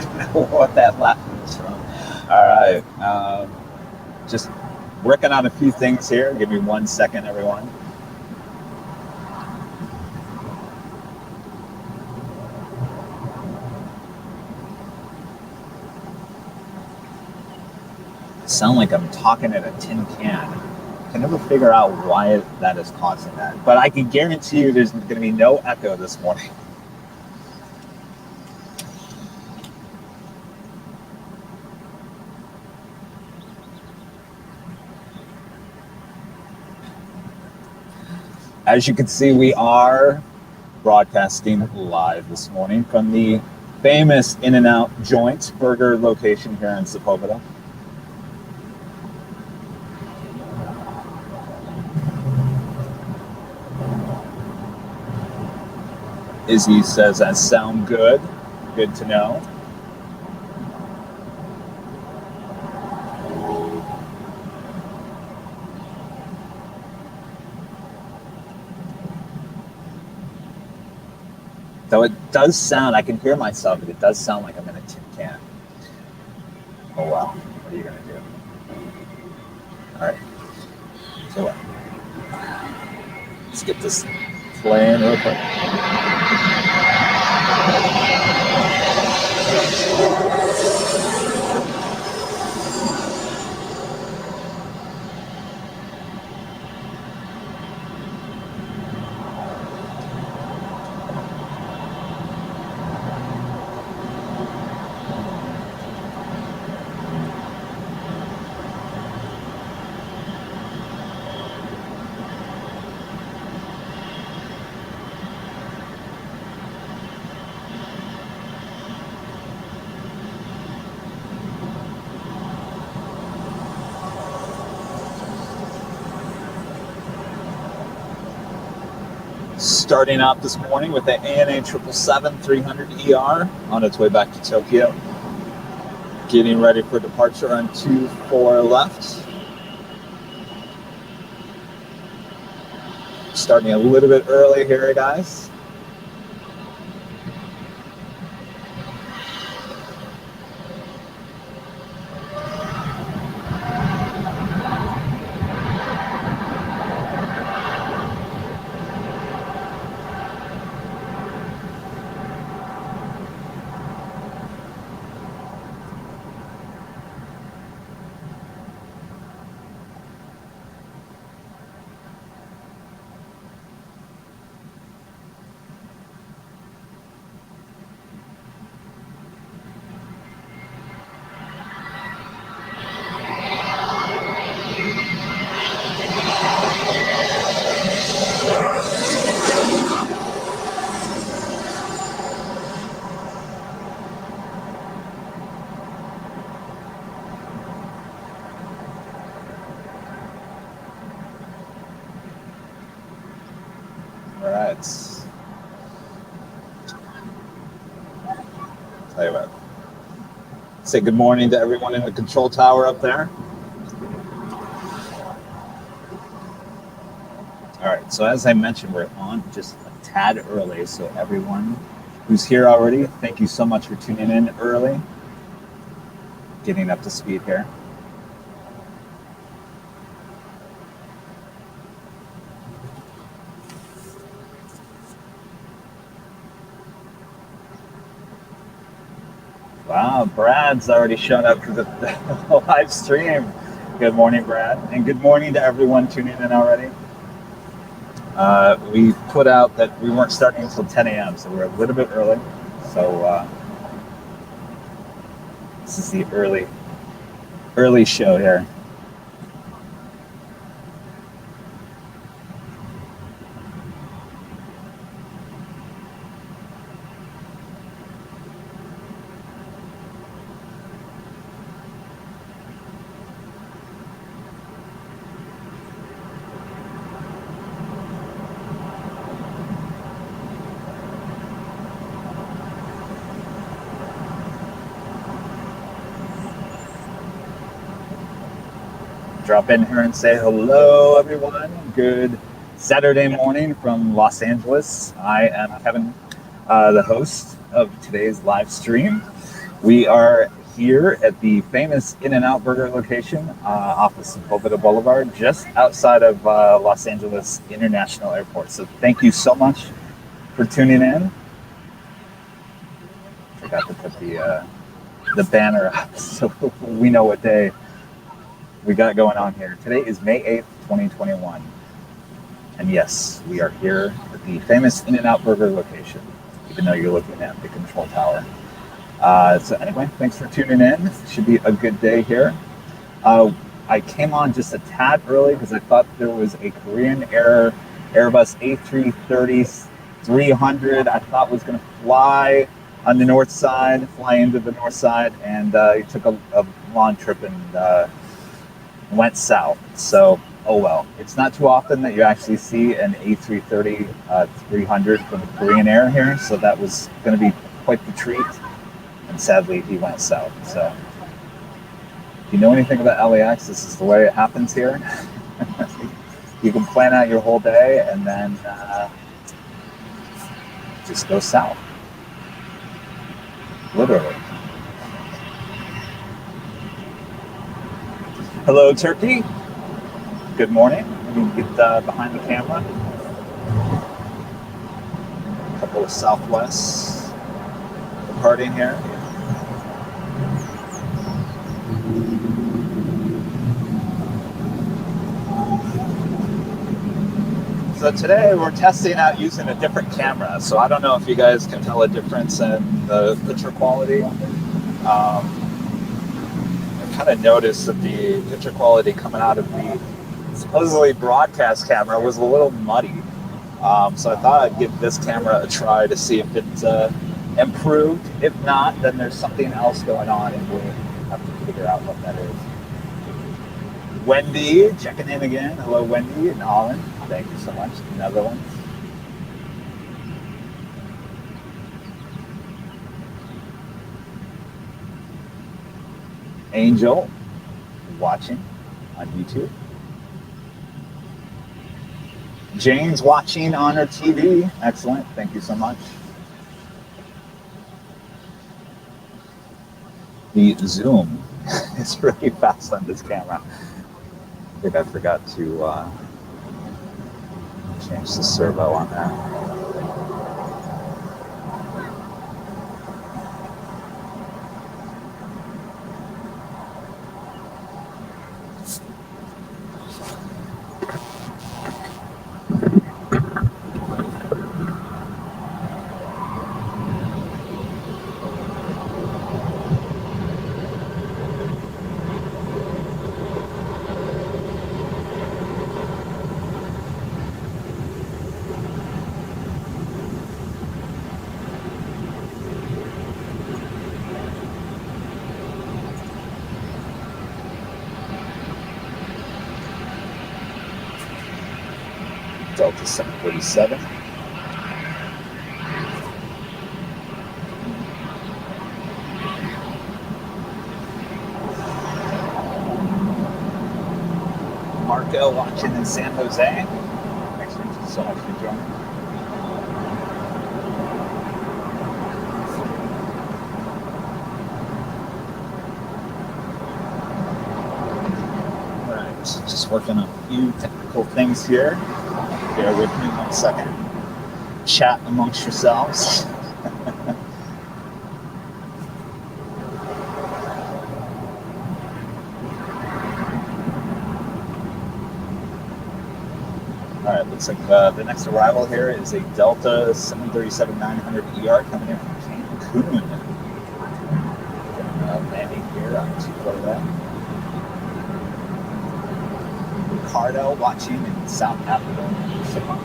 what that laugh was from. All right, just working on a few things here. Give me 1 second, everyone. I sound like I'm talking in a tin can. I can never figure out why that is causing that, but I can guarantee you there's going to be no echo this morning. As you can see, we are broadcasting live this morning from the famous In-N-Out Joint burger location here in Sepulveda. Izzy says, "I sound good." Good to know. Though it does sound, I can hear myself, but it does sound like I'm in a tin can. Oh well, what are you gonna do? All right, so what? Let's get this playing real quick. Starting out this morning with the ANA 777-300ER on its way back to Tokyo. Getting ready for departure on 24 left. Starting a little bit early here, guys. Tell you what. Say good morning to everyone in the control tower up there. All right, so as I mentioned, we're on just a tad early, so everyone who's here already, thank you so much for tuning in early, getting up to speed here. Wow, Brad's already shown up to the live stream. Good morning, Brad, and good morning to everyone tuning in already. We put out that we weren't starting until 10 a.m., so we're a little bit early. So this is the early show here. Drop in here and say hello, everyone. Good Saturday morning from Los Angeles. I am Kevin, the host of today's live stream. We are here at the famous In-N-Out Burger location off of Sepulveda Boulevard, just outside of Los Angeles International Airport. So thank you so much for tuning in. Forgot to put the banner up so we know what day we got going on here. Today is May 8th, 2021. And yes, we are here at the famous In-N-Out Burger location, even though you're looking at the control tower. So anyway, thanks for tuning in. It should be a good day here. I came on just a tad early because I thought there was a Korean Air Airbus A330-300 I thought was going to fly on the north side, fly into the north side, and it took a long trip and went south. So, oh well. It's not too often that you actually see an A330-300 from Korean Air here, so that was going to be quite the treat. And sadly, he went south. So, if you know anything about LAX, this is the way it happens here. You can plan out your whole day and then just go south. Literally. Hello, Turkey. Good morning. Let me get behind the camera. A couple of Southwests departing here. So today we're testing out using a different camera. So I don't know if you guys can tell a difference in the picture quality. I kind of noticed that the picture quality coming out of the supposedly broadcast camera was a little muddy. So I thought I'd give this camera a try to see if it's improved. If not, then there's something else going on and we'll have to figure out what that is. Wendy, checking in again. Hello, Wendy in Holland. Thank you so much. Netherlands. Angel, watching on YouTube. Jane's watching on her TV. Excellent. Thank you so much. The zoom is really fast on this camera. I think I forgot to change the servo on that. Delta 747. Marco watching in San Jose. Thanks so much for joining. All right, just working on a few technical things here. Bear with me 1 second. Chat amongst yourselves. All right, looks like the next arrival here is a Delta 737-900ER coming in from Cancun. Landing here on 247. Ricardo watching in South Africa. So much.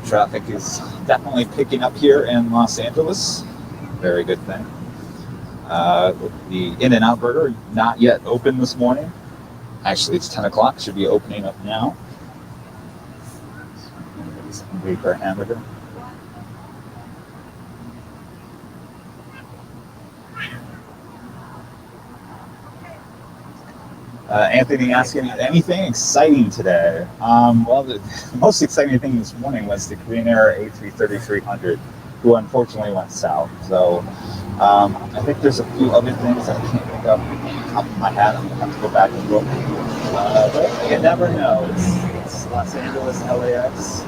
Traffic is definitely picking up here in Los Angeles. Very good thing. The In-N-Out Burger, not yet open this morning. Actually, it's 10 o'clock, should be opening up now. Hungry for a hamburger. Anthony asking anything exciting today. Well, the most exciting thing this morning was the Korean Air A330-300, who unfortunately went south. So I think there's a few other things that I can't think of off the top of my head. I'm gonna have to go back and look. But you never know. It's Los Angeles, LAX.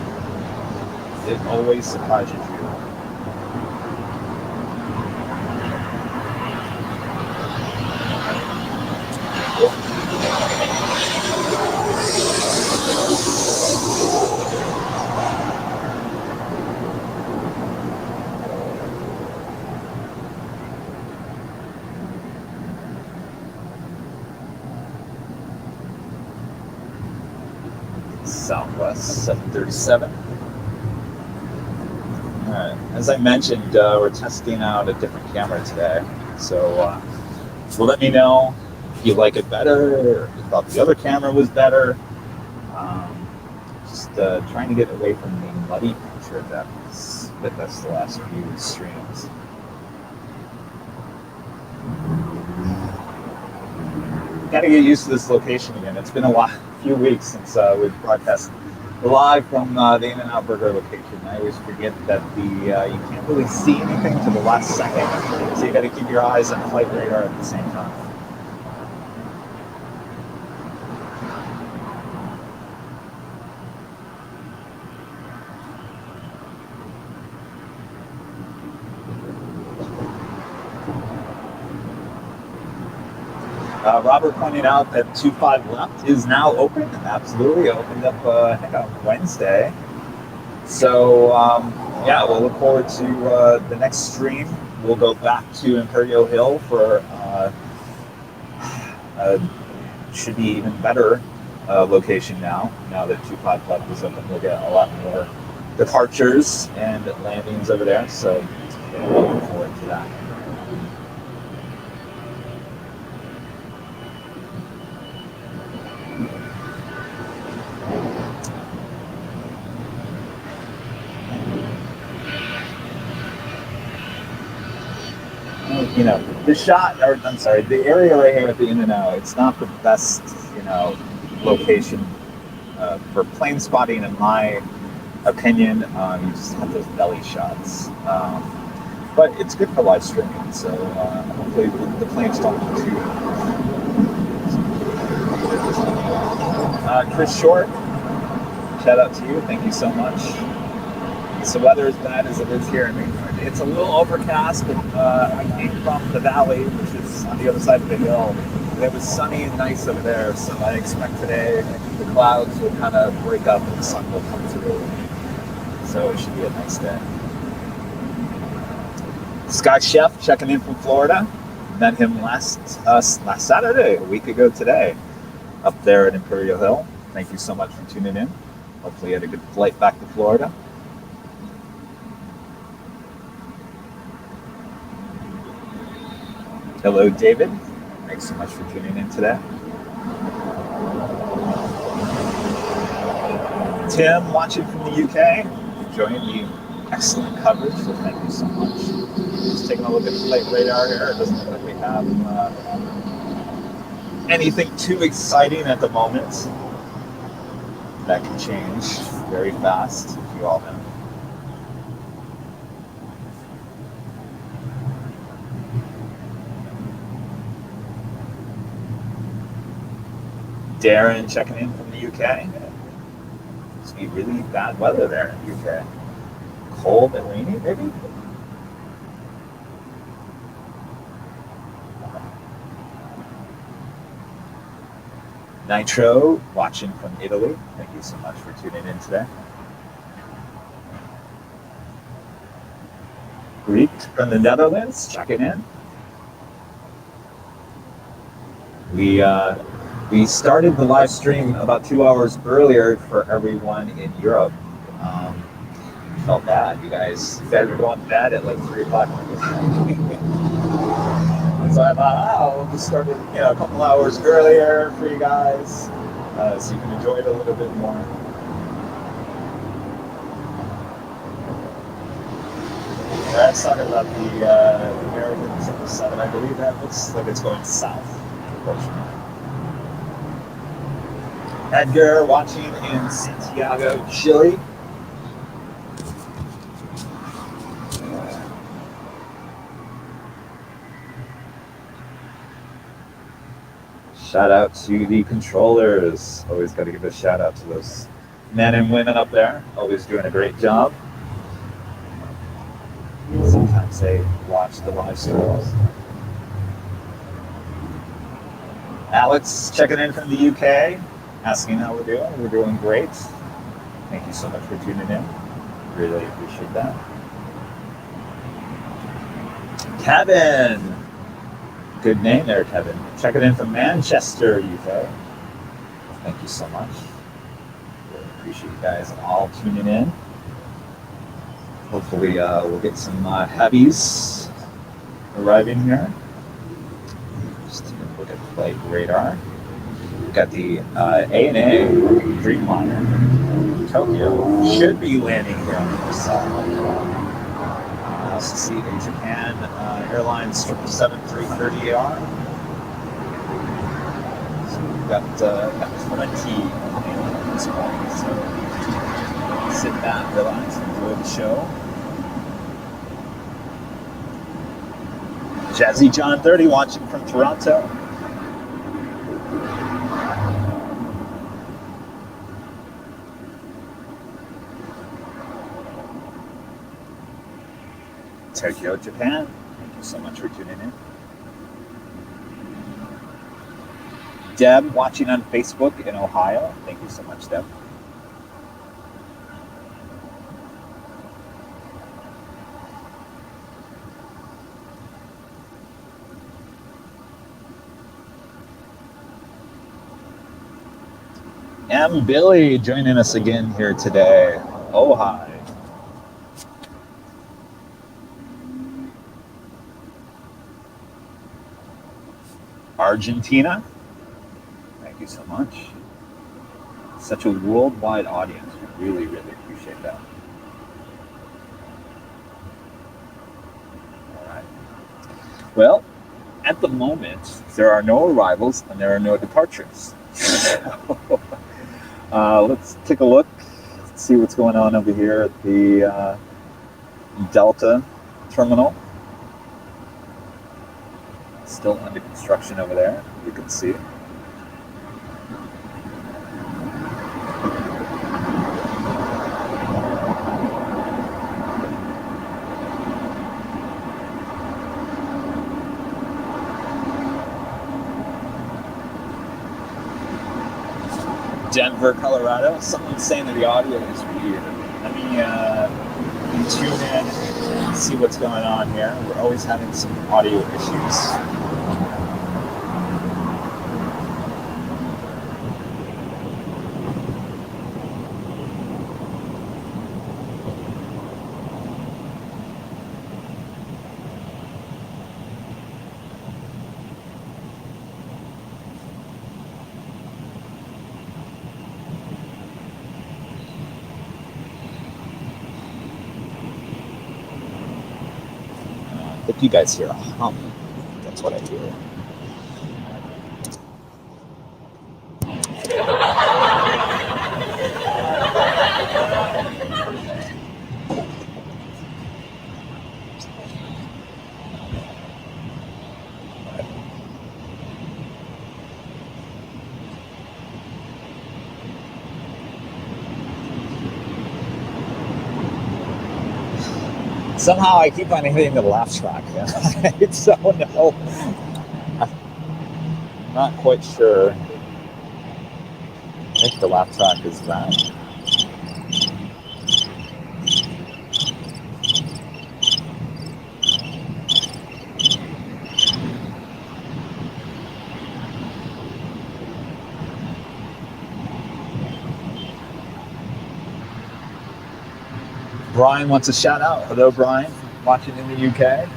It always surprises you. Southwest 737. All right. As I mentioned, we're testing out a different camera today. So let me know if you like it better, or if you thought the other camera was better. Just trying to get away from the muddy picture that was with us the last few streams. Got to get used to this location again. It's been a few weeks since we've broadcast live from the In-N-Out Burger location. I always forget that you can't really see anything to the last second, so you got to keep your eyes on flight radar at the same time. Robert pointed out that 25 left is now open. Absolutely opened up, I think, on Wednesday. So yeah, we'll look forward to the next stream. We'll go back to Imperial Hill for should be even better location now that 25 left is open. We'll get a lot more departures and landings over there. So we'll look forward to that. You know, the area right here at the In-N-Out, it's not the best, location for plane spotting, in my opinion. You just have those belly shots. But it's good for live streaming, so hopefully the planes don't look too. Chris Short, shout out to you. Thank you so much. The weather is bad as it is here. I mean, it's a little overcast, but I came from the valley, which is on the other side of the hill. And it was sunny and nice over there, so I expect today the clouds will kind of break up and the sun will come through. So it should be a nice day. Sky Chef checking in from Florida. Met him last Saturday, a week ago today, up there at Imperial Hill. Thank you so much for tuning in. Hopefully you had a good flight back to Florida. Hello, David. Thanks so much for tuning in today. Tim, watching from the UK, enjoying the excellent coverage, so thank you so much. Just taking a look at the flight radar here. It doesn't look like we have anything too exciting at the moment. That can change very fast, as you all know. Darren checking in from the UK. It's be really bad weather there in the UK. Cold and rainy, maybe? Nitro watching from Italy. Thank you so much for tuning in today. Greek from the Netherlands checking in. We started the live stream about 2 hours earlier for everyone in Europe. Felt bad. You guys were going to bed at like 3 o'clock. So I thought, oh, we'll just start it, a couple hours earlier for you guys, so you can enjoy it a little bit more. Let's talk about the American 777. I believe that looks like it's going south, unfortunately. Edgar watching in Santiago, Chile. Shout out to the controllers. Always got to give a shout out to those men and women up there. Always doing a great job. Sometimes they watch the live streams. Alex checking in from the UK, asking how we're doing. We're doing great. Thank you so much for tuning in. Really appreciate that. Kevin. Good name there, Kevin. Checking in from Manchester, UK. Thank you so much. Really appreciate you guys all tuning in. Hopefully we'll get some heavies arriving here. Just take a look at flight radar. We've got the ANA Dreamliner. Tokyo should be landing here on the side. I also see a Japan Airlines 777-330AR. So we've got plenty at this point. So sit back, relax, enjoy the show. Jazzy John 30 watching from Toronto. Tokyo, Japan. Thank you so much for tuning in. Deb watching on Facebook in Ohio. Thank you so much, Deb. And Billy joining us again here today. Oh, hi. Argentina. Thank you so much. Such a worldwide audience. We really, really appreciate that. All right. Well, at the moment, there are no arrivals and there are no departures. Let's take a look, see what's going on over here at the Delta terminal. Still under construction over there, you can see. Denver, Colorado. Someone's saying that the audio is weird. Let me tune in and see what's going on here. We're always having some audio issues. If you guys hear a hum, that's what I hear. Somehow I keep on hitting the laugh track. I don't know. I'm not quite sure. I think the laugh track is that. Brian wants a shout out. Hello, Brian, watching in the UK.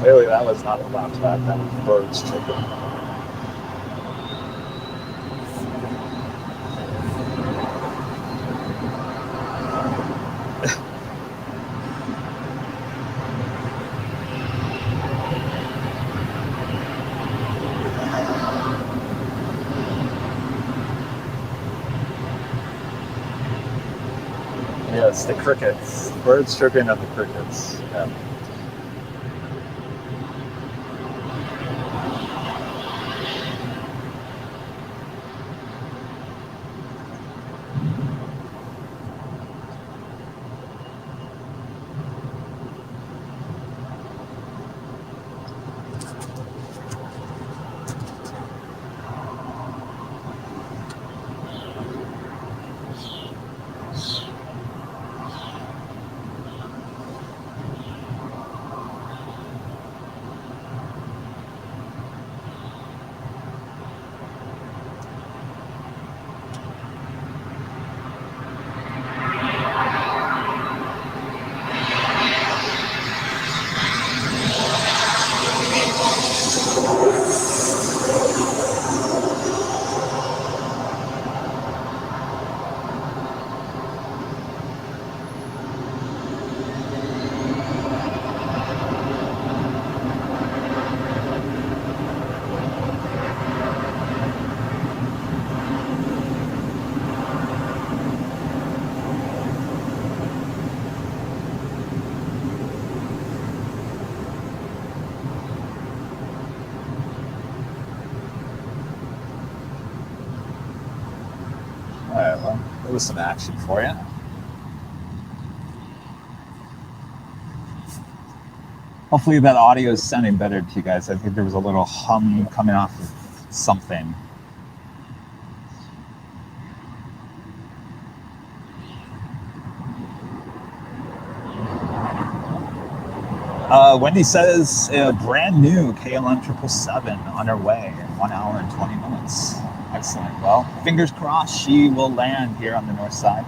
Clearly that was not a laptop, that was birds chirping. Yes, the crickets. Birds chirping at the crickets. Yeah. Alright, well, there was some action for you. Hopefully that audio is sounding better to you guys. I think there was a little hum coming off of something. Wendy says brand new KLM 777 on her way in 1 hour and 20 minutes. Excellent. Well, fingers crossed she will land here on the north side.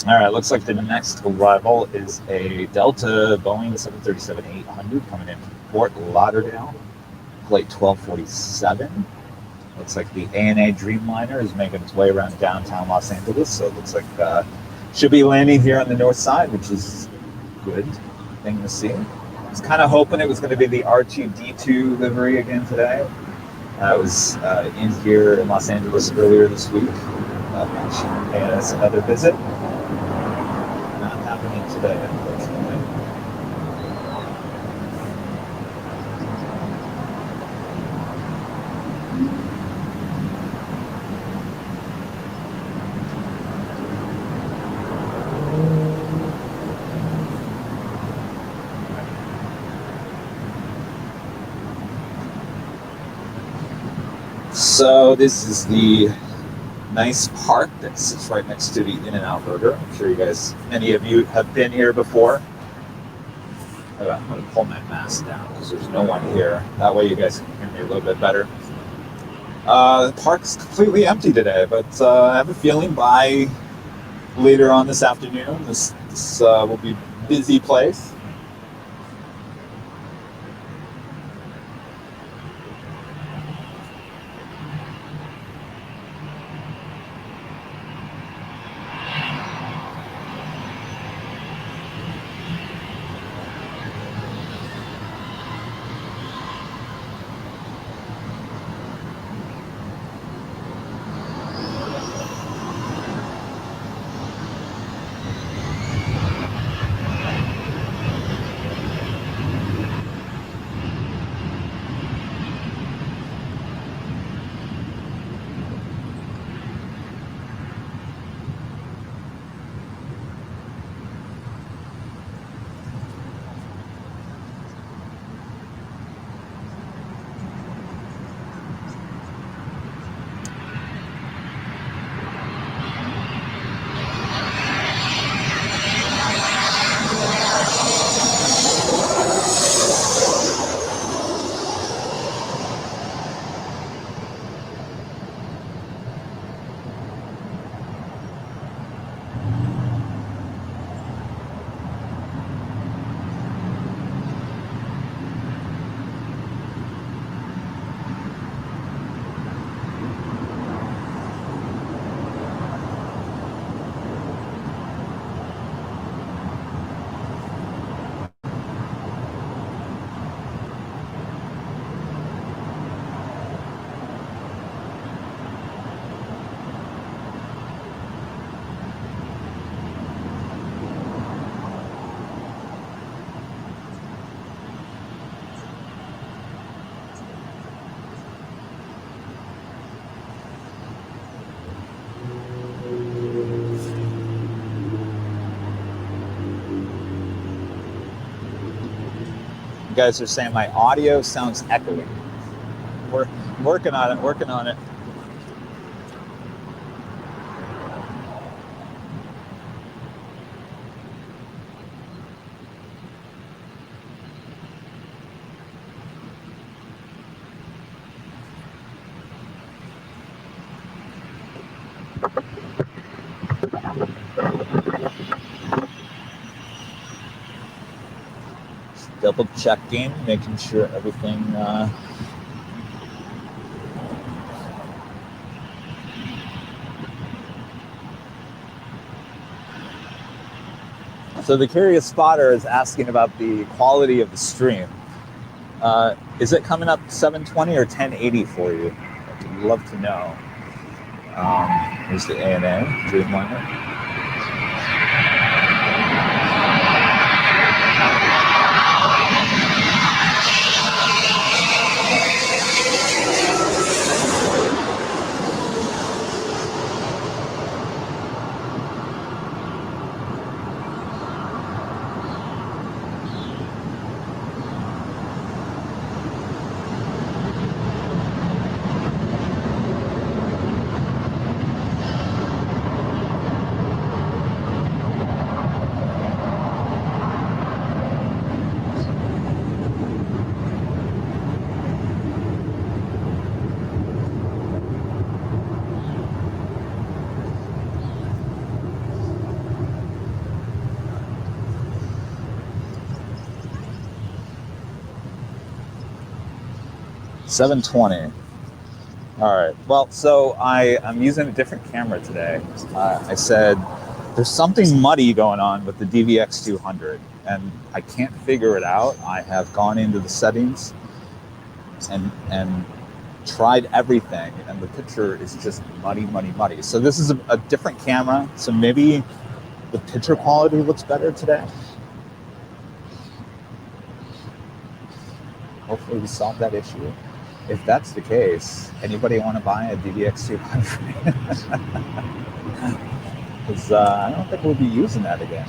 All right, looks like the next arrival is a Delta Boeing 737-800 coming in from Fort Lauderdale, flight 1247. Looks like the ANA Dreamliner is making its way around downtown Los Angeles, so it looks like should be landing here on the north side, which is a good thing to see. I was kind of hoping it was going to be the R2-D2 livery again today. I was in here in Los Angeles earlier this week, paying us another visit. Today, unfortunately. So this is the nice park that sits right next to the In-N-Out Burger. I'm sure you guys, many of you have been here before. I'm going to pull my mask down because there's no one here. That way you guys can hear me a little bit better. The park's completely empty today, but I have a feeling by later on this afternoon, the Emirates will be a busy place. You guys are saying my audio sounds echoey. We're working on it, working on it. Double checking, making sure everything So the curious spotter is asking about the quality of the stream. Is it coming up 720 or 1080 for you? I'd love to know. Here's the ANA Dreamliner. $720. All right. Well, so I'm using a different camera today. I said there's something muddy going on with the DVX 200, and I can't figure it out. I have gone into the settings and tried everything, and the picture is just muddy. So this is a different camera. So maybe the picture quality looks better today. Hopefully we solve that issue. If that's the case, anybody want to buy a DVX 200? Because I don't think we'll be using that again.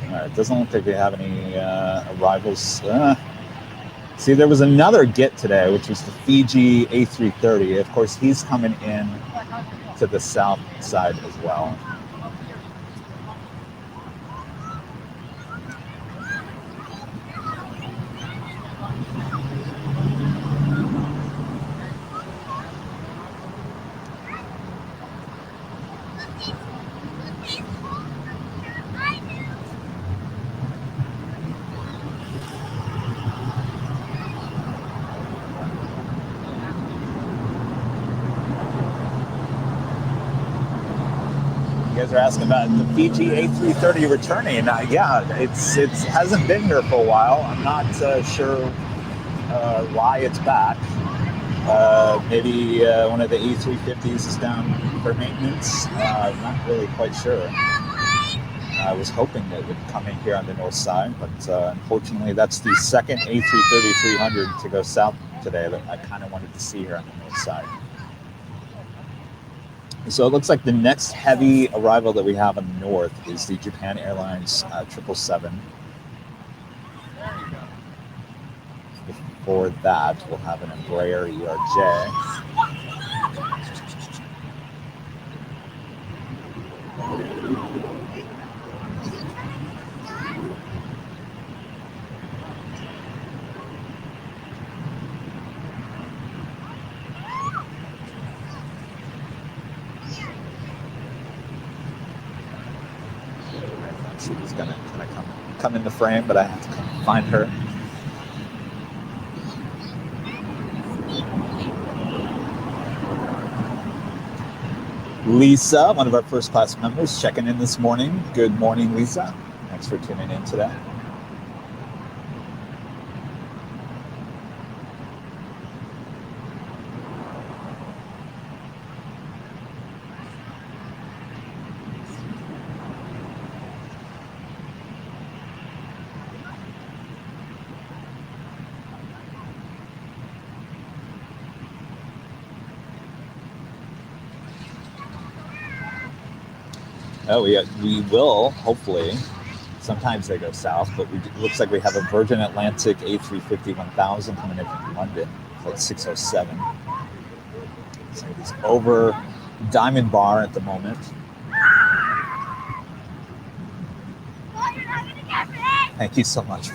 All right, doesn't look like we have any arrivals. See, there was another get today, which was the Fiji A330. Of course, he's coming in to the south side as well. They're asking about the Fiji A330 returning. Yeah, it hasn't been here for a while. I'm not sure why it's back. Maybe one of the A350s is down for maintenance. I'm not really quite sure. I was hoping that it would come in here on the north side, but unfortunately that's the second A330-300 to go south today that I kind of wanted to see here on the north side. So it looks like the next heavy arrival that we have on the north is the Japan Airlines 777. Before that, we'll have an Embraer ERJ. She's gonna come in the frame, but I have to find her. Lisa, one of our first class members, checking in this morning. Good morning, Lisa. Thanks for tuning in today. Oh, we will, hopefully. Sometimes they go south, but it looks like we have a Virgin Atlantic A350-1000 coming in from London, flight 607. So it's over Diamond Bar at the moment. Thank you so much.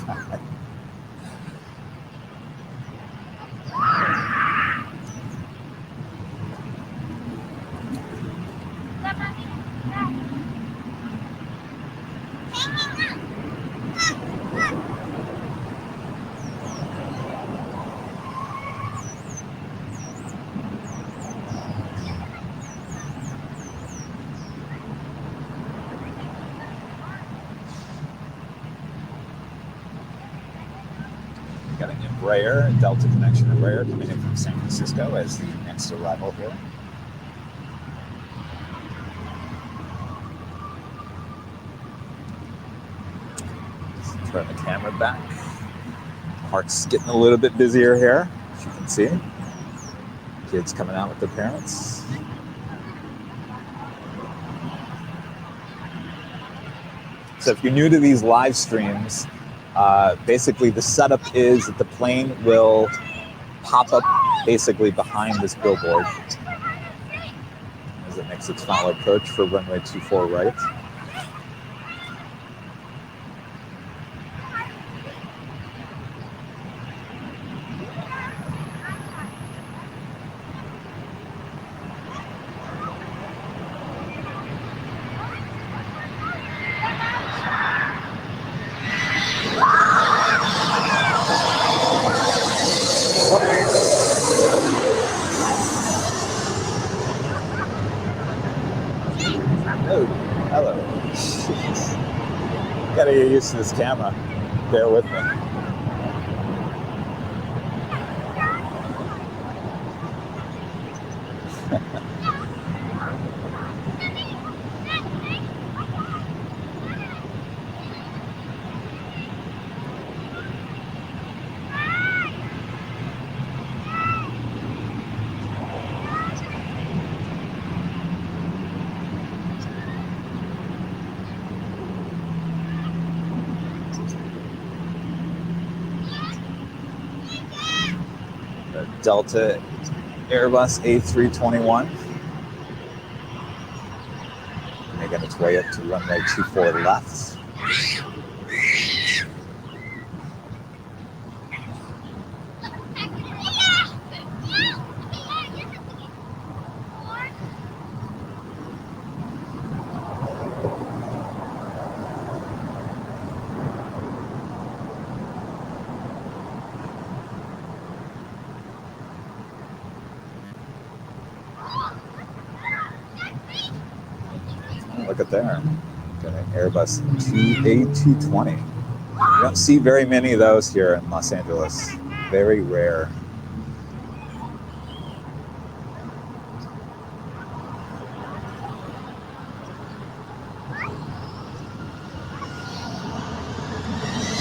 Embraer, Delta Connection Embraer coming in from San Francisco as the next arrival here. Just turn the camera back. Park's getting a little bit busier here, as you can see. Kids coming out with their parents. So if you're new to these live streams, basically the setup is that the plane will pop up basically behind this billboard as it makes its final approach for runway 24 right. Gotta get used to this camera. Bear with me. Delta Airbus A321 making its way up to runway 24 left. look at there. Got an Airbus A220. You don't see very many of those here in Los Angeles. Very rare.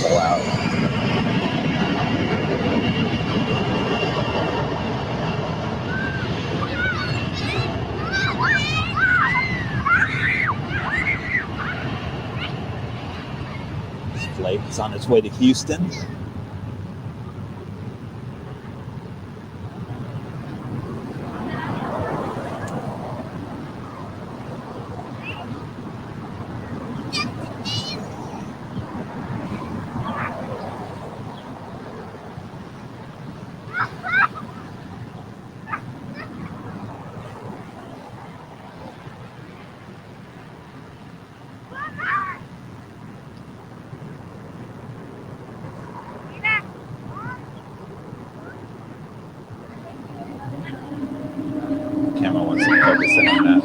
Wow. This flight is on its way to Houston. Camera wants to focus in on that.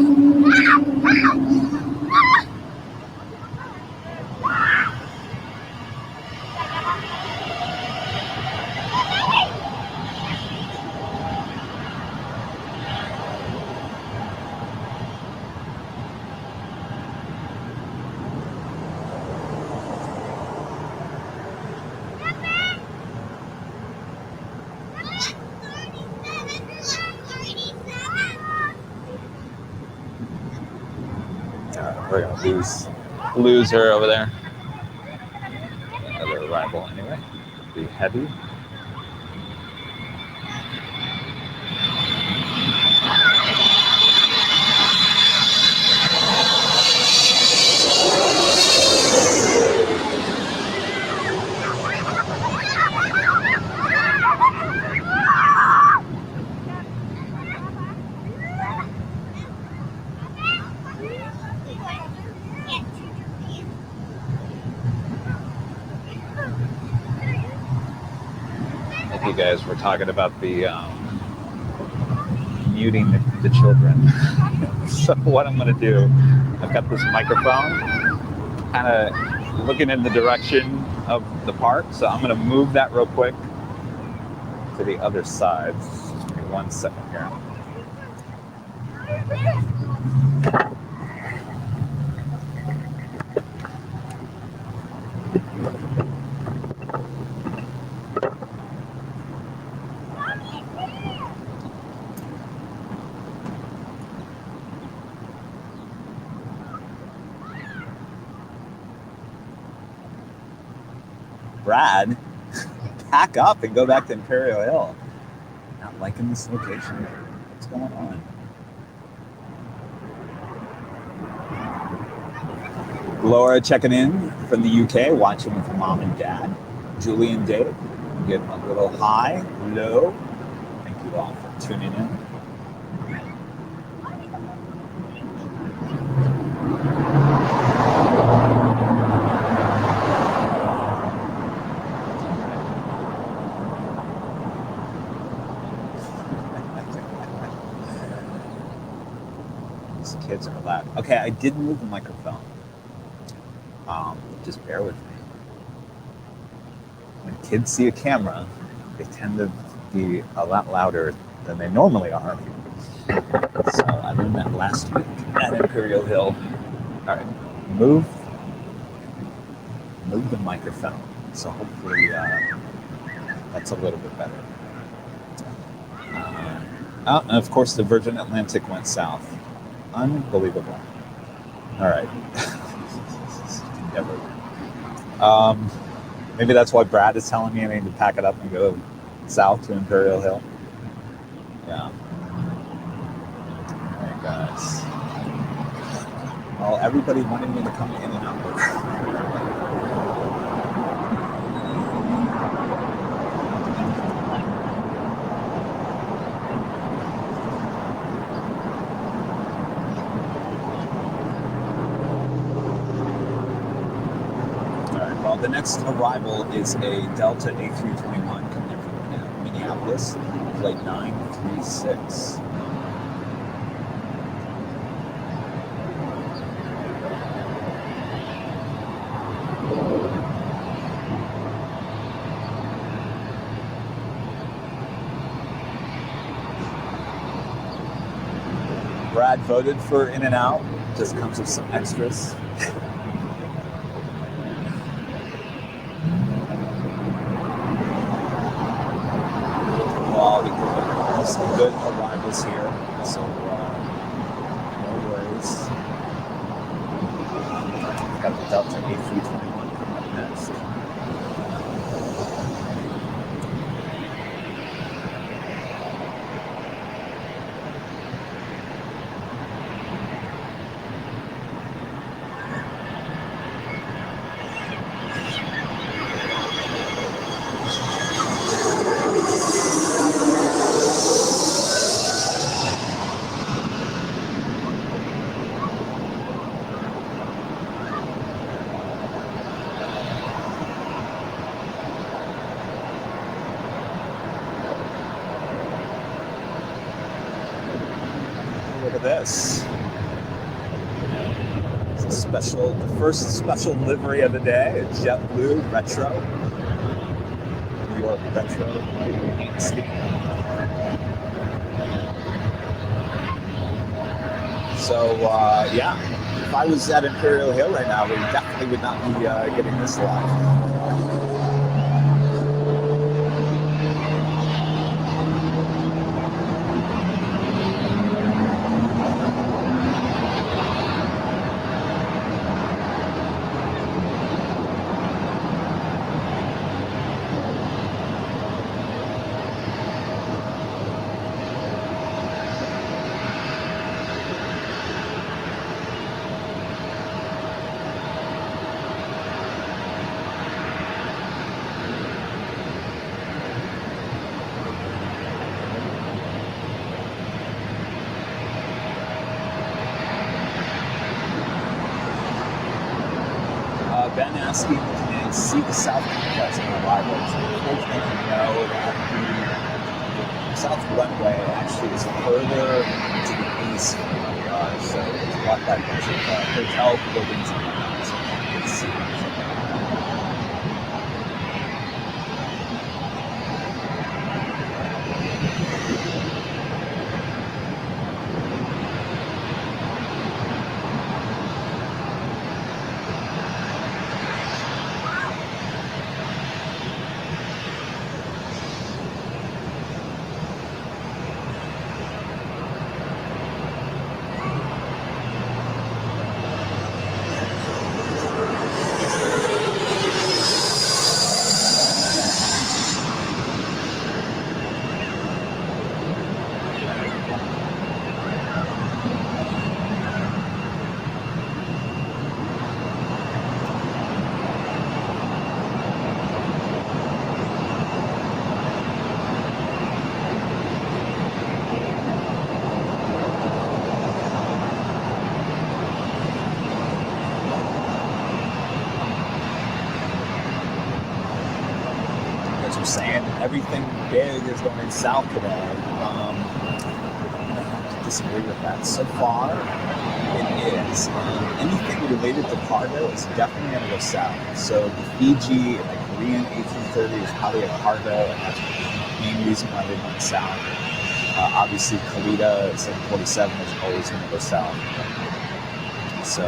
We're gonna lose her over there. Another arrival anyway. Be heavy. You guys were talking about the muting the children. So what I'm going to do, I've got this microphone kind of looking in the direction of the park. So I'm going to move that real quick to the other side. Give me 1 second here. Brad, pack up and go back to Imperial Hill. Not liking this location. What's going on? Laura checking in from the UK, watching with mom and dad. Julie and Dave, getting a little hi, hello. Thank you all for tuning in. Kids are loud. Okay, I did move the microphone. Just bear with me. When kids see a camera, they tend to be a lot louder than they normally are. So I learned that last week at Imperial Hill. All right, move the microphone. So hopefully that's a little bit better. And of course, the Virgin Atlantic went south. Unbelievable. All right. Never. Maybe that's why Brad is telling me I need to pack it up and go south to Imperial Hill. Yeah. All right, guys. Well, everybody wanted me to come in and out with. The next arrival is a Delta A321 coming in from Minneapolis, flight 936. had voted for In and Out. Just comes with some extras. Well, some good arrivals here, so no worries. Got the Delta A321 coming up next. Look at this. It's the first special livery of the day, a JetBlue Retro. New York Retro. So, yeah, if I was at Imperial Hill right now, we definitely would not be getting this live. Ben asking, can you see the South concourse in the arrivals? Unfortunately, you know that the South Runway actually is further to the east from where we are, so it's a lot that bunch of hotel buildings and whatnot, so you can see it. Saying everything big is going south today. I have to disagree with that. So far, it is. Anything related to cargo is definitely going to go south. So the Fiji, Korean A330 is probably a cargo, and that's the main reason why they went south. Obviously, Kalita 747 is always going to go south. So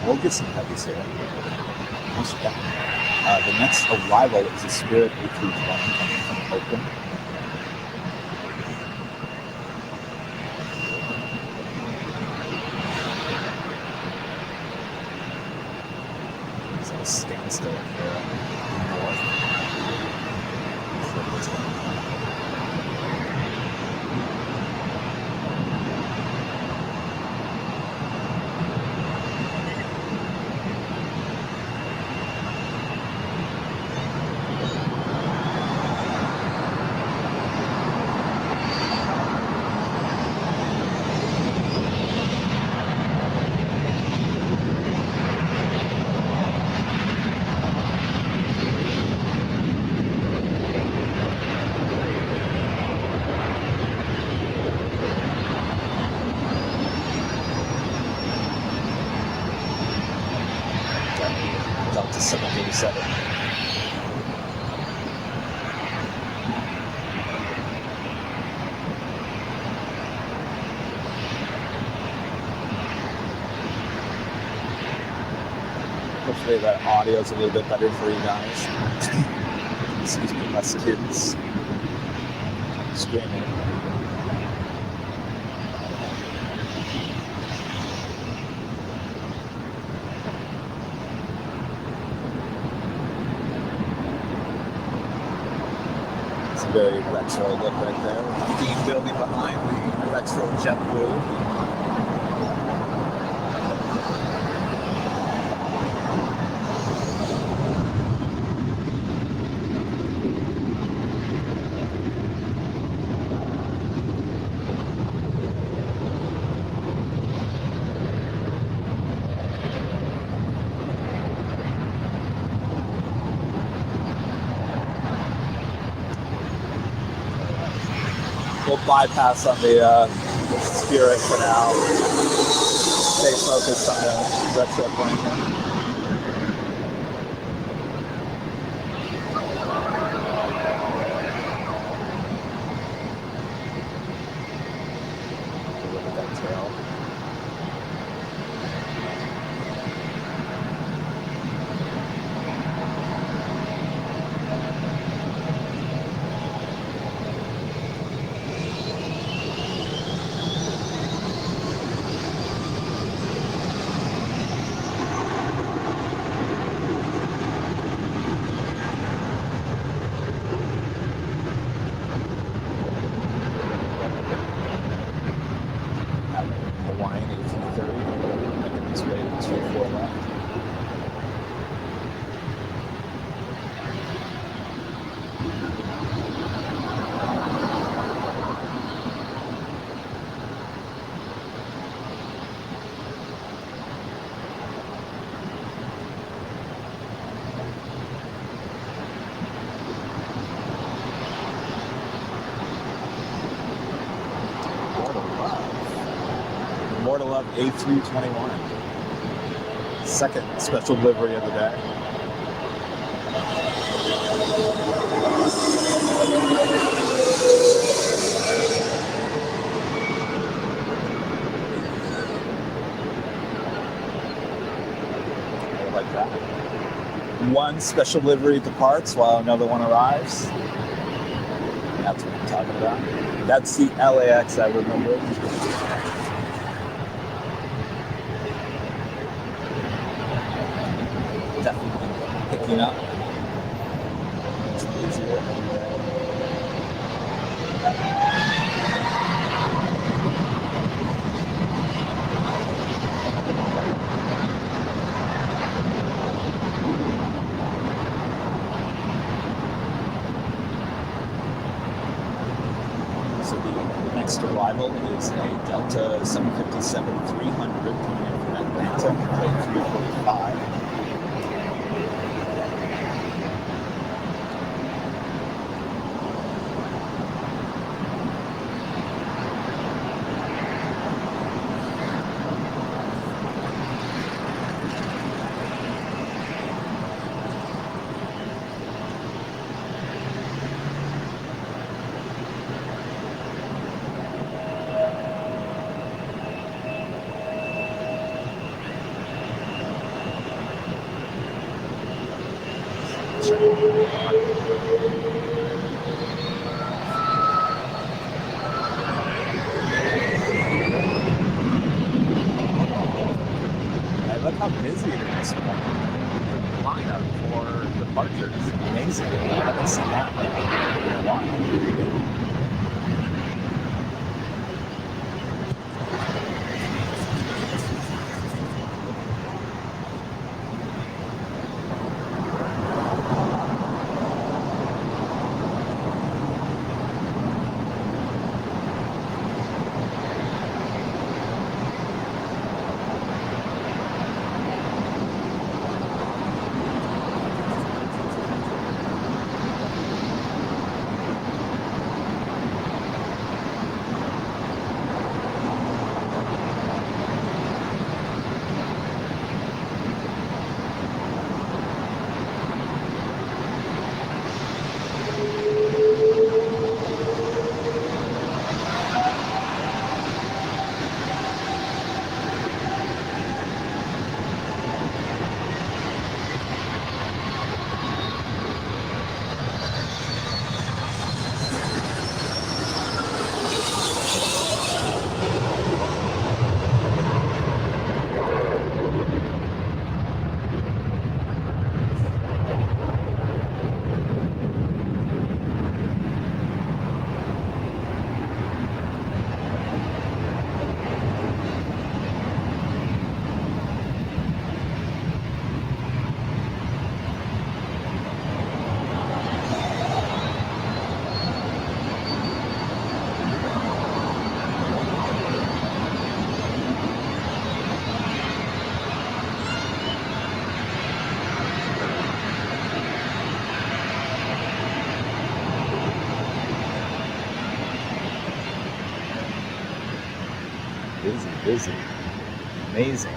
we'll get some heavies here. Most definitely. The next arrival is a Spirit A320 coming from Oakland. There's a standstill here north. Up to 787. Hopefully that audio is a little bit better for you guys. Excuse me, less kids screaming. It's a very retro look right there. The theme building behind the retro JetBlue. We'll bypass on the Spirit for now. Stay focused on the retro plane here. Look at that tail. Hawaiian 1830, making its way to 24 left. More to love A321. Second special delivery of the day. I like that. One special delivery departs while another one arrives. That's what I'm talking about. That's the LAX I remember. Definitely picking up. It's easier. So the next arrival is a Delta 757-300 coming in from Atlanta, plate 345. Look how busy it is this morning. Lineup for departures. Amazing. I haven't seen that in a while. busy. Amazing.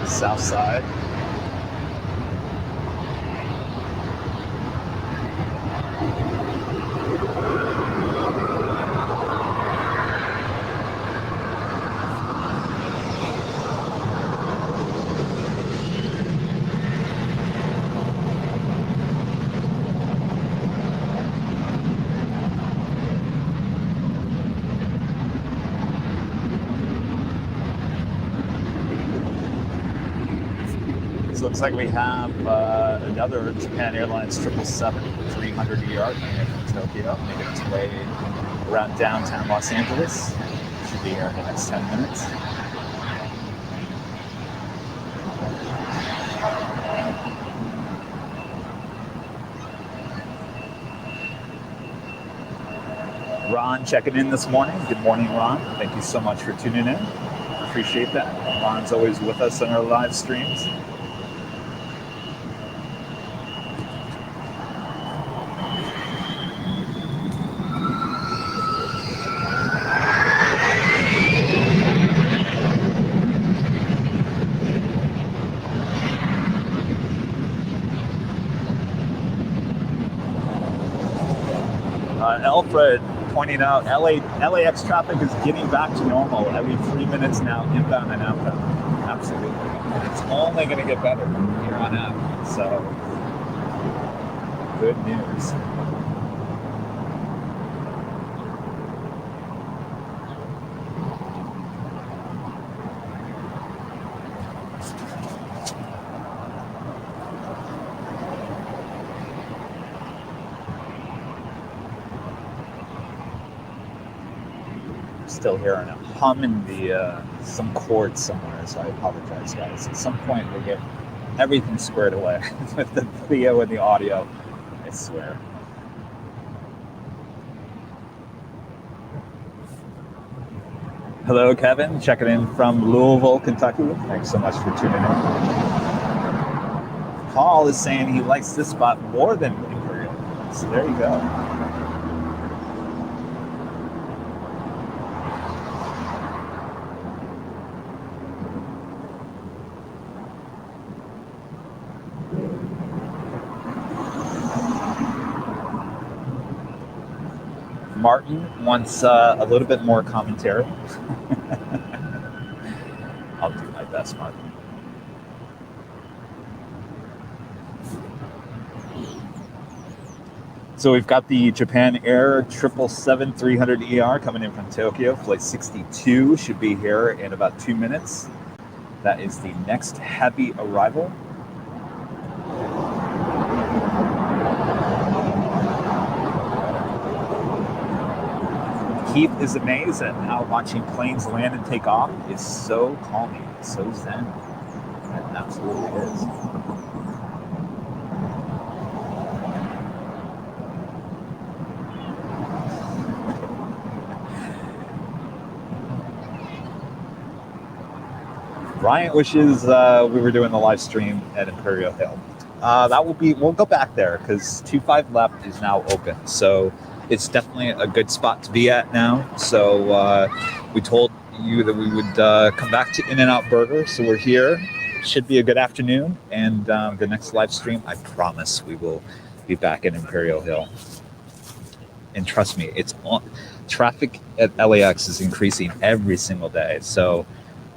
South side. So it looks like we have another Japan Airlines 777-300 ER coming in from Tokyo, making its way around downtown Los Angeles. Should be here in the next 10 minutes. Ron checking in this morning. Good morning, Ron. Thank you so much for tuning in. Appreciate that. Ron's always with us on our live streams. Alfred pointing out LAX traffic is getting back to normal every 3 minutes now, inbound and outbound. Absolutely. And it's only going to get better from here on out. So, good news. Still hearing a hum in the some chords somewhere, so I apologize, guys. At some point we'll get everything squared away with the video and the audio, I swear. Hello, Kevin, checking in from Louisville, Kentucky. Thanks so much for tuning in. Paul is saying he likes this spot more than Imperial, so there you go. Martin wants a little bit more commentary. I'll do my best, Martin. So we've got the Japan Air 777-300 coming in from Tokyo. Flight 62 should be here in about 2 minutes. That is the next heavy arrival. Keith is amazed at how watching planes land and take off is so calming, so zen. It absolutely is. Ryan wishes we were doing the live stream at Imperial Hill. We'll go back there because 25 left is now open. So it's definitely a good spot to be at now. So we told you that we would come back to In-N-Out Burger. So we're here. Should be a good afternoon. And the next live stream, I promise we will be back at Imperial Hill. And trust me, it's on. Traffic at LAX is increasing every single day. So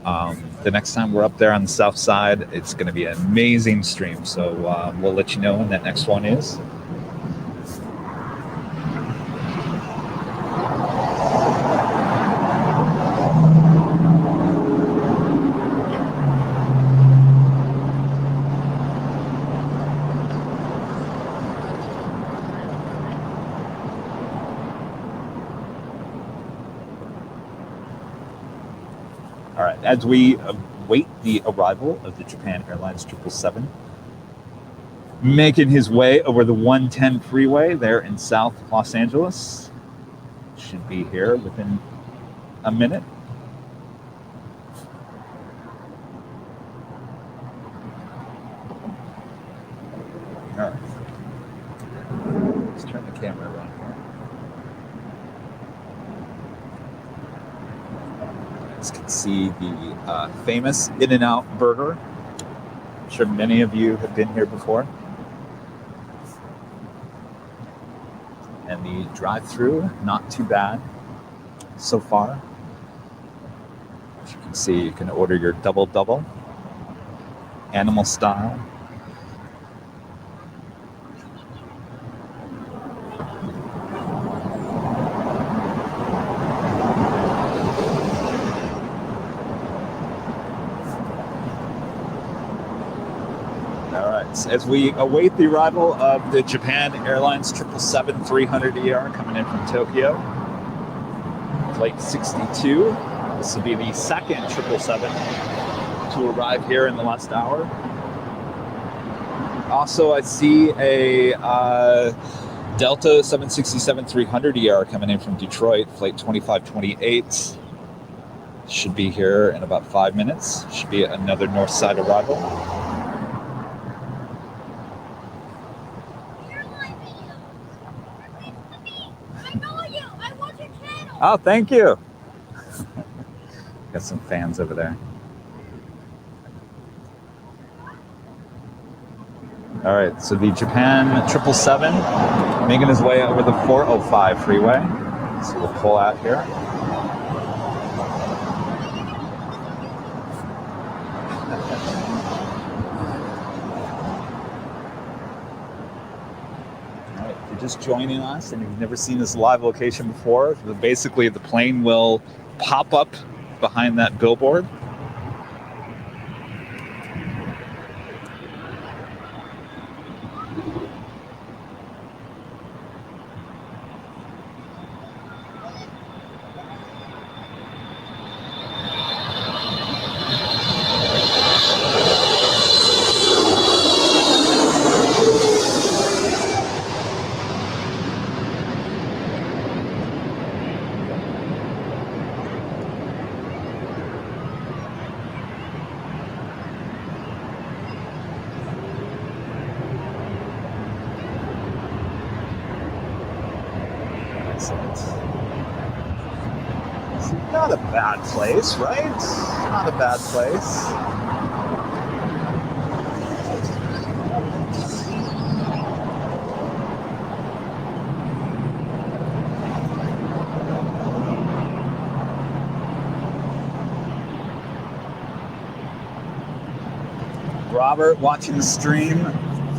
the next time we're up there on the south side, it's going to be an amazing stream. So we'll let you know when that next one is. All right, as we await the arrival of the Japan Airlines 777, making his way over the 110 freeway there in South Los Angeles. Should be here within a minute. All right. Let's turn the camera around here. As you can see the famous In-N-Out Burger. I'm sure many of you have been here before. And the drive-through, not too bad so far. As you can see, you can order your double, animal style. As we await the arrival of the Japan Airlines 777-300ER coming in from Tokyo, flight 62. This will be the second 777 to arrive here in the last hour. Also, I see a Delta 767-300ER coming in from Detroit, flight 2528. Should be here in about 5 minutes. Should be another north side arrival. Oh, thank you. Got some fans over there. All right, so the Japan 777 making his way over the 405 freeway. So we'll pull out here. Just joining us and you've never seen this live location before, basically the plane will pop up behind that billboard. Not a bad place, right? Not a bad place. Robert, watching the stream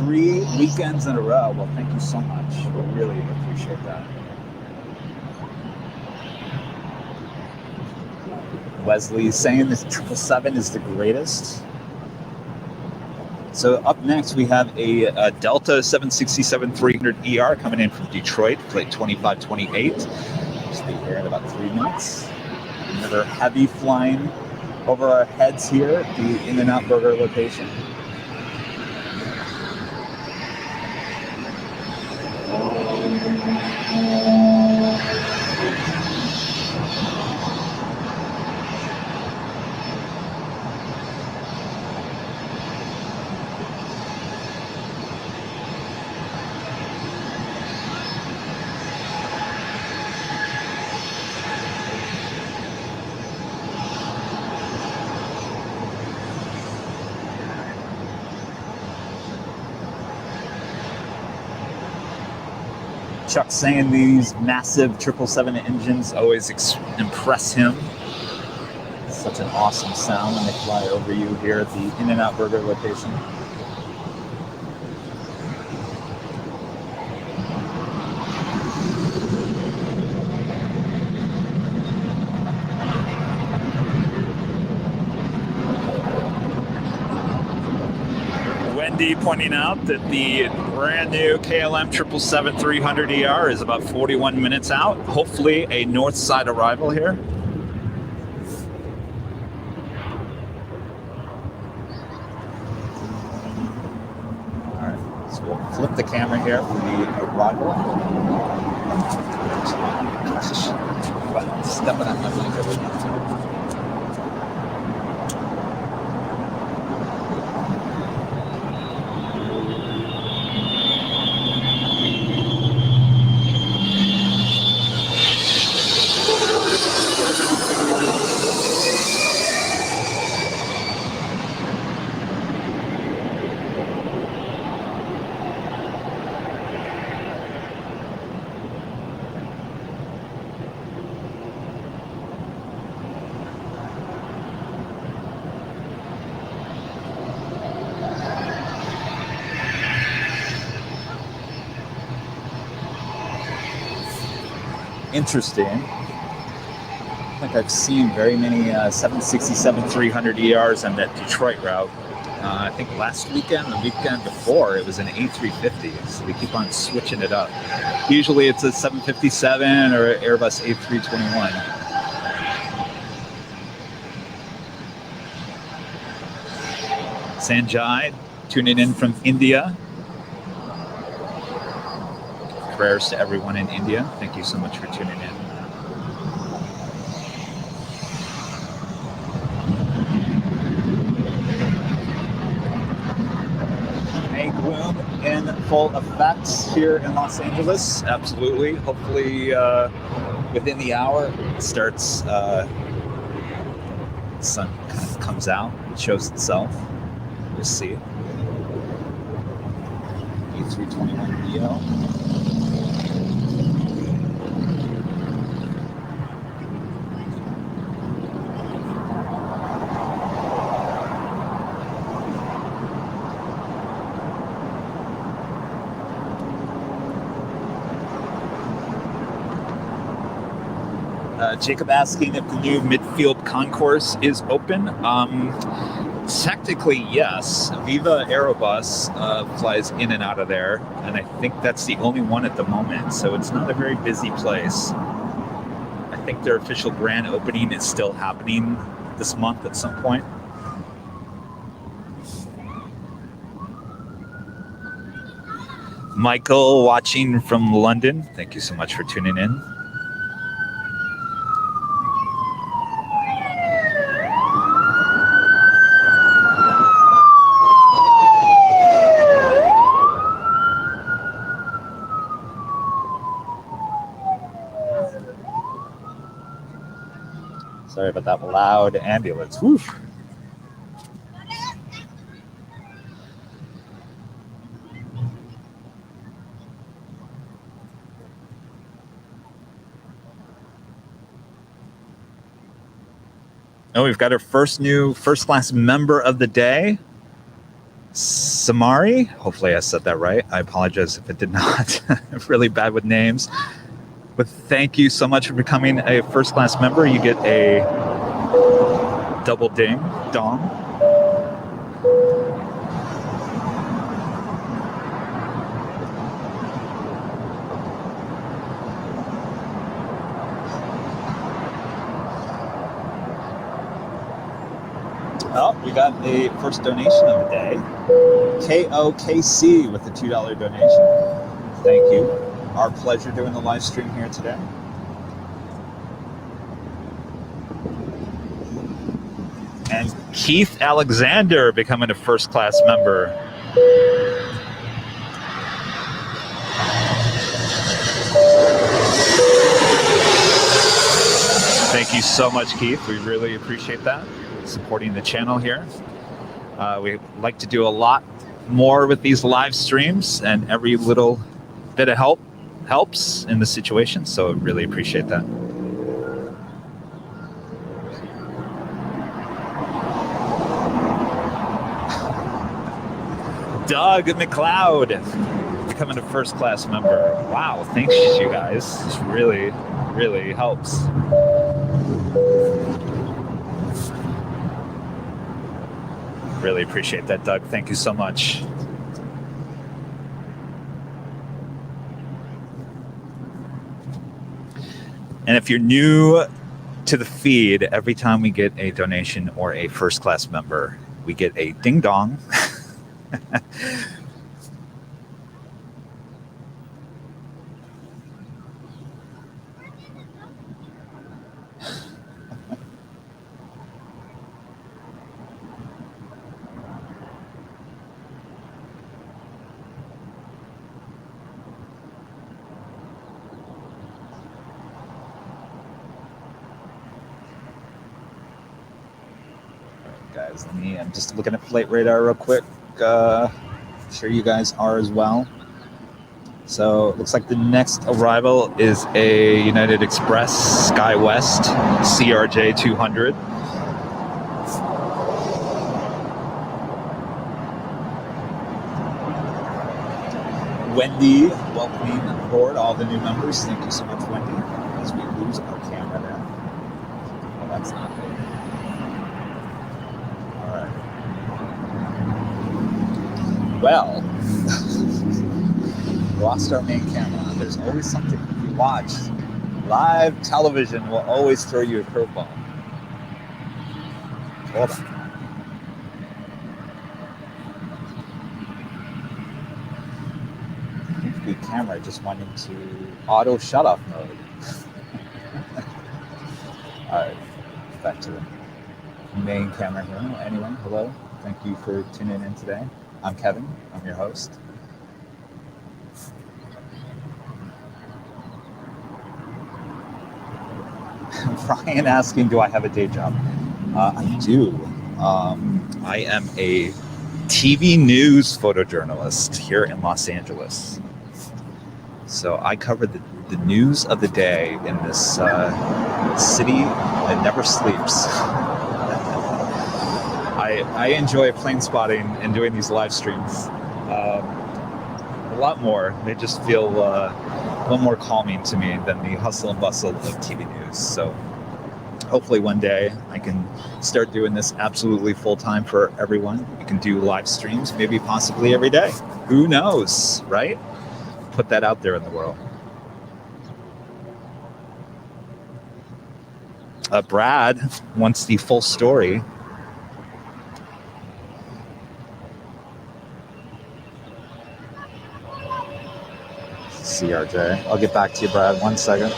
3 weekends in a row. Well, thank you so much. We really appreciate that. Wesley saying this 777 is the greatest. So up next we have a Delta 767-300ER coming in from Detroit, flight 2528. Just be here in about 3 minutes. Another heavy flying over our heads here at the In-N-Out Burger location. Chuck saying these massive 777 engines always impress him. Such an awesome sound when they fly over you here at the In-N-Out Burger location. Wendy pointing out that the brand new KLM 777-300ER is about 41 minutes out. Hopefully a north side arrival here. All right, so we'll flip the camera here for the arrival. Stepping on my mic every now. Interesting. I think I've seen very many 767-300ERs on that Detroit route. I think last weekend, the weekend before, it was an A350, so we keep on switching it up. Usually it's a 757 or Airbus A321. Sanjay tuning in from India. Prayers to everyone in India. Thank you so much for tuning in. May gloom in full effect here in Los Angeles. Absolutely. Hopefully within the hour it starts, the sun kind of comes out, it shows itself. We'll see. A321neo. Jacob asking if the new Midfield concourse is open. Technically, yes. Viva Aerobus flies in and out of there, and I think that's the only one at the moment, so it's not a very busy place. I think their official grand opening is still happening this month at some point. Michael watching from London, thank you so much for tuning in. Sorry about that loud ambulance. Woo. Oh, we've got our first new first-class member of the day, Samari. Hopefully I said that right. I apologize if it did not. I'm really bad with names. But thank you so much for becoming a first-class member. You get a double ding dong. Oh, we got a first donation of the day. KOKC with a $2 donation. Thank you. Our pleasure doing the live stream here today. And Keith Alexander becoming a first-class member. Thank you so much, Keith. We really appreciate that. Supporting the channel here. We like to do a lot more with these live streams, and every little bit of help helps in the situation, so really appreciate that. Doug McLeod becoming a first class member. Wow, thanks you guys. This really, really helps. Really appreciate that, Doug. Thank you so much. And if you're new to the feed, every time we get a donation or a first class member, we get a ding dong. Guys, I'm just looking at flight radar real quick. Sure you guys are as well. So it looks like the next arrival is a United Express SkyWest CRJ 200. Wendy, welcoming aboard all the new members. Thank you so much, Wendy. As we lose our camera now. Well, that's not good. Well, lost our main camera. There's always something you watch. Live television will always throw you a curveball. Hold on. I think the camera just went into auto shut-off mode. Alright, back to the main camera here. Anyway, hello. Thank you for tuning in today. I'm Kevin. I'm your host. Brian asking, do I have a day job? I do. I am a TV news photojournalist here in Los Angeles. So I cover the news of the day in this city that never sleeps. I enjoy plane spotting and doing these live streams a lot more. They just feel a little more calming to me than the hustle and bustle of TV news. So hopefully one day I can start doing this absolutely full time for everyone. We can do live streams, maybe possibly every day. Who knows, right? Put that out there in the world. Brad wants the full story. CRJ. I'll get back to you, Brad. 1 second.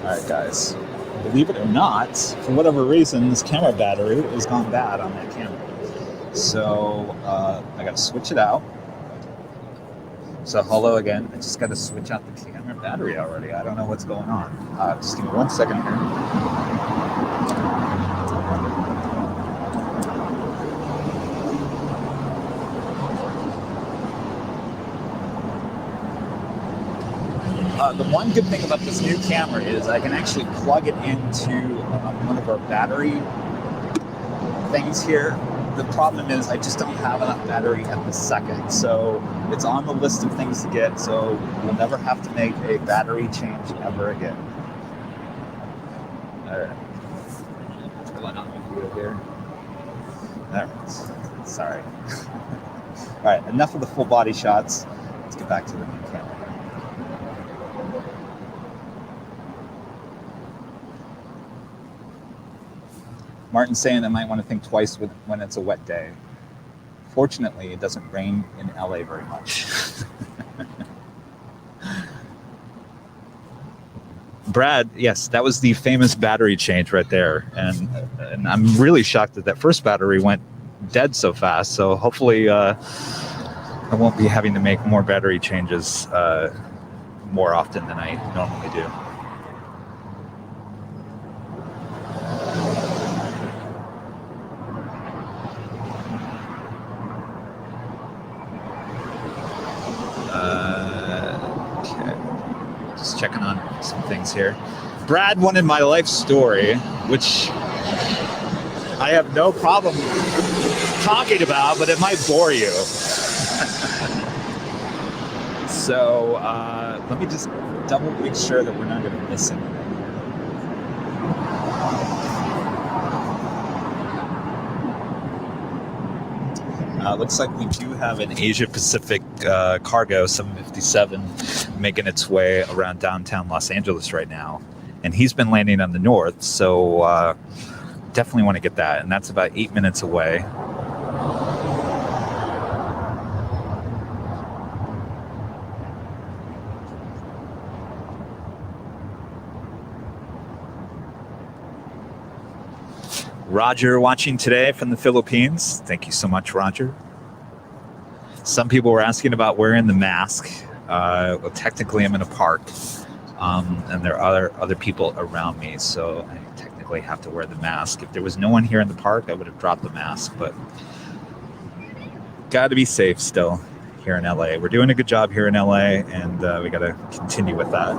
All right, guys. Believe it or not, for whatever reason, this camera battery has gone bad on that camera. So I got to switch it out. So hello again. I just got to switch out the camera battery already. I don't know what's going on. Just give me 1 second here. The one good thing about this new camera is I can actually plug it into one of our battery things here. The problem is I just don't have enough battery at the second, so it's on the list of things to get, so we'll never have to make a battery change ever again. Alright. What's going on with you here? Alright. Sorry. Alright, enough of the full body shots. Let's get back to the main camera. Martin's saying I might want to think twice when it's a wet day. Fortunately, it doesn't rain in LA very much. Brad, yes, that was the famous battery change right there. And I'm really shocked that that first battery went dead so fast. So hopefully I won't be having to make more battery changes more often than I normally do. Philippines here. Brad wanted my life story, which I have no problem talking about, but it might bore you. So let me just double make sure that we're not going to miss anything. Looks like we do have an Asia Pacific cargo 757 making its way around downtown Los Angeles right now. And he's been landing on the north, so definitely want to get that. And that's about 8 minutes away. Roger watching today from the Philippines. Thank you so much, Roger. Some people were asking about wearing the mask. Well, technically, I'm in a park, and there are other people around me, so I technically have to wear the mask. If there was no one here in the park, I would have dropped the mask, but got to be safe still here in LA. We're doing a good job here in LA, and we got to continue with that.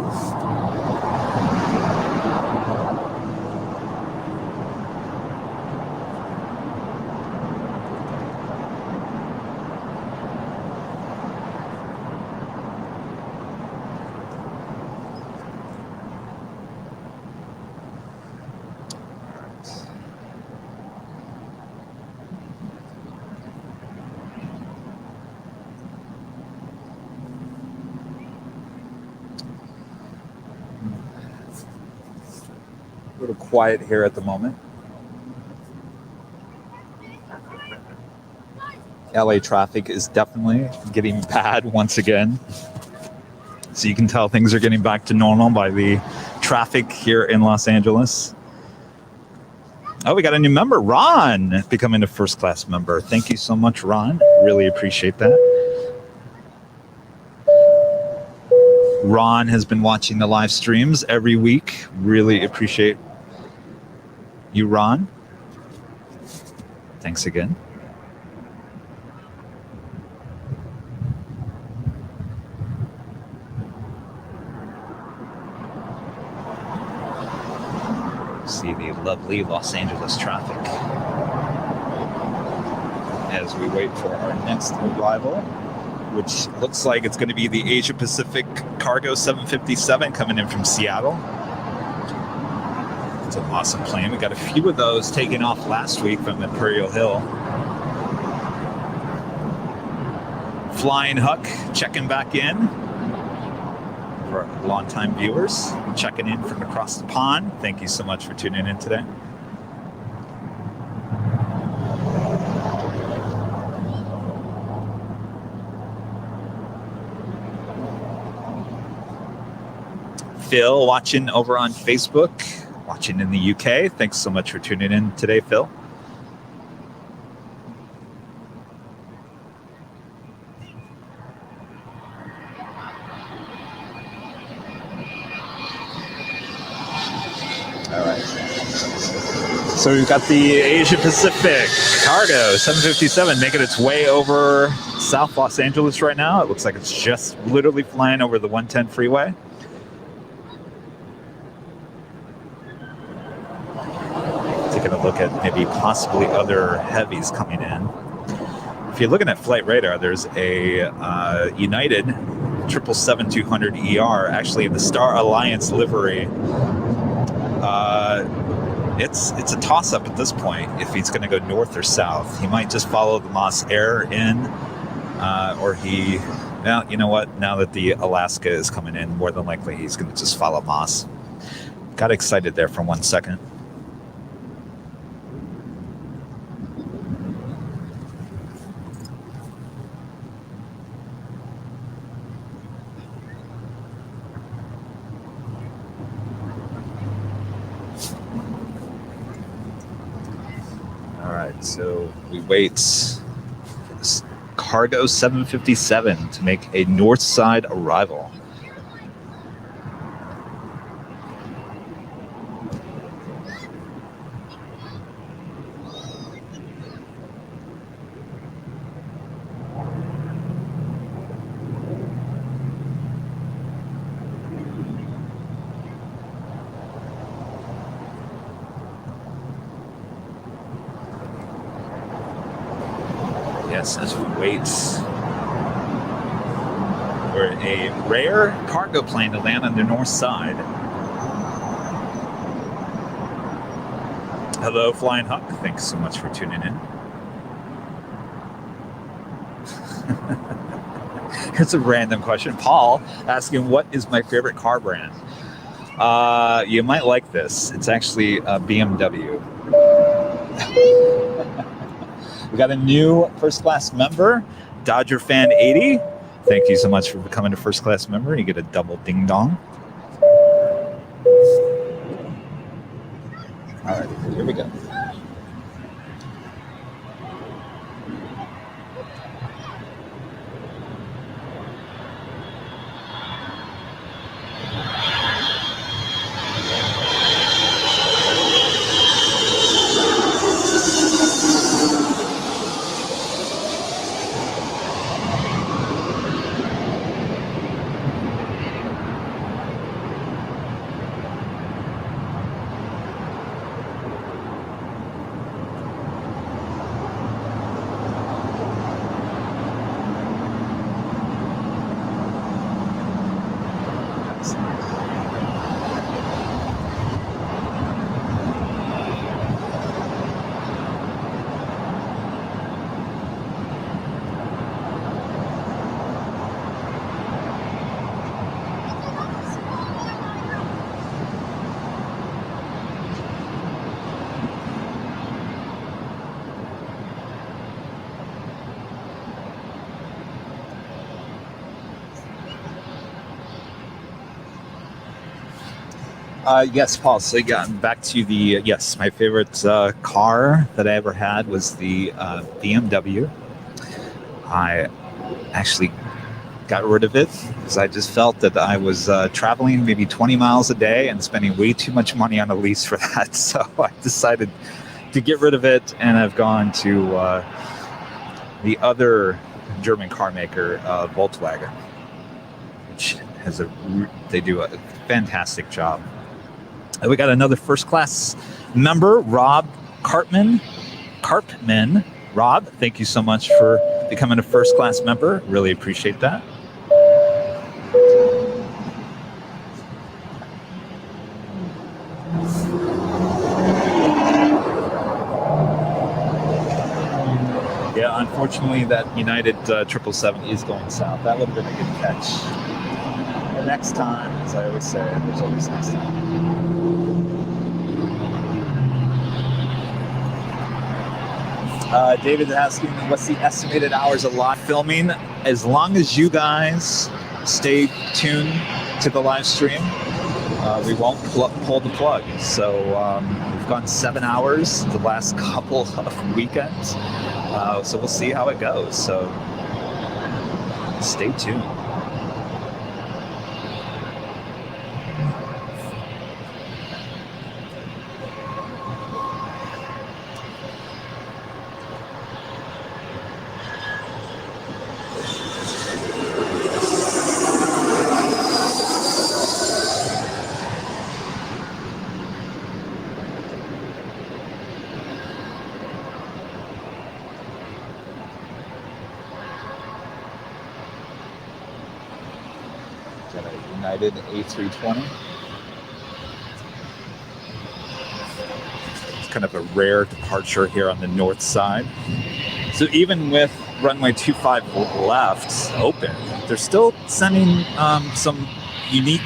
A little quiet here at the moment. LA traffic is definitely getting bad once again. So you can tell things are getting back to normal by the traffic here in Los Angeles. Oh, we got a new member, Ron, becoming a first class member. Thank you so much, Ron. Really appreciate that. Ron has been watching the live streams every week. Really appreciate you, Ron. Thanks again. See the lovely Los Angeles traffic as we wait for our next arrival, which looks like it's going to be the Asia Pacific Cargo 757 coming in from Seattle. It's an awesome plane. We got a few of those taking off last week from Imperial Hill. Flying Huck checking back in. For our longtime viewers checking in from across the pond. Thank you so much for tuning in today. Phil watching over on Facebook. Watching in the UK. Thanks so much for tuning in today, Phil. All right. So we've got the Asia Pacific Cargo 757 making its way over South Los Angeles right now. It looks like it's just literally flying over the 110 freeway. Taking a look at maybe possibly other heavies coming in. If you're looking at flight radar, there's a United 777-200ER, actually in the Star Alliance livery. It's a toss-up at this point if he's going to go north or south. He might just follow the Moss Air in, or he... Now, you know what? Now that the Alaska is coming in, more than likely he's going to just follow Moss. Got excited there for 1 second. So we wait for this Cargo 757 to make a north side arrival. Yes, as we wait for a rare cargo plane to land on the north side. Hello, Flying Huck. Thanks so much for tuning in. Here's a random question. Paul asking, what is my favorite car brand? You might like this. It's actually a BMW. We got a new first class member, Dodger Fan 80. Thank you so much for becoming a first class member. You get a double ding dong. All right, here we go. Yes, Paul. So yeah, back to the yes. My favorite car that I ever had was the BMW. I actually got rid of it because I just felt that I was traveling maybe 20 miles a day and spending way too much money on a lease for that. So I decided to get rid of it, and I've gone to the other German car maker, Volkswagen, which has they do a fantastic job. We got another first class member, Rob Cartman. Rob, thank you so much for becoming a first class member. Really appreciate that. Yeah, unfortunately, that United 777 is going south. That would have been a good catch. The next time, as I always say, there's always next time. David is asking, what's the estimated hours of live filming? As long as you guys stay tuned to the live stream, we won't pull the plug. So we've gone 7 hours the last couple of weekends. So we'll see how it goes. So stay tuned. United A320. It's kind of a rare departure here on the north side. So even with runway 25 left open, they're still sending some unique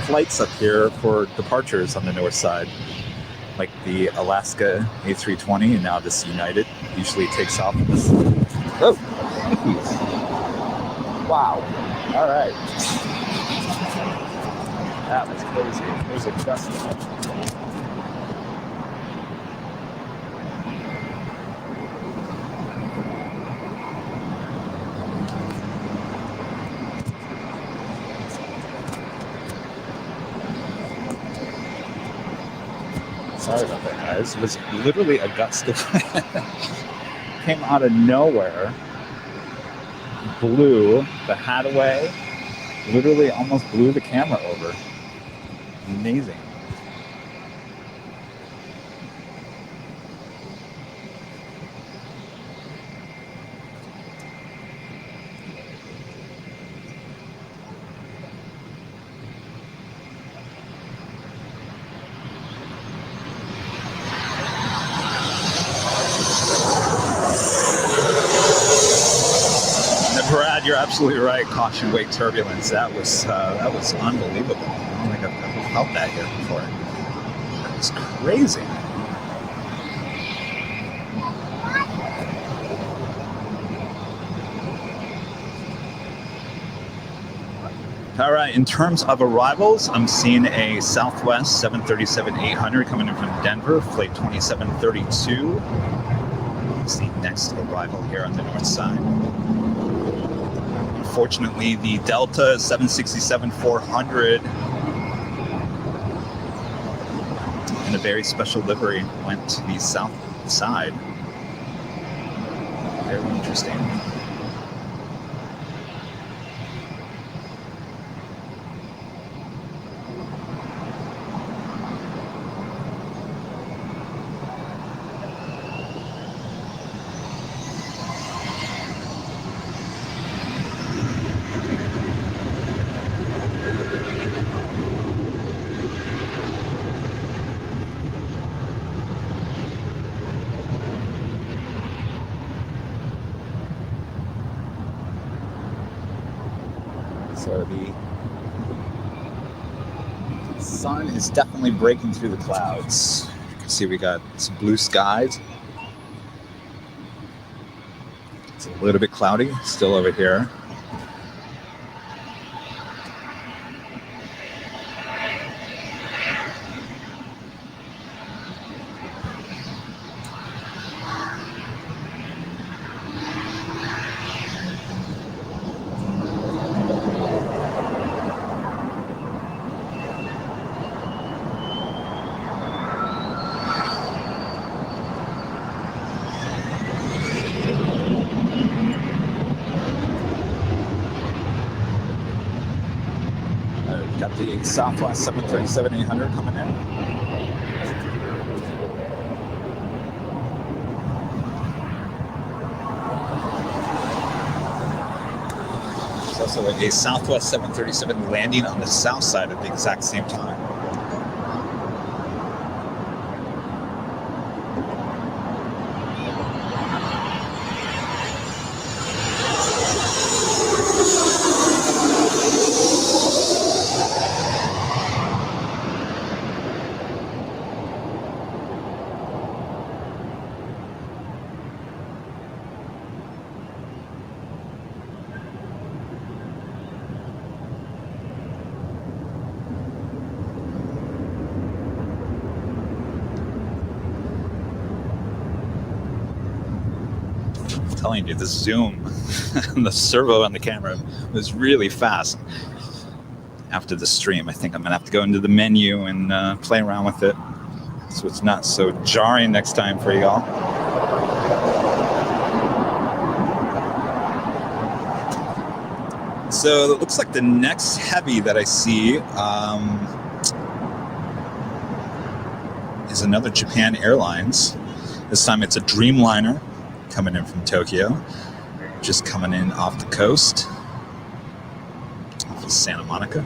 flights up here for departures on the north side, like the Alaska A320, and now this United usually takes off in this. Oh, wow! All right. That was crazy. There's a gust. Sorry about that, guys. It was literally a gust of wind. Came out of nowhere, blew the hat away, literally almost blew the camera over. Amazing. absolutely right. Caution wake turbulence. That was unbelievable. I don't think I've ever felt that here before. That was crazy. All right, in terms of arrivals, I'm seeing a Southwest 737-800 coming in from Denver, flight 2732. It's the next arrival here on the north side. Unfortunately, the Delta 767-400 in a very special livery went to the south side. Very interesting. So the sun is definitely breaking through the clouds. You can see we got some blue skies. It's a little bit cloudy still over here. Got the Southwest 737-800 coming in. There's also a Southwest 737 landing on the south side at the exact same time. Telling you, the zoom and the servo on the camera was really fast. After the stream, I think I'm gonna have to go into the menu and play around with it so it's not so jarring next time for y'all. So it looks like the next heavy that I see is another Japan Airlines. This time it's a Dreamliner coming in from Tokyo, just coming in off the coast, off of Santa Monica.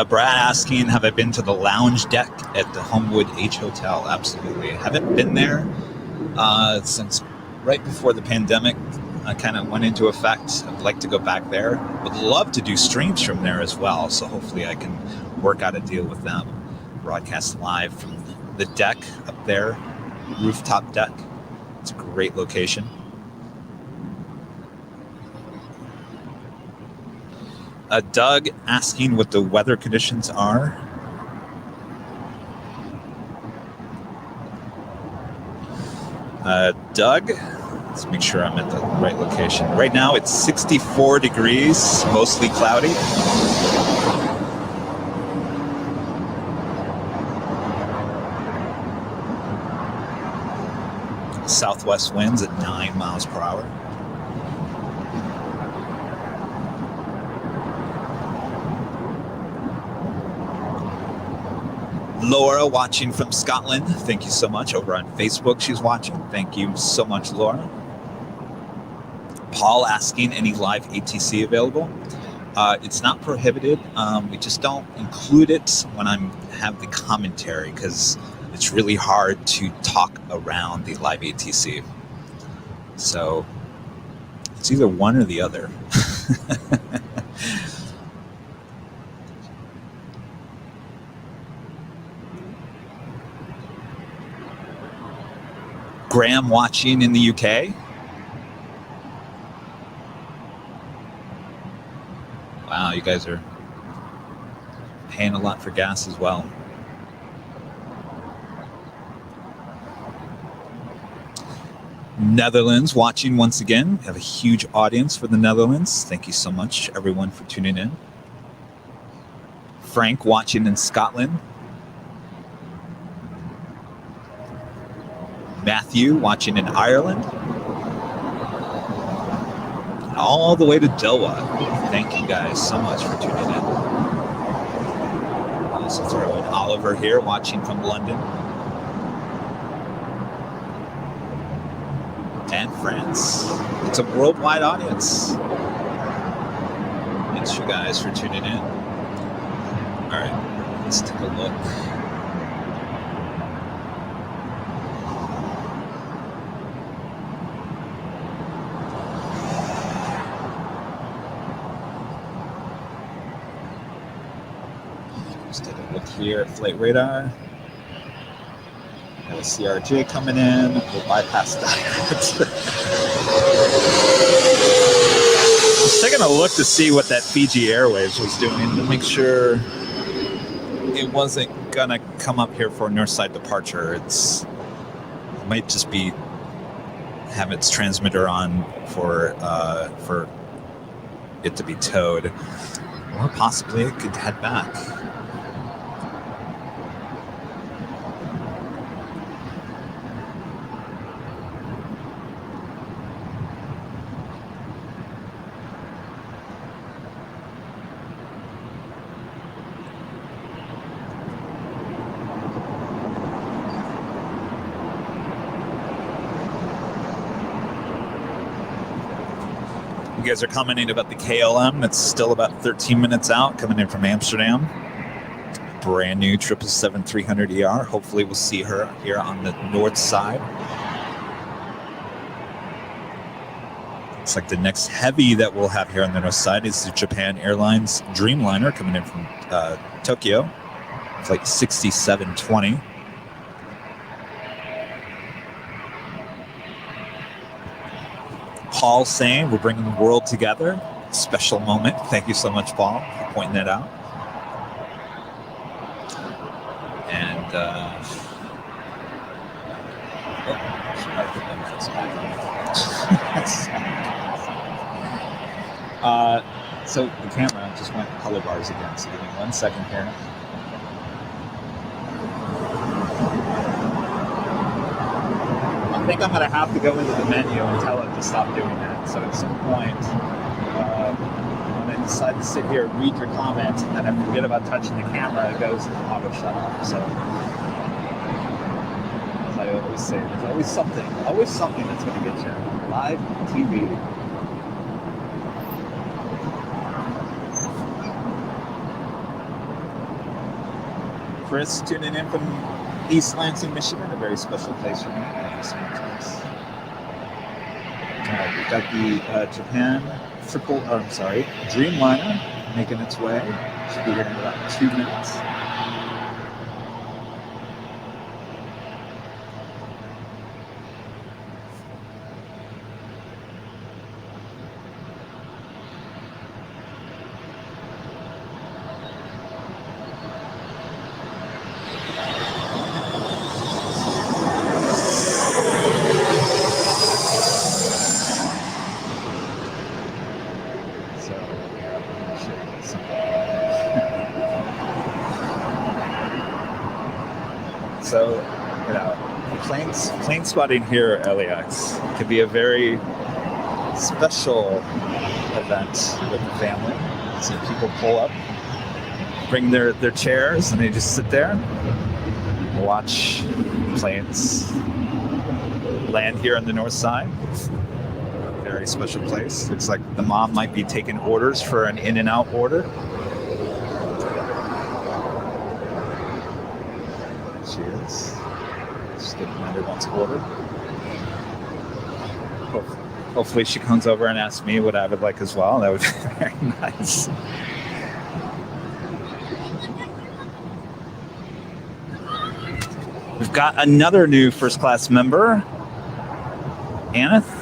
Brad asking, have I been to the lounge deck at the Homewood H Hotel? Absolutely. I haven't been there since right before the pandemic kind of went into effect. I'd like to go back there. Would love to do streams from there as well, so hopefully I can work out a deal with them. Broadcast live from the deck up there, rooftop deck. It's a great location. Doug asking what the weather conditions are. Doug, let's make sure I'm at the right location. Right now it's 64 degrees, mostly cloudy. Southwest winds at 9 miles per hour. Laura watching from Scotland. Thank you so much. Over on Facebook, she's watching. Thank you so much, Laura. Paul asking, any live ATC available? It's not prohibited. We just don't include it when I have the commentary because it's really hard to talk around the live ATC. So it's either one or the other. Graham watching in the UK. Wow, you guys are paying a lot for gas as well. Netherlands watching once again. We have a huge audience for the Netherlands. Thank you so much, everyone, for tuning in. Frank watching in Scotland. Matthew watching in Ireland. All the way to Doha. Thank you guys so much for tuning in. I'll also throw in Oliver here watching from London. And France. It's a worldwide audience. Thanks you guys for tuning in. All right, let's take a look. Let's take a look here at Flight Radar. Got a CRJ coming in. We'll bypass that. Just taking a look to see what that Fiji Airways was doing to make sure it wasn't gonna come up here for a north-side departure. It might just be have its transmitter on for it to be towed, or possibly it could head back. You guys are commenting about the KLM. It's still about 13 minutes out, coming in from Amsterdam. Brand new 777-300ER. Hopefully we'll see her here on the north side. Looks like the next heavy that we'll have here on the north side is the Japan Airlines Dreamliner coming in from Tokyo. Flight 6720. Paul saying we're bringing the world together. Special moment. Thank you so much, Paul, for pointing that out. And so the camera just went color bars again. So give me 1 second here. I think I'm going to have to go into the menu and tell it to stop doing that. So at some point, when I decide to sit here and read your comments and then I forget about touching the camera, it goes auto shut off. So as I always say, there's always something that's going to get you. Live TV. Chris tuning in from East Lansing, Michigan, a very special place for me. Thank you so much, Chris. We've got the Japan Dreamliner making its way. Should be here in about 2 minutes. So, you know, plane spotting here at LAX can be a very special event with the family. So people pull up, bring their chairs, and they just sit there and watch planes land here on the north side. very special place. Looks like the mom might be taking orders for an in-and-out order. She is. She's getting everyone's order. Hopefully she comes over and asks me what I would like as well. That would be very nice. We've got another new first class member. Aneth.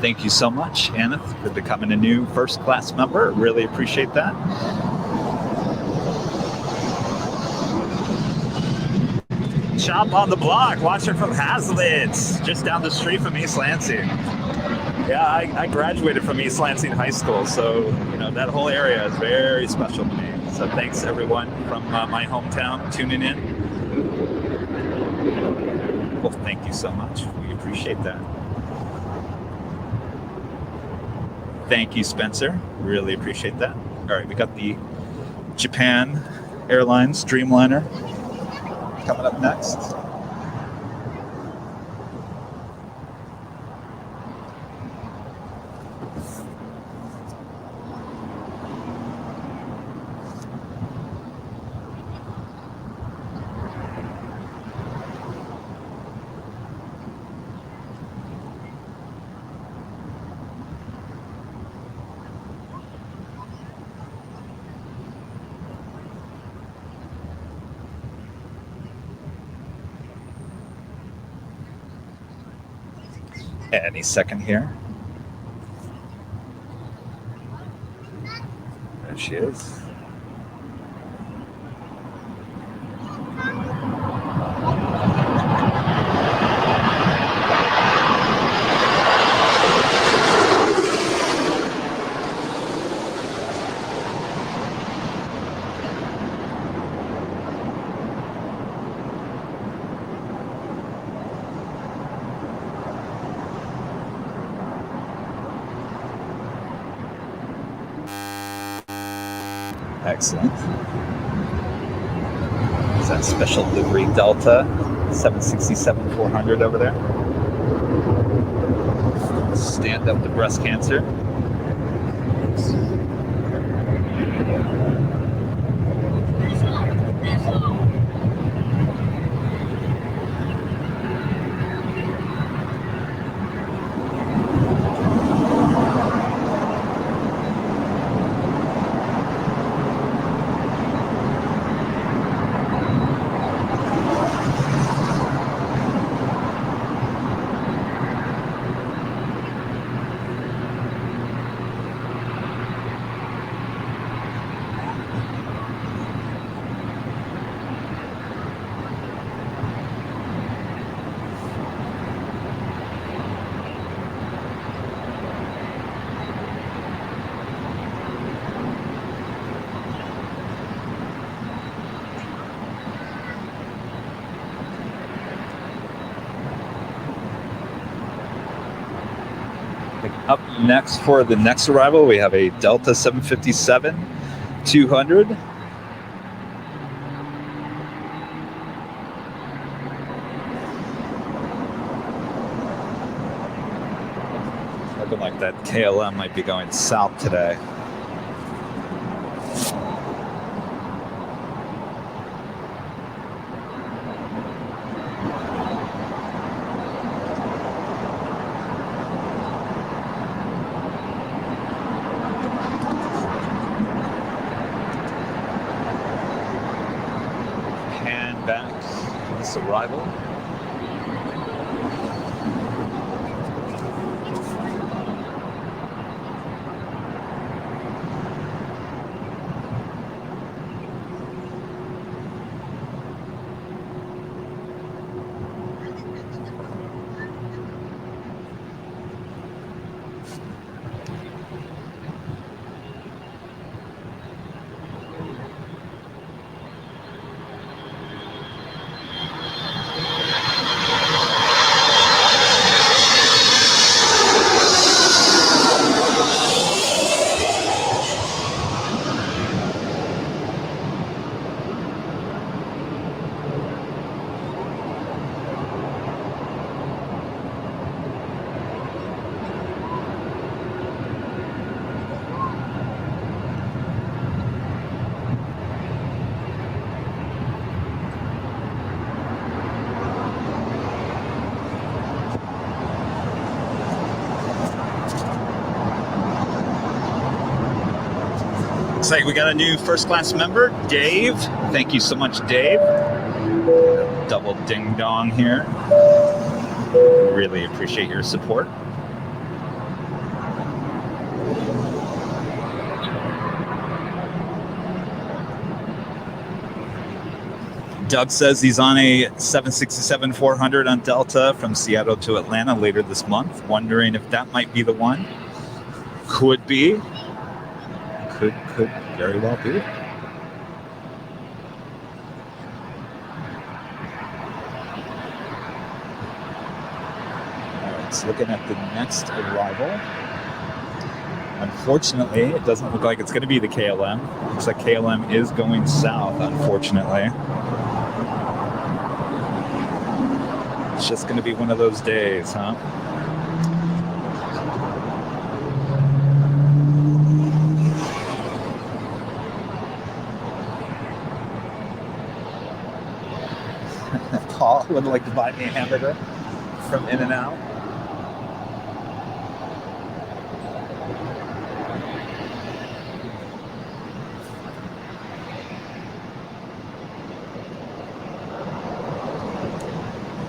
Thank you so much, Aneth, for becoming a new first class member. Really appreciate that. Shop on the block, watching from Hazlitt's, just down the street from East Lansing. Yeah, I graduated from East Lansing High School, so that whole area is very special to me. So thanks everyone from my hometown tuning in. Well, thank you so much. We appreciate that. Thank you, Spencer. Really appreciate that. All right, we got the Japan Airlines Dreamliner coming up next. Any second here. There she is. Excellent. Is that special livery Delta 767-400 over there? Stand up to breast cancer. Up next for the next arrival, we have a Delta 757-200. Looking like that KLM might be going south today. Arrival. Looks like we got a new first class member, Dave. Thank you so much, Dave. Double ding dong here. Really appreciate your support. Doug says he's on a 767-400 on Delta from Seattle to Atlanta later this month. Wondering if that might be the one. Could be. Could very well be. All right, so looking at the next arrival. Unfortunately, it doesn't look like it's going to be the KLM. Looks like KLM is going south, unfortunately. It's just going to be one of those days, huh? Paul would like to buy me a hamburger from In-N-Out.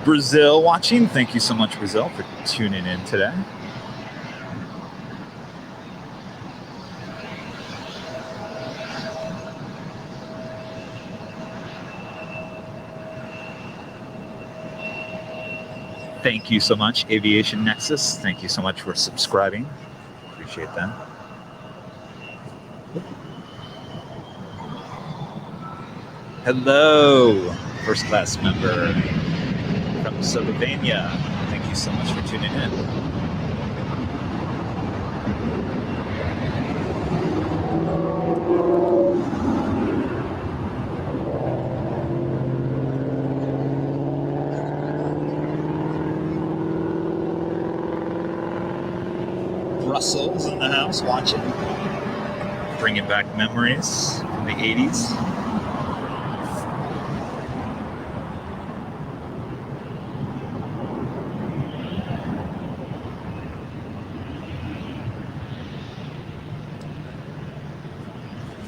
Brazil watching. Thank you so much, Brazil, for tuning in today. Thank you so much, Aviation Nexus. Thank you so much for subscribing. Appreciate that. Hello, first class member from Pennsylvania. Thank you so much for tuning in. Russell's in the house watching, bringing back memories from the 80s.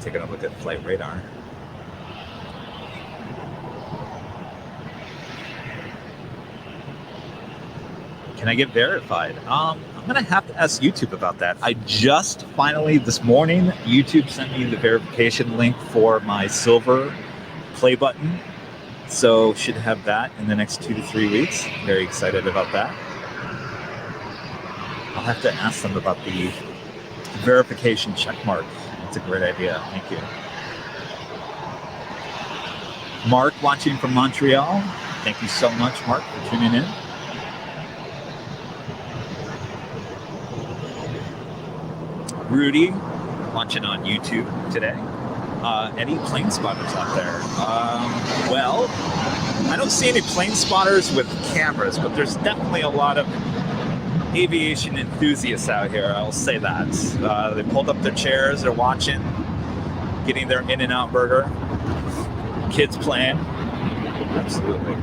Taking a look at flight radar. Can I get verified? I'm gonna have to ask YouTube about that. I just finally this morning, YouTube sent me the verification link for my silver play button. So should have that in the next 2 to 3 weeks. Very excited about that. I'll have to ask them about the verification check mark. That's a great idea. Thank you. Mark watching from Montreal. Thank you so much, Mark, for tuning in. Rudy watching on YouTube today. Any plane spotters out there? Well, I don't see any plane spotters with cameras, but there's definitely a lot of aviation enthusiasts out here. I'll say that. They pulled up their chairs, they're watching, getting their In-N-Out burger. Kids playing. Absolutely.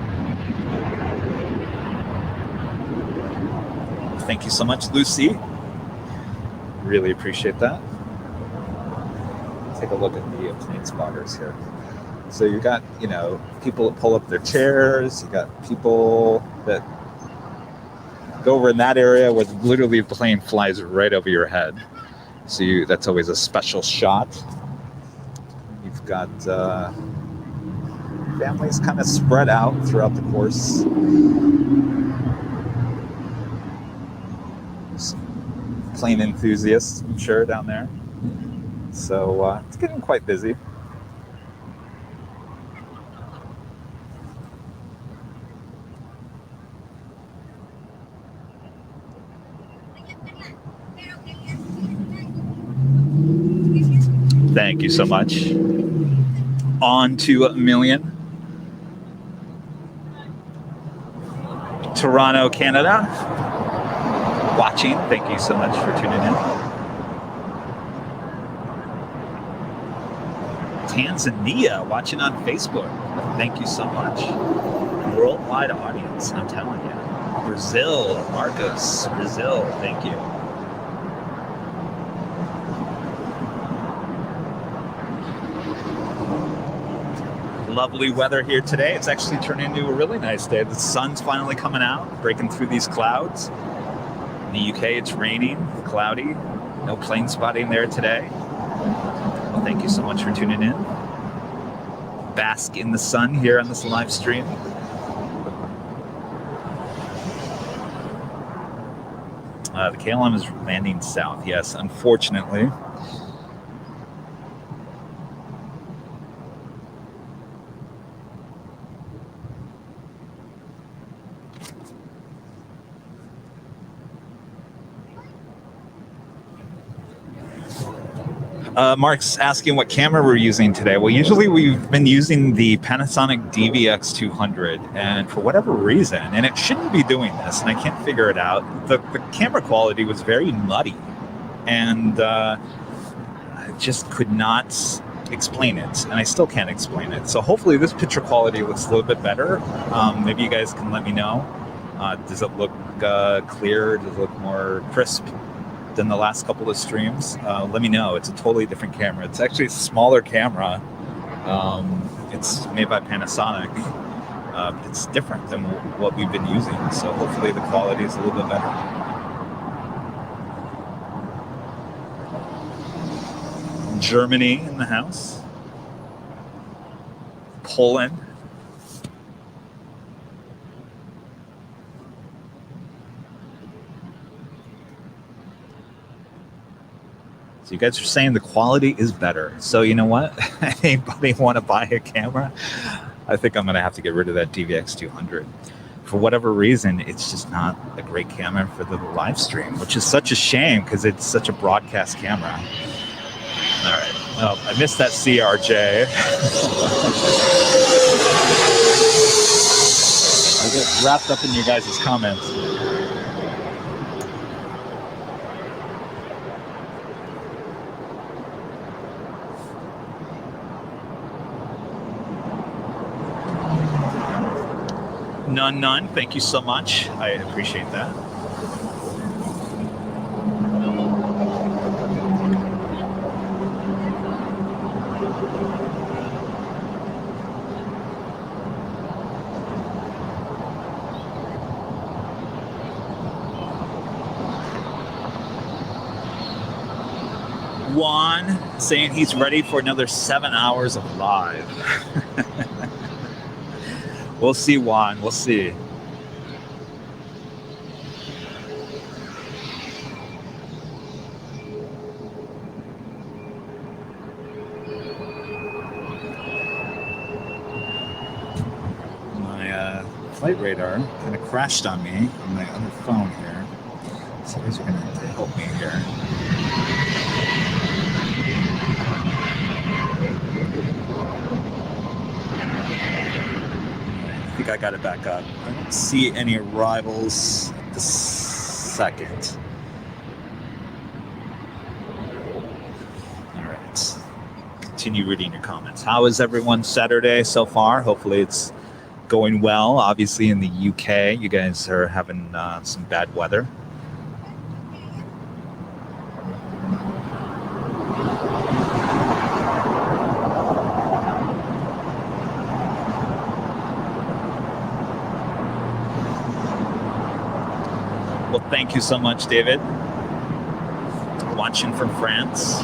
Thank you so much, Lucy. Really appreciate that. Take a look at the plane spotters here. So you got, people that pull up their chairs. You got people that go over in that area where literally the plane flies right over your head. So that's always a special shot. You've got families kind of spread out throughout the course. Plane enthusiasts, I'm sure, down there. So it's getting quite busy. Thank you so much. On to a million. Toronto, Canada. Watching. Thank you so much for tuning in. Tanzania, watching on Facebook. Thank you so much. Worldwide audience, I'm telling you. Brazil, Marcos, Brazil, thank you. Lovely weather here today. It's actually turned into a really nice day. The sun's finally coming out, breaking through these clouds. In the UK, it's raining, cloudy. No plane spotting there today. Well, thank you so much for tuning in. Bask in the sun here on this live stream. The KLM is landing south. Yes, unfortunately. Mark's asking what camera we're using today. Well, usually we've been using the Panasonic DVX200, and for whatever reason, and it shouldn't be doing this, and I can't figure it out, the camera quality was very muddy, and I just could not explain it, and I still can't explain it. So hopefully this picture quality looks a little bit better. Maybe you guys can let me know. Does it look clear? Does it look more crisp than the last couple of streams? Let me know. It's a totally different camera. It's actually a smaller camera. It's made by Panasonic. It's different than what we've been using, so hopefully the quality is a little bit better. Germany in the house. Poland. So you guys are saying the quality is better. So you know what? Anybody want to buy a camera? I think I'm going to have to get rid of that DVX200. For whatever reason, it's just not a great camera for the live stream, which is such a shame because it's such a broadcast camera. All right. Oh, I missed that CRJ. I get wrapped up in your guys' comments. None. Thank you so much. I appreciate that. Juan saying he's ready for another 7 hours of live. We'll see, Juan. We'll see. My flight radar kind of crashed on me on my other phone here. So you guys are going to have to help me here. I think I got it back up. I don't see any arrivals at the second. All right. Continue reading your comments. How is everyone's Saturday so far? Hopefully it's going well. Obviously in the UK, you guys are having some bad weather. Well, thank you so much, David. Watching from France.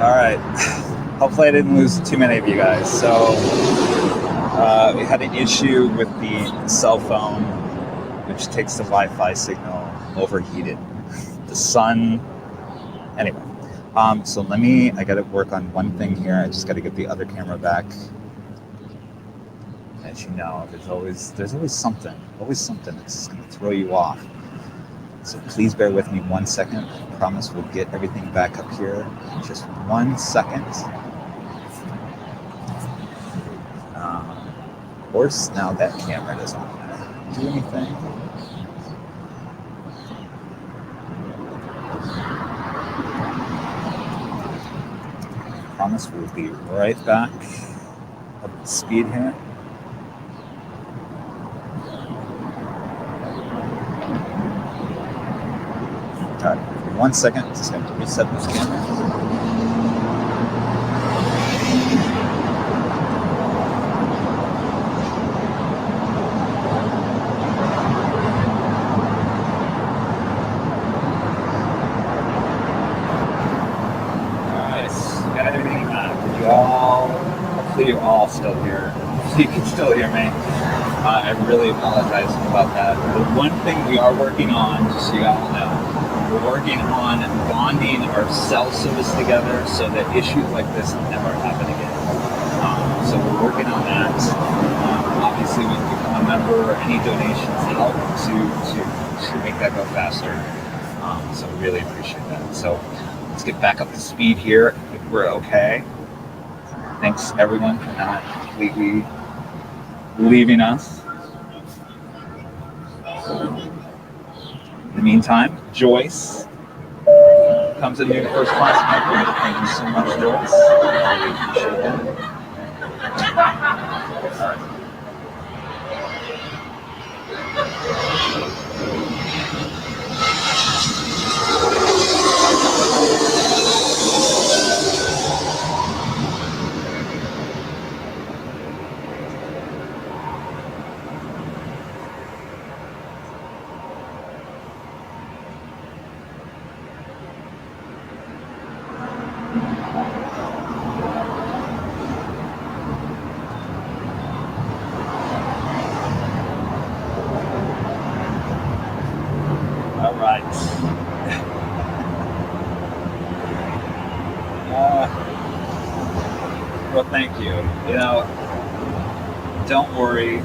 All right. Hopefully I didn't lose too many of you guys. So we had an issue with the cell phone, which takes the Wi-Fi signal, overheated. The sun. Anyway, so I got to work on one thing here. I just got to get the other camera back. As you know, there's always something that's just going to throw you off. So please bear with me 1 second. I promise we'll get everything back up here in just 1 second. Of course, now that camera doesn't want to do anything. I promise we'll be right back up to speed here. All right, 1 second, just have to reset this camera. Alright, got everything back. Hopefully you're all still here. So you can still hear me. I really apologize about that. The one thing we are working on, just so you all know, we're working on bonding our cell service together so that issues like this never happen again. So we're working on that. Obviously, when you become a member, any donations help to make that go faster. So we really appreciate that. So let's get back up to speed here. If we're okay. Thanks everyone for not completely leaving us. In the meantime, Joyce comes in new first class member. Thank you so much, Joyce. I really appreciate that. All right. Well, thank you. You know, don't worry.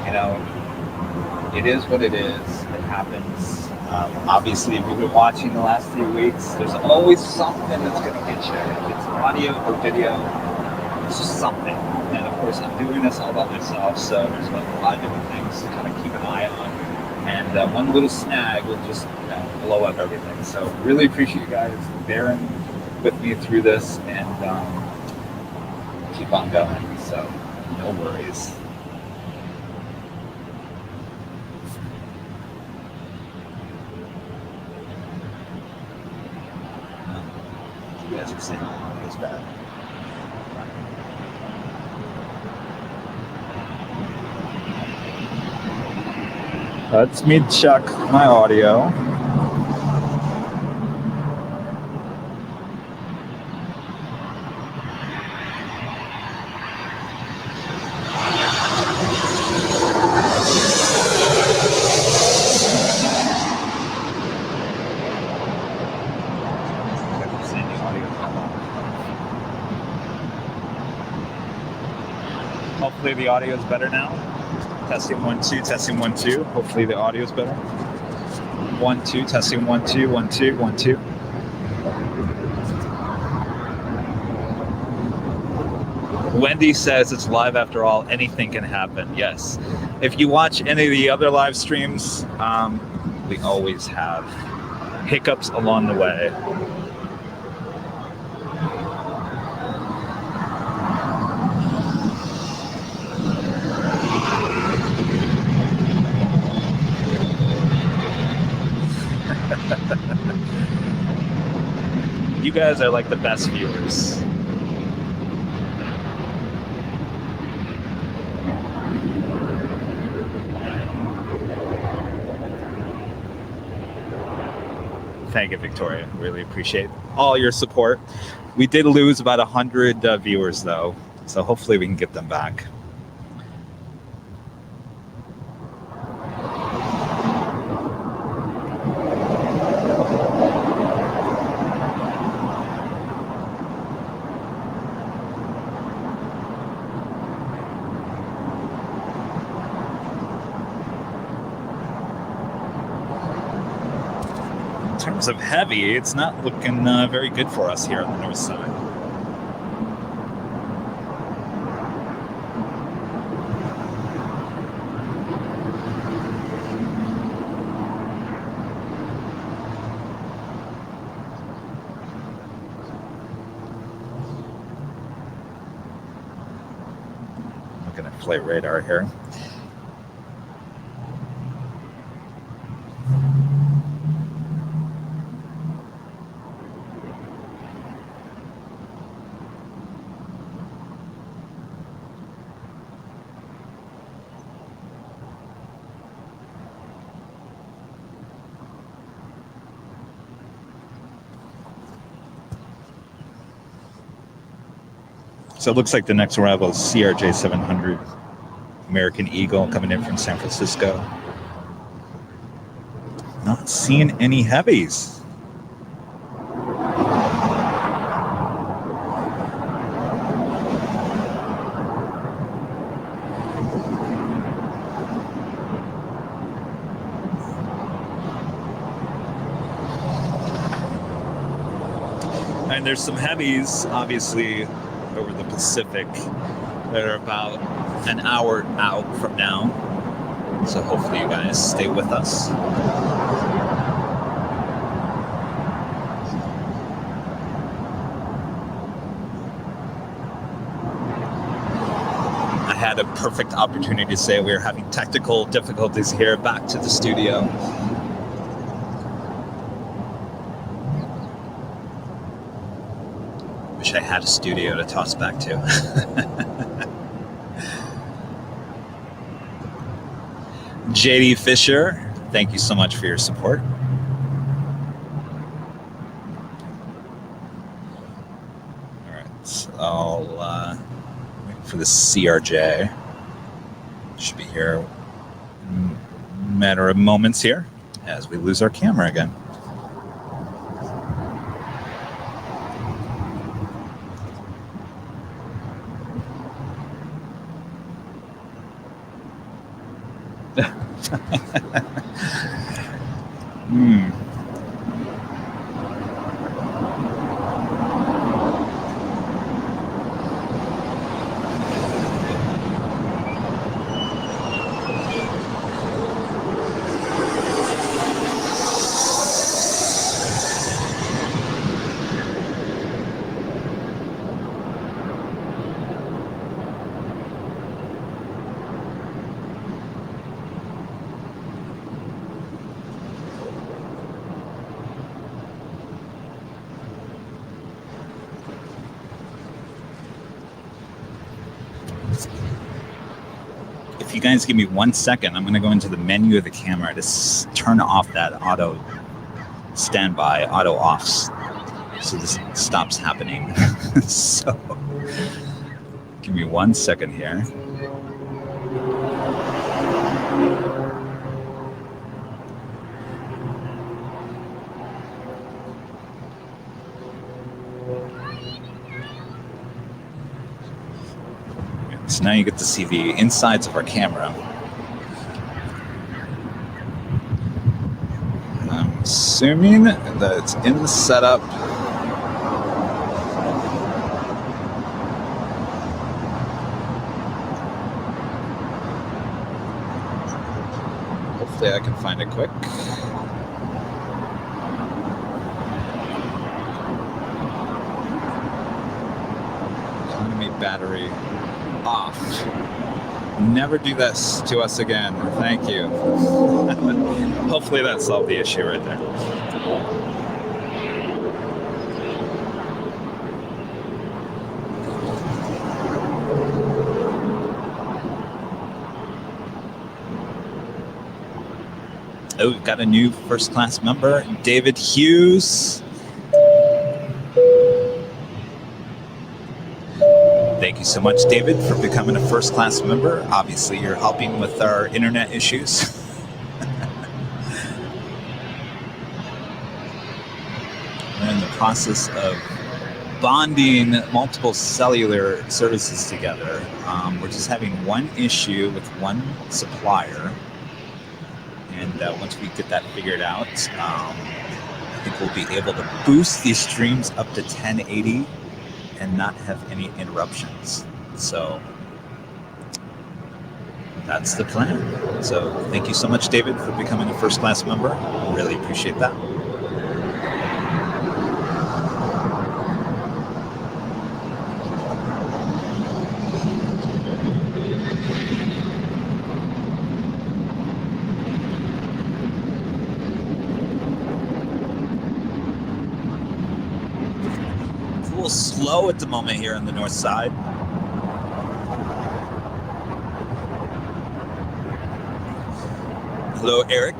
You know, it is what it is. It happens. Obviously, if you've been watching the last few weeks, there's always something that's going to get you. If it's audio or video, it's just something. And of course, I'm doing this all by myself, so there's a lot of different things to kind of keep an eye on. And one little snag will just blow up everything. So really appreciate you guys bearing with me through this and keep on going. So no worries. You guys are saying it's bad. Let's me check my audio. Hopefully the audio is better now. Testing 1 2, testing 1 2. Hopefully the audio is better. 1 2, testing 1 2, 1 2, 1 2. Wendy says it's live after all. Anything can happen. Yes. If you watch any of the other live streams, we always have hiccups along the way. You guys are like the best viewers. Thank you, Victoria. Really appreciate all your support. We did lose about 100 viewers, though, so hopefully we can get them back. In terms of heavy, it's not looking very good for us here on the north side. Looking at flight radar here. So it looks like the next arrival is CRJ 700, American Eagle, coming in from San Francisco. Not seeing any heavies. And there's some heavies, obviously, over the Pacific that are about an hour out from now. So hopefully you guys stay with us. I had a perfect opportunity to say we were having technical difficulties here back to the studio. Wish I had a studio to toss back to. JD Fisher, thank you so much for your support. All right, so I'll wait for the CRJ. Should be here in a matter of moments here as we lose our camera again. If you guys give me 1 second, I'm going to go into the menu of the camera to turn off that auto standby, auto offs, so this stops happening. So give me 1 second here. So now you get to see the insides of our camera. I'm assuming that it's in the setup. Hopefully I can find it quick. Economy battery off. Never do this to us again. Thank you. Hopefully that solved the issue right there. Oh, we've got a new first class member, David Hughes. Thank you so much, David, for becoming a first class member. Obviously, you're helping with our internet issues. We're in the process of bonding multiple cellular services together. We're just having one issue with one supplier. And once we get that figured out, I think we'll be able to boost these streams up to 1080 and not have any interruptions. So that's the plan. So thank you so much, David, for becoming a first class member. Really appreciate that. Slow at the moment here on the north side. Hello, Eric,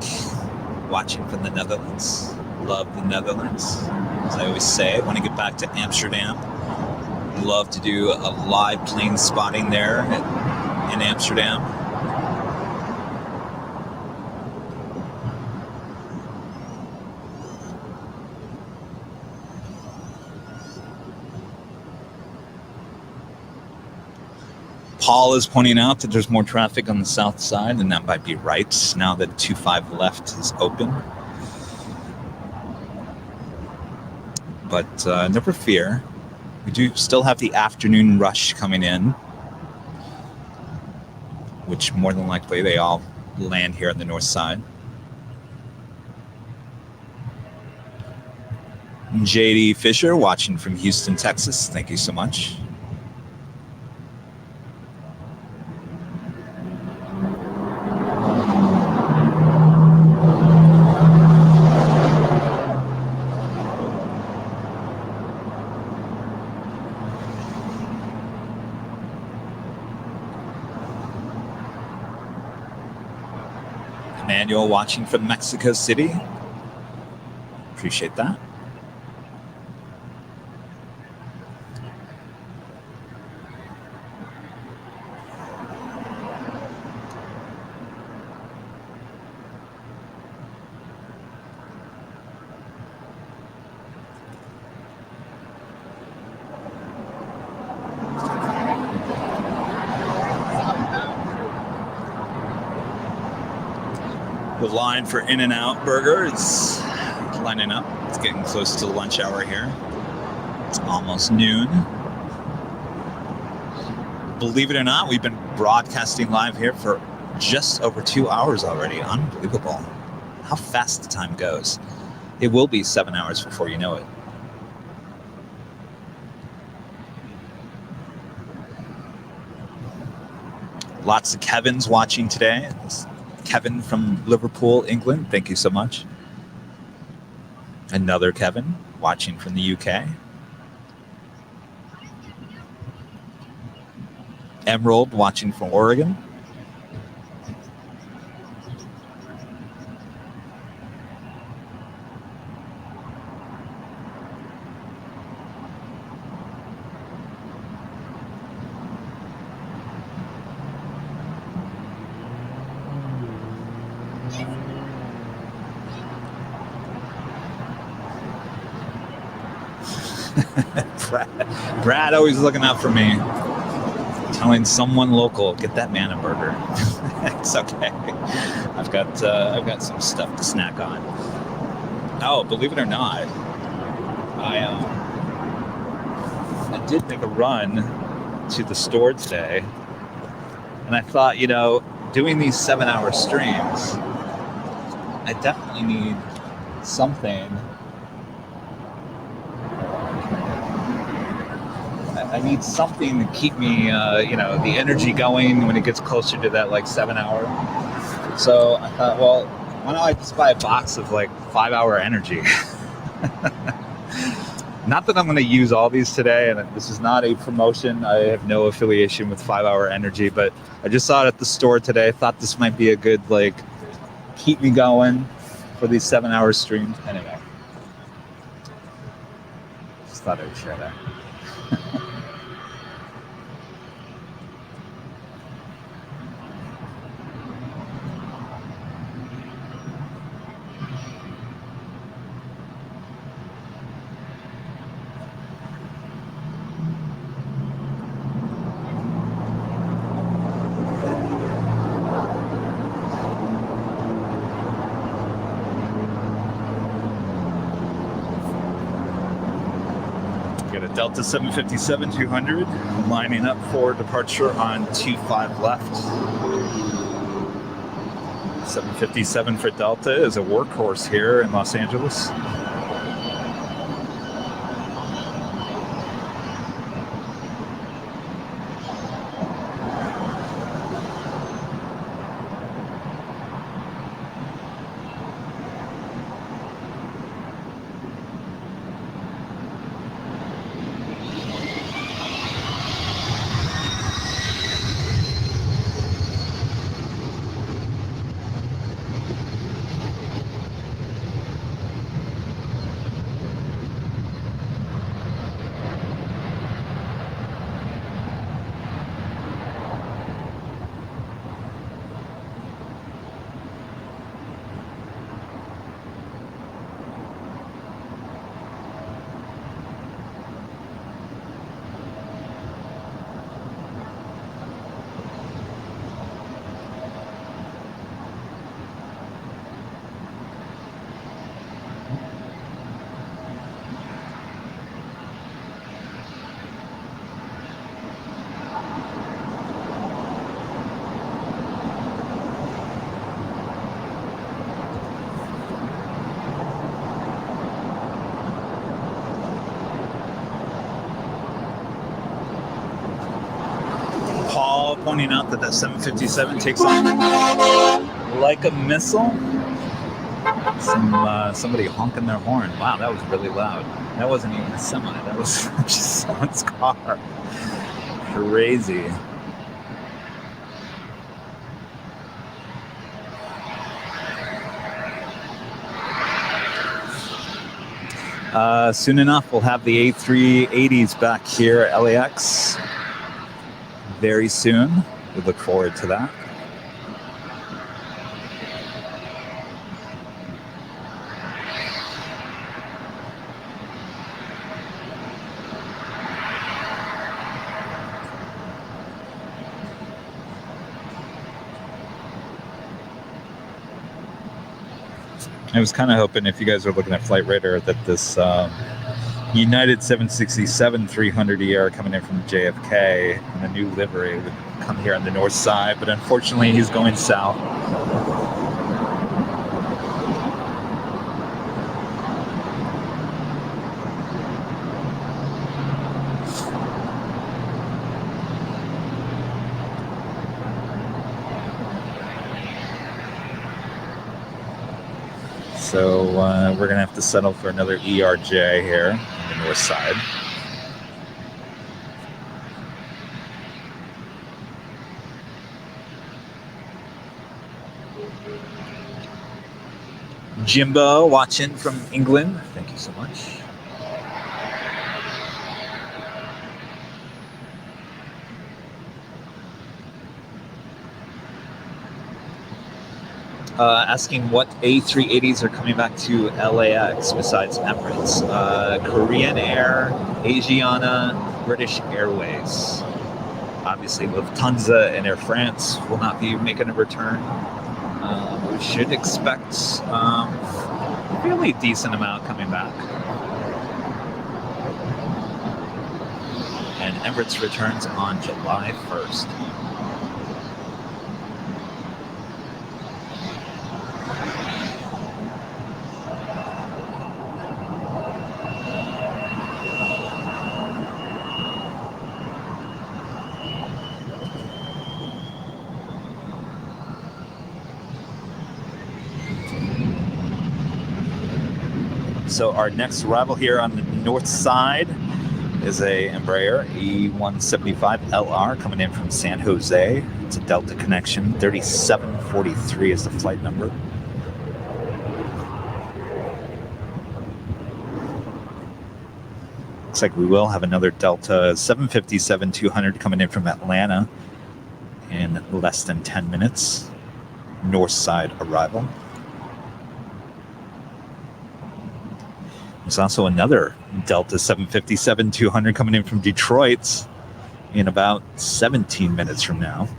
watching from the Netherlands. Love the Netherlands. As I always say, I want to get back to Amsterdam. Love to do a live plane spotting there in Amsterdam. Paul is pointing out that there's more traffic on the south side, and that might be right now that 25 left is open. But never fear. We do still have the afternoon rush coming in, which more than likely they all land here on the north side. JD Fisher watching from Houston, Texas. Thank you so much. Emmanuel watching from Mexico City. Appreciate that. The line for In-N-Out Burger is lining up. It's getting close to lunch hour here. It's almost noon. Believe it or not, we've been broadcasting live here for just over 2 hours already. Unbelievable. How fast the time goes. It will be 7 hours before you know it. Lots of Kevins watching today. Kevin from Liverpool, England. Thank you so much. Another Kevin watching from the UK. Emerald watching from Oregon. Brad always looking out for me, telling someone local, get that man a burger. It's okay. I've got some stuff to snack on. Oh, believe it or not, I did make a run to the store today, and I thought, you know, doing these 7-hour streams, I definitely need something. I need something to keep me, you know, the energy going when it gets closer to that like 7 hour. So I thought, well, why don't I just buy a box of like 5-hour energy? Not that I'm going to use all these today, and this is not a promotion. I have no affiliation with 5-hour energy, but I just saw it at the store today. I thought this might be a good like keep me going for these 7-hour streams. Anyway, just thought I would share that. Delta 757-200 lining up for departure on 25 left. 757 for Delta is a workhorse here in Los Angeles. Pointing out that 757 takes on like a missile. Somebody honking their horn. Wow, that was really loud. That wasn't even a semi. That was just someone's car. Crazy. Soon enough, we'll have the A380s back here at LAX. Very soon. We look forward to that. I was kind of hoping, if you guys are looking at Flight Radar, that this United 767-300ER coming in from JFK and the new livery would come here on the north side, but unfortunately he's going south. So we're going to have to settle for another ERJ here on the north side. Jimbo watching from England. Thank you so much. Asking what A380s are coming back to LAX besides Emirates. Korean Air, Asiana, British Airways. Obviously, Lufthansa and Air France will not be making a return. We should expect a really decent amount coming back. And Emirates returns on July 1st. So our next arrival here on the north side is a Embraer E175LR coming in from San Jose. It's a Delta connection. 3743 is the flight number. Looks like we will have another Delta 757-200 coming in from Atlanta in less than 10 minutes. North side arrival. There's also another Delta 757-200 coming in from Detroit in about 17 minutes from now.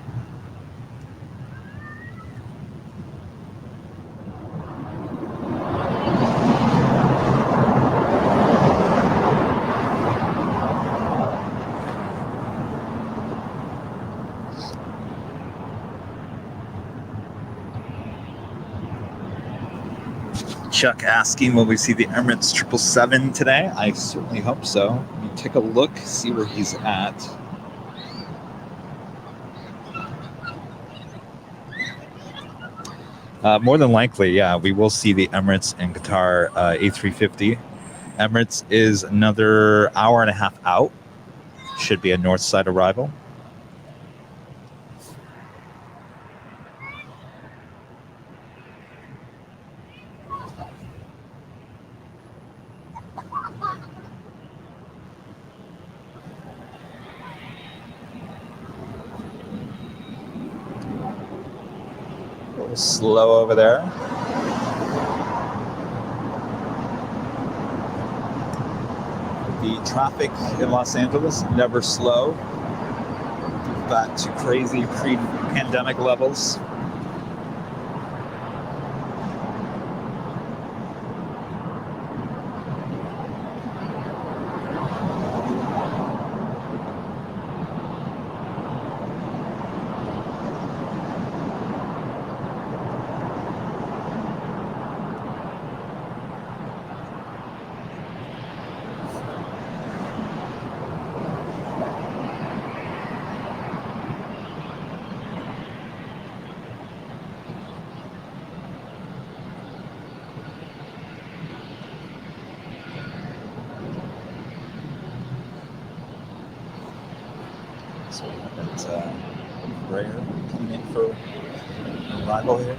Chuck asking, will we see the Emirates 777 today? I certainly hope so. Let me take a look, see where he's at. More than likely, yeah, we will see the Emirates and Qatar A350. Emirates is another hour and a half out. Should be a north side arrival. Slow over there. The traffic in Los Angeles, never slow. Back to crazy pre-pandemic levels. So we have that Rare coming in for arrival here.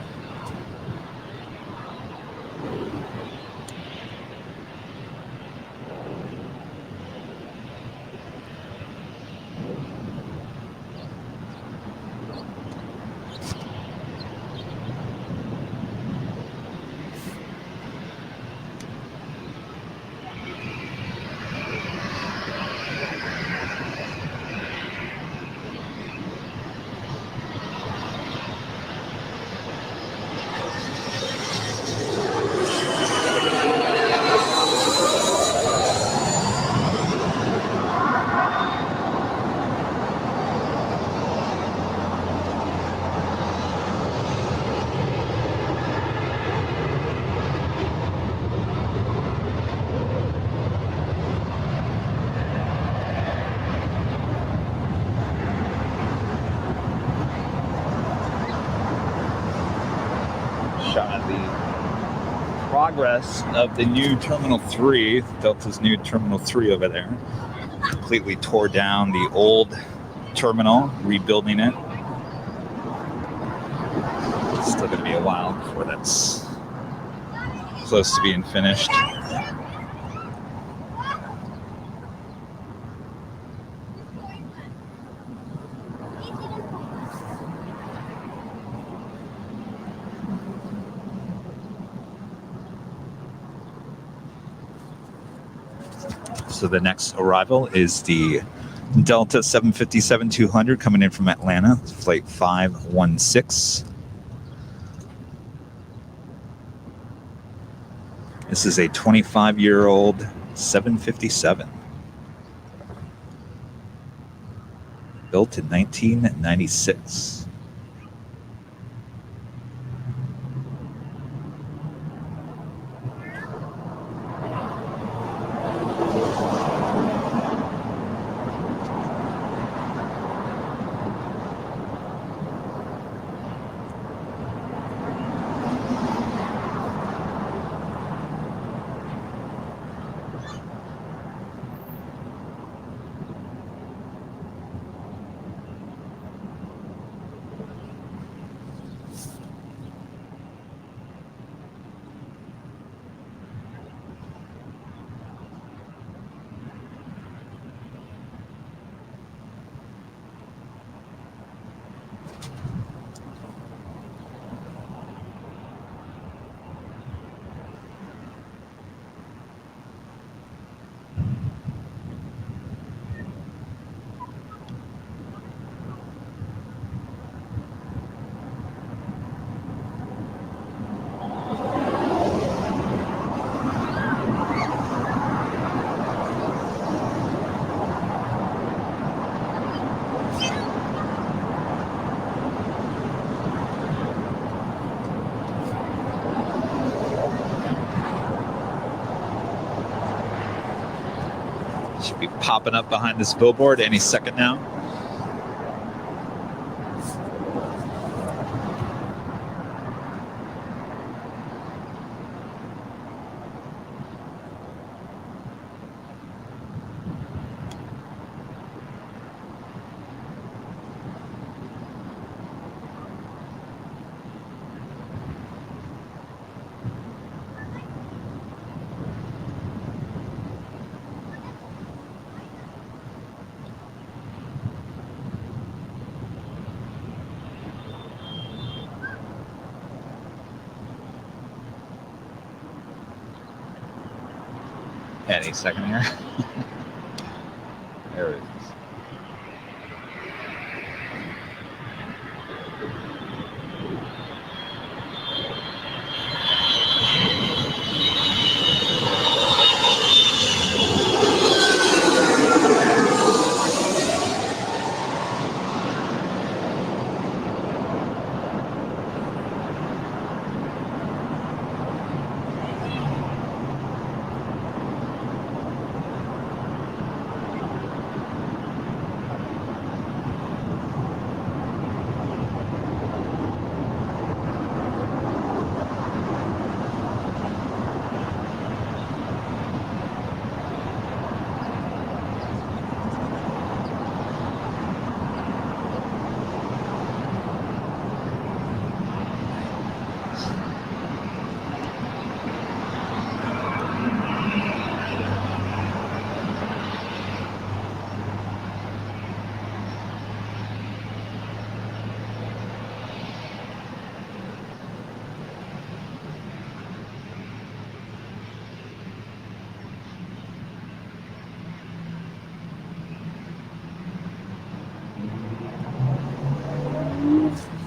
Progress of the new Terminal 3, Delta's new Terminal 3 over there. Completely tore down the old terminal, rebuilding it. It's still going to be a while before that's close to being finished. So the next arrival is the Delta 757-200 coming in from Atlanta, flight 516. This is a 25-year-old 757. Built in 1996. be popping up behind this billboard any second now. Any second here. There it is.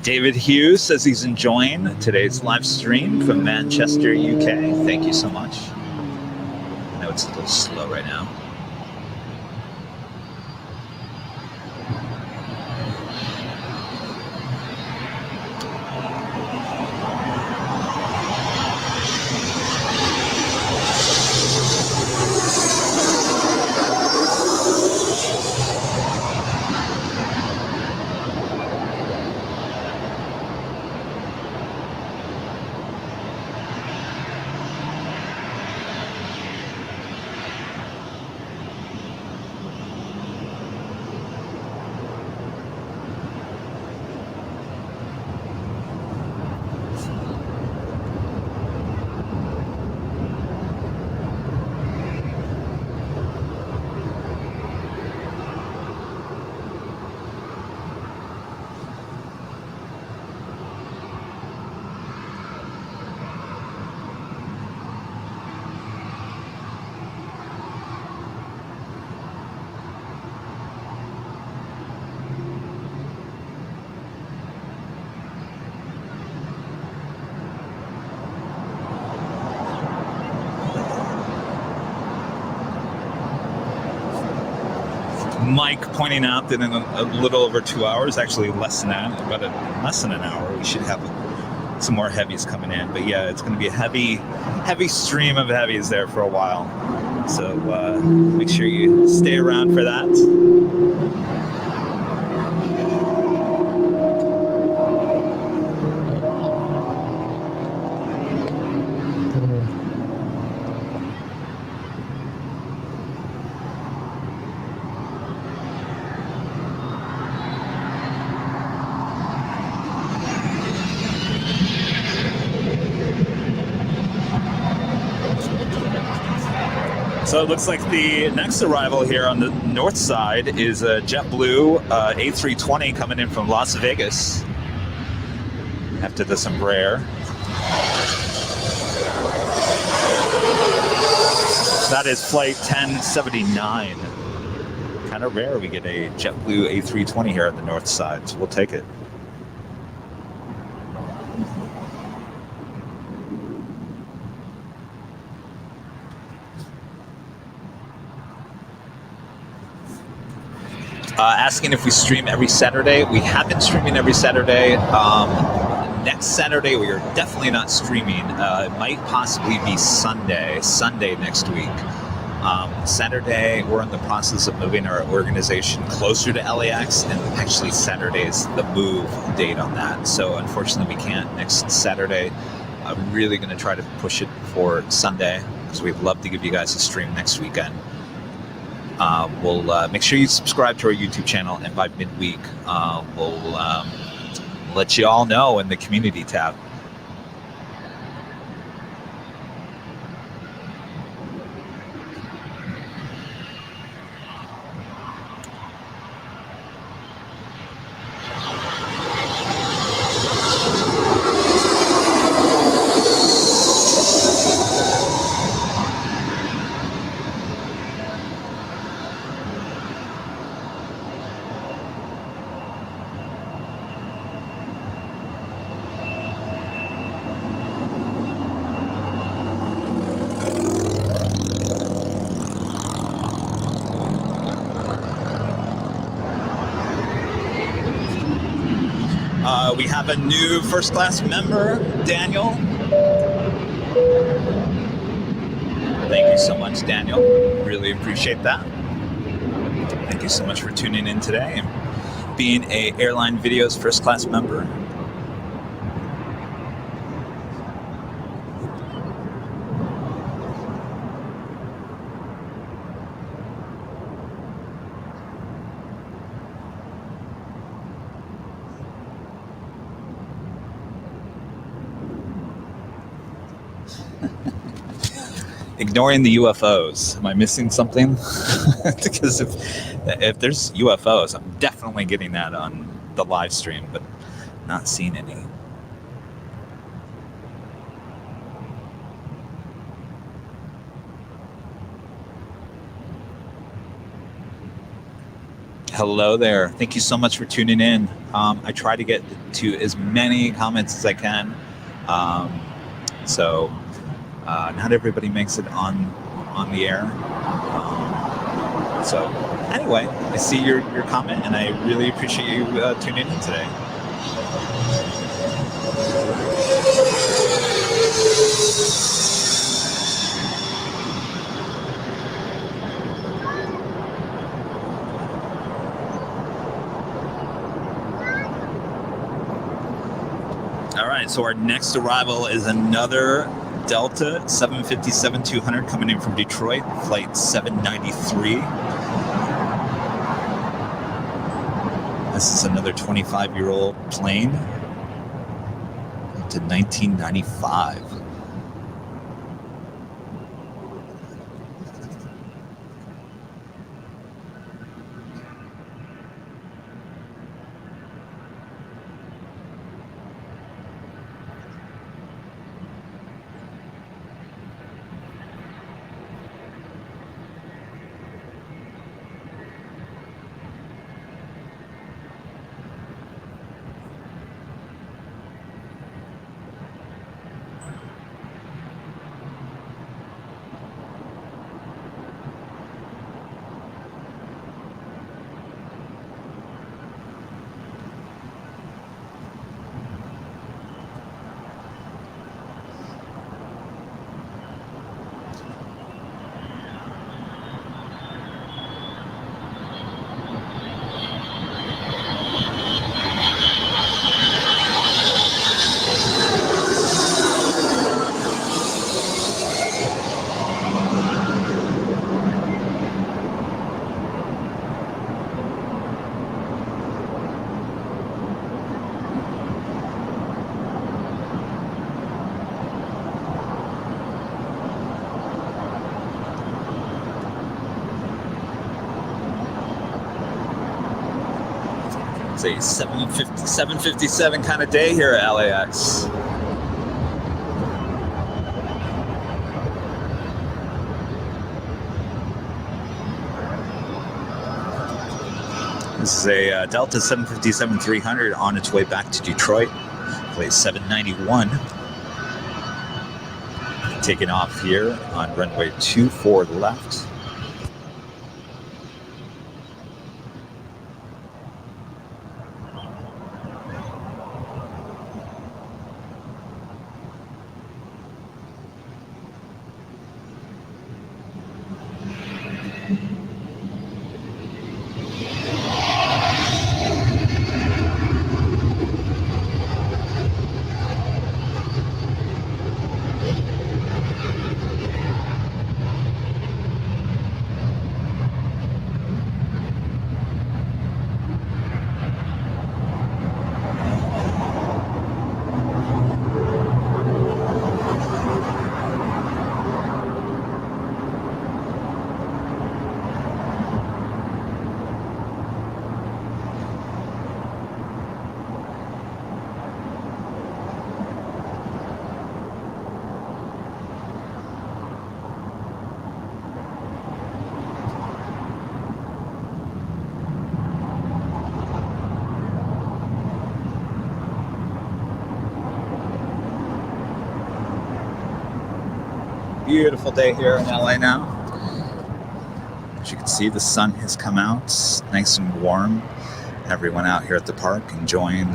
David Hughes says he's enjoying today's live stream from Manchester, UK. Thank you so much. I know it's a little slow right now. Mike pointing out that in a little over 2 hours, actually less than that, less than an hour, we should have some more heavies coming in. But yeah, it's going to be a heavy stream of heavies there for a while. So make sure you stay around for that. So it looks like the next arrival here on the north side is a JetBlue A320 coming in from Las Vegas after the Embraer. That is flight 1079. Kind of rare we get a JetBlue A320 here on the north side, so we'll take it. Asking if we stream every Saturday. We have been streaming every Saturday. Next Saturday, we are definitely not streaming. It might possibly be Sunday next week. Saturday, we're in the process of moving our organization closer to LAX, and actually Saturday is the move date on that. So unfortunately, we can't next Saturday. I'm really going to try to push it for Sunday because we'd love to give you guys a stream next weekend. We'll make sure you subscribe to our YouTube channel, and by midweek, we'll let you all know in the community tab. We have a new first class member, Daniel. Thank you so much, Daniel. Really appreciate that. Thank you so much for tuning in today and being a Airline Videos first class member. Ignoring the UFOs. Am I missing something? Because if there's UFOs, I'm definitely getting that on the live stream, but not seeing any. Hello there. Thank you so much for tuning in. I try to get to as many comments as I can. Not everybody makes it on the air. So anyway, I see your comment, and I really appreciate you tuning in today. All right, so our next arrival is another Delta 757-200 coming in from Detroit, flight 793. This is another 25-year-old plane to 1995. It's a 757 kind of day here at LAX. This is a Delta 757-300 on its way back to Detroit, flight 791. Taking off here on runway 24 left. Beautiful day here in LA now. As you can see, the sun has come out. It's nice and warm. Everyone out here at the park enjoying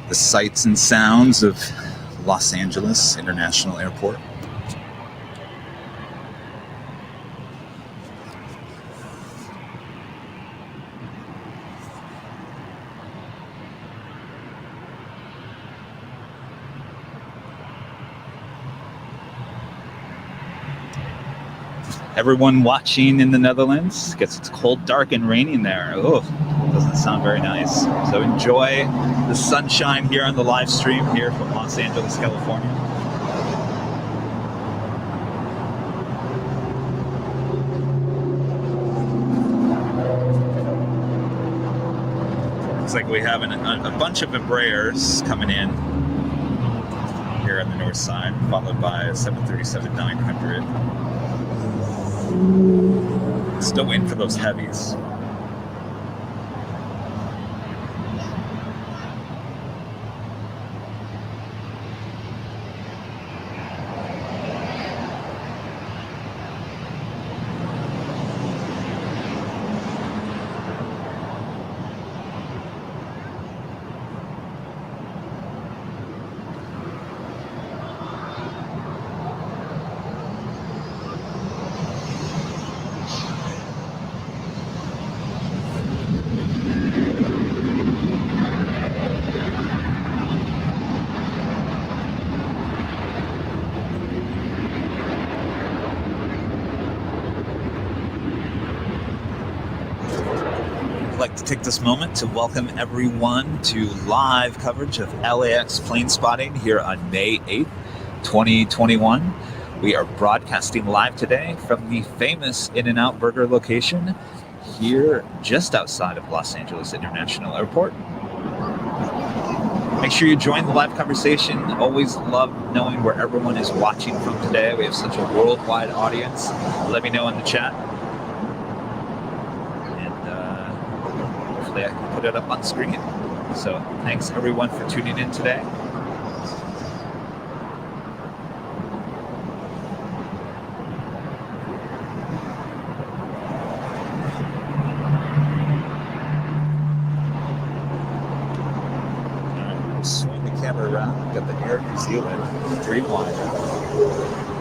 the sights and sounds of Los Angeles International Airport. Everyone watching in the Netherlands, gets it's cold, dark, and raining there. Oh, doesn't sound very nice. So enjoy the sunshine here on the live stream here from Los Angeles, California. Looks like we have a bunch of Embraers coming in here on the north side, followed by a 737-900. Still waiting for those heavies. Take this moment to welcome everyone to live coverage of LAX plane spotting here on May 8th, 2021. We are broadcasting live today from the famous In-N-Out Burger location here just outside of Los Angeles International Airport. Make sure you join the live conversation. Always love knowing where everyone is watching from today. We have such a worldwide audience. Let me know in the chat. I can put it up on screen. So thanks everyone for tuning in today. All right, swing the camera around. Got the Air New Zealand Dreamliner.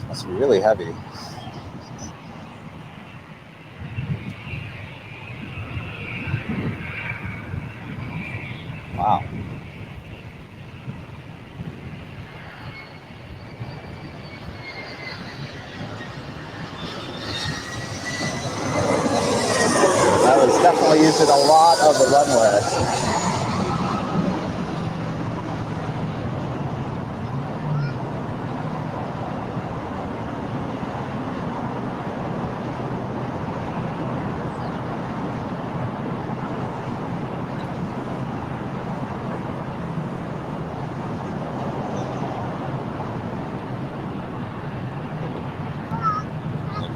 Must be really heavy. Wow. I was definitely using a lot of the runway.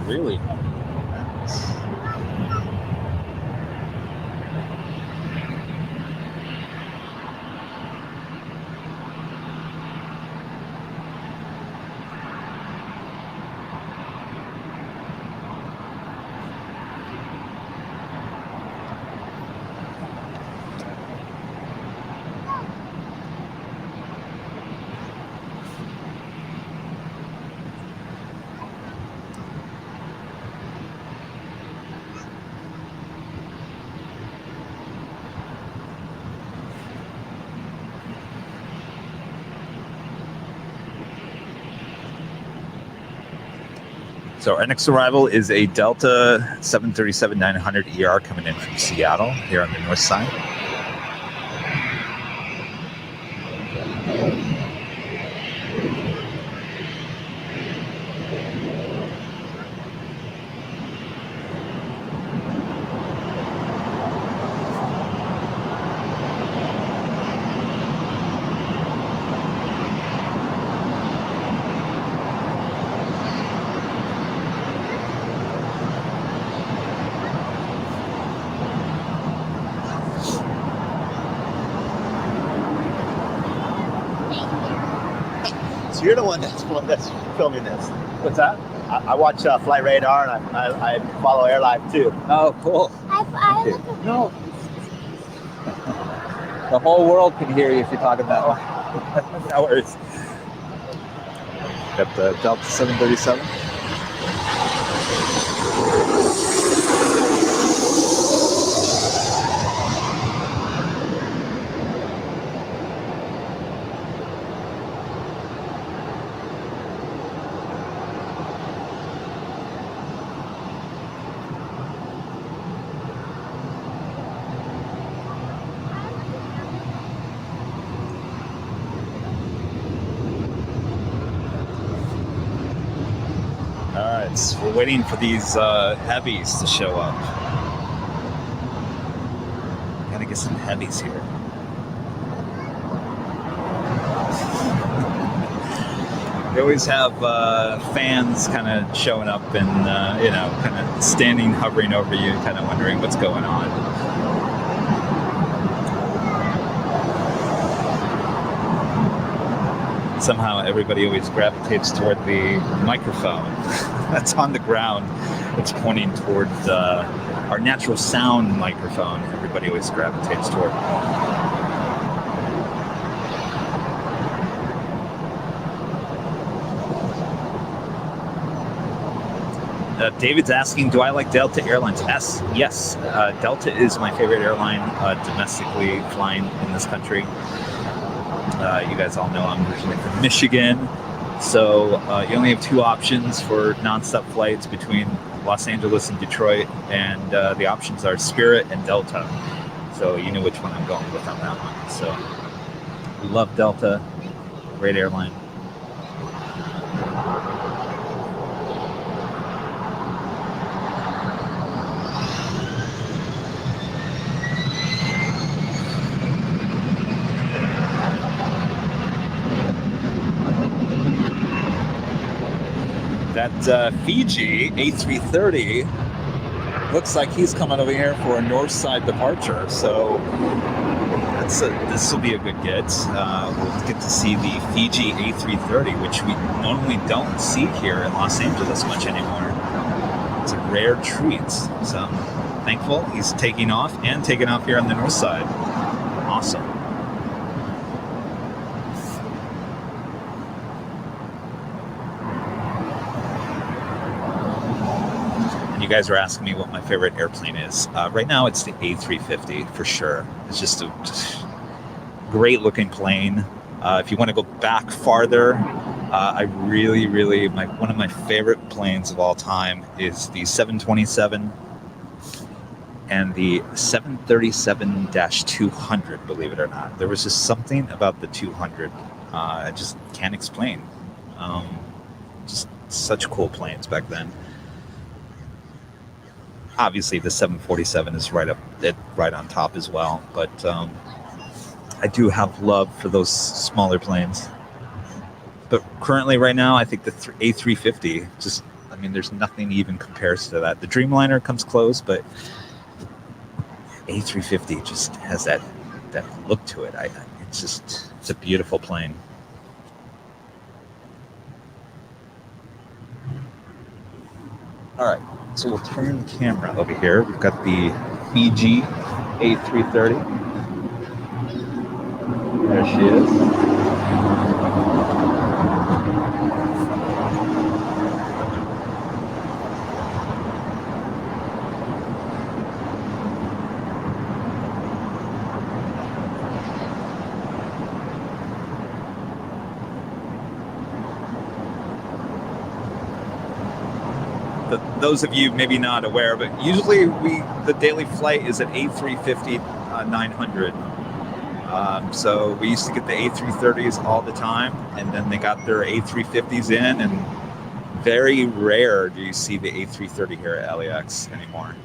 Really? So our next arrival is a Delta 737-900 ER coming in from Seattle here on the north side. You're the one that's filming this. What's that? I watch Flight Radar, and I follow AIRLINE too. Oh, cool. No. The whole world can hear you if you're talking that way. No worries. Got the Delta 737. We're waiting for these heavies to show up. Gotta get some heavies here. They always have fans kind of showing up and, kind of standing, hovering over you, kind of wondering what's going on. Somehow everybody always gravitates toward the microphone that's on the ground. It's pointing toward our natural sound microphone. Everybody always gravitates toward. David's asking, do I like Delta Airlines? Yes. Delta is my favorite airline domestically flying in this country. You guys all know I'm originally from Michigan, so you only have two options for nonstop flights between Los Angeles and Detroit, and the options are Spirit and Delta. So you know which one I'm going with on that one. So we love Delta, great airline. That Fiji A330 looks like he's coming over here for a north side departure, so this will be a good get. We'll get to see the Fiji A330, which we normally don't see here in Los Angeles much anymore. It's a rare treat, so thankful he's taking off here on the north side. Awesome. You guys are asking me what my favorite airplane is. Right now, it's the A350 for sure. It's just a great looking plane. If you want to go back farther, I really, one of my favorite planes of all time is the 727 and the 737-200. Believe it or not, there was just something about the 200 I just can't explain. Just such cool planes back then. Obviously, the 747 is right on top as well, but I do have love for those smaller planes. But currently, right now, I think the A350, I mean, there's nothing even compares to that. The Dreamliner comes close, but A350 just has that look to it. It's a beautiful plane. All right, so we'll turn the camera over here. We've got the Fiji A330. There she is. Those of you maybe not aware, but usually the daily flight is at A350 900. So we used to get the A330s all the time, and then they got their A350s in, and very rare do you see the A330 here at LAX anymore.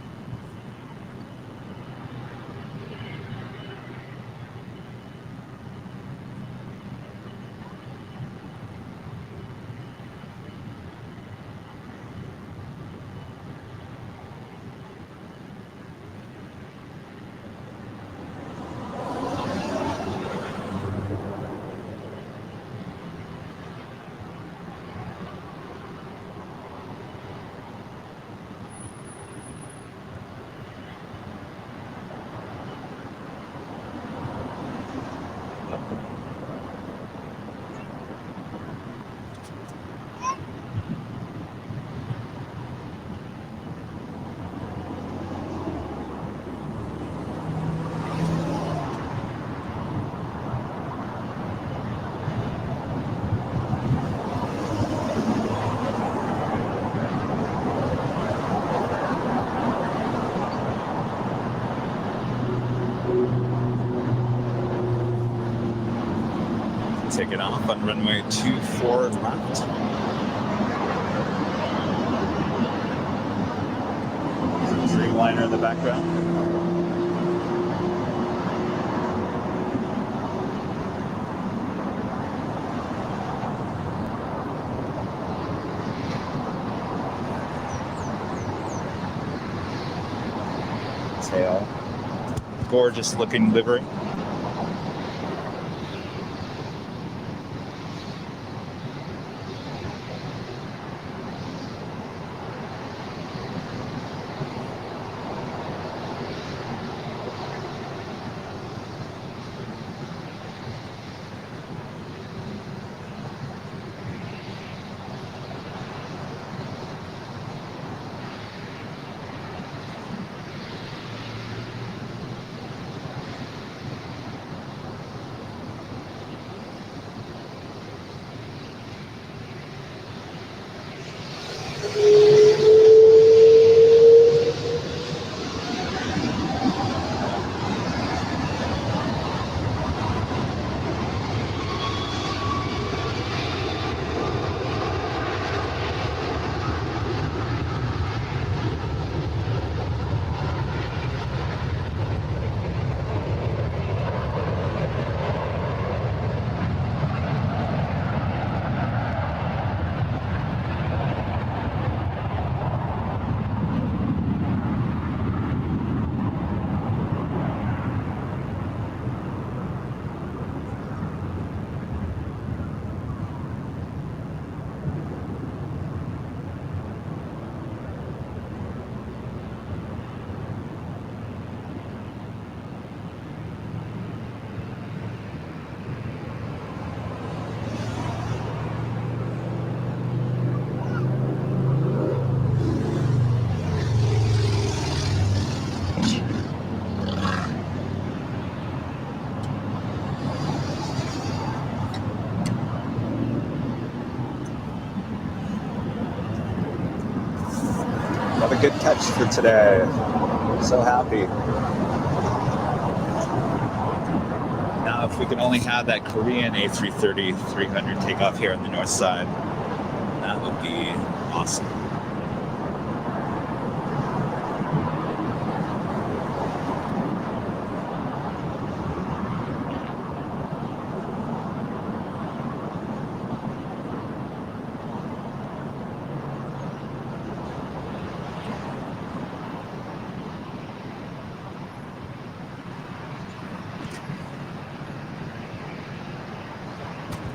Take it off on runway 24 left. Dreamliner in the background. Tail. Gorgeous looking livery. What a good catch for today. So happy. Now, if we could only have that Korean A330-300 take off here on the north side, that would be awesome.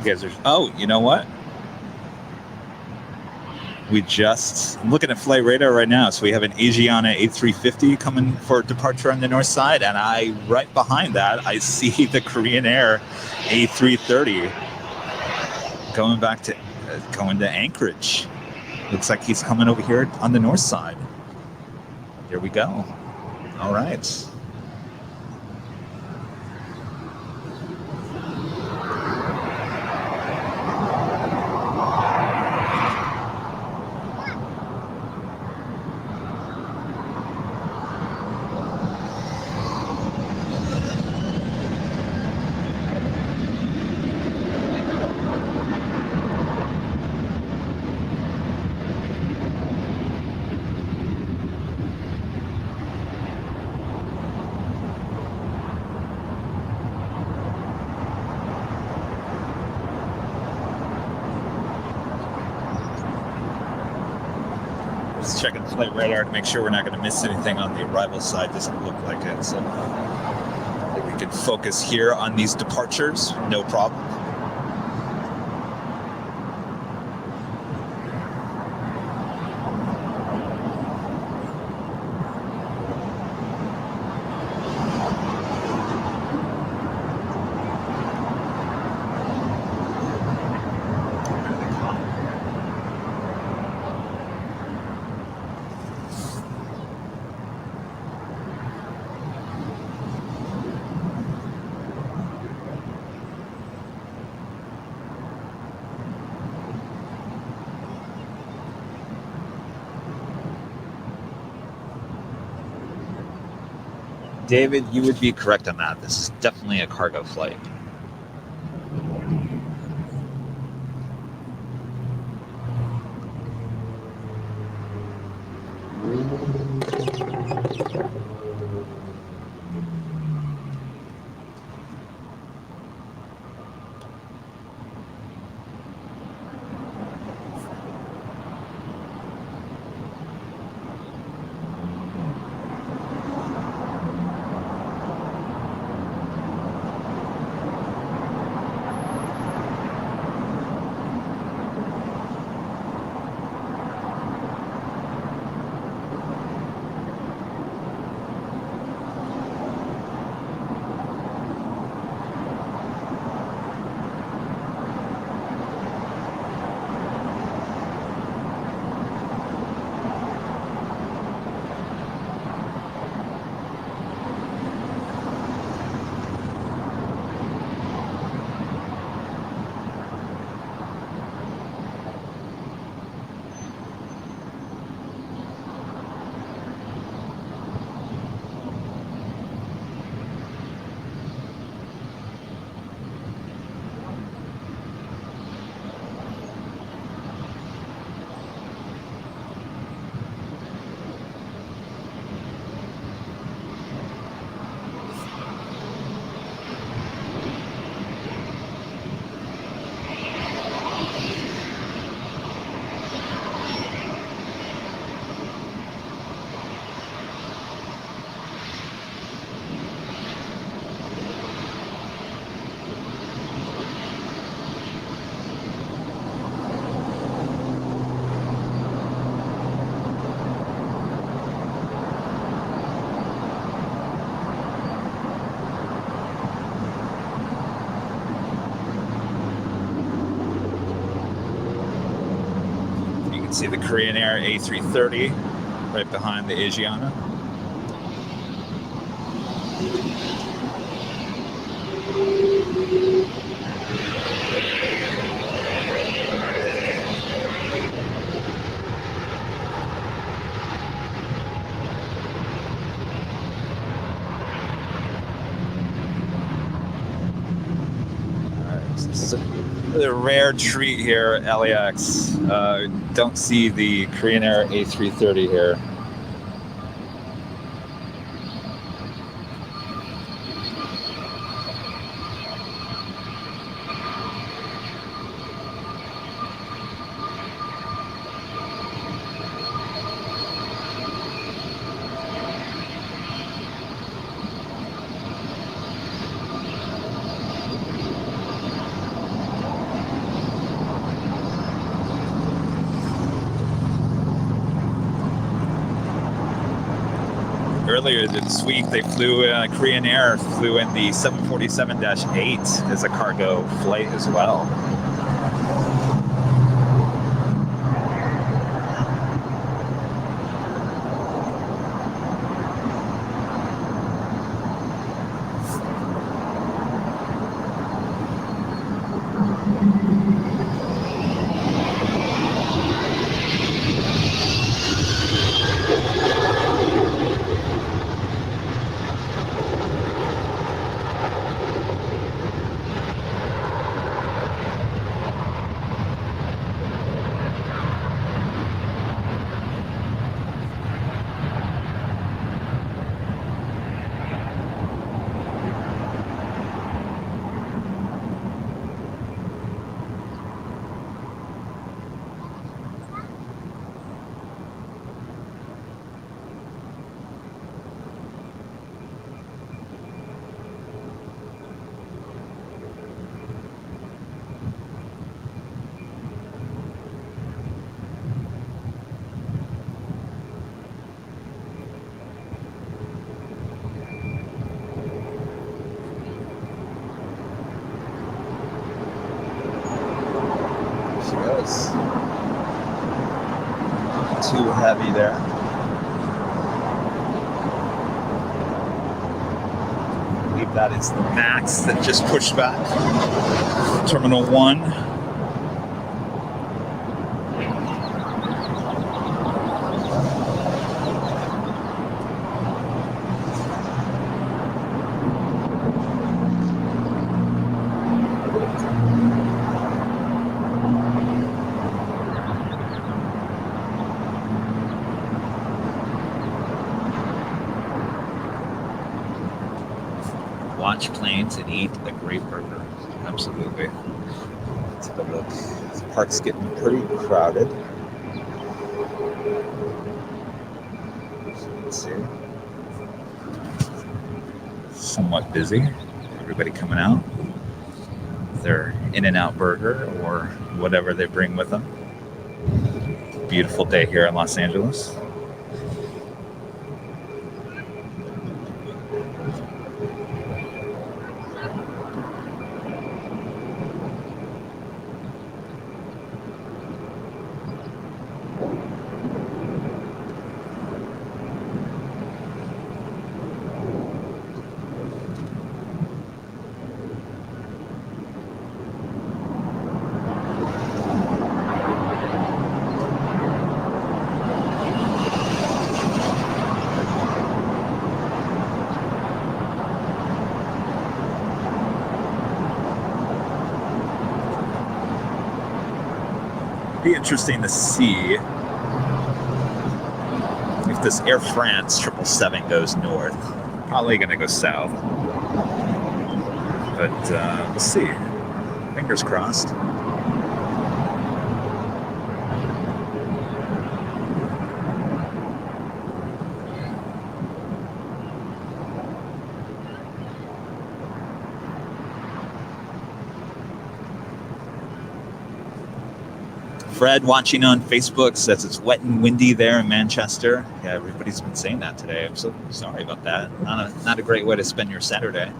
guys are, oh, you know what? I'm looking at flight radar right now. So we have an Asiana A350 coming for departure on the north side. And right behind that, I see the Korean Air A330 going to Anchorage. Looks like he's coming over here on the north side. There we go. All right. Just checking the flight radar to make sure we're not going to miss anything on the arrival side. Doesn't look like it. So I think we can focus here on these departures. No problem. David, you would be correct on that. This is definitely a cargo flight. See the Korean Air A330 right behind the Asiana. This is a rare treat here at LAX. Don't see the Korean Air A330 here. earlier this week, they flew, Korean Air flew in the 747-8 as a cargo flight as well. Too heavy there. I believe that is the MAX that just pushed back. Terminal 1. Watch planes and eat a great burger. Absolutely. Let's have a look. The park's getting pretty crowded. Let's see. Somewhat busy. Everybody coming out. Their In-N-Out burger or whatever they bring with them. Beautiful day here in Los Angeles. Be interesting to see if this Air France 777 goes north. Probably going to go south, but we'll see. Fingers crossed. Fred watching on Facebook says it's wet and windy there in Manchester. Yeah, everybody's been saying that today. I'm so sorry about that. Not a great way to spend your Saturday.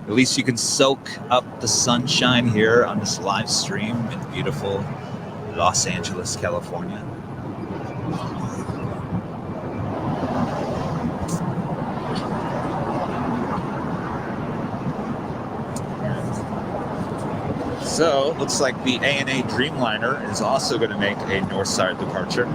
At least you can soak up the sunshine here on this live stream in beautiful Los Angeles, California. So, looks like the ANA Dreamliner is also going to make a north side departure.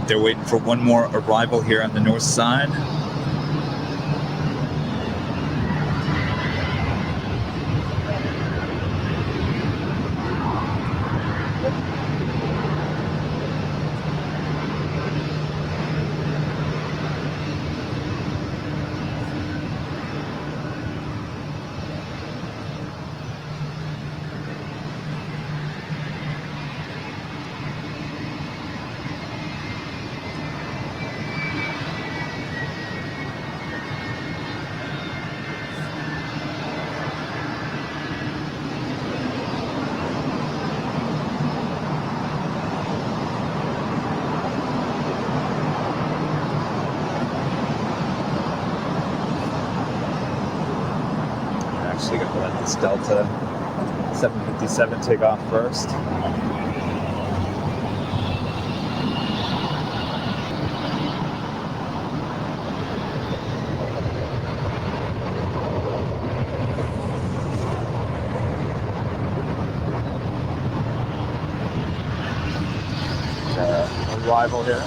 They're waiting for one more arrival here on the north side. Actually going to let this Delta 757 take off first. Arrival here.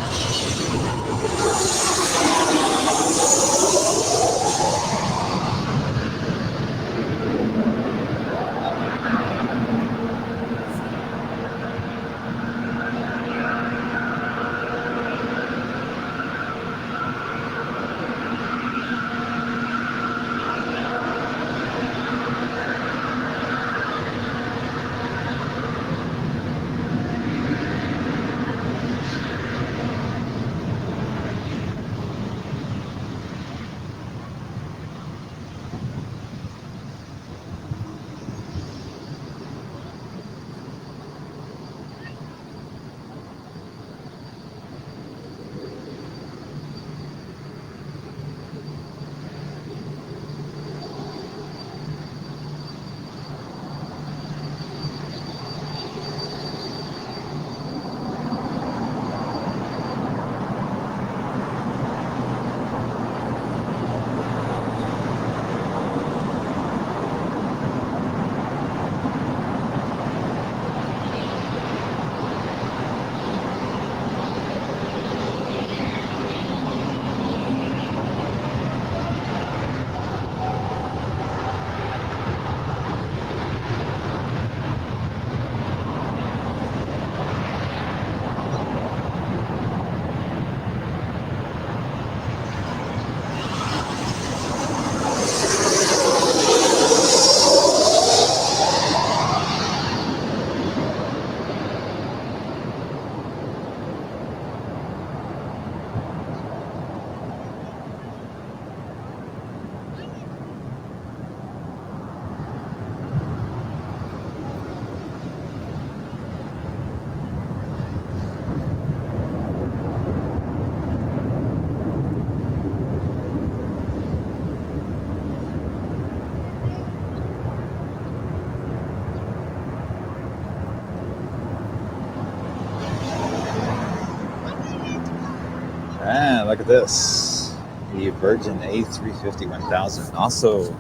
And look at this, the Virgin A350 1000, also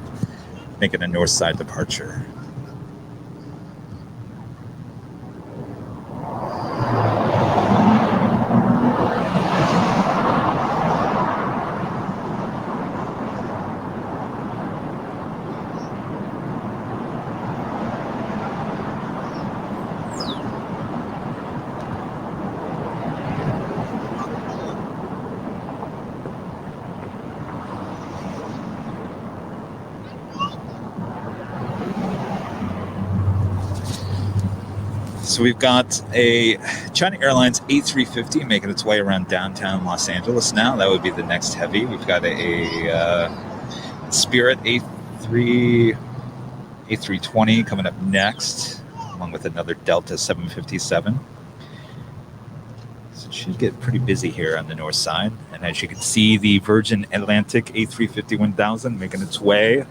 making a north side departure. So we've got a China Airlines A350 making its way around downtown Los Angeles now. That would be the next heavy. We've got a Spirit A320 coming up next, along with another Delta 757. So it should get pretty busy here on the north side. And as you can see, the Virgin Atlantic A350-1000 making its way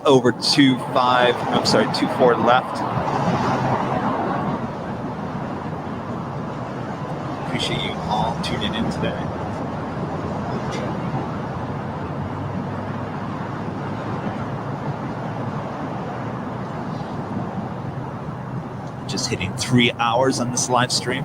over 24 left. Appreciate you all tuning in today. Just hitting 3 hours on this live stream.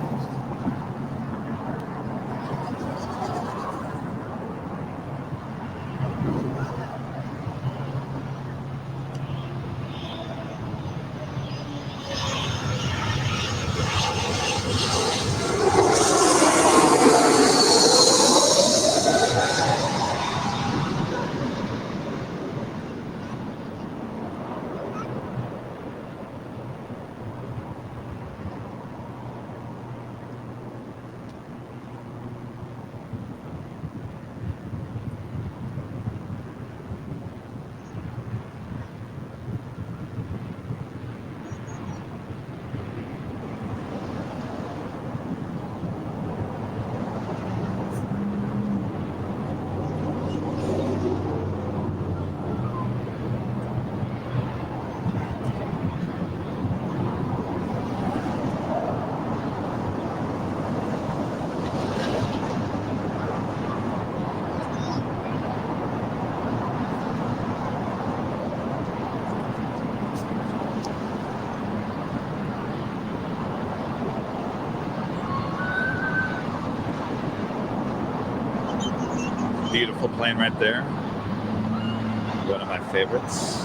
Beautiful plane right there. One of my favorites.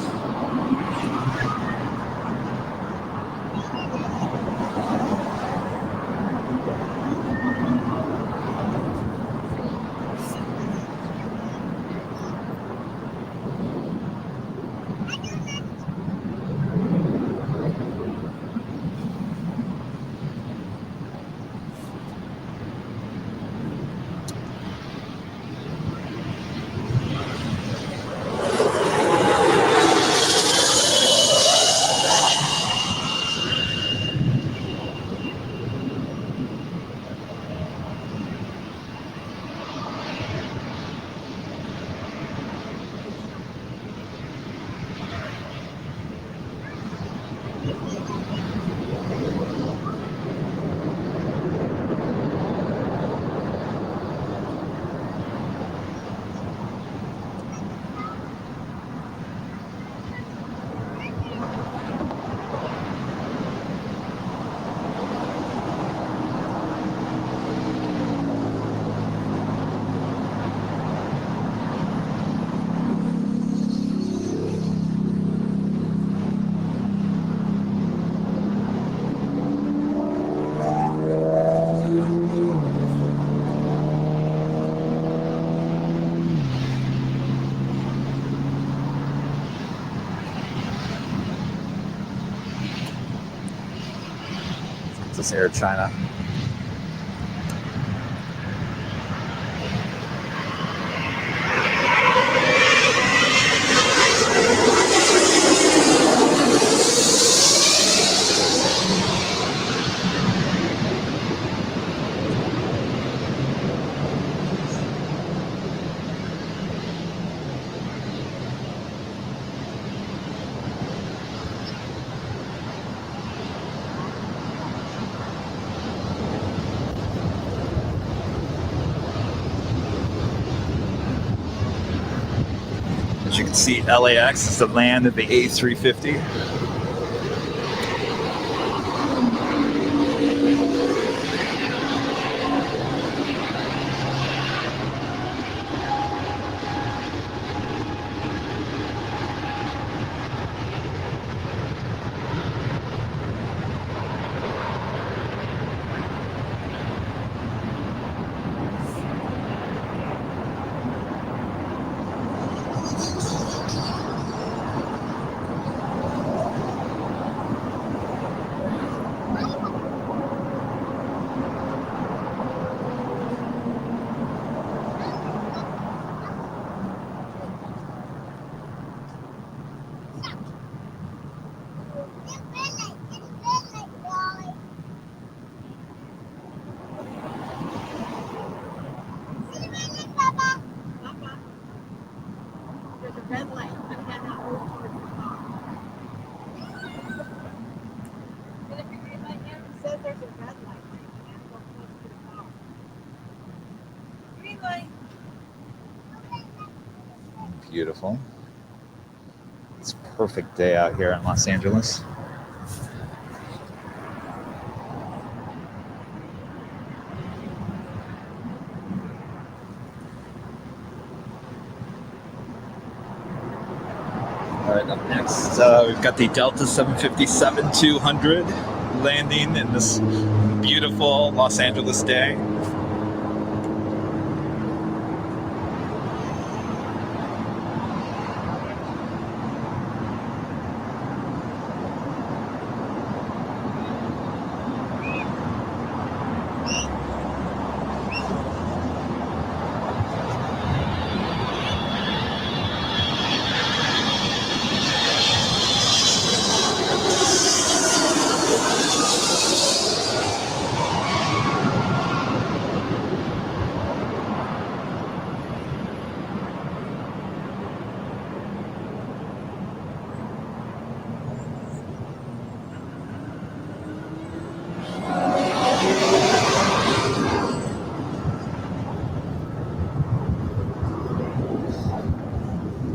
This Air China. As you can see, LAX is the land of the A350. Beautiful. It's a perfect day out here in Los Angeles. All right, up next, we've got the Delta 757-200 landing in this beautiful Los Angeles day.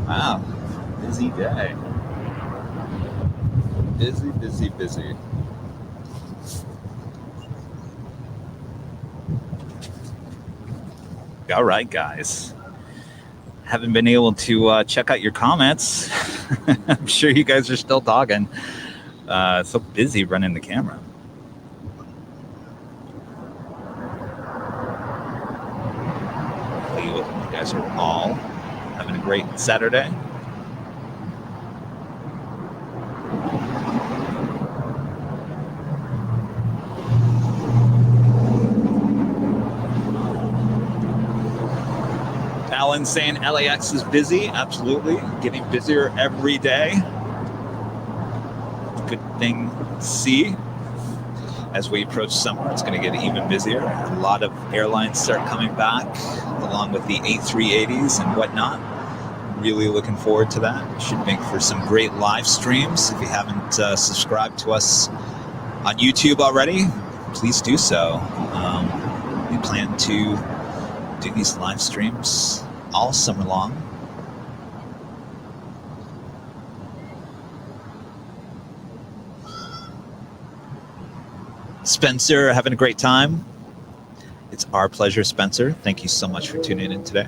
Wow, busy day. Busy, busy, busy. All right, guys. Haven't been able to check out your comments. I'm sure you guys are still talking. So busy running the camera. Hopefully you guys are all having a great Saturday. Alan saying LAX is busy. Absolutely. Getting busier every day. Good thing to see. As we approach summer, it's going to get even busier. A lot of airlines start coming back, along with the A380s and whatnot. Really looking forward to that. Should make for some great live streams. If you haven't subscribed to us on YouTube already, please do so. We plan to do these live streams all summer long. Spencer, having a great time. It's our pleasure, Spencer. Thank you so much for tuning in today.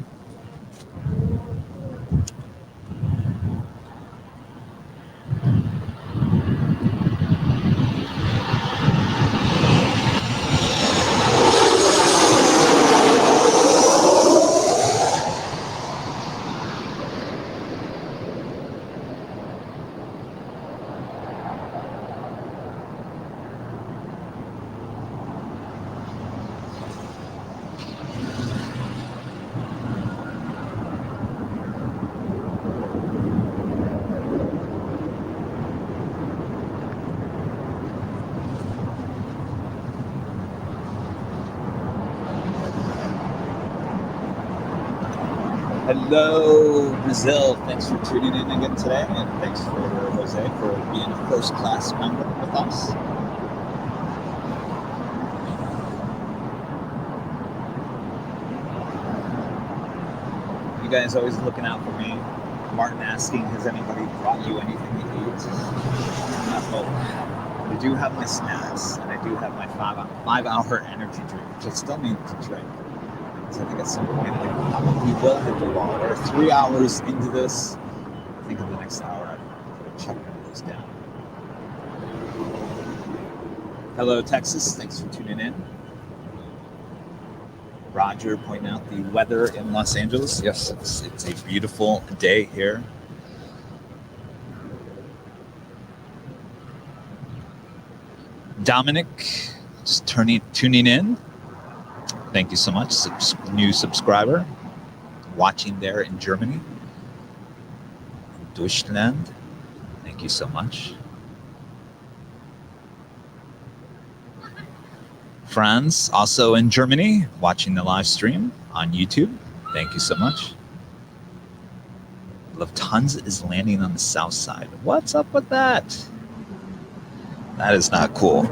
Hello, Brazil. Thanks for tuning in again today, and thanks for Jose for being a first-class member with us. You guys always looking out for me. Martin asking, has anybody brought you anything to eat? I do have my snacks, and I do have my five-hour energy drink, which I still need to drink. So I think at some point I probably will hit the wall. We're 3 hours into this. I think in the next hour I'll check those down. Hello, Texas. Thanks for tuning in. Roger pointing out the weather in Los Angeles. Yes, it's a beautiful day here. Dominic, just tuning in. Thank you so much. New subscriber watching there in Germany. Deutschland. Thank you so much. Franz, also in Germany, watching the live stream on YouTube. Thank you so much. Lufthansa is landing on the south side. What's up with that? That is not cool.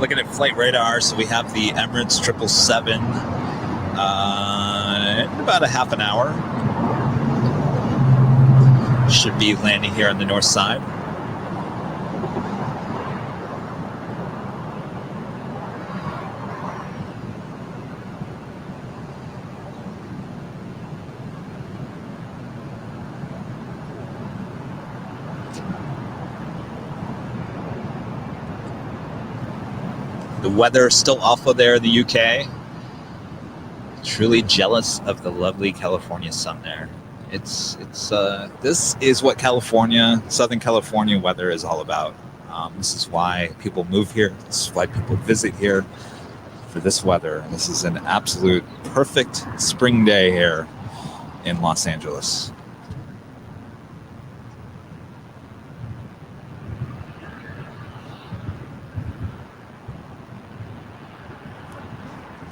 Looking at flight radar, so we have the Emirates 777 in about a half an hour. Should be landing here on the north side. The weather is still awful there in the UK. Truly jealous of the lovely California sun there. It's this is what California, Southern California weather is all about. This is why people move here. This is why people visit here, for this weather. This is an absolute perfect spring day here in Los Angeles.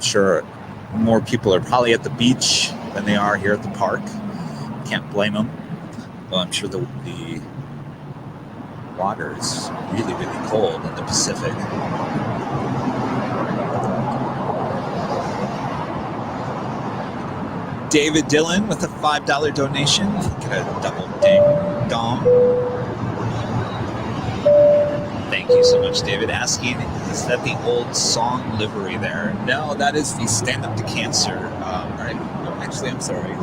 Sure, more people are probably at the beach than they are here at the park. Can't blame them. Well, I'm sure the water is really, really cold in the Pacific. David Dillon with a $5 donation. Get a double ding dong. Thank you so much, David. Asking, is that the old song livery there? No, that is the Stand Up to Cancer. Right? No, actually, I'm sorry.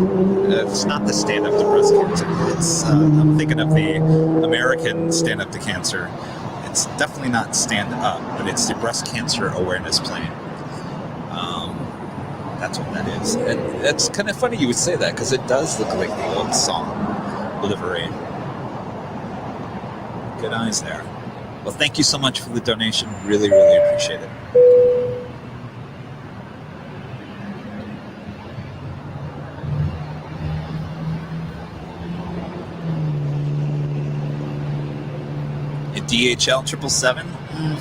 It's not the Stand Up to Breast Cancer. It's, I'm thinking of the American Stand Up to Cancer. It's definitely not Stand Up, but it's the Breast Cancer Awareness Plan. That's what that is. And it's kind of funny you would say that, because it does look like the old song livery. Good eyes there. Well, thank you so much for the donation. Really, really appreciate it. A DHL 777,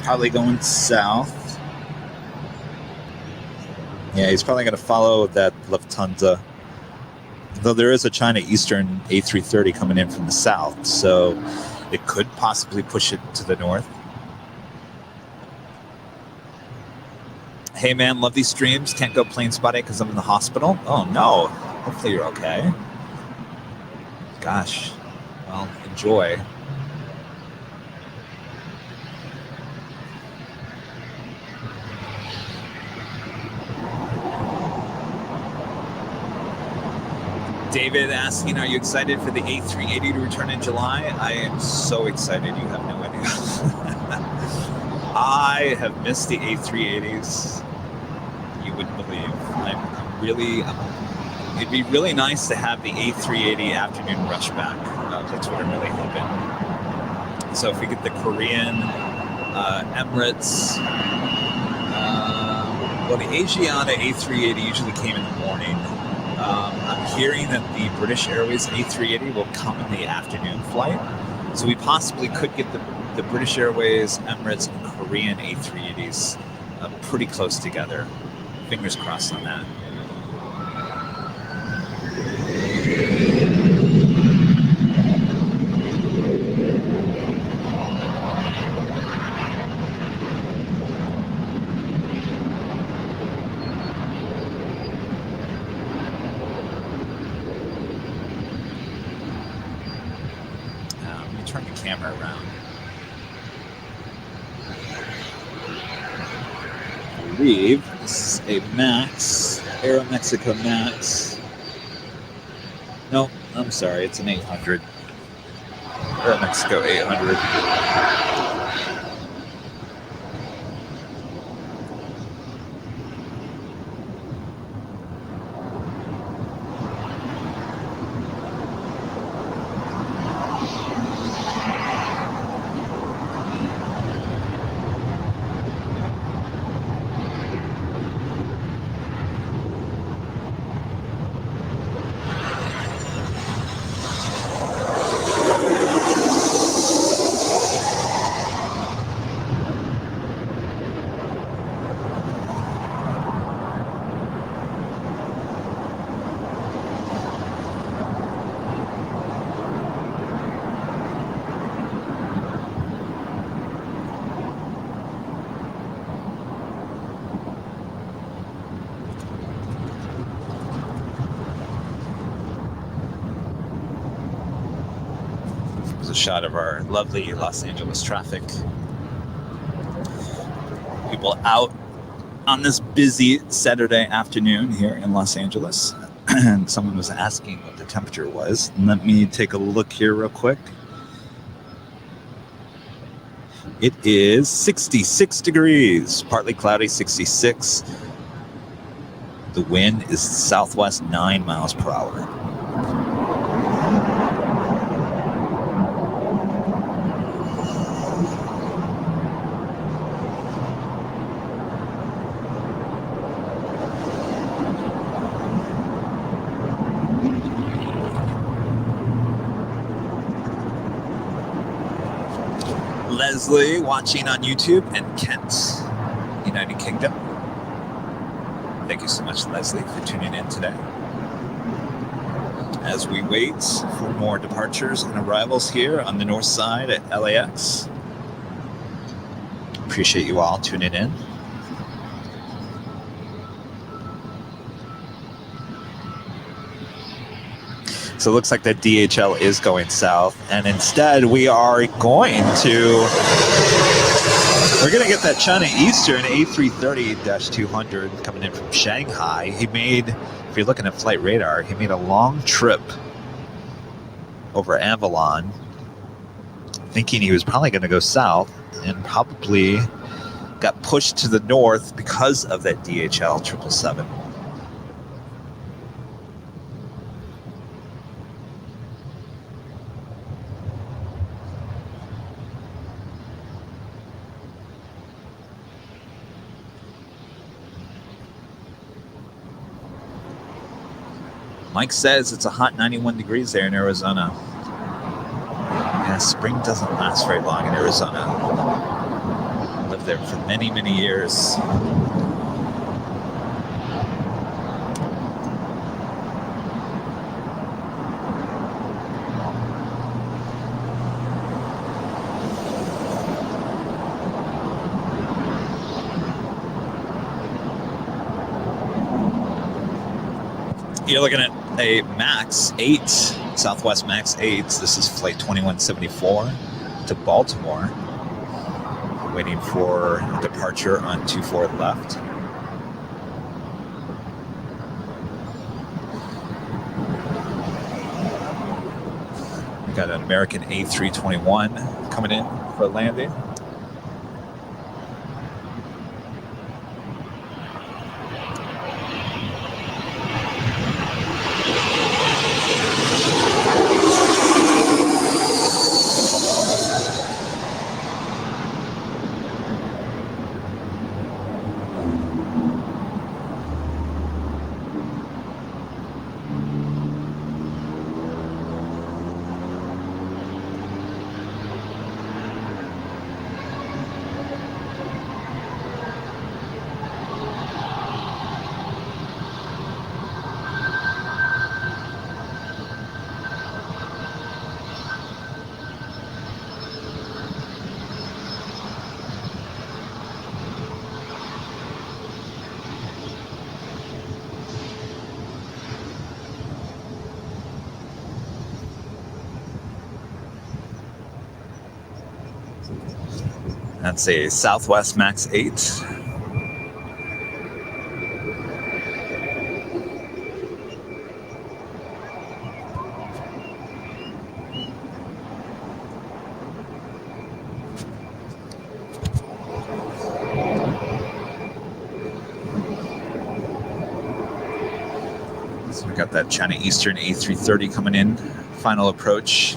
probably going south. Yeah, he's probably going to follow that Lufthansa. Though there is a China Eastern A330 coming in from the south, so it could possibly push it to the north. Hey man, love these streams. Can't go plane spotting because I'm in the hospital. Oh no. Hopefully you're okay. Gosh. Well, enjoy. David asking, are you excited for the A380 to return in July? I am so excited, you have no idea. I have missed the A380s. You wouldn't believe. It'd be really nice to have the A380 afternoon rush back. That's what I'm really hoping. So if we get the Korean, Emirates, well, the Asiana A380 usually came in the morning. I'm hearing that the British Airways A380 will come in the afternoon flight. So we possibly could get the British Airways, Emirates, and Korean A380s pretty close together. Fingers crossed on that. Turn the camera around. I believe this is a Max, Aeromexico Max. No, I'm sorry, it's an 800. Aeromexico 800. There's a shot of our lovely Los Angeles traffic. People out on this busy Saturday afternoon here in Los Angeles. And someone was asking what the temperature was. Let me take a look here real quick. It is 66 degrees, partly cloudy, 66. The wind is southwest 9 miles per hour. Leslie watching on YouTube, and Kent, United Kingdom. Thank you so much, Leslie, for tuning in today. As we wait for more departures and arrivals here on the north side at LAX. Appreciate you all tuning in. So it looks like that DHL is going south, and instead we're going to get that China Eastern A330-200 coming in from Shanghai. He made, if you're looking at flight radar, he made a long trip over Avalon, thinking he was probably going to go south, and probably got pushed to the north because of that DHL 777. Mike says it's a hot 91 degrees there in Arizona. Yeah, spring doesn't last very long in Arizona. I lived there for many, many years. You're looking at a Max 8, Southwest Max 8. This is flight 2174 to Baltimore. Waiting for departure on 24 left. We got an American A321 coming in for a landing. That's a Southwest Max 8. So we got that China Eastern A330 coming in. Final approach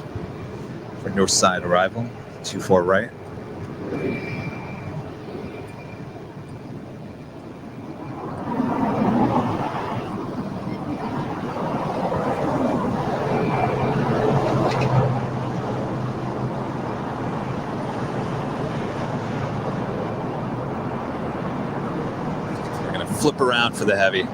for north side arrival, 24 right. Flip around for the heavy.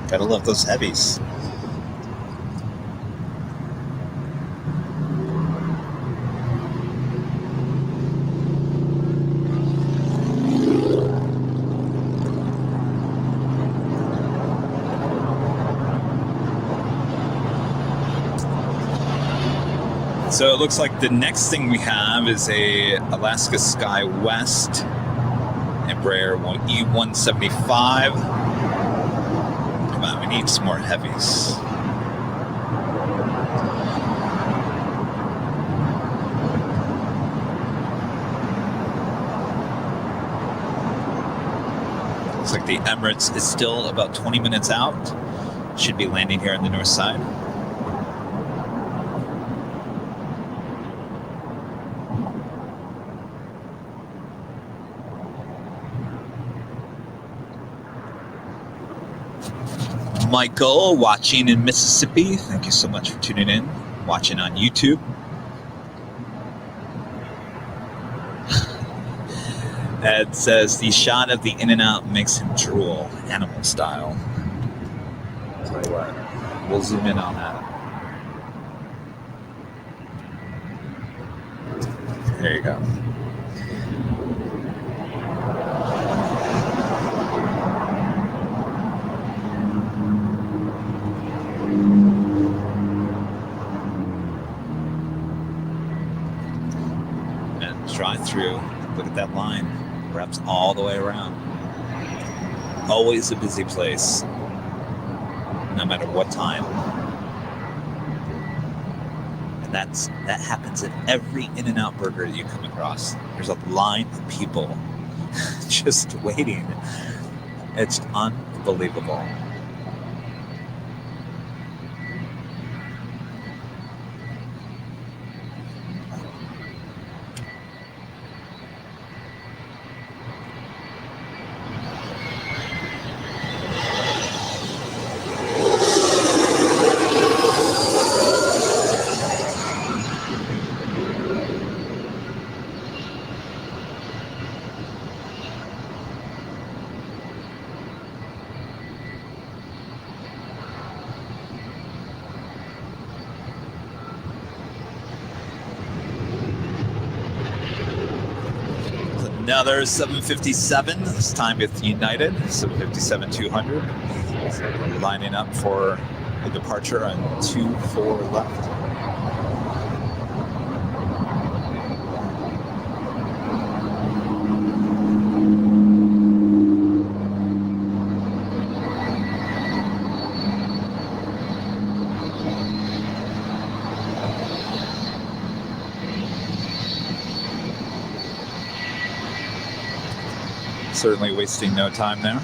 Gotta love those heavies. So it looks like the next thing we have is a Alaska Sky West Embraer E175. We need some more heavies. Looks like the Emirates is still about 20 minutes out. Should be landing here on the north side. Michael, watching in Mississippi. Thank you so much for tuning in, watching on YouTube. Ed says the shot of the In-N-Out makes him drool, animal style. I'll tell you what, we'll zoom in on that. There you go. Through. Look at that line. Wraps all the way around. Always a busy place, no matter what time. And that happens at every In-N-Out burger that you come across. There's a line of people just waiting. It's unbelievable. Another 757, this time with United, 757-200. So we're lining up for a departure on 2-4 left. Certainly wasting no time there.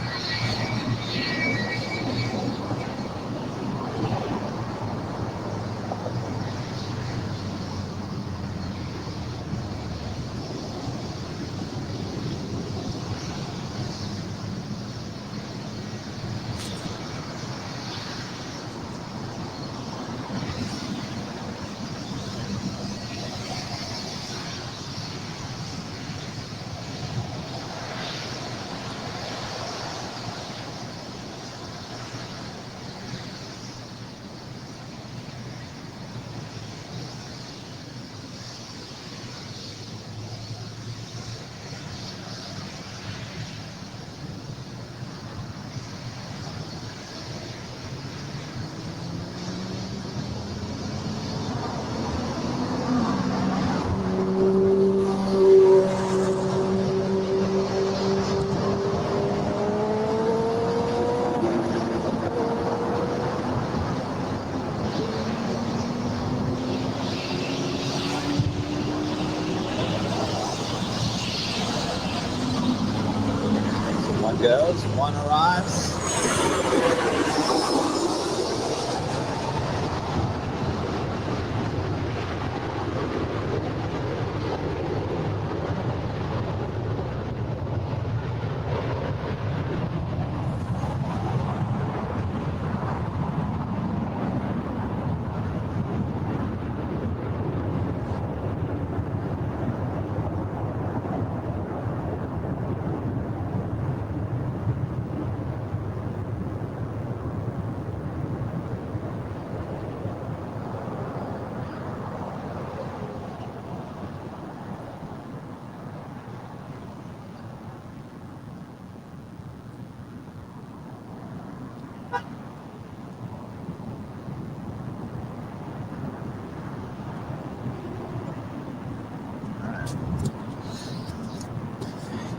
Goes, one arrives.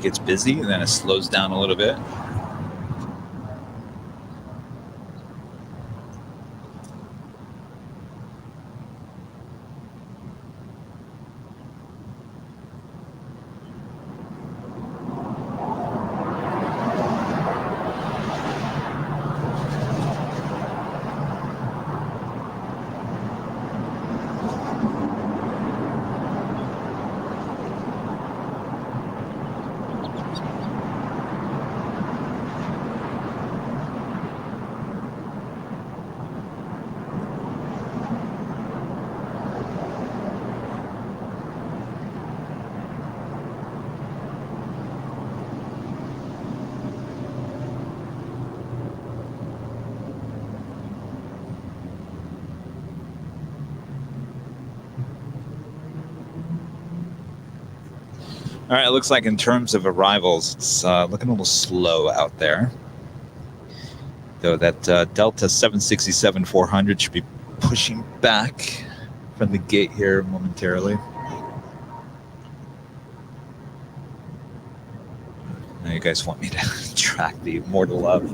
Gets busy and then it slows down a little bit. All right, it looks like in terms of arrivals, it's looking a little slow out there. Though that Delta 767-400 should be pushing back from the gate here momentarily. Now you guys want me to track the Immortal Love.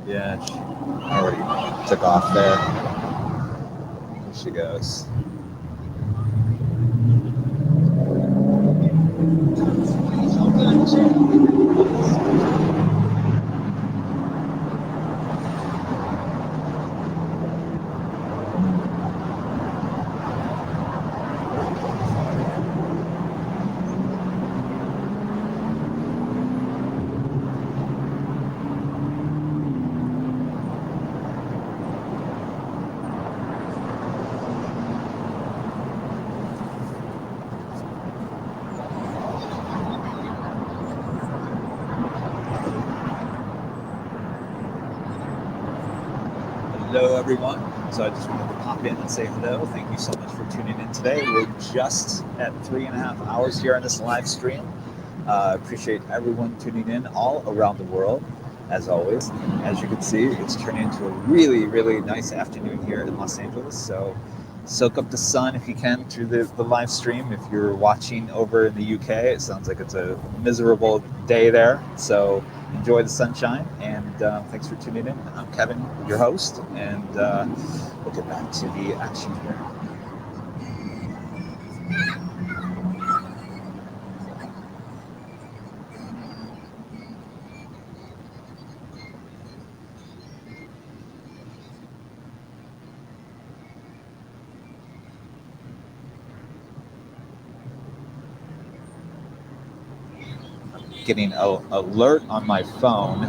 Yeah, she already took off there. There she goes. Hello, everyone. So I just wanted to pop in and say hello. Thank you so much for tuning in today. We're just at 3.5 hours here on this live stream. Appreciate everyone tuning in all around the world, as always. As you can see, it's turning into a really, really nice afternoon here in Los Angeles. So soak up the sun if you can through the live stream. If you're watching over in the UK, it sounds like it's a miserable day there. So enjoy the sunshine, and thanks for tuning in. I'm Kevin, your host, and we'll get back to the action here. Getting an alert on my phone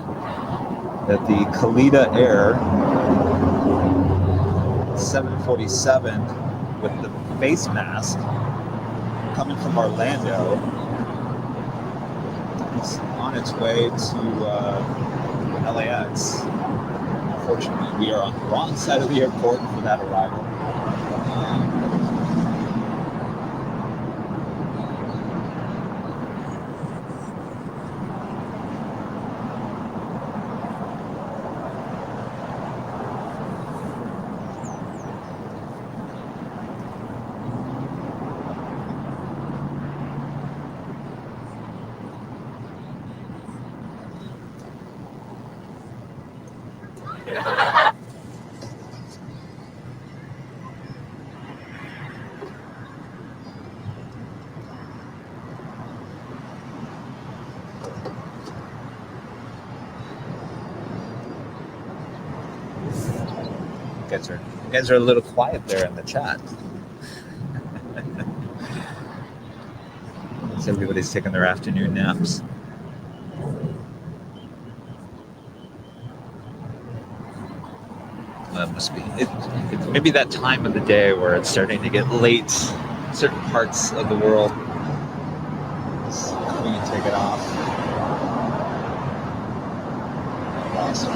that the Khalida Air 747 with the face mask coming from Orlando is on its way to LAX. Unfortunately, we are on the wrong side of the airport for that arrival. You guys are a little quiet there in the chat. Everybody's taking their afternoon naps. Well, it must be. It's maybe that time of the day where it's starting to get late. Certain parts of the world. We can take it off. Awesome.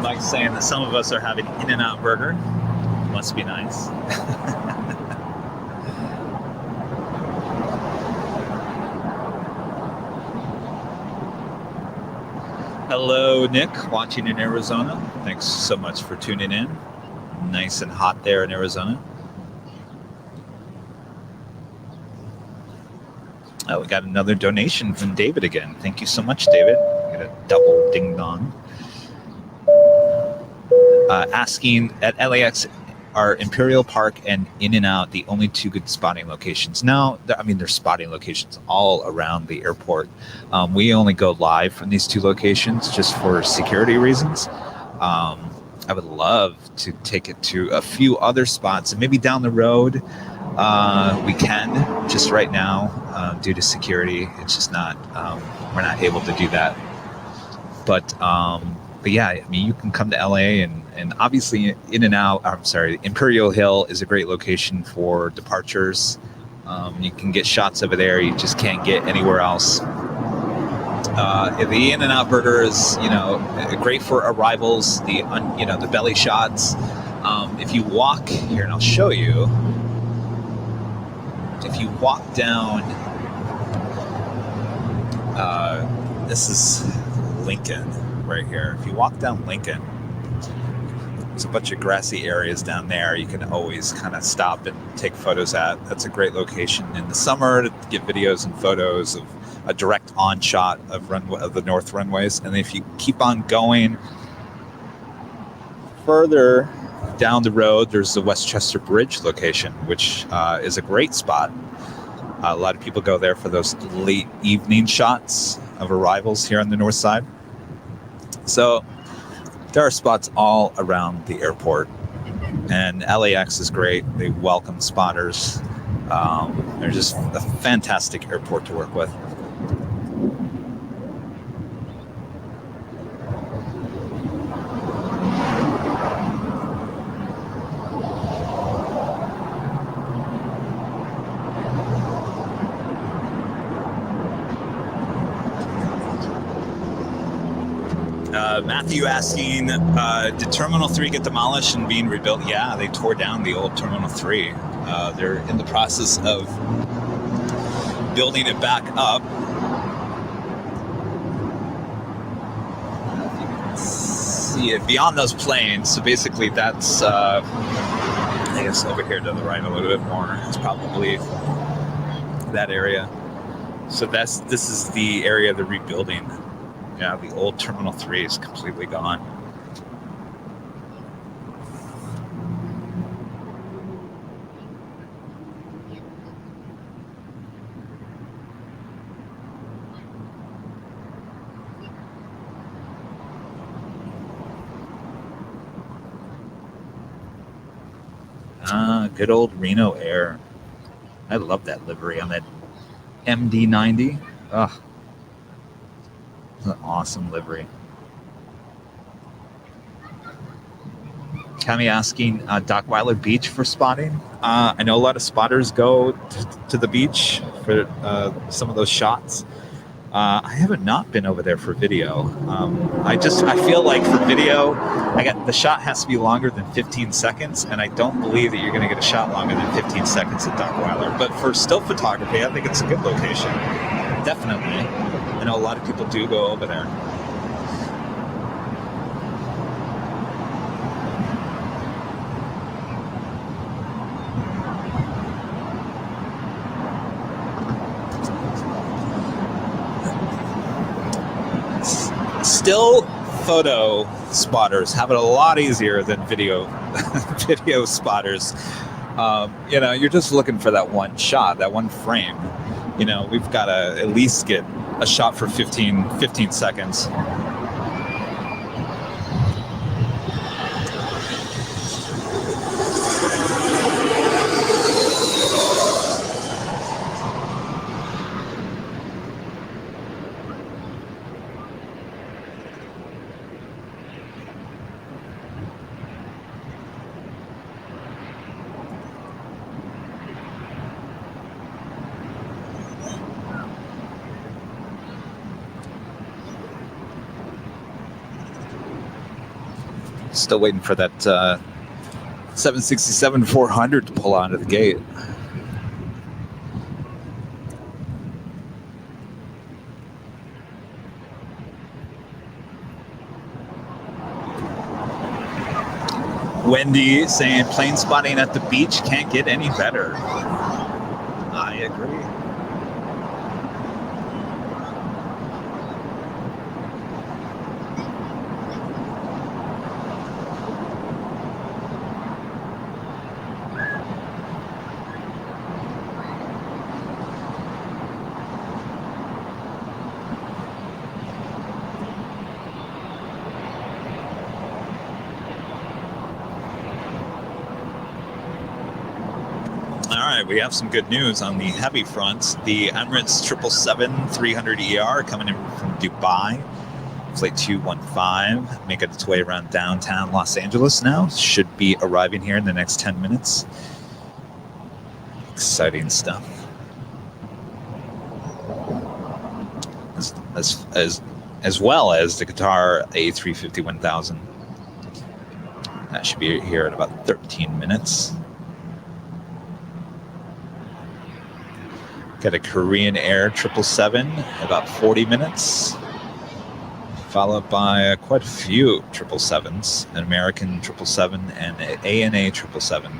Mike's saying that some of us are having In-N-Out burger. Must be nice. Hello, Nick, watching in Arizona. Thanks so much for tuning in. Nice and hot there in Arizona. Oh, we got another donation from David again. Thank you so much, David. We got a double ding dong. Asking at LAX, are Imperial Park and In-N-Out the only two good spotting locations? No, I mean, there's spotting locations all around the airport. We only go live from these two locations just for security reasons. I would love to take it to a few other spots, and maybe down the road we can. Just right now, due to security, it's just not, we're not able to do that. But yeah, I mean, you can come to LA and obviously In-N-Out, I'm sorry, Imperial Hill is a great location for departures. You can get shots over there you just can't get anywhere else. The In-N-Out burger is, great for arrivals, the belly shots. If you walk here, and I'll show you, if you walk down, this is Lincoln right here. If you walk down Lincoln, there's a bunch of grassy areas down there you can always kind of stop and take photos at. That's a great location in the summer to get videos and photos of a direct on shot of the north runways. And if you keep on going further down the road, there's the Westchester Bridge location, which is a great spot. A lot of people go there for those late evening shots of arrivals here on the north side. So there are spots all around the airport, and LAX is great. They welcome spotters. They're just a fantastic airport to work with. Matthew asking, did Terminal 3 get demolished and being rebuilt? Yeah, they tore down the old Terminal 3. They're in the process of building it back up. See it beyond those planes. So basically that's, I guess over here to the right a little bit more. It's probably that area. So this is the area they're rebuilding. Yeah, the old Terminal 3 is completely gone. Good old Reno Air. I love that livery on that MD-90. Ugh. An awesome livery. Cami asking Dockweiler Beach for spotting. I know a lot of spotters go to the beach for some of those shots. I haven't not been over there for video. I feel like for video, the shot has to be longer than 15 seconds, and I don't believe that you're going to get a shot longer than 15 seconds at Dockweiler. But for still photography, I think it's a good location. Definitely. I know a lot of people do go over there. Still photo spotters have it a lot easier than video spotters. You're just looking for that one shot, that one frame. We've got to at least get a shot for 15 seconds. Still waiting for that 767-400 to pull onto the gate. Wendy saying plane spotting at the beach can't get any better. I agree. We have some good news on the heavy fronts. The Emirates 777-300ER coming in from Dubai. Flight 215, making its way around downtown Los Angeles now. Should be arriving here in the next 10 minutes. Exciting stuff. As well as the Qatar A350-1000. That should be here in about 13 minutes. Got a Korean Air 777, about 40 minutes. Followed by quite a few 777s, an American 777 and an ANA 777.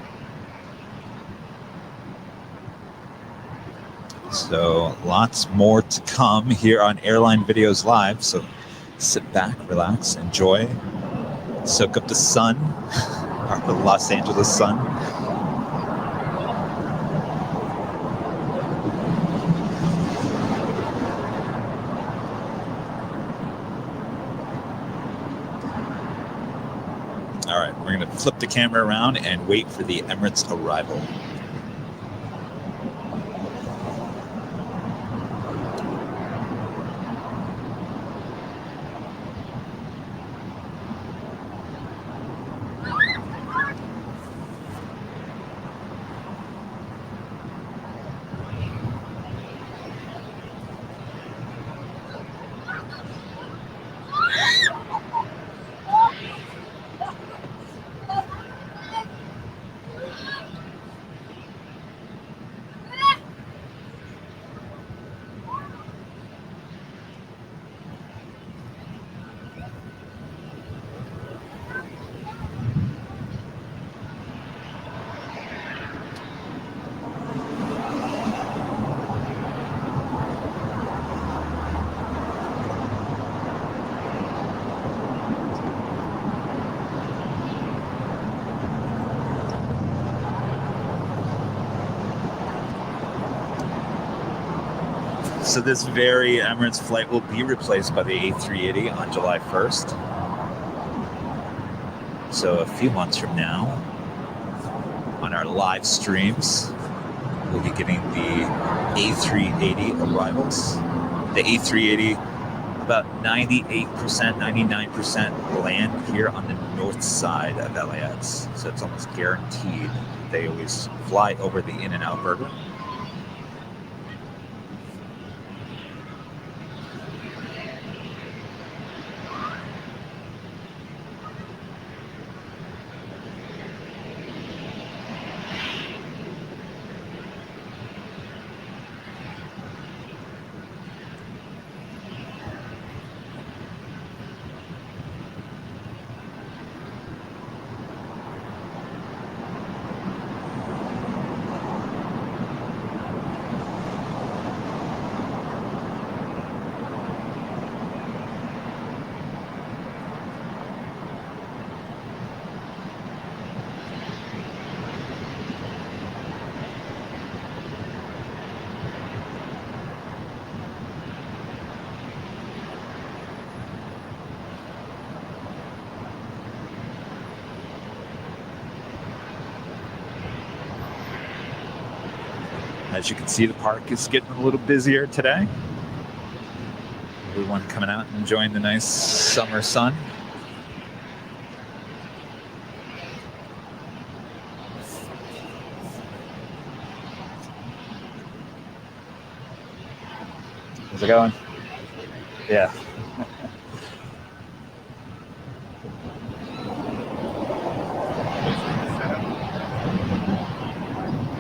So lots more to come here on Airline Videos Live. So sit back, relax, enjoy, soak up the sun, the Los Angeles sun. All right, we're going to flip the camera around and wait for the Emirates arrival. So this very Emirates flight will be replaced by the A380 on July 1st. So a few months from now, on our live streams, we'll be getting the A380 arrivals. The A380, about 98%, 99% land here on the north side of LAX. So it's almost guaranteed. They always fly over the in and out burger. As you can see, the park is getting a little busier today. Everyone coming out and enjoying the nice summer sun. How's it going? Yeah.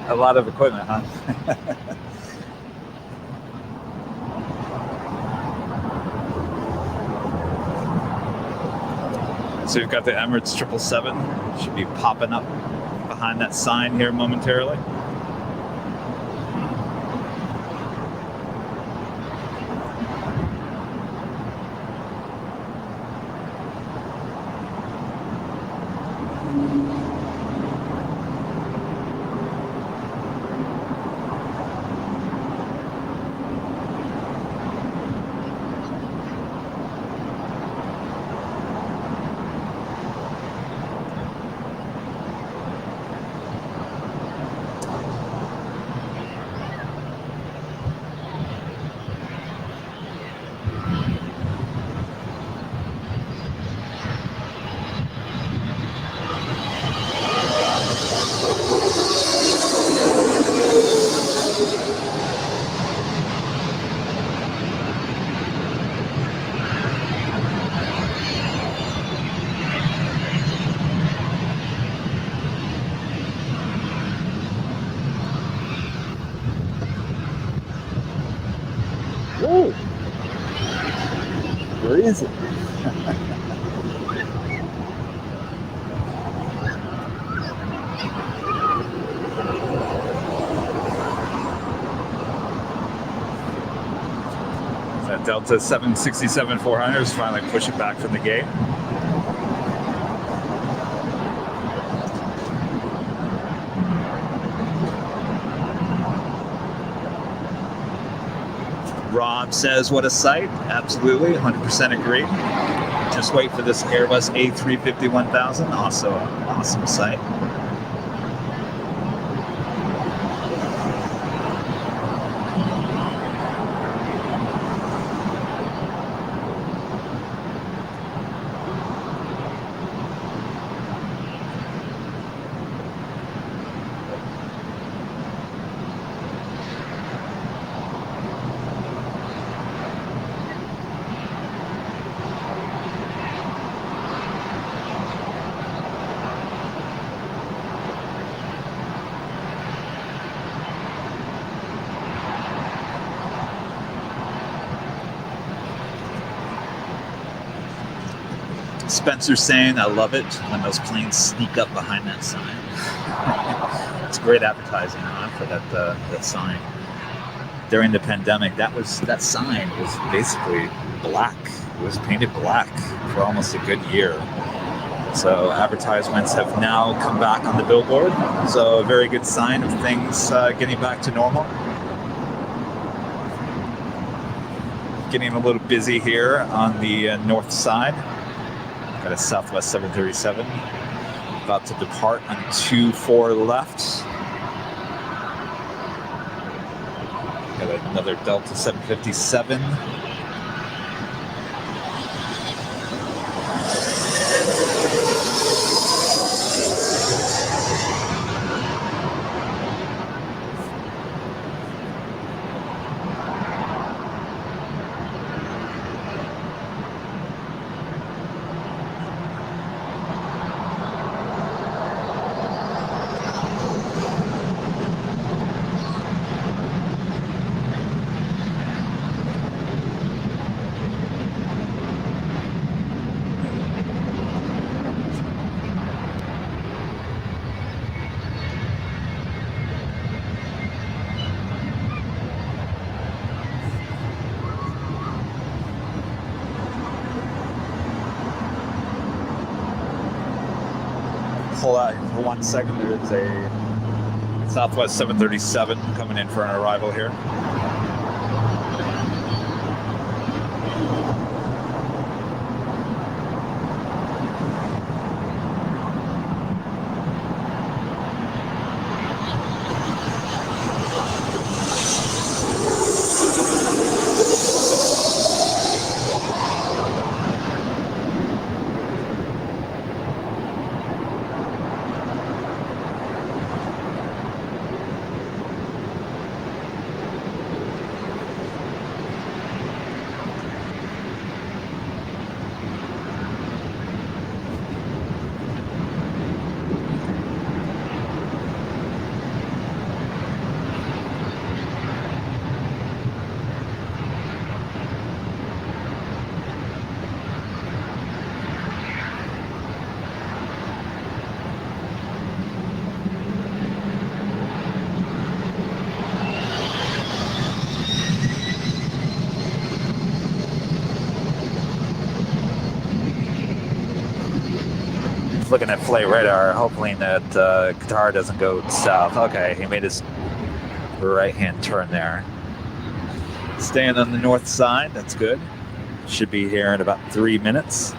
A lot of equipment, huh? So we've got the Emirates 777. Should be popping up behind that sign here momentarily. Whoa! Where is it? That Delta 767-400 is finally pushing back from the gate. Rob says, what a sight. Absolutely, 100% agree. Just wait for this Airbus A350-1000. Also an awesome sight. Spencer's saying, I love it when those planes sneak up behind that sign. It's great advertising for that sign. During the pandemic, that sign was basically black. It was painted black for almost a good year. So advertisements have now come back on the billboard. So a very good sign of things getting back to normal. Getting a little busy here on the north side. Got a Southwest 737 about to depart on 24 left. Got another Delta 757. Pull out for 1 second. There's a Southwest 737 coming in for an arrival here. looking at flight radar, hoping that Qatar doesn't go south. Okay, he made his right-hand turn there. Staying on the north side, that's good. Should be here in about 3 minutes.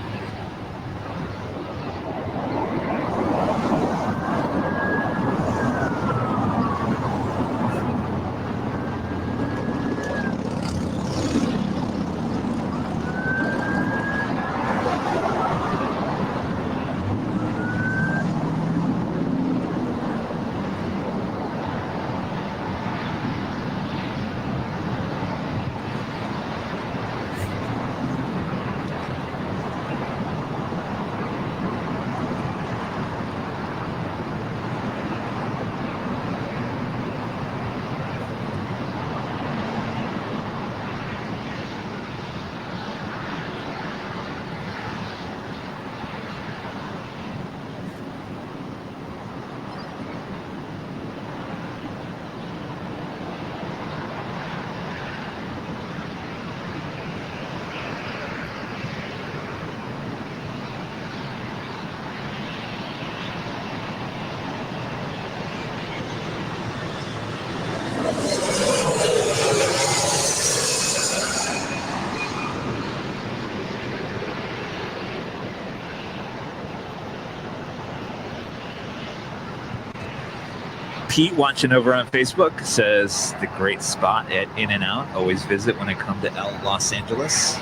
Pete, watching over on Facebook, says the great spot at In-N-Out. Always visit when I come to Los Angeles.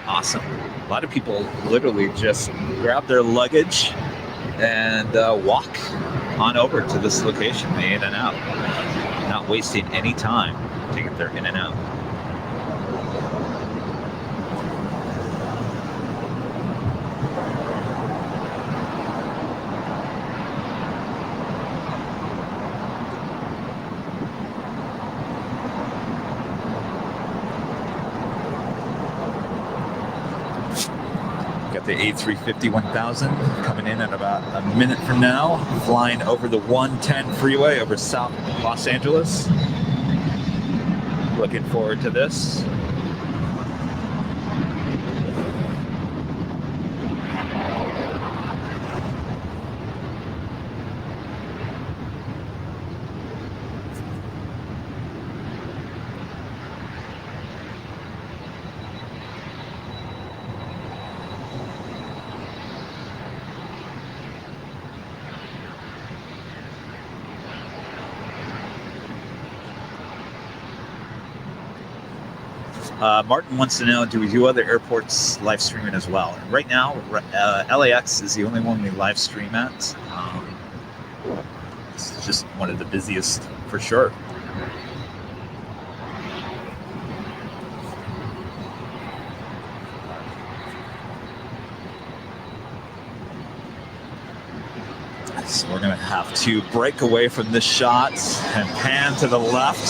Awesome. A lot of people literally just grab their luggage and walk on over to this location, the In-N-Out. Not wasting any time to get their In-N-Out. The A350-1000 coming in at about a minute from now, flying over the 110 freeway over South Los Angeles. Looking forward to this. Martin wants to know, do we do other airports live streaming as well? Right now, LAX is the only one we live stream at. It's just one of the busiest for sure. So we're going to have to break away from this shot and pan to the left.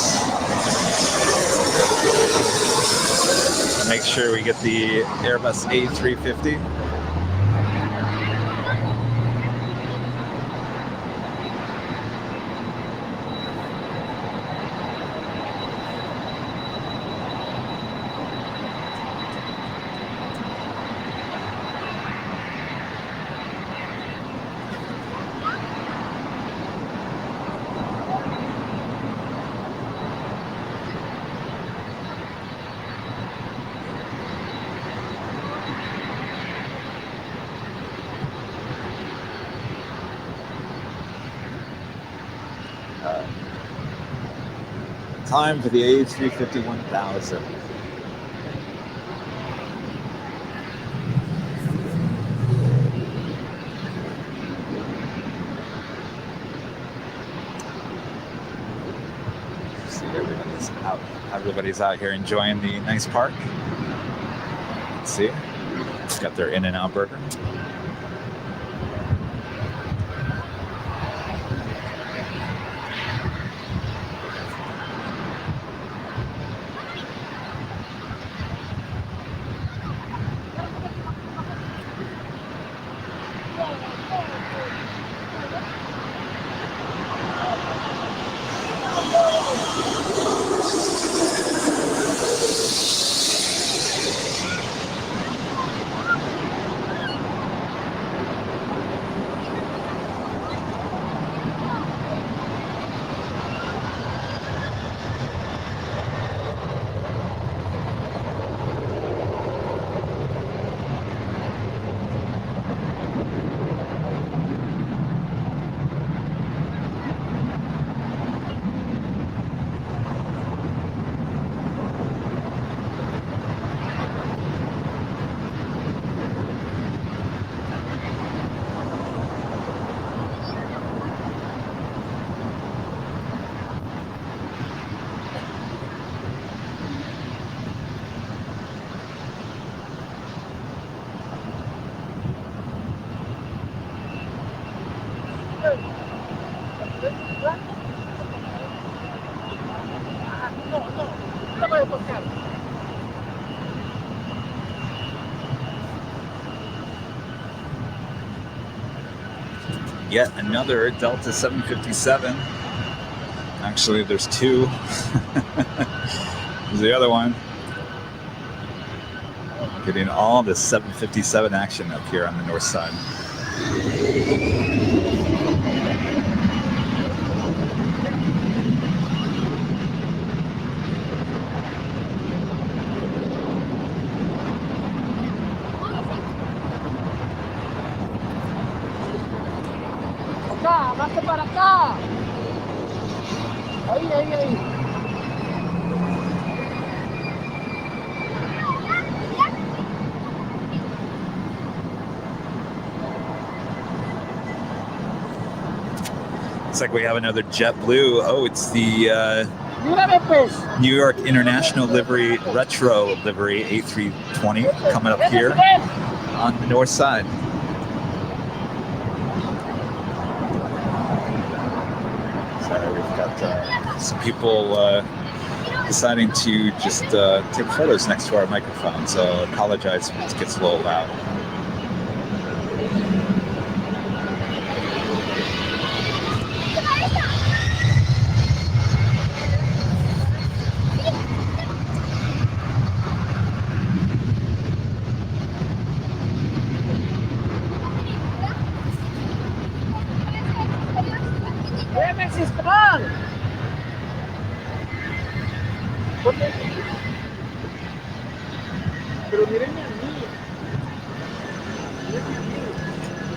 Make sure we get the Airbus A350. Time for the A350-1000. See, everybody's out here enjoying the nice park. Let's see, it's got their In-N-Out burger. Yet another Delta 757. Actually, there's two. There's the other one. Getting all the 757 action up here on the north side. Acá, más para acá. Ahí, ahí, ahí. Looks like we have another JetBlue. Oh, it's the New York International Livery Retro Livery A320 coming up here on the north side. Sorry, we've got some people deciding to just take photos next to our microphone, so I apologize if it gets a little loud.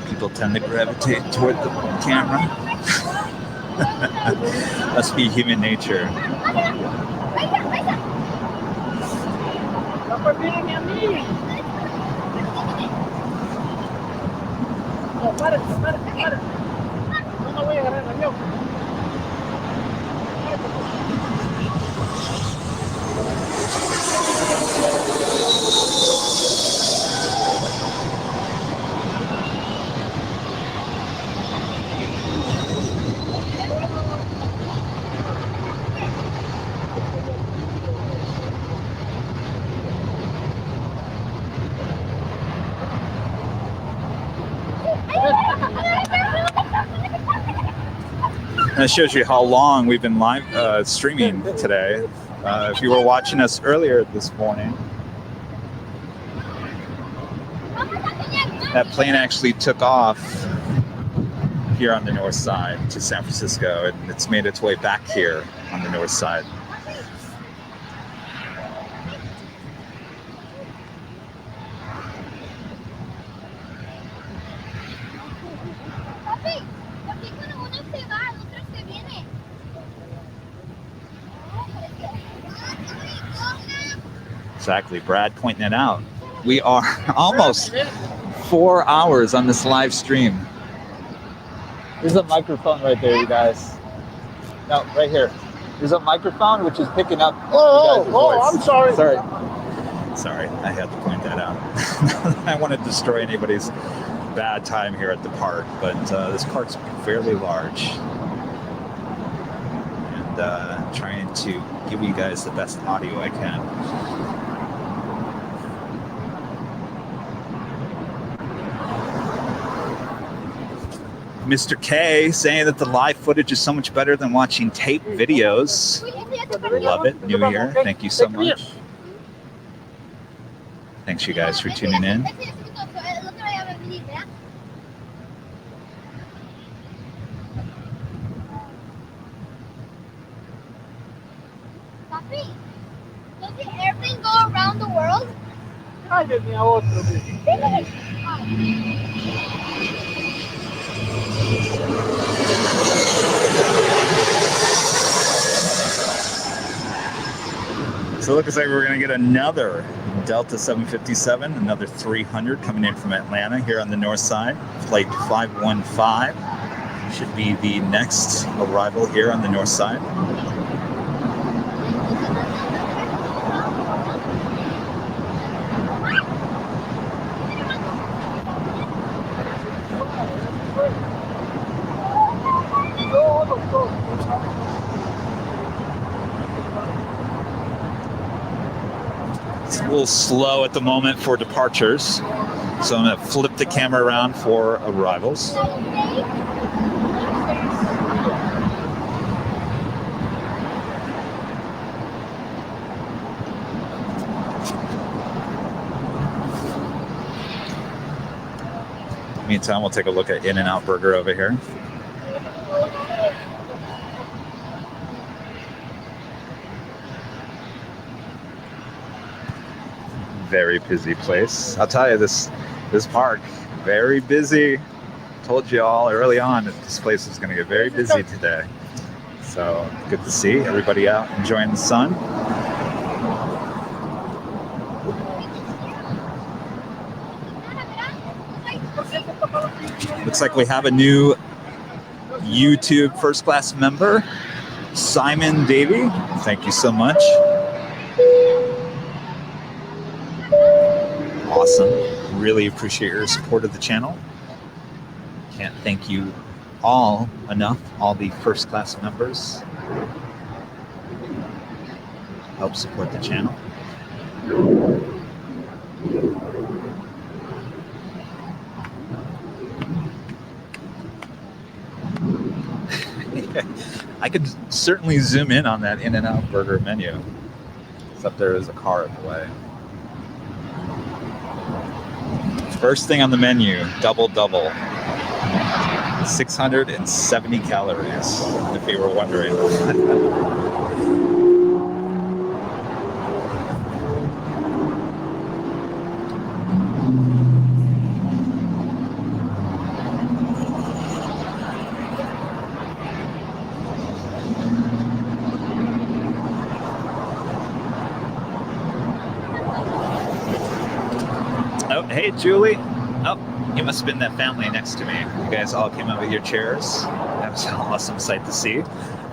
People tend to gravitate toward the camera. Must be human nature. That shows you how long we've been live streaming today. If you were watching us earlier this morning, that plane actually took off here on the north side to San Francisco, and it's made its way back here on the north side. Exactly, Brad pointing it out. We are almost 4 hours on this live stream. There's a microphone right there, you guys. No, right here. There's a microphone which is picking up you guys' voice. I'm sorry. Sorry, I had to point that out. I want to destroy anybody's bad time here at the park, but this park's fairly large. And trying to give you guys the best audio I can. Mr. K saying that the live footage is so much better than watching tape videos. Love it. New Year. Thank you so much. Thanks, you guys, for tuning in. Does the airplane go around the world? So it looks like we're going to get another Delta 757, another 300 coming in from Atlanta here on the north side. Flight 515 should be the next arrival here on the north side. It's a little slow at the moment for departures, so I'm going to flip the camera around for arrivals. Meantime, we'll take a look at In-N-Out Burger over here. Very busy place. I'll tell you, this park, very busy. Told you all early on that this place is going to get very busy today. So good to see everybody out enjoying the sun. Looks like we have a new YouTube first class member, Simon Davey. Thank you so much. Awesome. Really appreciate your support of the channel. Can't thank you all enough, all the first class members. Help support the channel. I could certainly zoom in on that In-N-Out Burger menu. Except there is a car in the way. First thing on the menu, double. 670 calories, if you were wondering. Oh, hey, Julie. Oh, you must have been that family next to me. You guys all came out with your chairs. That was an awesome sight to see.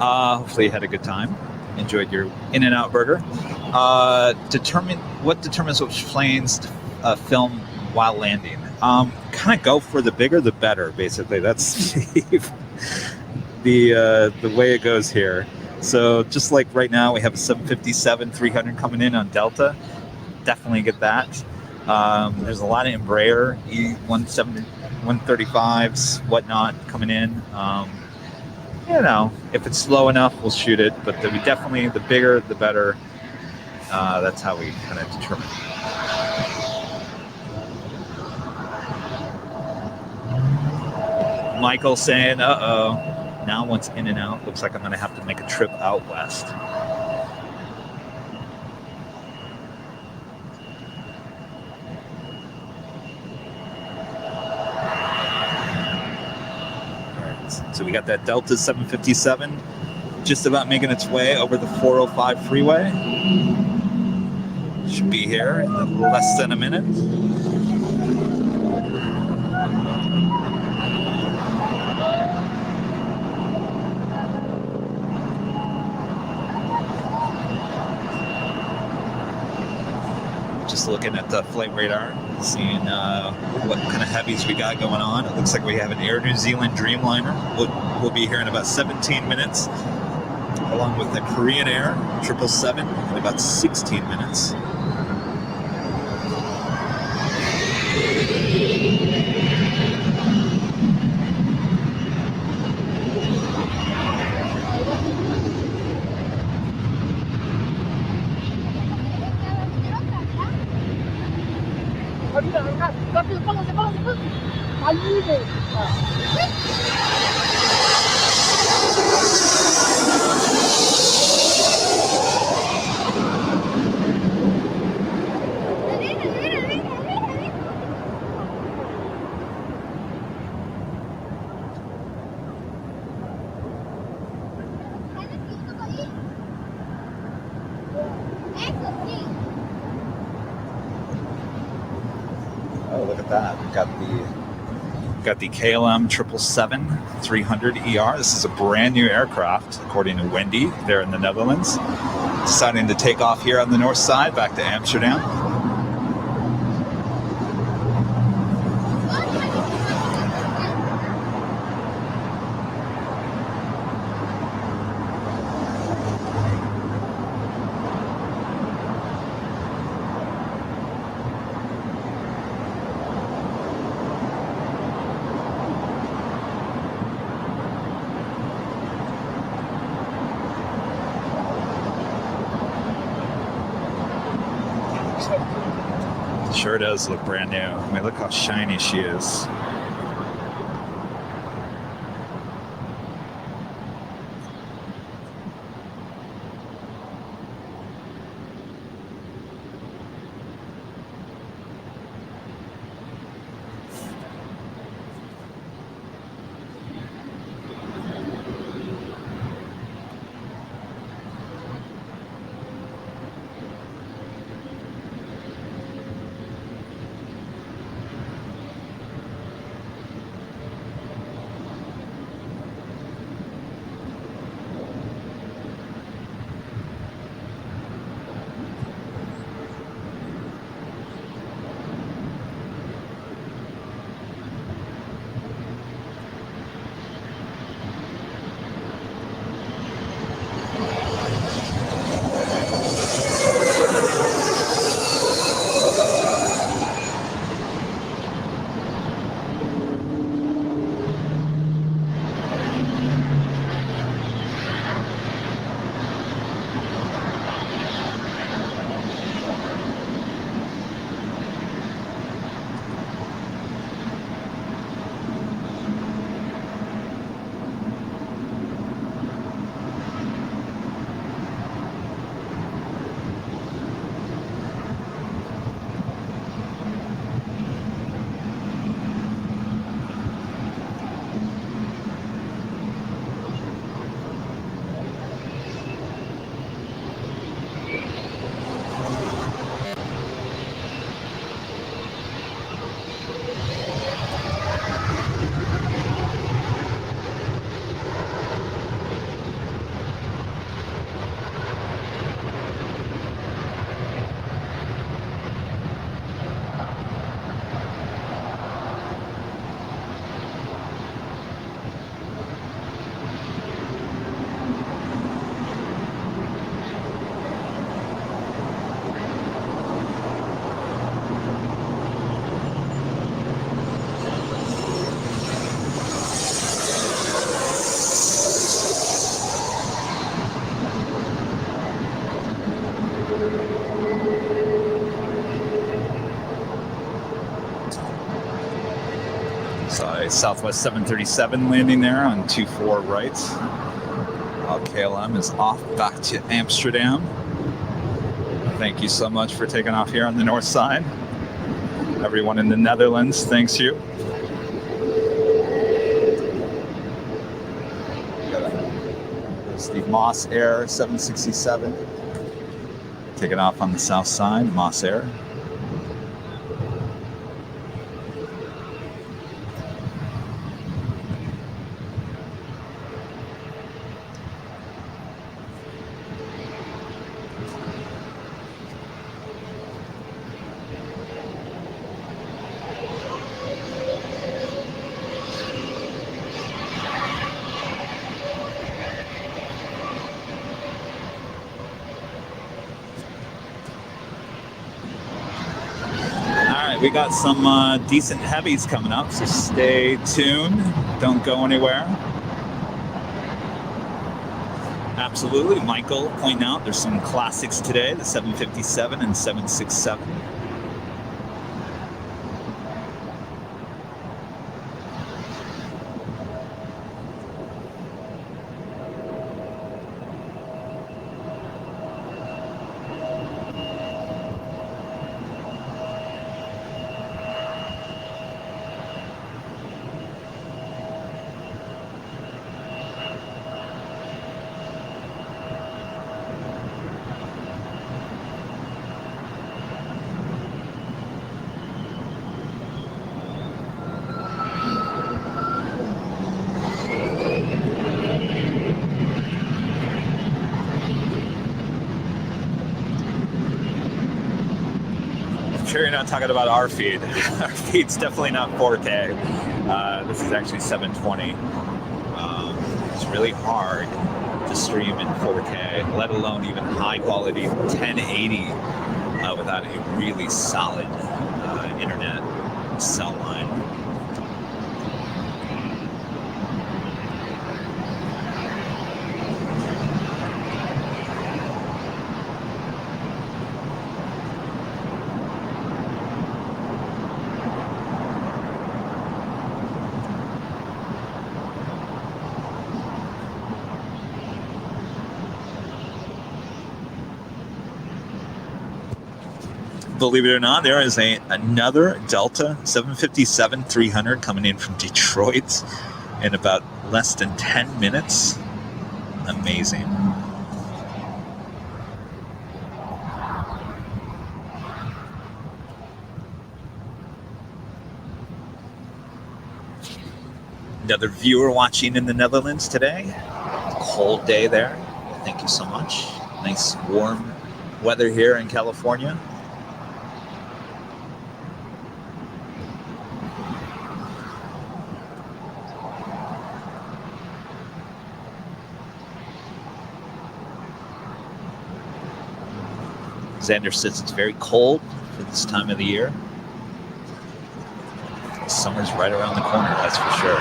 Hopefully you had a good time. Enjoyed your In-N-Out Burger. What determines which planes to film while landing? Kind of go for the bigger the better, basically. That's the way it goes here. So just like right now, we have a 757-300 coming in on Delta. Definitely get that. There's a lot of Embraer E135s, whatnot, coming in. You know, if it's slow enough, we'll shoot it. But we definitely, the bigger, the better. That's how we kind of determine. Michael saying, uh-oh, now once in and out, looks like I'm going to have to make a trip out west. So we got that Delta 757 just about making its way over the 405 freeway. Should be here in less than a minute. Just looking at the flight radar, seeing what kind of heavies we got going on. It looks like we have an Air New Zealand Dreamliner. We'll be here in about 17 minutes, along with the Korean Air 777 in about 16 minutes. Oh, look at that. We've got the KLM 777-300ER. This is a brand new aircraft, according to Wendy, there in the Netherlands. Deciding to take off here on the north side, back to Amsterdam. Sure does look brand new. I mean, look how shiny she is. Southwest 737 landing there on 24 right. KLM is off back to Amsterdam. Thank you so much for taking off here on the north side. Everyone in the Netherlands, thanks you. There's the Moss Air 767 taking off on the south side, Moss Air. We got some decent heavies coming up, so stay tuned. Don't go anywhere. Absolutely. Michael pointing out there's some classics today, the 757 and 767. Sure you're not talking about our feed. Our feed's definitely not 4K. This is actually 720. It's really hard to stream in 4K, let alone even high quality 1080 without a really solid internet cell line. believe it or not, there is another Delta 757-300 coming in from Detroit in about less than 10 minutes. Amazing. Another viewer watching in the Netherlands today. Cold day there. Thank you so much. Nice warm weather here in California. Xander says it's very cold for this time of the year. Summer's right around the corner, that's for sure.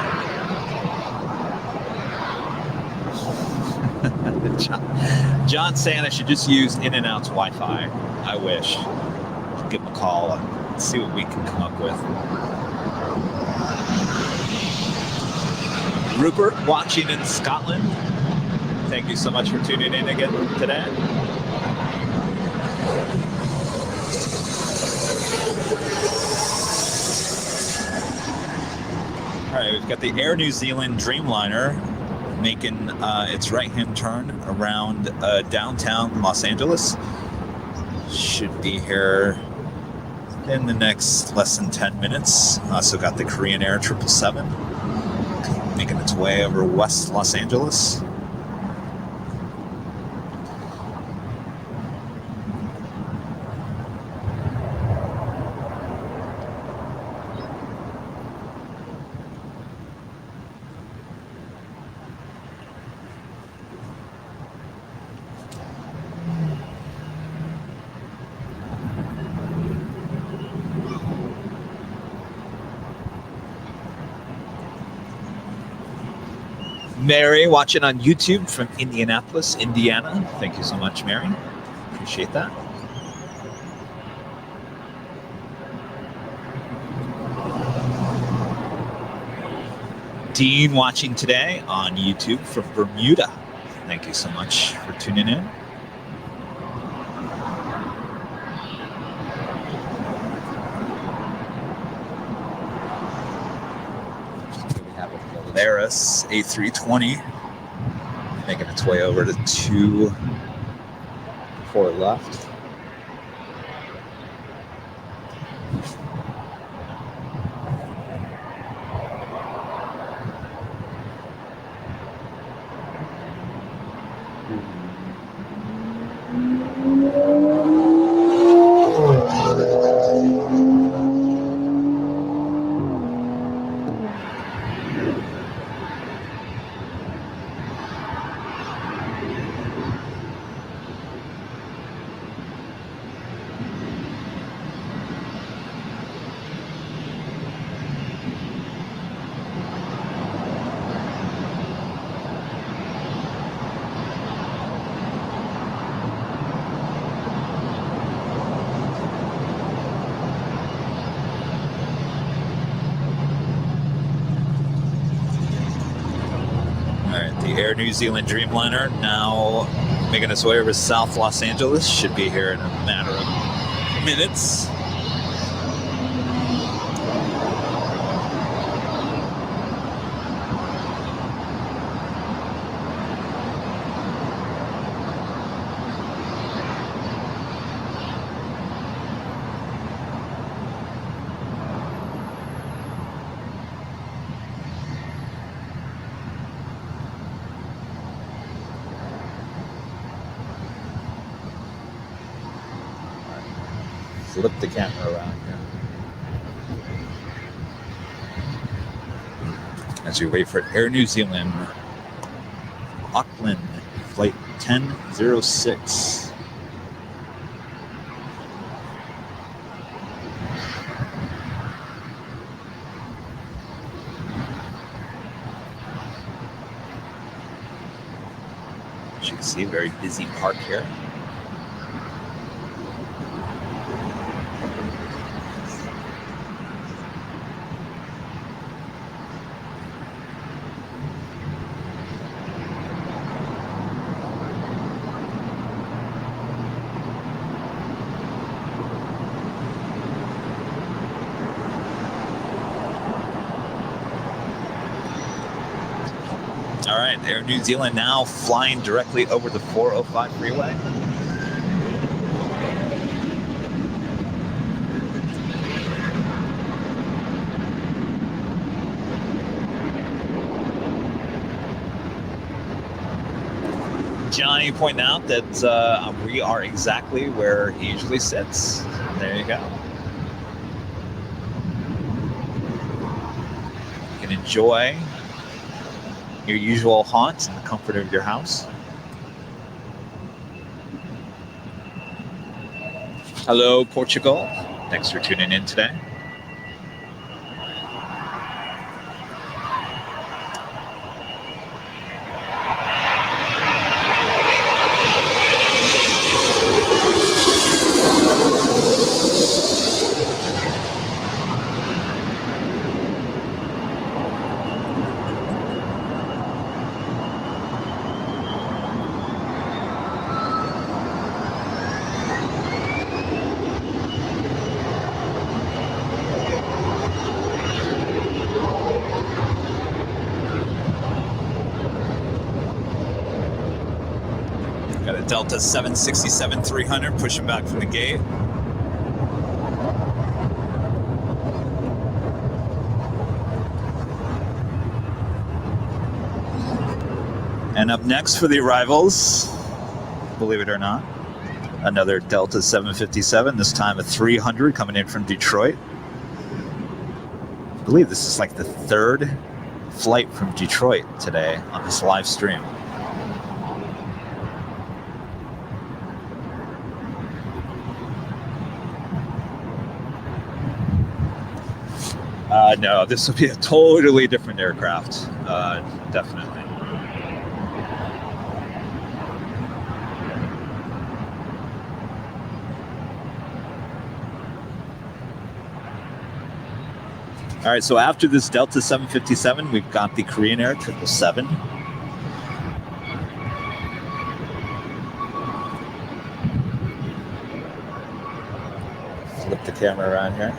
John saying I should just use In-N-Out's Wi-Fi. I wish. Give him a call and see what we can come up with. Rupert watching in Scotland. Thank you so much for tuning in again today. All right, we've got the Air New Zealand Dreamliner making its right-hand turn around downtown Los Angeles. Should be here in the next less than 10 minutes. Also got the Korean Air 777 making its way over West Los Angeles. Mary watching on YouTube from Indianapolis, Indiana. Thank you so much, Mary. Appreciate that. Dean watching today on YouTube from Bermuda. Thank you so much for tuning in. Polaris A320 making its way over to 2-4 left. Air New Zealand Dreamliner now making its way over South Los Angeles. Should be here in a matter of minutes. Flip the camera around here as we wait for Air New Zealand Auckland flight 1006. As you can see, a very busy park here. All right, Air New Zealand now flying directly over the 405 freeway. Johnny pointing out that we are exactly where he usually sits. There you go. You can enjoy your usual haunt in the comfort of your house. Hello, Portugal. Thanks for tuning in today. Delta 767-300 pushing back from the gate. And up next for the arrivals, believe it or not, another Delta 757, this time a 300 coming in from Detroit. I believe this is like the third flight from Detroit today on this live stream. No, this will be a totally different aircraft, definitely. All right, so after this Delta 757, we've got the Korean Air 777. Flip the camera around here.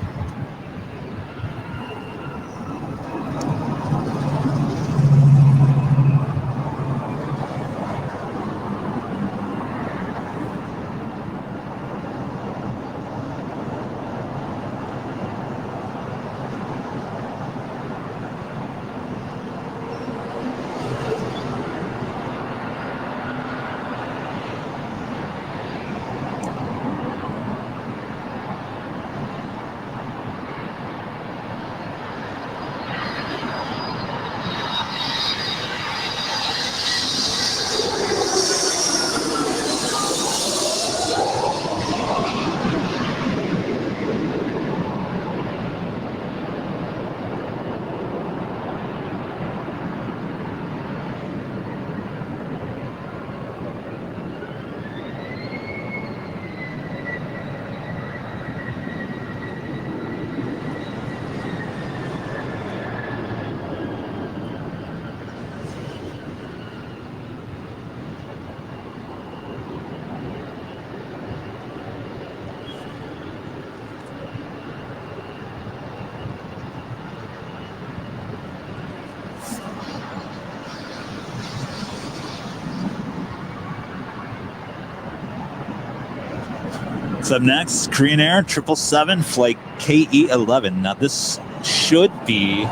So up next, Korean Air 777 flight KE11. Now this should be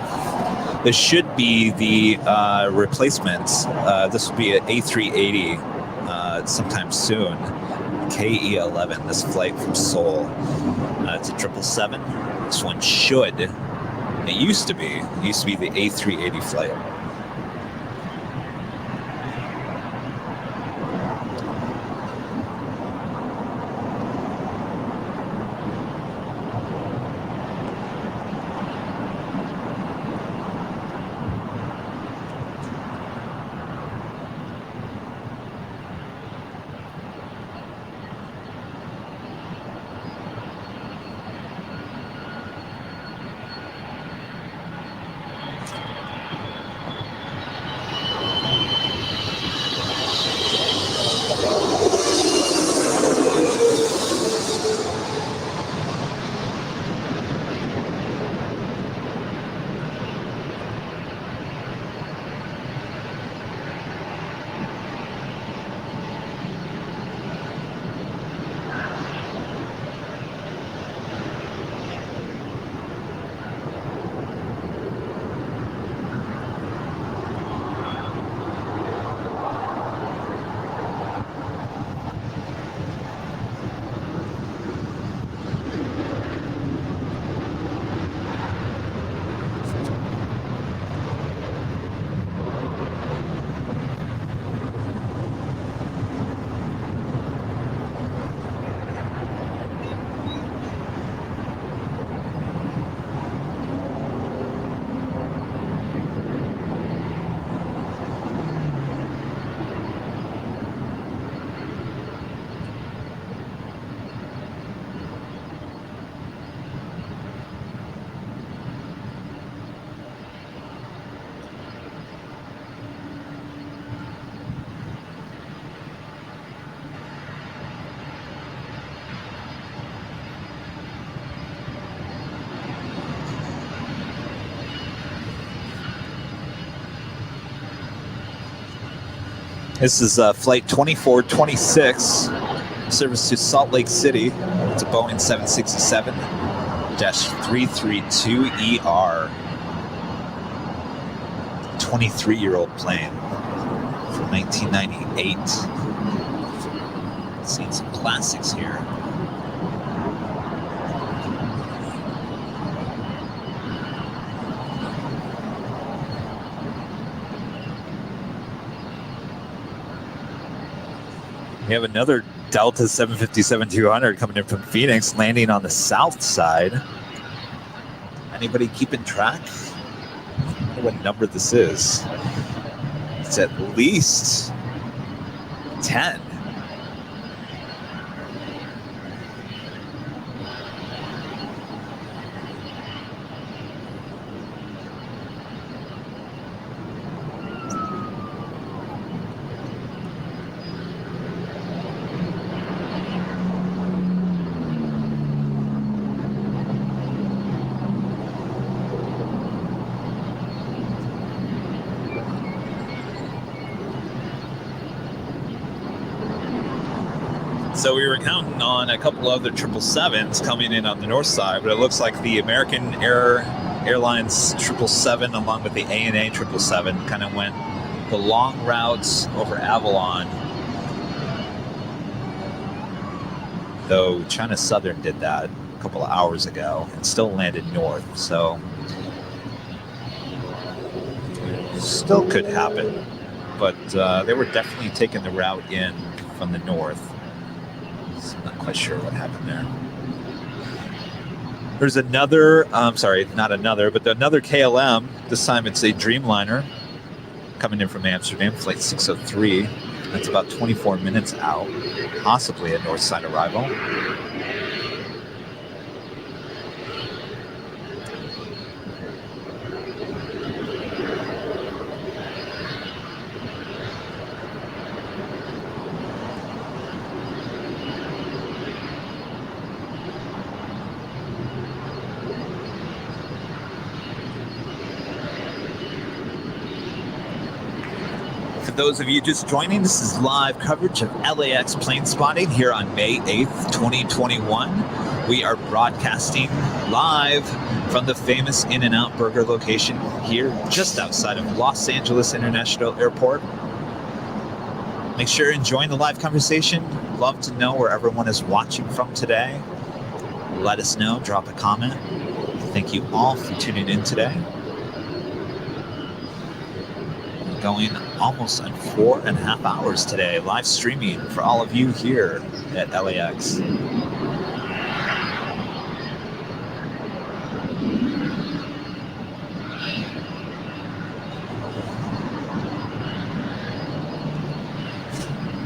the replacements. This will be an A380 sometime soon. KE11. This flight from Seoul. It's a 777. This one should. It used to be the A380 flight. This is flight 2426, service to Salt Lake City. It's a Boeing 767-332ER. 23-year-old plane from 1998. Seeing some classics here. We have another Delta 757-200 coming in from Phoenix, landing on the south side. Anybody keeping track? I wonder what number this is. It's at least 10. So we were counting on a couple other 777s coming in on the north side, but it looks like the American Airlines 777 along with the ANA 777 kind of went the long routes over Avalon. Though China Southern did that a couple of hours ago and still landed north, so still could happen. But they were definitely taking the route in from the north. I'm not quite sure what happened there. There's another, sorry, not another, but another KLM. This time it's a Dreamliner coming in from Amsterdam, flight 603. That's about 24 minutes out, possibly a north side arrival. Those of you just joining, this is live coverage of LAX plane spotting here on May 8th, 2021. We are broadcasting live from the famous In-N-Out Burger location here just outside of Los Angeles International Airport. Make sure you're enjoying the live conversation. Love to know where everyone is watching from today. Let us know, drop a comment. Thank you all for tuning in today. Going almost on 4.5 hours today, live streaming for all of you here at LAX.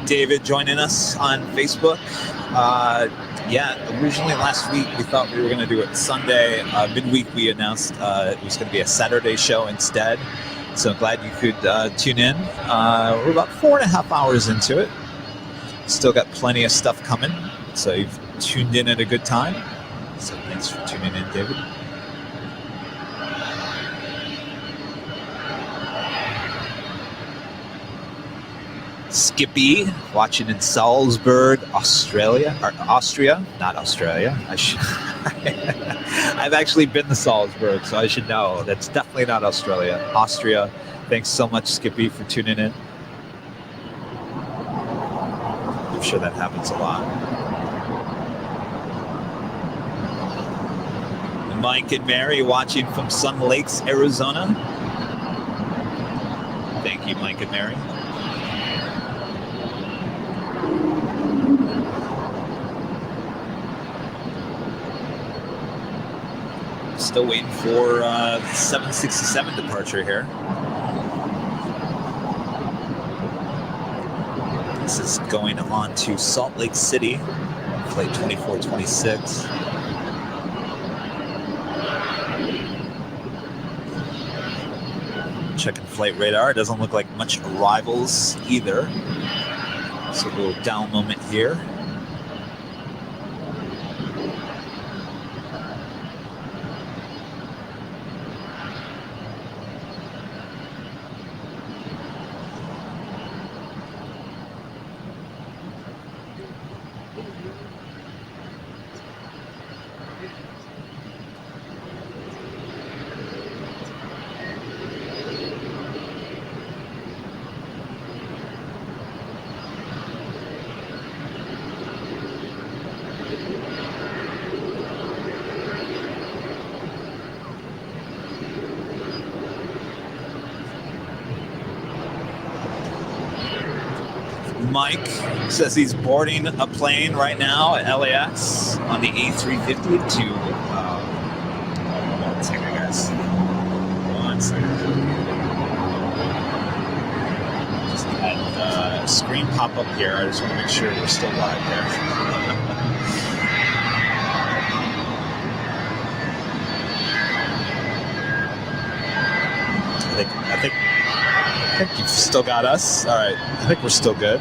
David joining us on Facebook. Yeah, originally last week we thought we were going to do it Sunday. Midweek we announced it was going to be a Saturday show instead. So glad you could tune in. We're about 4.5 hours into it. Still got plenty of stuff coming. So you've tuned in at a good time. So thanks for tuning in, David. Skippy, watching in Salzburg, Austria, not Australia. I've actually been to Salzburg, so I should know. That's definitely not Australia. Austria. Thanks so much, Skippy, for tuning in. I'm sure that happens a lot. Mike and Mary watching from Sun Lakes, Arizona. Thank you, Mike and Mary. Still waiting for 767 departure here. This is going on to Salt Lake City, flight 2426. Checking flight radar. Doesn't look like much arrivals either. So a little down moment here. Mike says he's boarding a plane right now at LAX on the A350 to. One second, guys. 1 second. Just had the screen pop up here. I just want to make sure we're still live here. I think you've still got us. All right, I think we're still good.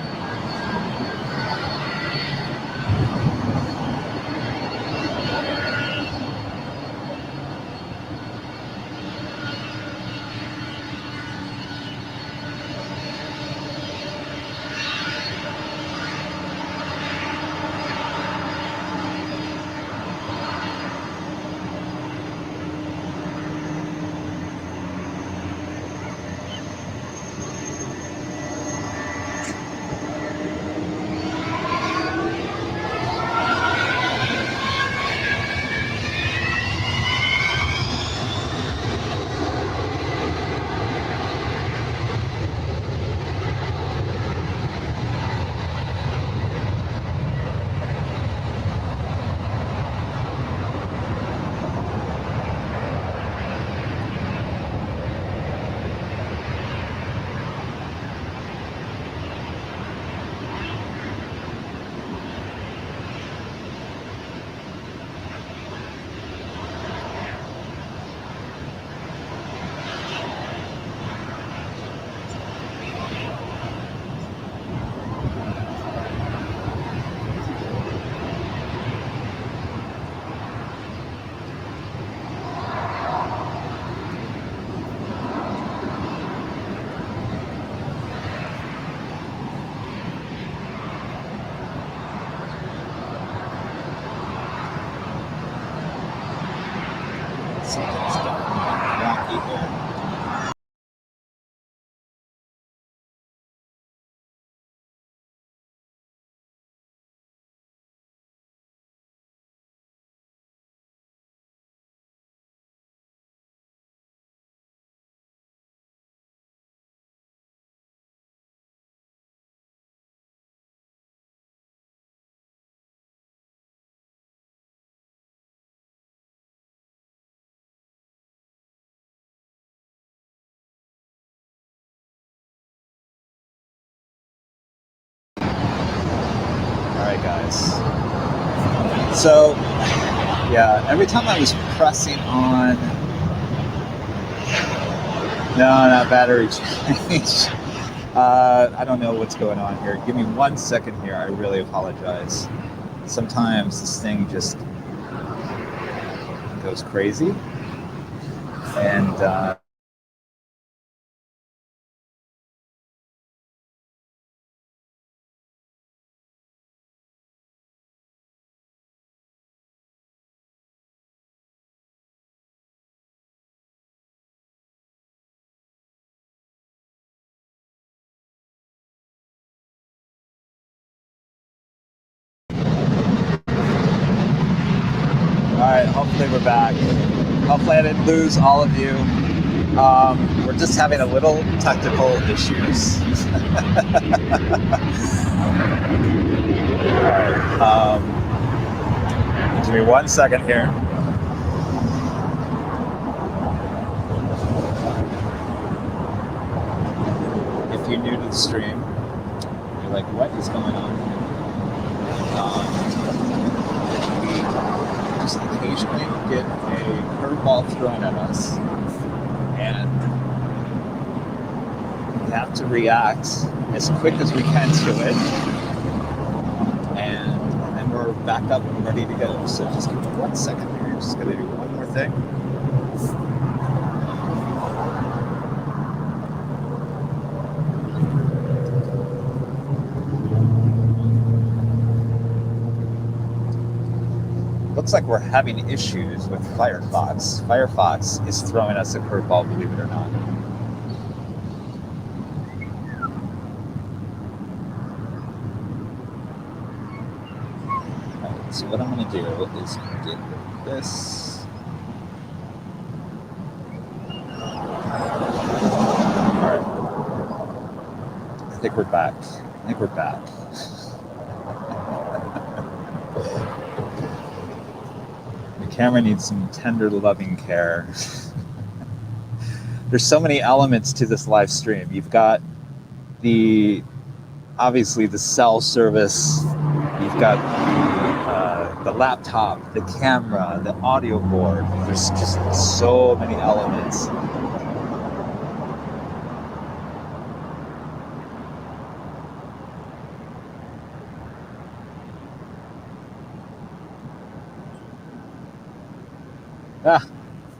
Alright guys, so yeah, every time I was pressing on, no, not battery change. I don't know what's going on here. Give me 1 second here, I really apologize. Sometimes this thing just goes crazy, and alright, hopefully we're back. Hopefully I didn't lose all of you. We're just having a little technical issues. Alright, give me 1 second here. If you're new to the stream, you're like, what is going on? We just occasionally get a curveball thrown at us, and we have to react as quick as we can to it, and then we're back up and ready to go. So just give me 1 second here. Just gonna do one more thing. Looks like we're having issues with Firefox. Firefox is throwing us a curveball, believe it or not. Right, so what I'm going to do is get this. All right. I think we're back. I think we're back. The camera needs some tender, loving care. There's so many elements to this live stream. You've got obviously the cell service. You've got the laptop, the camera, the audio board. There's just so many elements.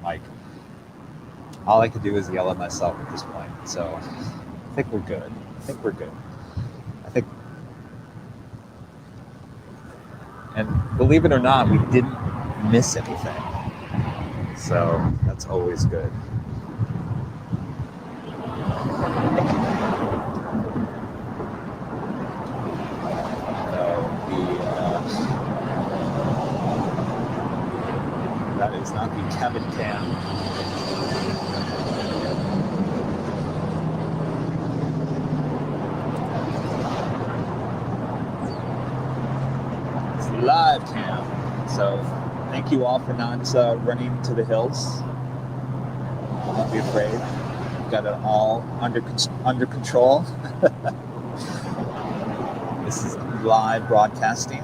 Mike. All I could do is yell at myself at this point. So I think we're good. And believe it or not, we didn't miss anything. So that's always good. That is not the cabin cam. It's live cam. So thank you all for not running to the hills. Don't be afraid. We've got it all under control. This is live broadcasting.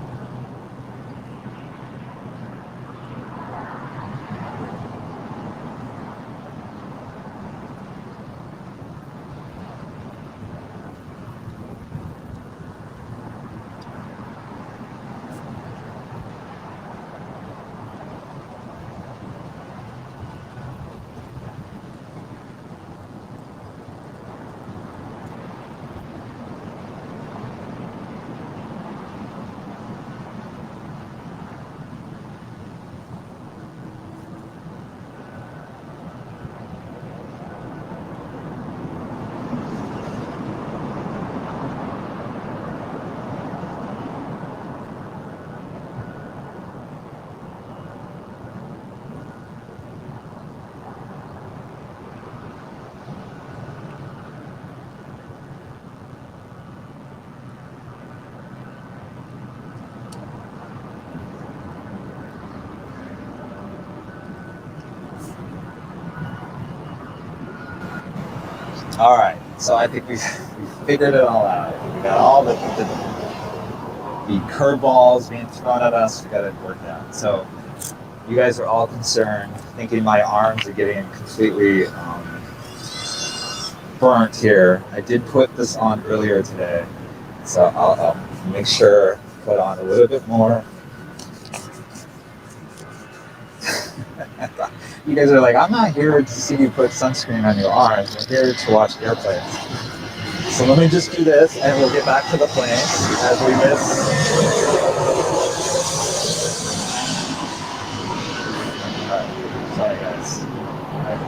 All right, so I think we figured it all out. We got all the curveballs being thrown at us. We got it worked out. So you guys are all concerned, thinking my arms are getting completely burnt here. I did put this on earlier today, so I'll make sure to put on a little bit more. You guys are like, I'm not here to see you put sunscreen on your arms. I'm here to watch airplanes. So let me just do this, and we'll get back to the plane as we miss. All right, sorry guys. All right.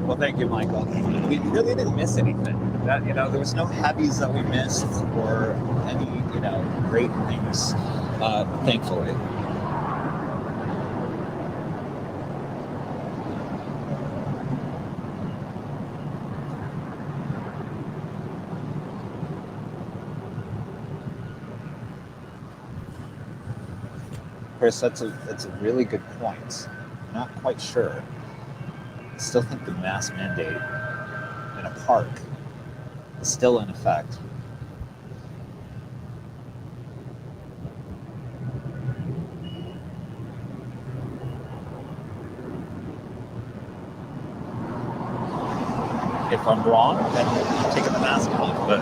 Well, thank you, Michael. We really didn't miss anything. There was no heavies that we missed or any, great things, thankfully. Chris, that's a really good point. I'm not quite sure. I still think the mask mandate in a park is still in effect. If I'm wrong, then I'm taking the mask off. But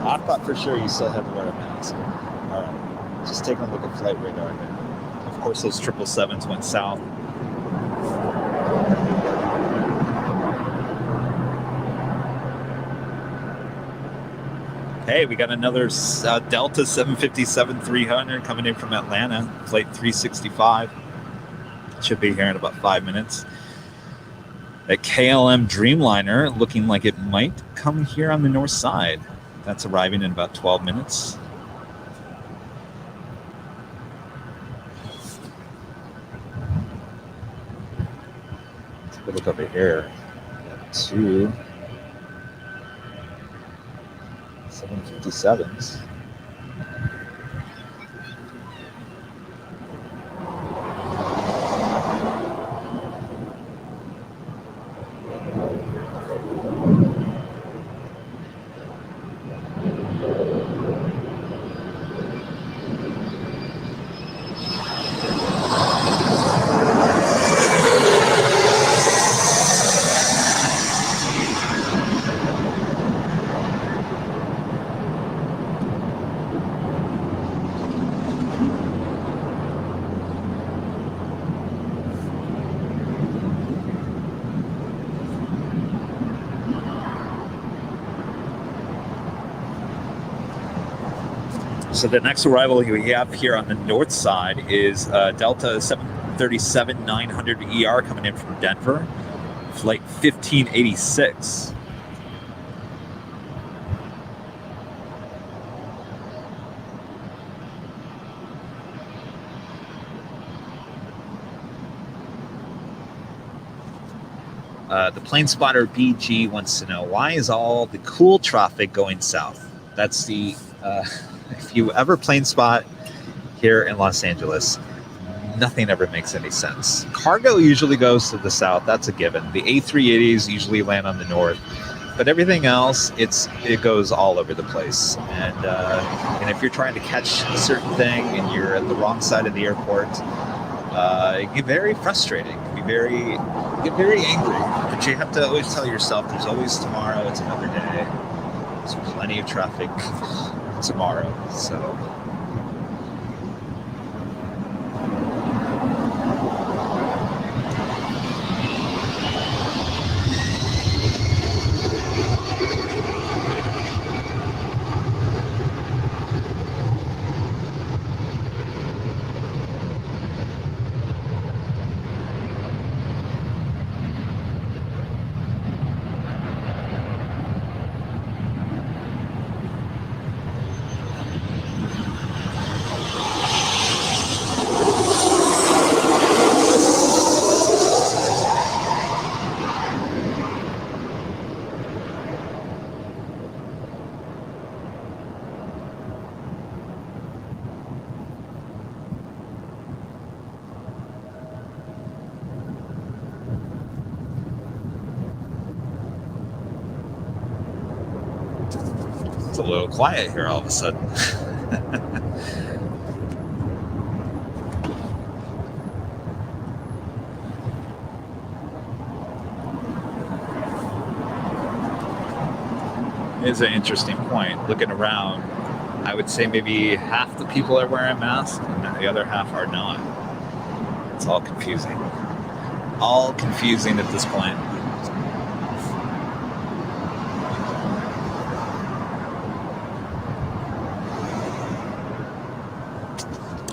I thought for sure you still had to wear a mask. All right, just taking a look at flight radar now. Of course, those 777s went south. Hey, we got another Delta 757-300 coming in from Atlanta, flight 365. Should be here in about 5 minutes. A KLM Dreamliner looking like it might come here on the north side. That's arriving in about 12 minutes. Take a look over here. We have two 757s. So the next arrival we have here on the north side is Delta 737-900ER coming in from Denver, flight 1586. The plane spotter BG wants to know, why is all the cool traffic going south? That's the if you ever plane spot here in Los Angeles, nothing ever makes any sense. Cargo usually goes to the south, that's a given. The A380s usually land on the north, but everything else, it goes all over the place. And if you're trying to catch a certain thing and you're at the wrong side of the airport, it can get very frustrating. It can get very angry. But you have to always tell yourself, there's always tomorrow. It's another day. There's plenty of traffic tomorrow. So it's a little quiet here all of a sudden. It's an interesting point. Looking around, I would say maybe half the people are wearing masks and the other half are not. It's all confusing. All confusing at this point.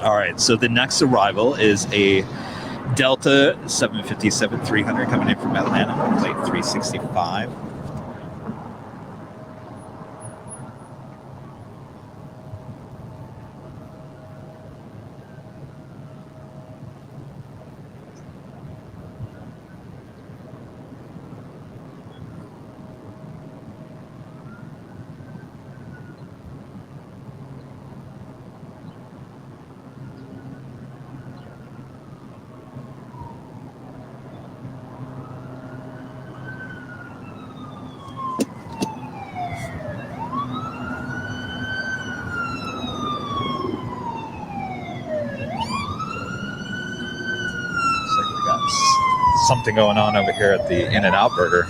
All right, so the next arrival is a Delta 757-300 coming in from Atlanta, flight 365. Something going on over here at the In-N-Out Burger.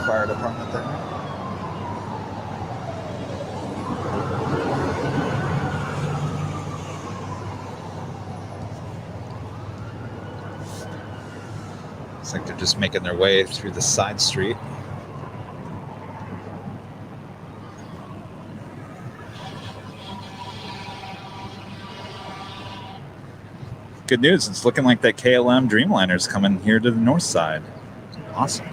Fire department there. Looks like they're just making their way through the side street. Good news, it's looking like that KLM Dreamliner is coming here to the north side. Awesome.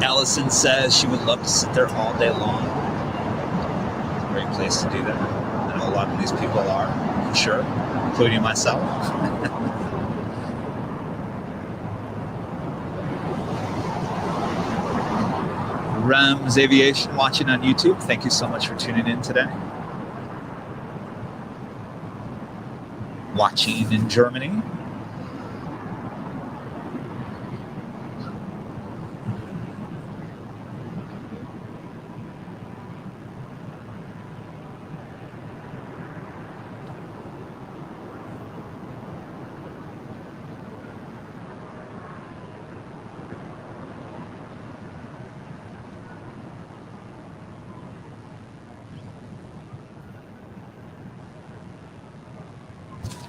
Allison says she would love to sit there all day long. It's a great place to do that. I know a lot of these people are, for sure, including myself. Rams Aviation watching on YouTube. Thank you so much for tuning in today. Watching in Germany.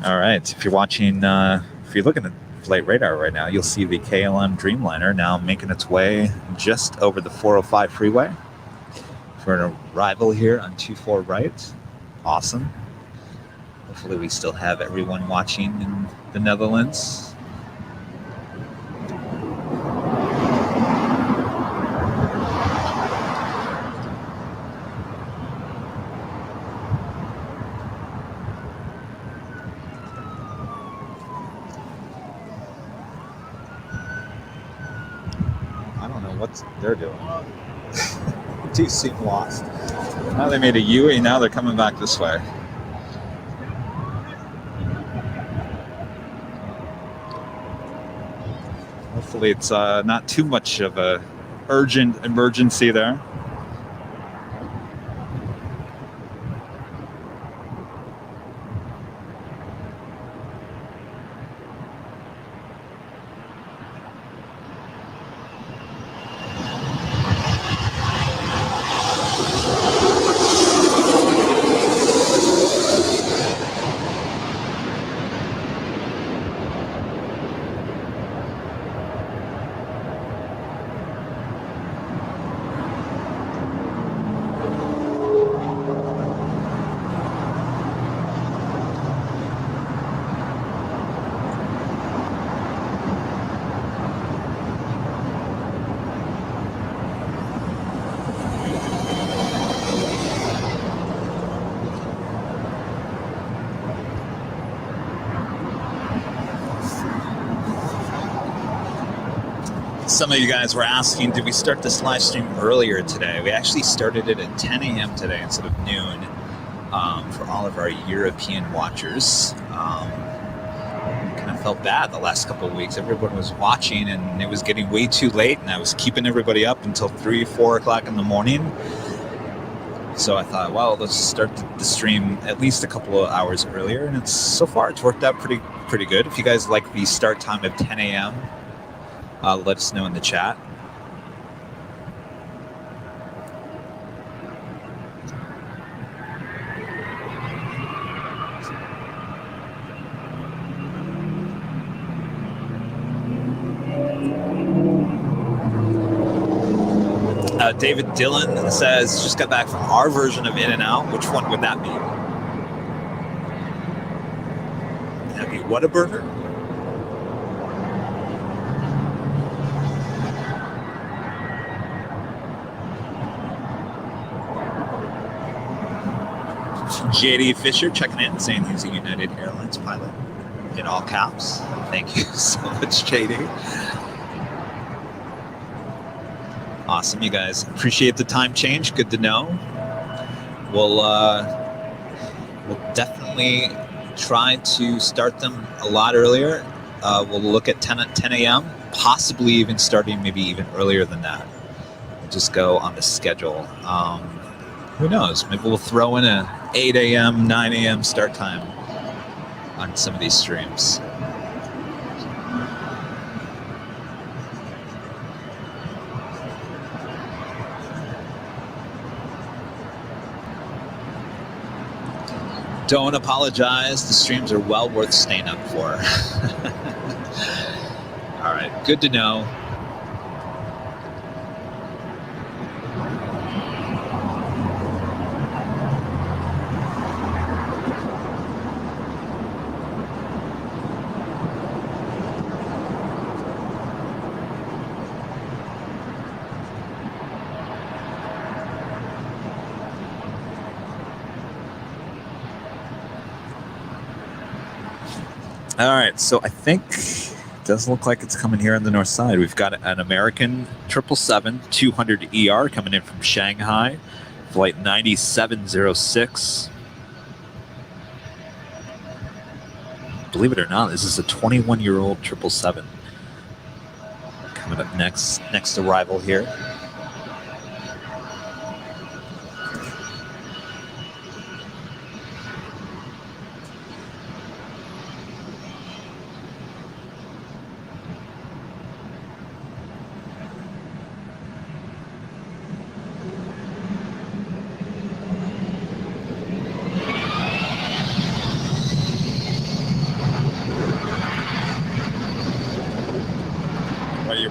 All right, if you're watching, if you're looking at Flight Radar right now, you'll see the KLM Dreamliner now making its way just over the 405 freeway for an arrival here on 24 right. Awesome. Hopefully we still have everyone watching in the Netherlands. They're doing. Two seem lost. Now they made a U, now they're coming back this way. Hopefully it's not too much of a urgent emergency there. Some of you guys were asking, did we start this live stream earlier today? We actually started it at 10 a.m. today instead of noon for all of our European watchers. Kind of felt bad the last couple of weeks. Everyone was watching and it was getting way too late and I was keeping everybody up until 3, 4 o'clock in the morning. So I thought, well, let's start the stream at least a couple of hours earlier. And so far it's worked out pretty good. If you guys like the start time of 10 a.m., let us know in the chat. David Dillon says, just got back from our version of In-N-Out. Which one would that be? That'd be Whataburger? JD Fisher checking in, saying he's a United Airlines pilot in all caps. Thank you so much, JD. Awesome, you guys. Appreciate the time change. Good to know. We'll definitely try to start them a lot earlier. We'll look at 10 a.m., possibly even starting maybe even earlier than that. We'll just go on the schedule. Who knows? Maybe we'll throw in a 8 a.m., 9 a.m. start time on some of these streams. Don't apologize. The streams are well worth staying up for. All right, good to know. All right, so I think it does look like it's coming here on the north side. We've got an American 777-200ER coming in from Shanghai, flight 9706. Believe it or not, this is a 21-year-old 777 coming up next arrival here.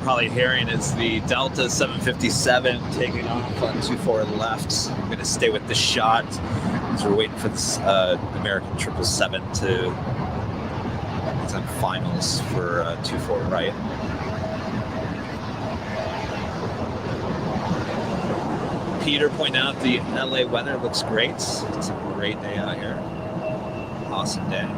Probably hearing is the Delta 757 taking off on 24 left. I'm going to stay with the shot as we're waiting for this American 777 to it's on finals for 24 right. Peter pointed out the LA weather looks great. It's a great day out here. Awesome day.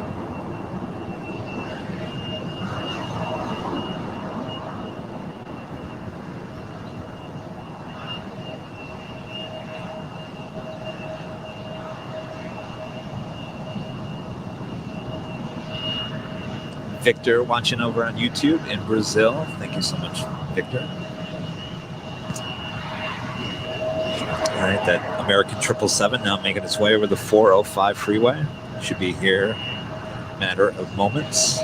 Victor watching over on YouTube in Brazil. Thank you so much, Victor. All right, that American 777 now making its way over the 405 freeway. Should be here in a matter of moments.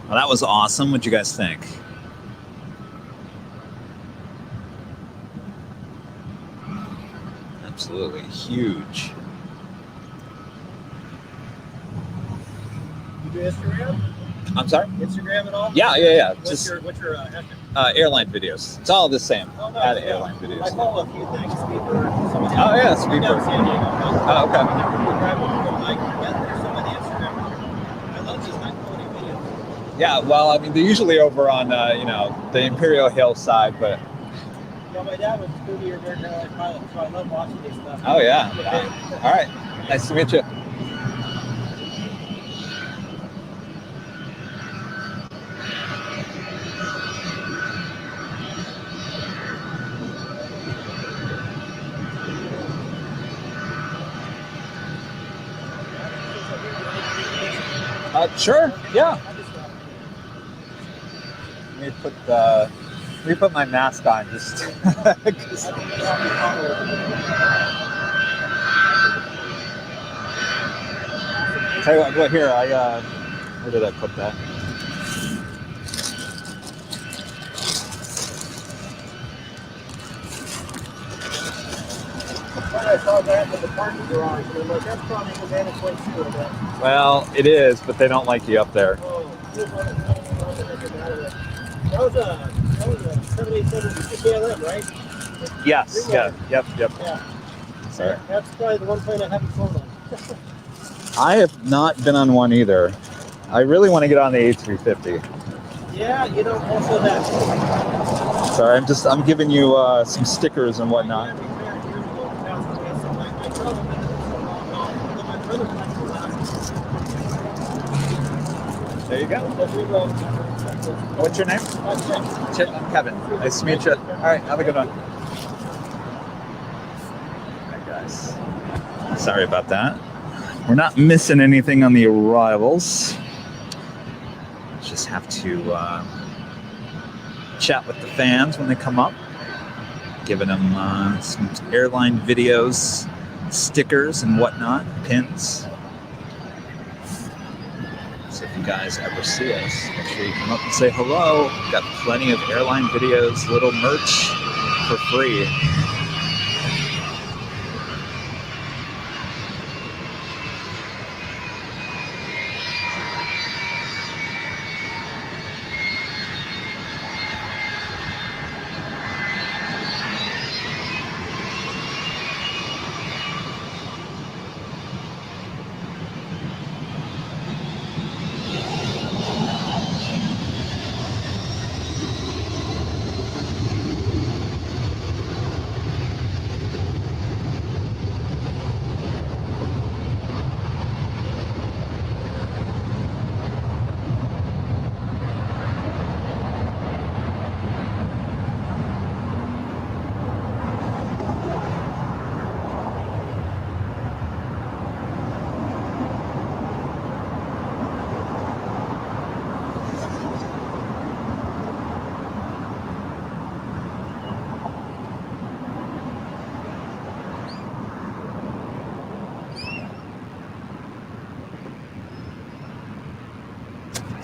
Well, that was awesome. What'd you guys think? Absolutely huge. You do Instagram? I'm sorry? Instagram at all? Yeah. What's your hashtag? Airline videos. It's all the same. Oh, no, At yeah. Airline videos. I follow a few things. Speaker, some of the Oh, yeah, Speaker. Down San Diego. Oh, okay. There's some of the Instagram. I love just not quoting videos. Yeah, well, I mean, they're usually over on, the Imperial Hill side, but Yeah, my dad was a 30-year American Airlines pilot, so I love watching this stuff. Oh, yeah. All right. Nice to meet you. Sure. Yeah. Let me put my mask on just. 'Cause- Tell you what, here, where did I put that? I saw that in the parking garage, and I'm like, that's probably the man that's went through that. Well, it is, but they don't like you up there. Oh, that was a 787 KLM, right? Yes. Yeah. Yep. Yeah. Sorry. That's probably the one plane I haven't flown on. I have not been on one either. I really want to get on the A350. Yeah, you know, also that. Sorry, I'm giving you some stickers and whatnot. There you go. What's your name? Chip. I'm Kevin. Nice to meet you. All right, have a good one. All right, guys. Sorry about that. We're not missing anything on the arrivals. Just have to chat with the fans when they come up, giving them some airline videos, stickers and whatnot, pins. So if you guys ever see us, make sure you come up and say hello. We've got plenty of airline videos, little merch for free.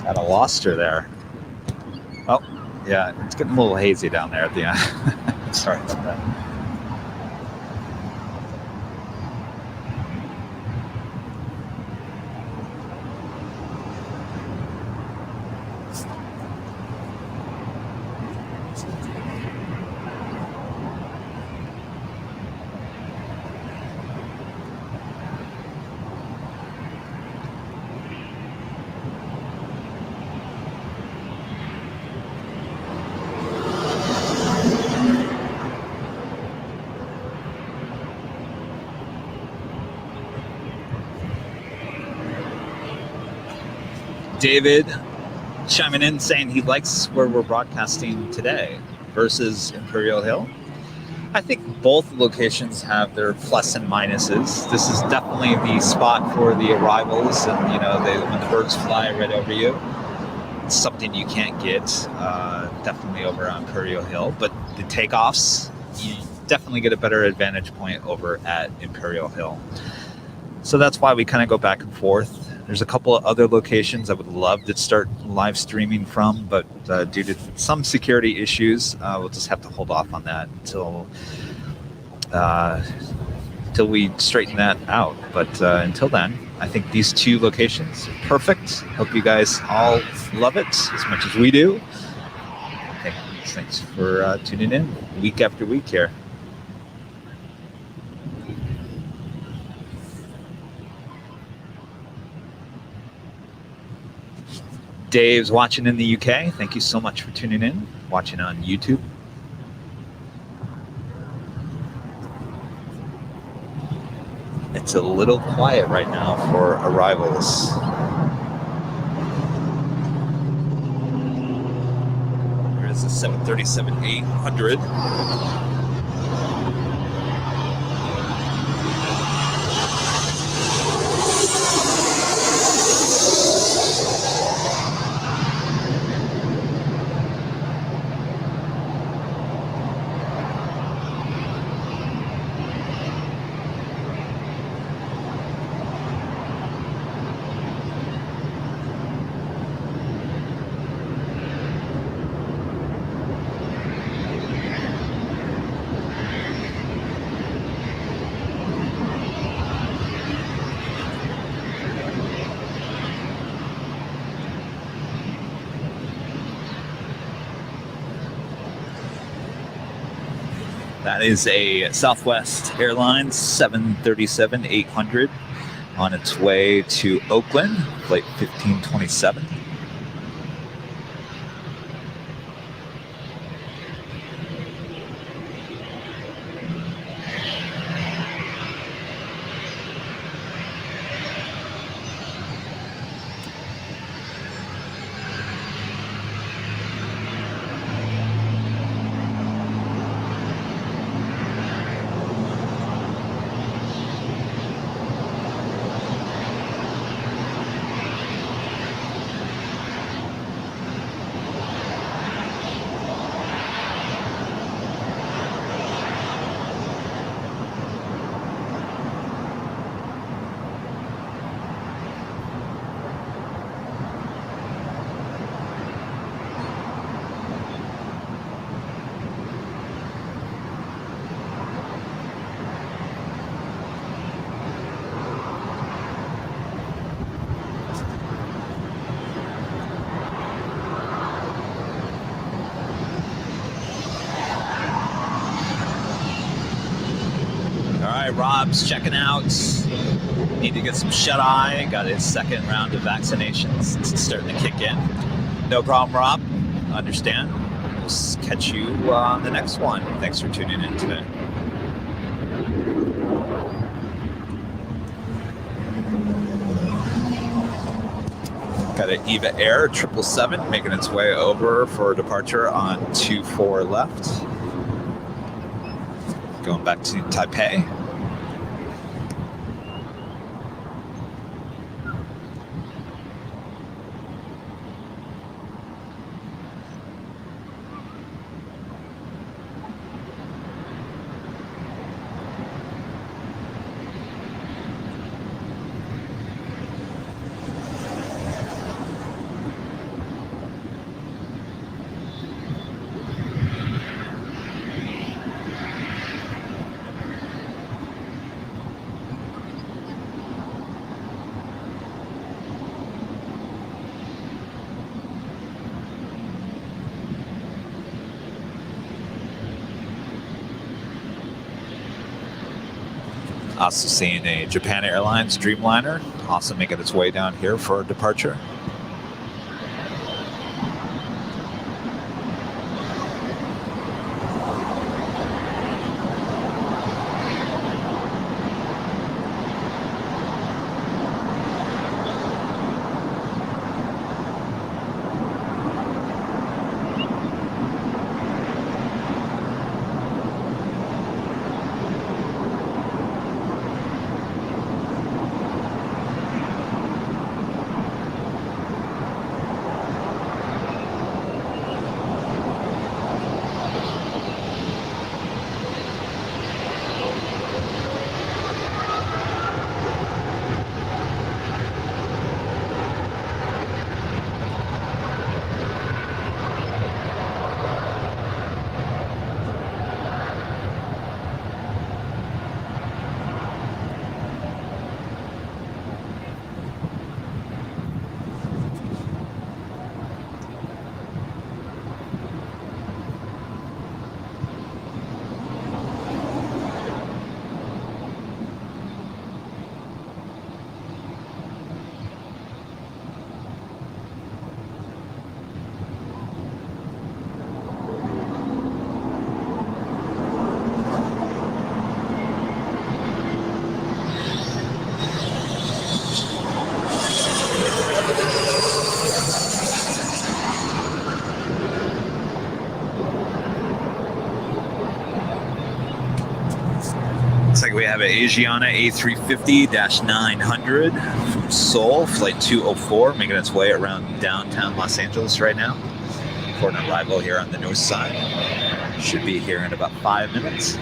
Kind of lost her there. Oh, yeah, it's getting a little hazy down there at the end. Sorry about that. David chiming in saying he likes where we're broadcasting today versus Imperial Hill. I think both locations have their plus and minuses. This is definitely the spot for the arrivals, and you know, when the birds fly right over you, it's something you can't get definitely over on Imperial Hill. But the takeoffs, you definitely get a better advantage point over at Imperial Hill. So that's why we kind of go back and forth. There's a couple of other locations I would love to start live streaming from, but due to some security issues, we'll just have to hold off on that until we straighten that out. But until then, I think these two locations are perfect. Hope you guys all love it as much as we do. Thanks for tuning in week after week here. Dave's watching in the UK. Thank you so much for tuning in, watching on YouTube. It's a little quiet right now for arrivals. There's a 737-800. That is a Southwest Airlines 737-800 on its way to Oakland, flight 1527. Rob's checking out. Need to get some shut-eye. Got his second round of vaccinations. It's starting to kick in. No problem, Rob. Understand. We'll catch you on the next one. Thanks for tuning in today. Got an Eva Air 777 making its way over for departure on 24 left. Going back to Taipei. Also seeing a Japan Airlines Dreamliner, also making its way down here for departure. have an Asiana A350-900 from Seoul, flight 204, making its way around downtown Los Angeles right now for an arrival here on the north side. Should be here in about 5 minutes.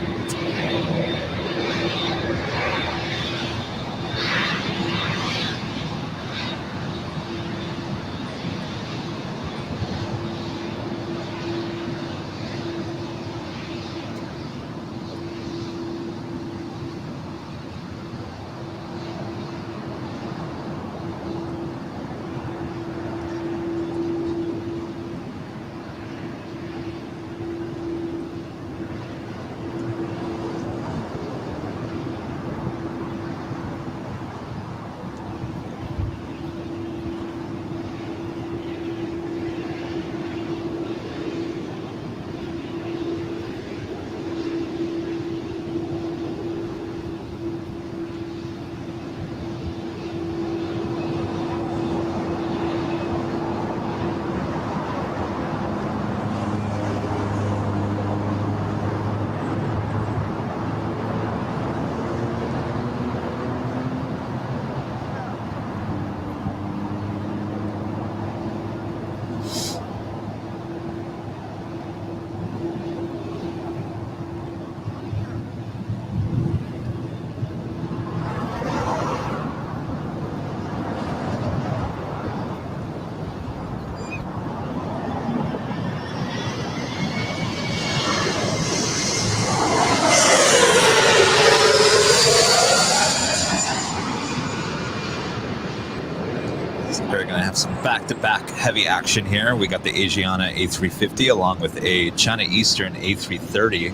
We're going to have some back-to-back heavy action here. We got the Asiana A350 along with a China Eastern A330.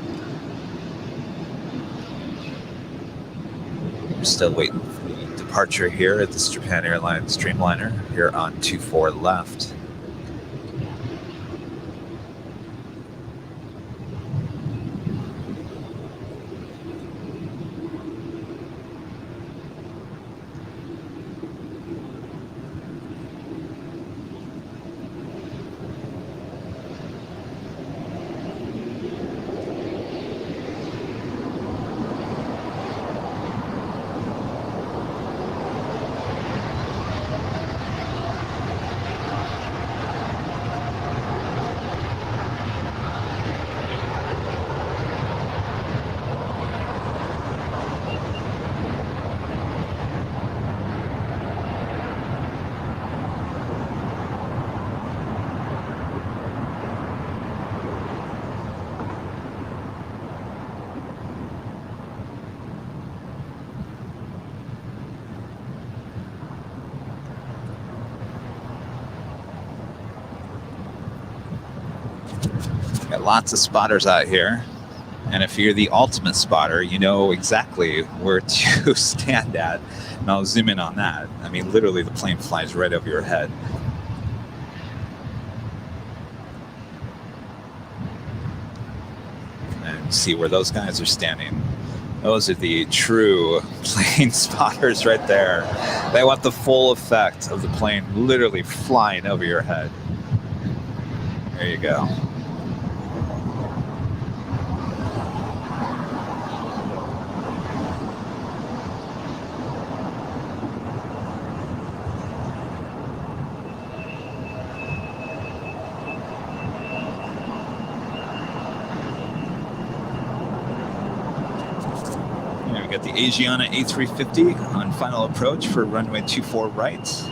We're still waiting for the departure here at this Japan Airlines Dreamliner here on 24 left. Got lots of spotters out here, and if you're the ultimate spotter, you know exactly where to stand at, and I'll zoom in on that. I mean, literally the plane flies right over your head. And see where those guys are standing. Those are the true plane spotters right there. They want the full effect of the plane literally flying over your head. There you go. We got the Asiana A350 on final approach for runway 24 right.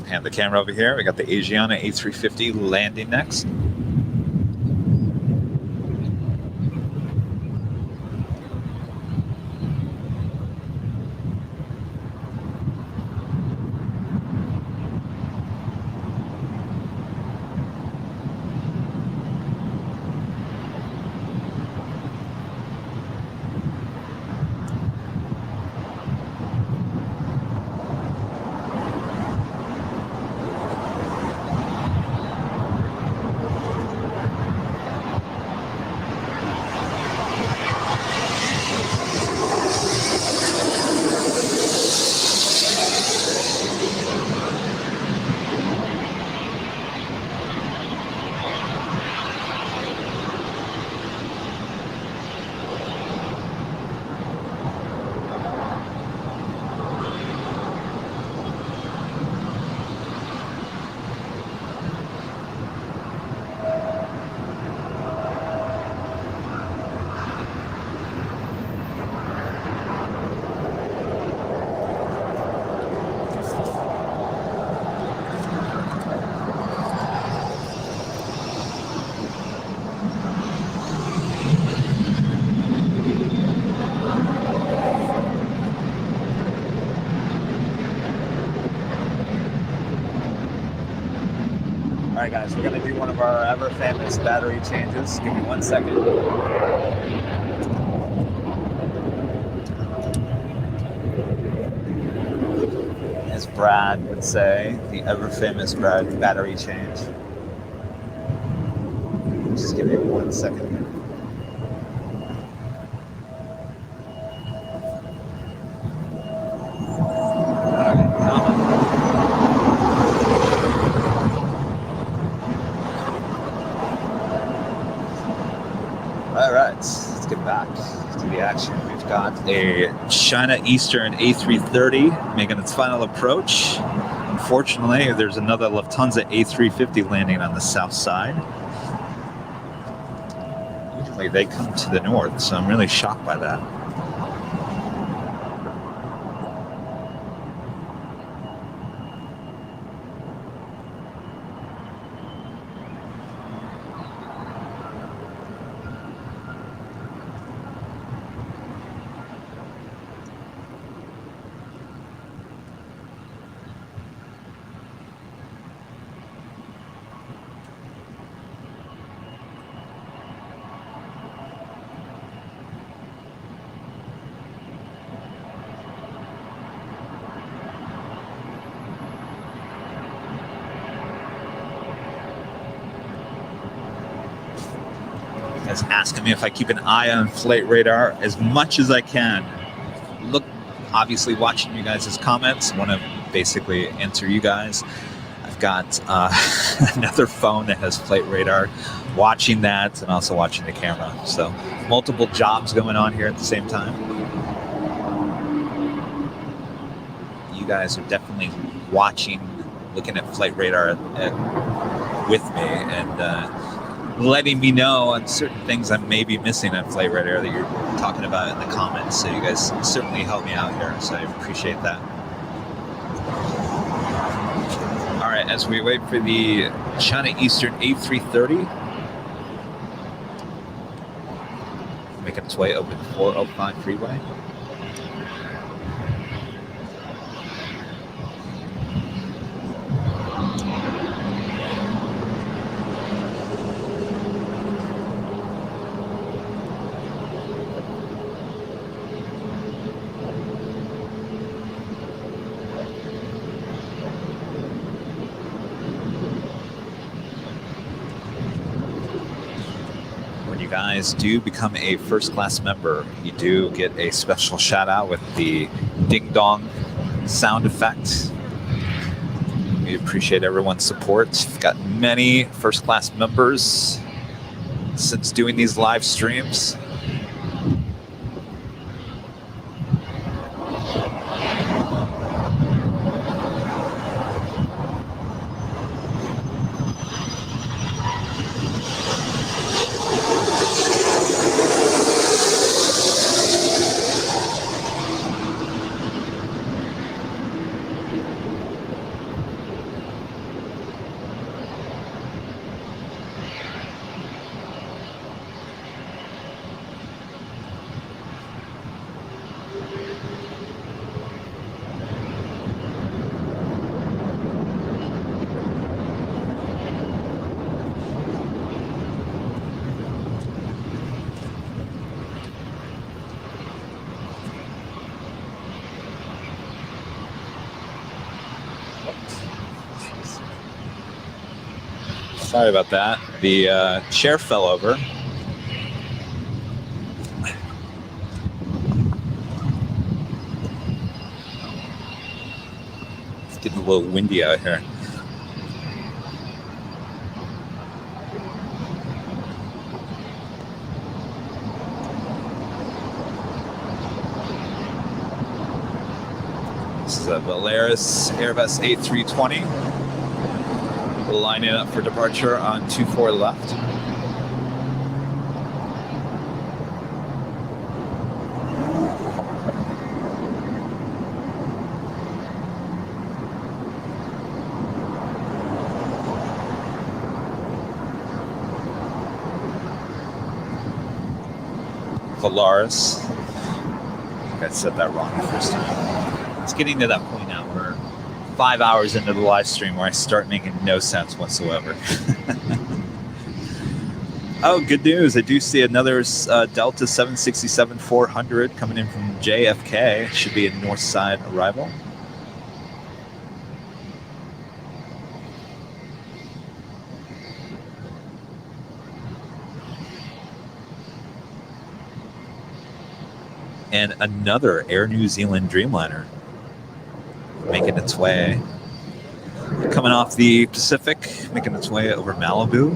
Hand the camera over here. We got the Asiana A350 landing next. right, guys, we're gonna do one of our ever famous battery changes. Give me 1 second. As Brad would say, the ever famous Brad battery change. Just give me 1 second here. Alright, let's get back to the action. We've got a China Eastern A330 making its final approach. Unfortunately, there's another Lufthansa A350 landing on the south side. Usually they come to the north, so I'm really shocked by that. Asking me if I keep an eye on flight radar as much as I can. Look, obviously watching you guys' comments, want to basically answer you guys. I've got another phone that has flight radar, watching that and also watching the camera. So multiple jobs going on here at the same time. You guys are definitely watching, looking at flight radar with me, and letting me know on certain things I may be missing on flight radar that you're talking about in the comments. So you guys certainly help me out here, so I appreciate that. All right, as we wait for the China Eastern A330 making its way over the 405 freeway. Guys do become a first class member, you do get a special shout out with the ding dong sound effect. We appreciate everyone's support. We've got many first class members since doing these live streams. Sorry about that. The chair fell over. It's getting a little windy out here. This is a Volaris Airbus A320. Lining up for departure on 24 left. Volaris. I think I said that wrong the first time. It's getting to that point now where 5 hours into the live stream where I start making no sense whatsoever. Oh, good news. I do see another Delta 767-400 coming in from JFK. Should be a north side arrival. And another Air New Zealand Dreamliner making its way, coming off the Pacific, making its way over Malibu.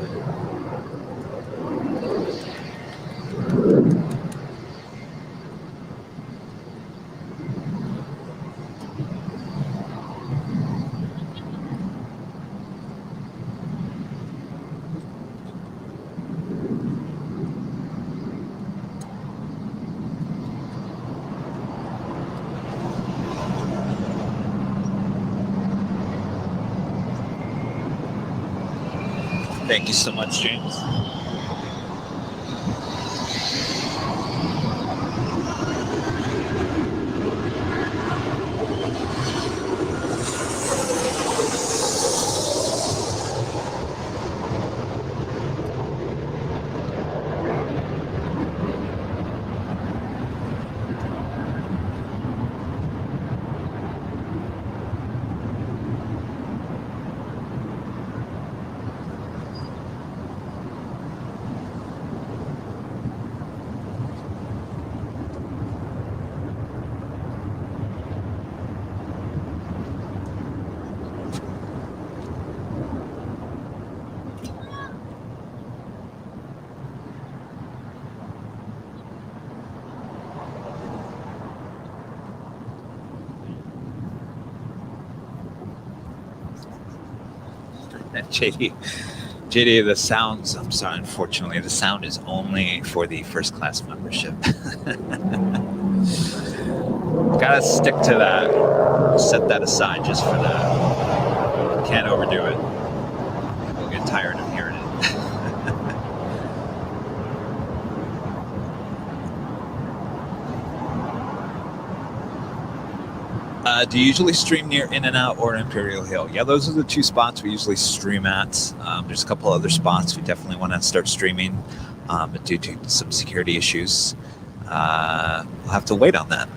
Thank you so much, James. JD, the sounds, I'm sorry, unfortunately, the sound is only for the first class membership. Gotta stick to that. Set that aside just for that. Can't overdo it. We'll get tired of hearing it. Do you usually stream near In-N-Out or Imperial Hill? Yeah, those are the two spots we usually stream at. There's a couple other spots we definitely want to start streaming, but due to some security issues, we'll have to wait on that.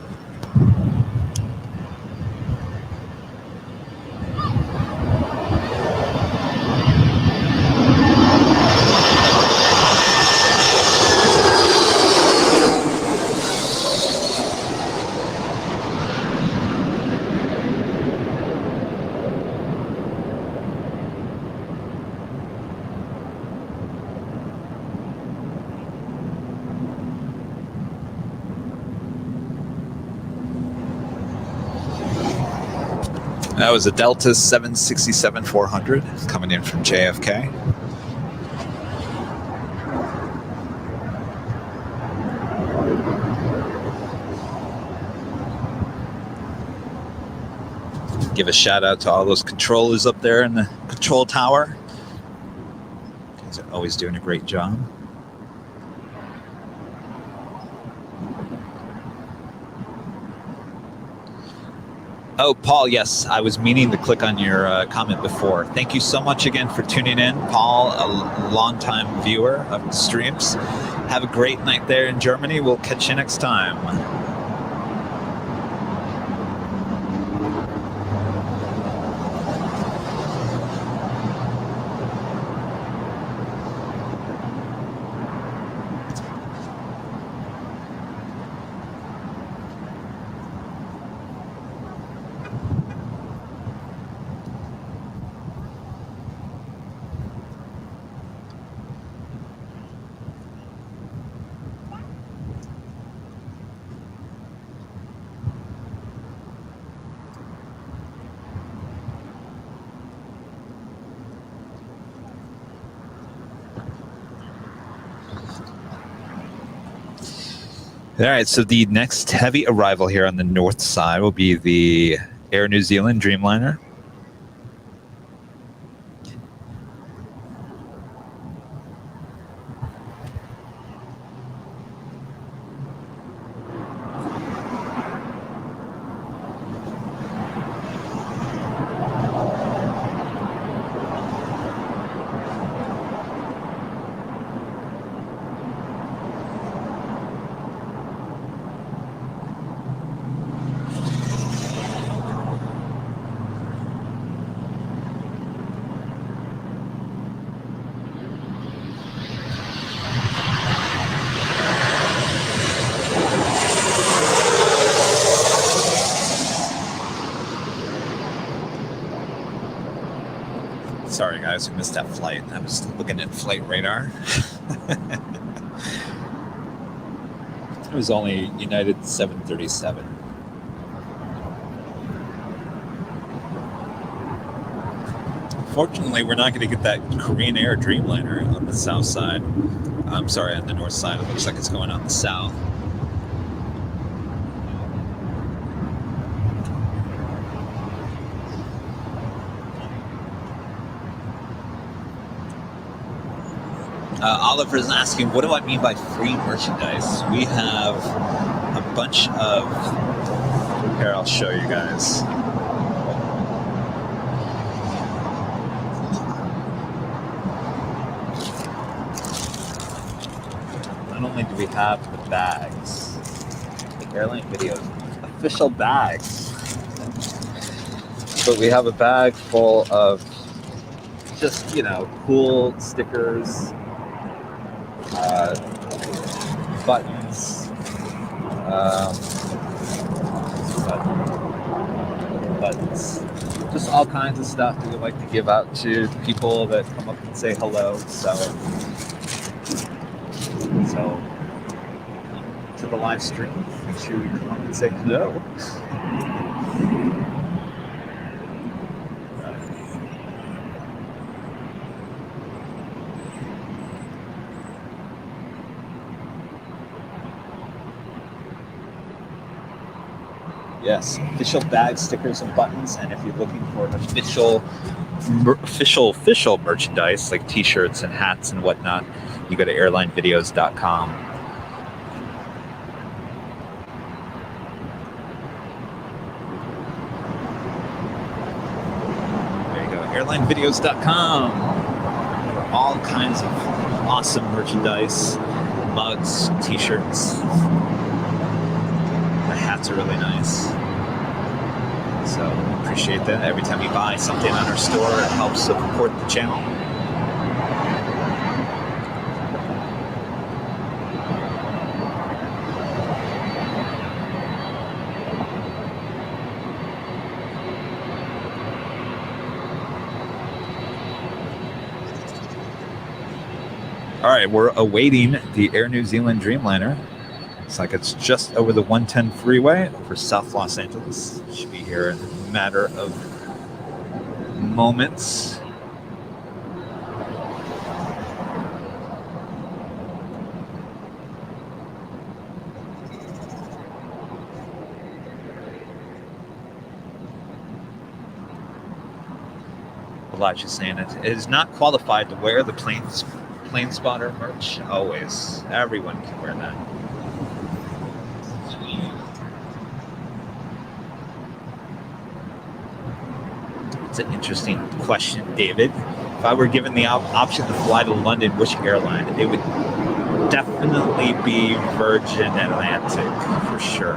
That was a Delta 767-400 coming in from JFK. Give a shout out to all those controllers up there in the control tower. You guys are always doing a great job. Oh, Paul, yes, I was meaning to click on your comment before. Thank you so much again for tuning in. Paul, a longtime viewer of the streams. Have a great night there in Germany. We'll catch you next time. All right, so the next heavy arrival here on the north side will be the Air New Zealand Dreamliner. guys who missed that flight. I was looking at flight radar. It was only United 737. Fortunately, we're not going to get that Korean Air Dreamliner on the south side. I'm sorry, on the north side. It looks like it's going on the south. Oliver's asking, what do I mean by free merchandise? We have a bunch of... Here, I'll show you guys. Not only do we have the bags, the Airline Videos official bags, but we have a bag full of just, you know, cool stickers, buttons, buttons, just all kinds of stuff that we like to give out to people that come up and say hello. So to the live stream, make sure you come up and say hello. Yes, official bags, stickers, and buttons. And if you're looking for an official merchandise like T-shirts and hats and whatnot, you go to AIRLINEVIDEOS.com. There you go, AIRLINEVIDEOS.com. All kinds of awesome merchandise, mugs, T-shirts. The hats are really nice. So appreciate that. Every time you buy something on our store, it helps support the channel. All right, we're awaiting the Air New Zealand Dreamliner. Looks like it's just over the 110 freeway over South Los Angeles. Should be here in a matter of moments. Elijah's saying it is not qualified to wear the plane spotter merch. Always. Everyone can wear that. It's an interesting question, David. If I were given the option to fly to London, which airline? It would definitely be Virgin Atlantic, for sure.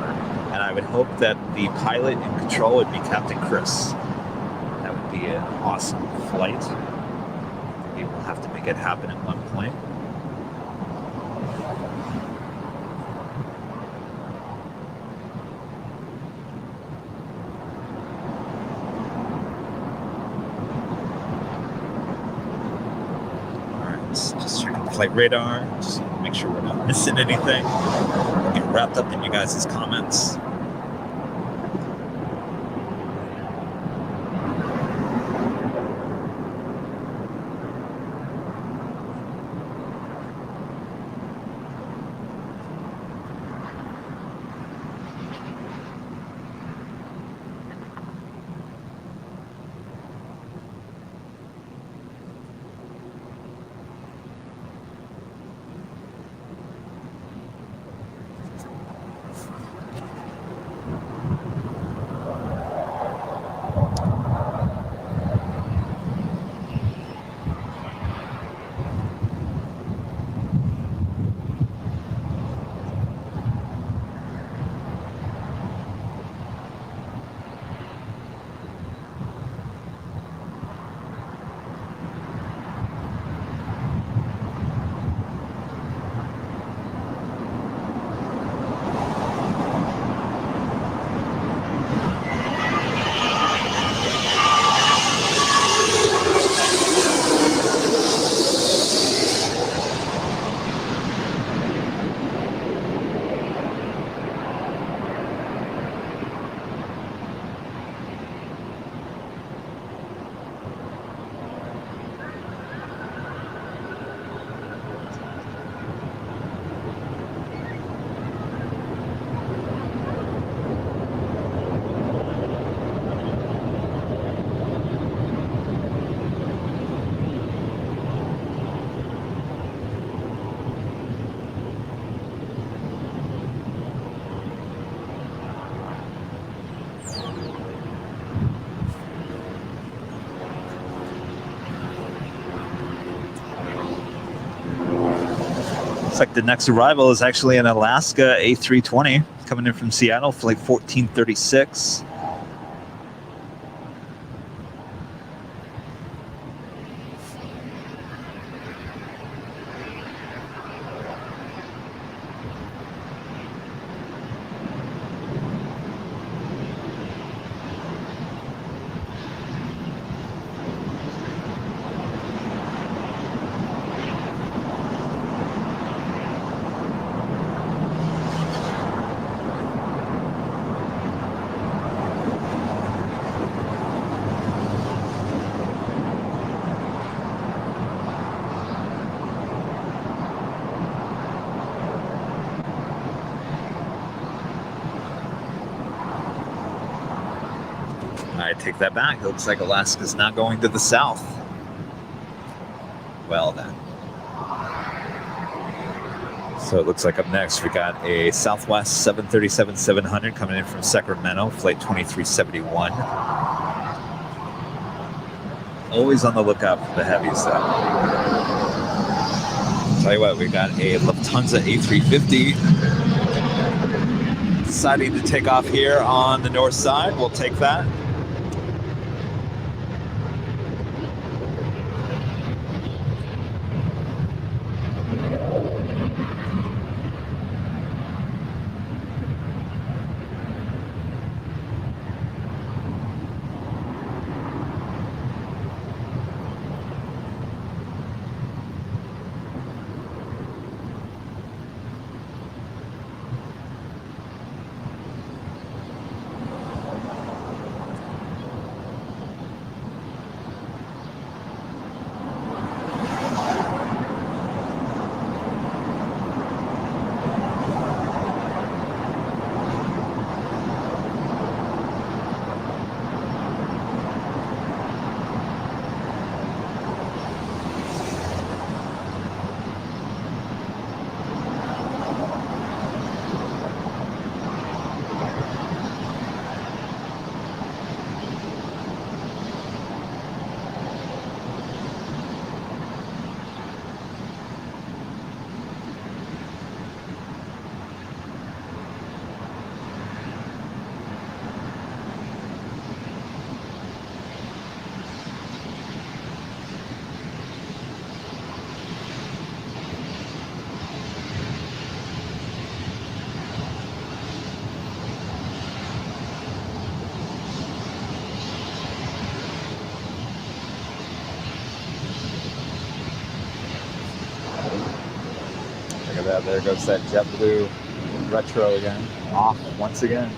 And I would hope that the pilot in control would be Captain Chris. That would be an awesome flight. We will have to make it happen at one point. Just checking flight radar, just make sure we're not missing anything. Get wrapped up in you guys' comments. Looks like the next arrival is actually an Alaska A320 coming in from Seattle, flight 1436. I take that back. It looks like Alaska's not going to the south. Well then. So it looks like up next we got a Southwest 737-700 coming in from Sacramento, flight 2371. Always on the lookout for the heavies though. Tell you what, we got a Lufthansa A350 deciding to take off here on the north side. We'll take that. There goes that JetBlue retro again, off once again.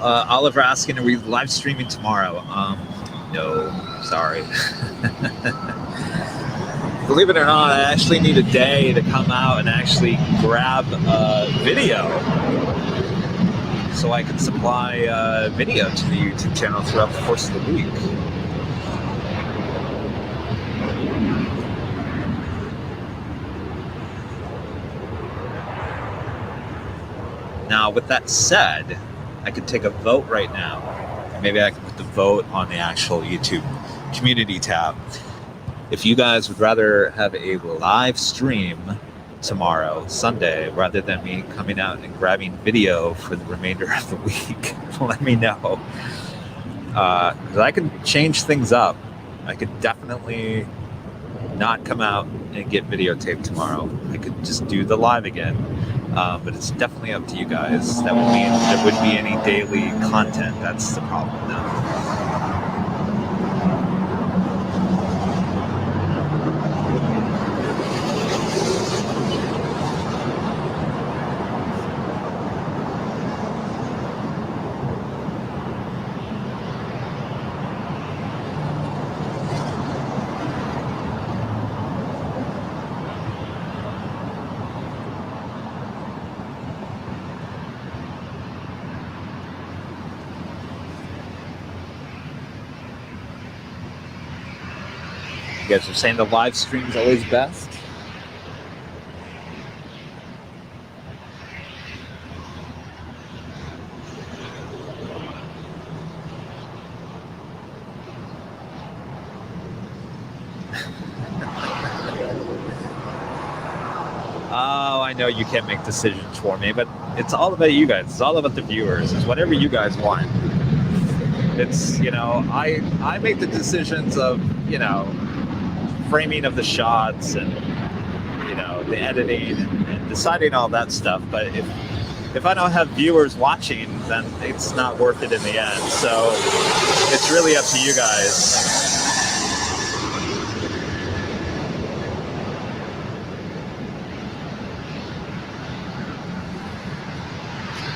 Oliver asking, are we live streaming tomorrow? No, sorry. Believe it or not, I actually need a day to come out and actually grab video so I can supply video to the YouTube channel throughout the course of the week. Now, with that said, I could take a vote right now. Maybe I can put the vote on the actual YouTube community tab. If you guys would rather have a live stream tomorrow, Sunday, rather than me coming out and grabbing video for the remainder of the week, let me know. 'Cause I can change things up. I could definitely not come out and get videotaped tomorrow. I could just do the live again. But it's definitely up to you guys. That would mean there wouldn't be any daily content. That's the problem now. You guys are saying the live stream is always best? Oh, I know you can't make decisions for me, but it's all about you guys. It's all about the viewers. It's whatever you guys want. It's, you know, I make the decisions of, you know, framing of the shots and, you know, the editing and deciding all that stuff. But if I don't have viewers watching, then it's not worth it in the end. So it's really up to you guys.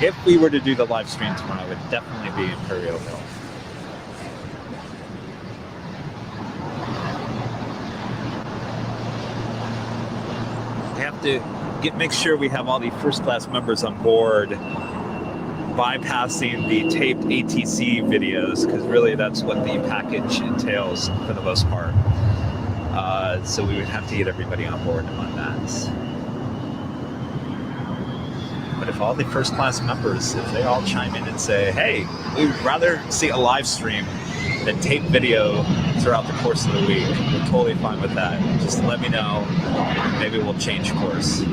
If we were to do the live stream tomorrow, it would definitely be Imperial Hill. Have to make sure we have all the first class members on board, bypassing the taped ATC videos, because really that's what the package entails for the most part. So we would have to get everybody on board on that. But if all the first class members, if they all chime in and say, hey, we'd rather see a live stream than tape video throughout the course of the week, we're totally fine with that. Just let me know. Maybe we'll change course.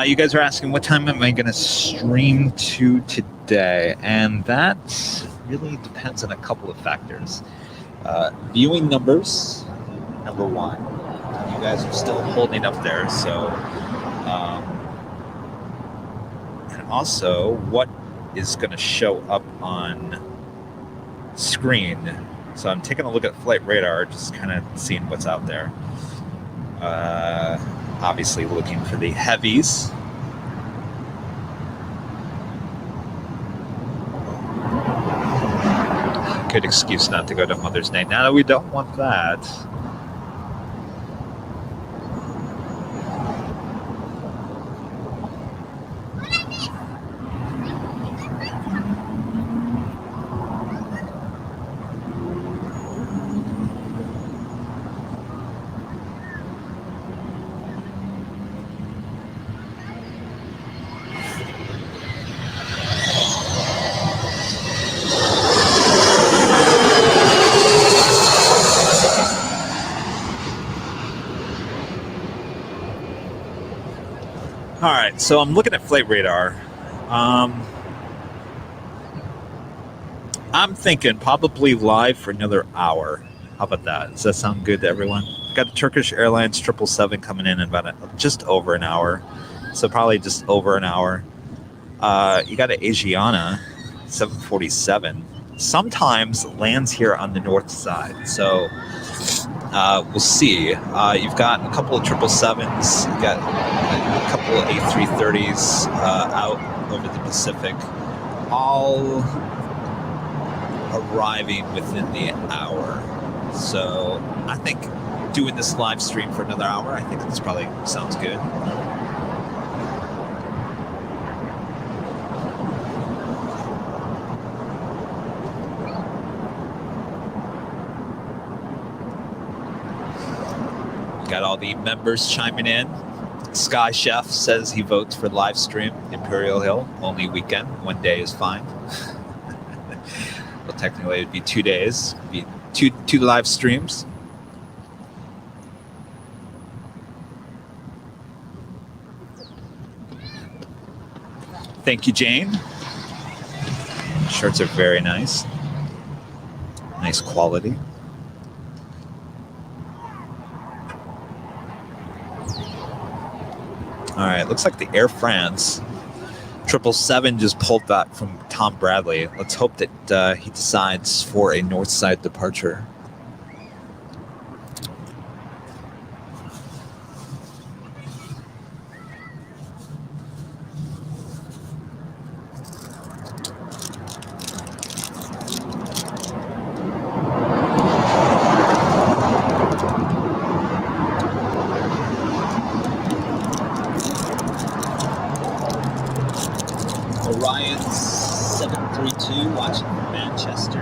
You guys are asking, what time am I going to stream to today? And that really depends on a couple of factors. Viewing numbers, number one. You guys are still holding up there, so... and also, what is going to show up on screen. So I'm taking a look at flight radar, just kind of seeing what's out there. Obviously looking for the heavies. Good excuse not to go to Mother's Day. Now we don't want that. All right, so I'm looking at flight radar. I'm thinking probably live for another hour. How about that? Does that sound good to everyone? Got a Turkish Airlines 777 coming in about just over an hour. So probably just over an hour. You got an Asiana 747. Sometimes lands here on the north side. So we'll see. You've got a couple of 777s. You've got a couple of A330s out over the Pacific. All arriving within the hour. So I think doing this live stream for another hour, I think this probably sounds good. Got all the members chiming in. Sky Chef says he votes for live stream. Imperial Hill, only weekend. 1 day is fine. Well, technically it'd be 2 days. It'd be two live streams. Thank you, Jane. Shirts are very nice. Nice quality. All right, looks like the Air France 777 just pulled back from Tom Bradley. Let's hope that he decides for a north side departure. Orion 732 watching from Manchester.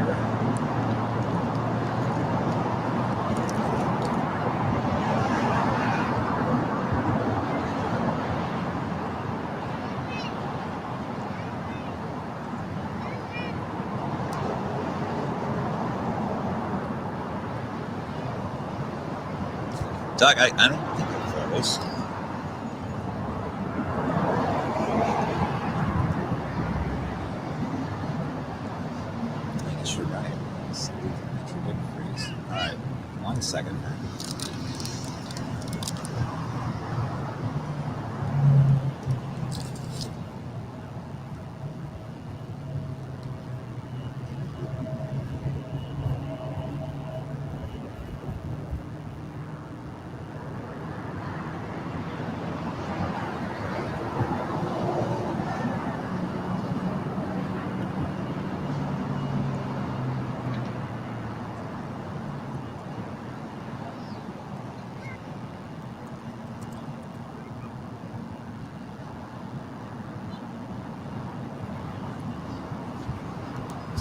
Doug, I don't think it froze. Alright, 1 second.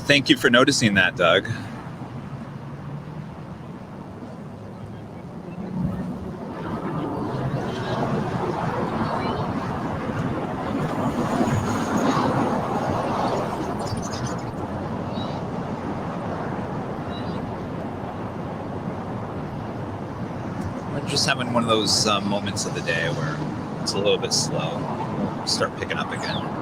Thank you for noticing that, Doug. We're just having one of those moments of the day where it's a little bit slow. We'll start picking up again.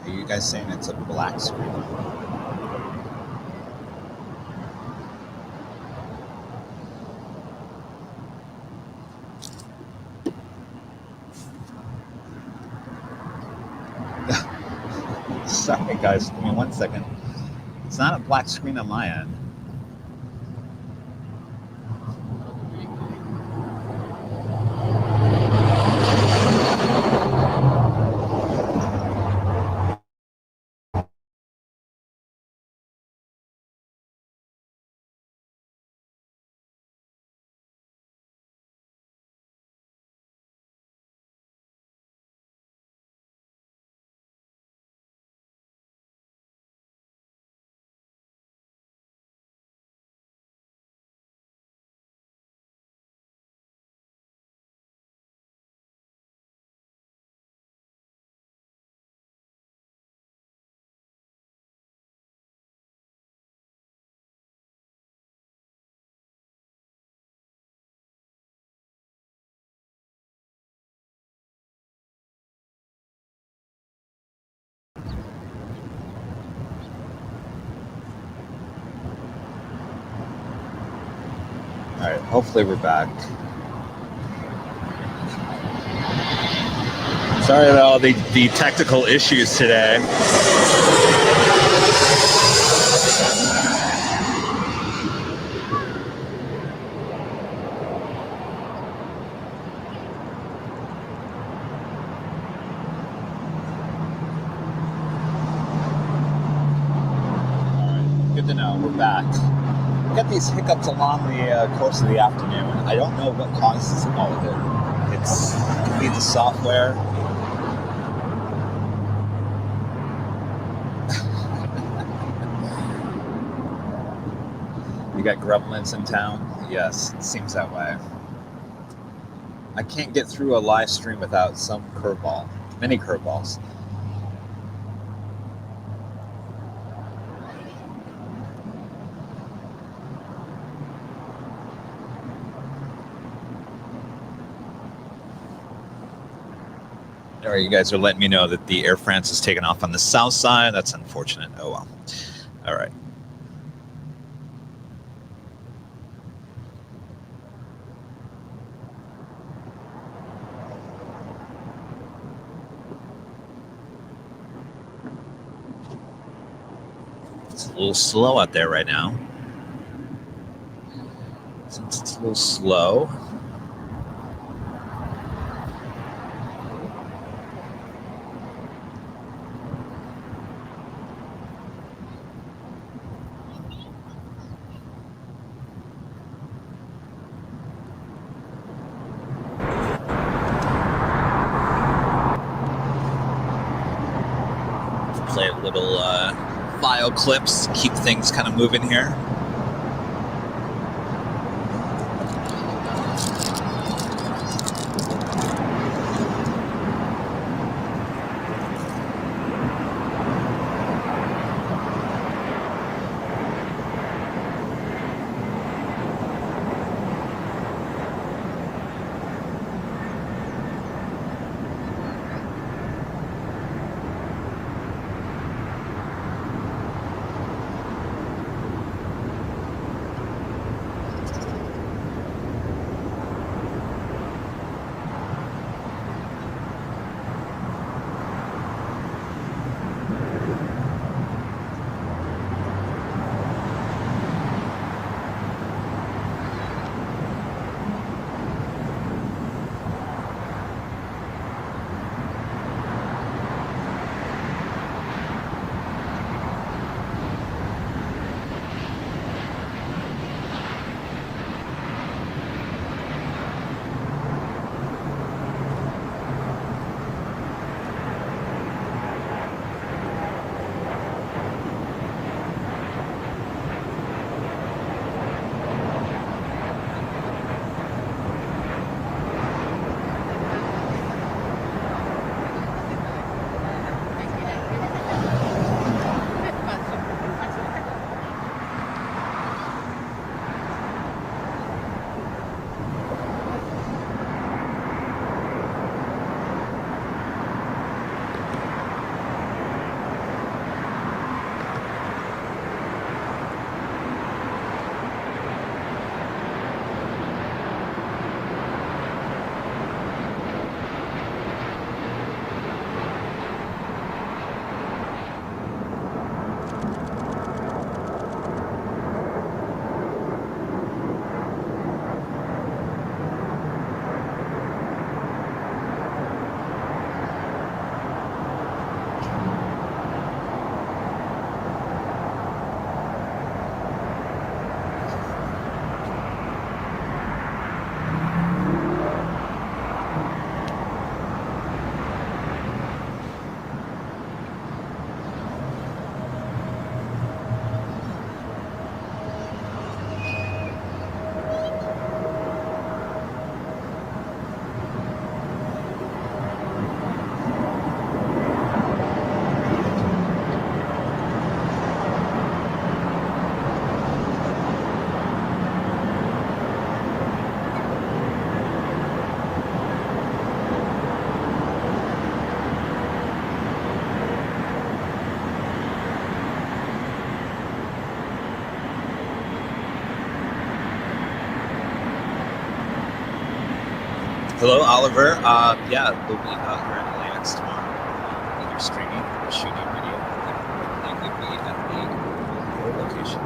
Are you guys saying it's a black screen? Sorry guys, give me 1 second. It's not a black screen on my end. Hopefully we're back. Sorry about all the technical issues today. Good to know, we're back. We got these hiccups along the course of the afternoon. I don't know what causes all of it. It could be the software. You got gremlins in town? Yes, it seems that way. I can't get through a live stream without some curveball, many curveballs. All right, you guys are letting me know that the Air France is taking off on the south side. That's unfortunate. Oh well. All right. It's a little slow out there right now. Since it's a little slow. Play a little file clips, keep things kind of moving here. Hello, Oliver. Yeah, we'll be out here at LAX tomorrow, either streaming or shooting video. Likely be at the location.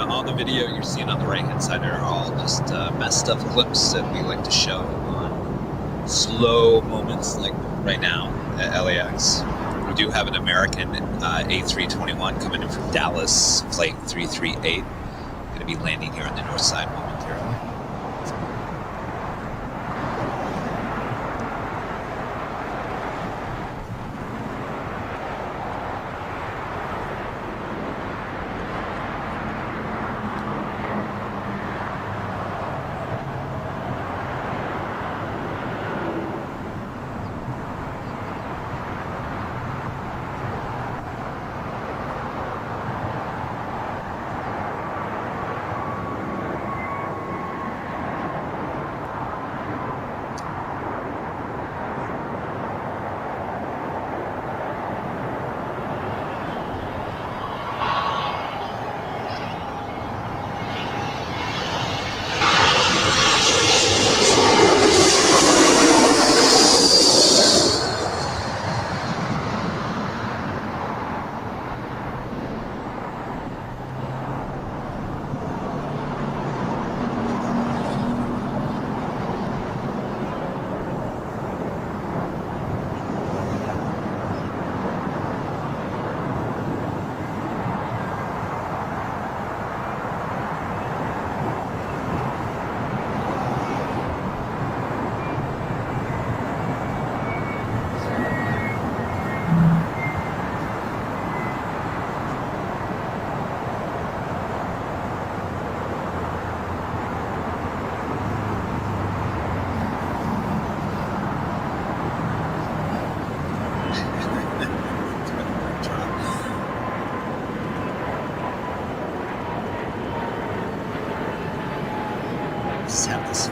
All the video you're seeing on the right hand side are all just best of clips that we like to show on slow moments like right now at LAX. We do have an American A321 coming in from Dallas, flight 338. Going to be landing here on the north side momentarily.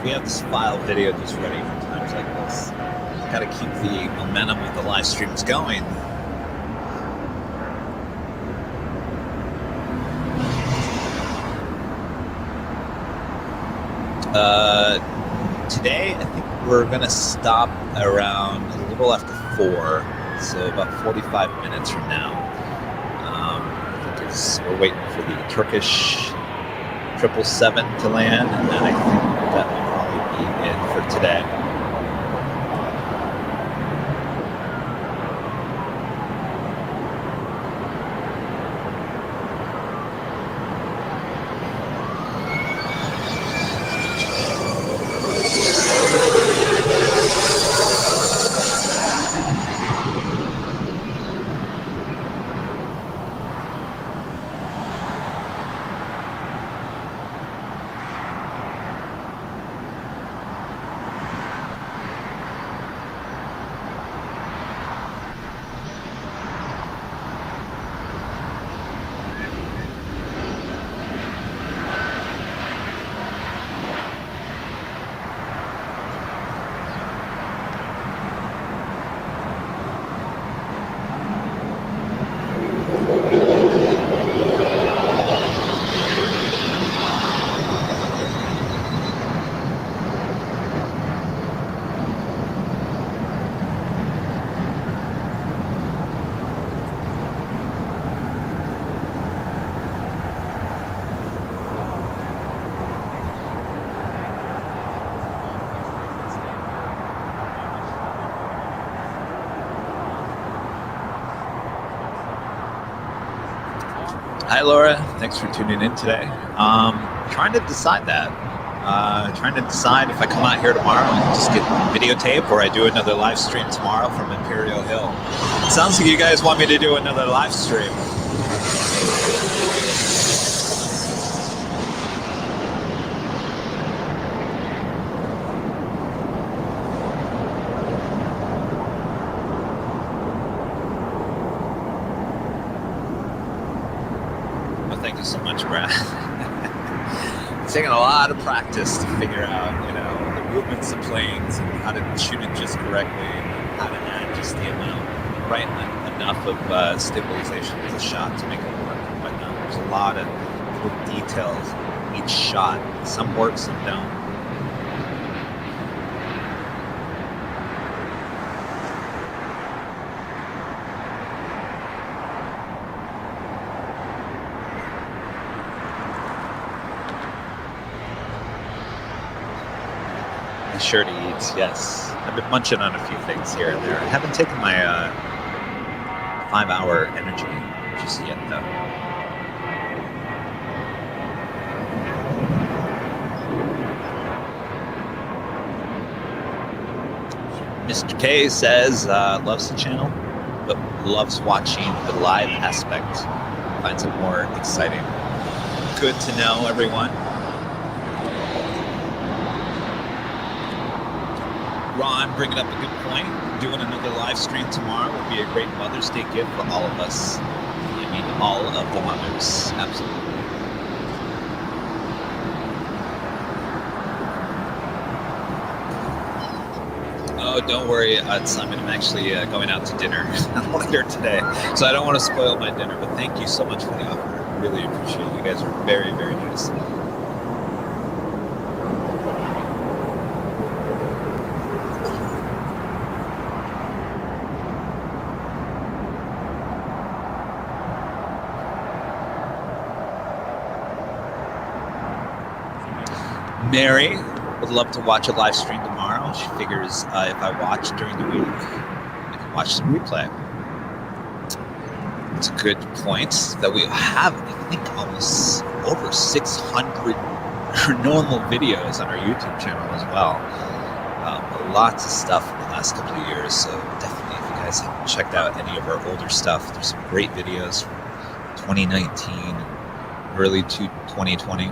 We have this file video just ready for times like this. Got to keep the momentum of the live streams going. Today, I think we're going to stop around a little after 4, so about 45 minutes from now. I think we're waiting for the Turkish 777 to land, and then I think that will probably be it for today. Hi, Laura. Thanks for tuning in today. Trying to decide that. Trying to decide if I come out here tomorrow and just get videotape, or I do another live stream tomorrow from Imperial Hill. It sounds like you guys want me to do another live stream. Thank you so much, Brad. It's taken a lot of practice to figure out, you know, the movements of planes and how to shoot it just correctly, and how to add just the amount, right enough of stabilization to the shot to make it work and whatnot. There's a lot of little details in each shot. Some work, some don't. Sure to eat, yes. I've been munching on a few things here and there. I haven't taken my 5-hour energy just yet, though. Mr. K says loves the channel, but loves watching the live aspect. Finds it more exciting. Good to know, everyone. Ron bringing up a good point. Doing another live stream tomorrow would be a great Mother's Day gift for all of us. I mean, all of the mothers. Absolutely. Oh, don't worry, Simon. I'm actually going out to dinner later today, so I don't want to spoil my dinner. But thank you so much for the offer. I really appreciate it. You guys are very, very nice. Mary would love to watch a live stream tomorrow. She figures if I watch during the week, I can watch the replay. It's a good point that we have, I think, almost over 600 normal videos on our YouTube channel as well. Lots of stuff in the last couple of years, so definitely if you guys haven't checked out any of our older stuff, there's some great videos from 2019, early to 2020.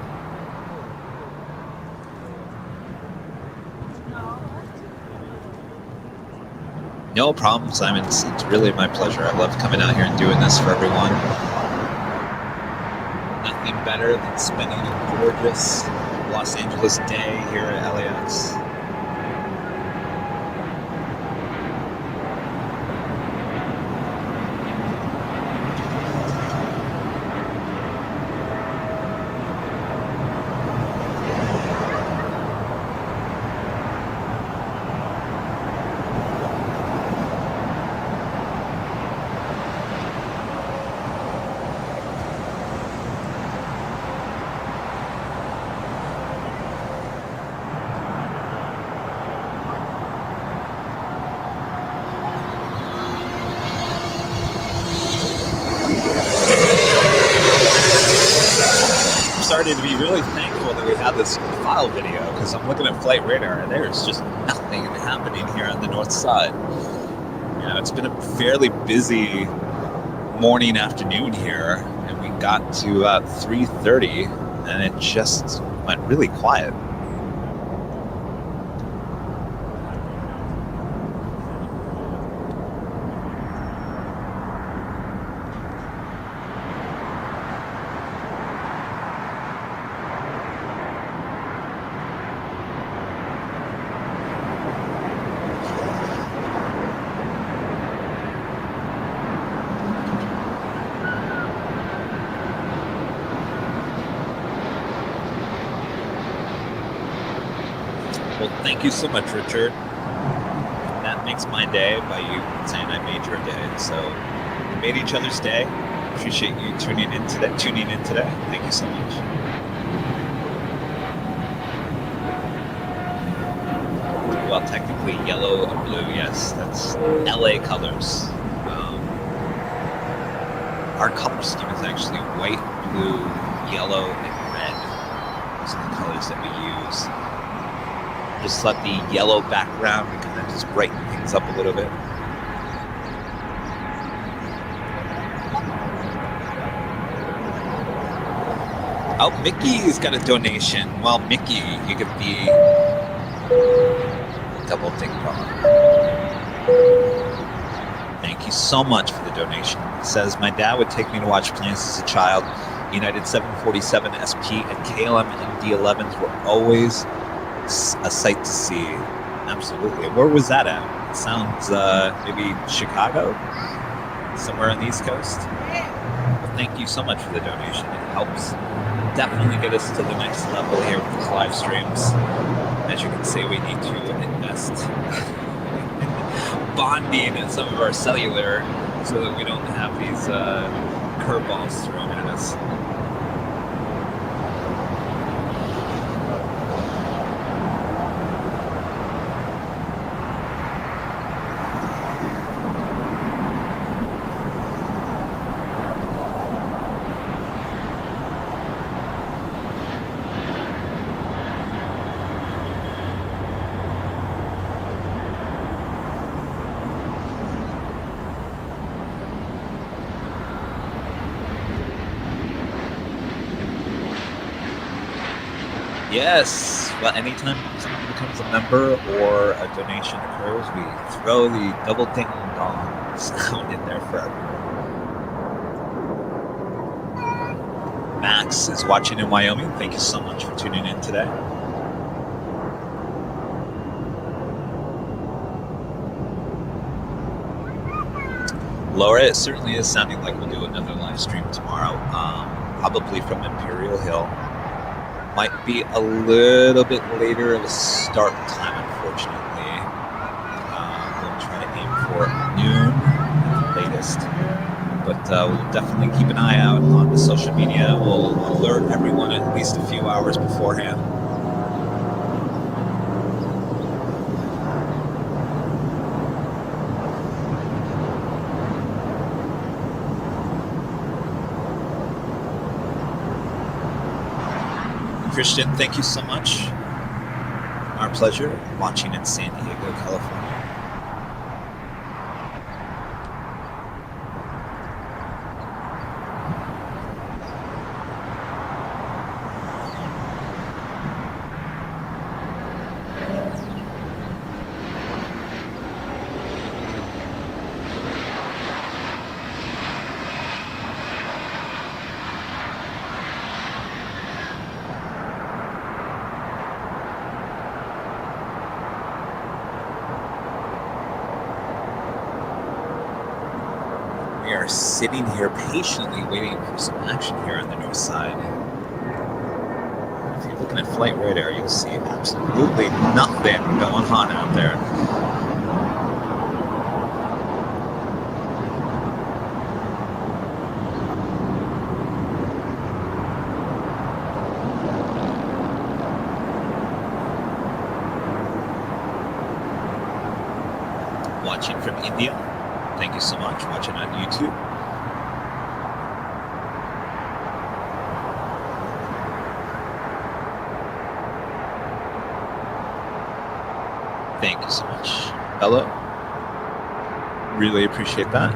No problem, Simon. It's really my pleasure. I love coming out here and doing this for everyone. Nothing better than spending a gorgeous Los Angeles day here at LAX. Started to be really thankful that we had this file video, because I'm looking at flight radar and there's just nothing happening here on the north side. You know, it's been a fairly busy morning, afternoon here, and we got to 3:30 and it just went really quiet. Well, thank you so much, Richard. That makes my day by you saying I made your day. So we made each other's day. Appreciate you tuning in today. Thank you so much. Well, technically yellow and blue, yes, that's LA colors. our color scheme is actually white, blue, yellow, and red. Those are the colors that we use. Just let the yellow background kind of just brighten things up a little bit. Oh, Mickey's got a donation. Well, Mickey, you could be double ding dong. Thank you so much for the donation. It says, my dad would take me to watch planes as a child. United 747 SP and KLM and D11s were always a sight to see. Absolutely. Where was that at? It sounds maybe Chicago? Somewhere on the East Coast? Well, thank you so much for the donation. It helps definitely get us to the next level here with these live streams. As you can see, we need to invest bonding in some of our cellular so that we don't have these curveballs thrown at us. Yes. Well, anytime someone becomes a member or a donation occurs, we throw the double ding dong sound in there for everyone. Max is watching in Wyoming. Thank you so much for tuning in today. Laura, it certainly is sounding like we'll do another live stream tomorrow, probably from Imperial Hill. Might be a little bit later of a start time, unfortunately. We'll try to aim for noon at the latest. But we'll definitely keep an eye out on the social media. We'll alert everyone at least a few hours beforehand. Christian, thank you so much. Our pleasure watching in San Diego, California. Sitting here patiently waiting for some action here on the north side. If you're looking at flight radar, you'll see absolutely nothing going on out there. Watching from India, thank you so much. Watching on YouTube. Thank you so much, Bella. Really appreciate that.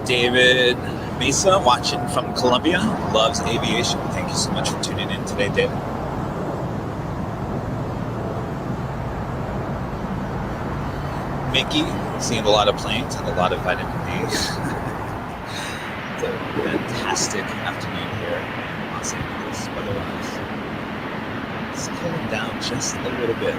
David Mesa watching from Colombia, loves aviation. Thank you so much for tuning in today, David. Mickey, seeing a lot of planes and a lot of vitamin D. It's a fantastic afternoon here in Los Angeles, weather-wise. It's cooling down just a little bit.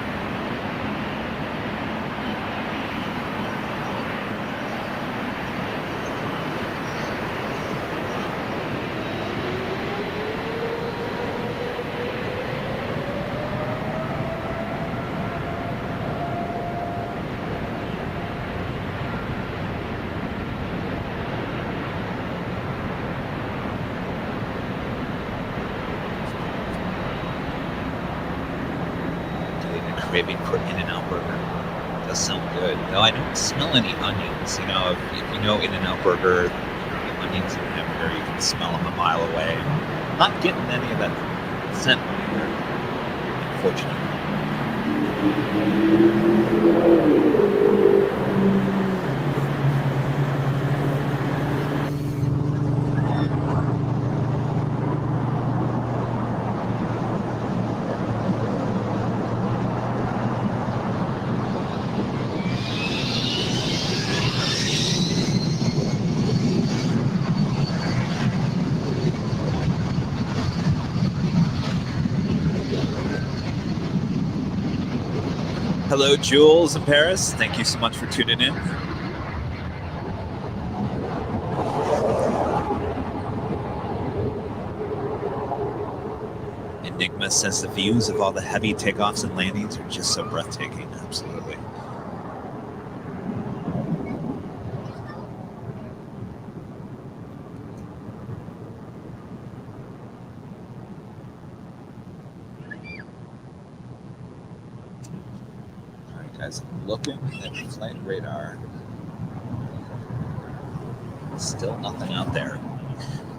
Craving for In-N-Out Burger. Does sound good. No, I don't smell any onions. You know, if you know In-N-Out Burger, the onions in hamburger, you can smell them a mile away. I'm not getting any of that scent here, unfortunately. Hello, Jules in Paris. Thank you so much for tuning in. Enigma says the views of all the heavy takeoffs and landings are just so breathtaking. Absolutely. Guys, I'm looking at the flight radar. Still nothing out there.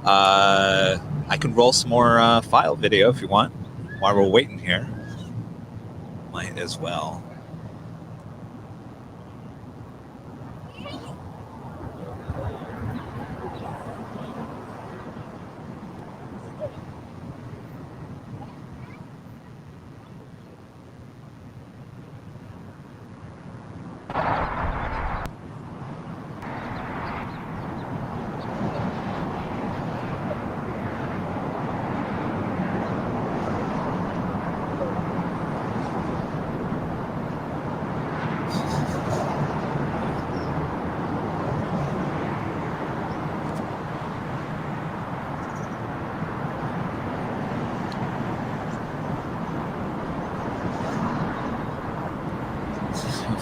I can roll some more file video if you want while we're waiting here. Might as well.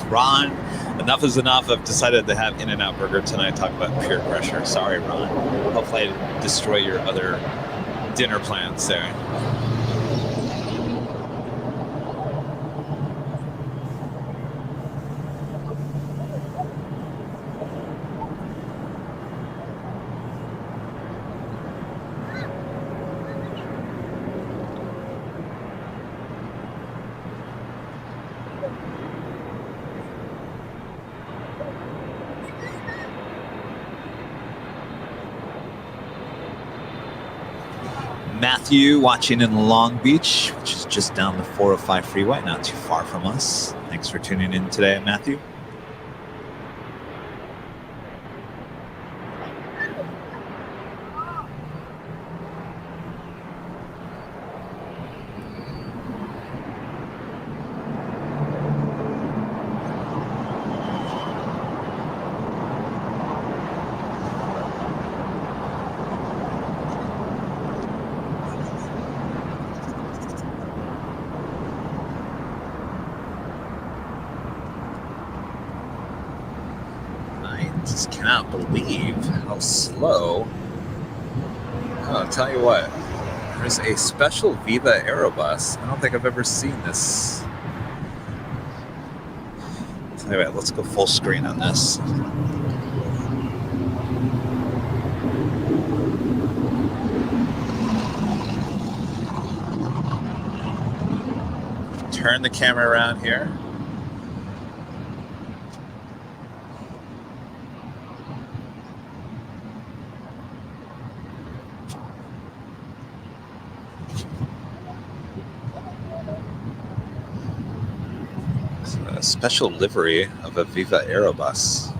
Ron, enough is enough. I've decided to have In-N-Out Burger tonight. Talk about peer pressure. Sorry, Ron. Hopefully I didn't destroy your other dinner plans there. Matthew watching in Long Beach, which is just down the 405 freeway, not too far from us. Thanks for tuning in today, Matthew. Just cannot believe how slow. Oh, I'll tell you what, there's a special Viva Aerobus. I don't think I've ever seen this. Tell you what, let's go full screen on this. Turn the camera around here. It's a special livery of a Viva Aerobus.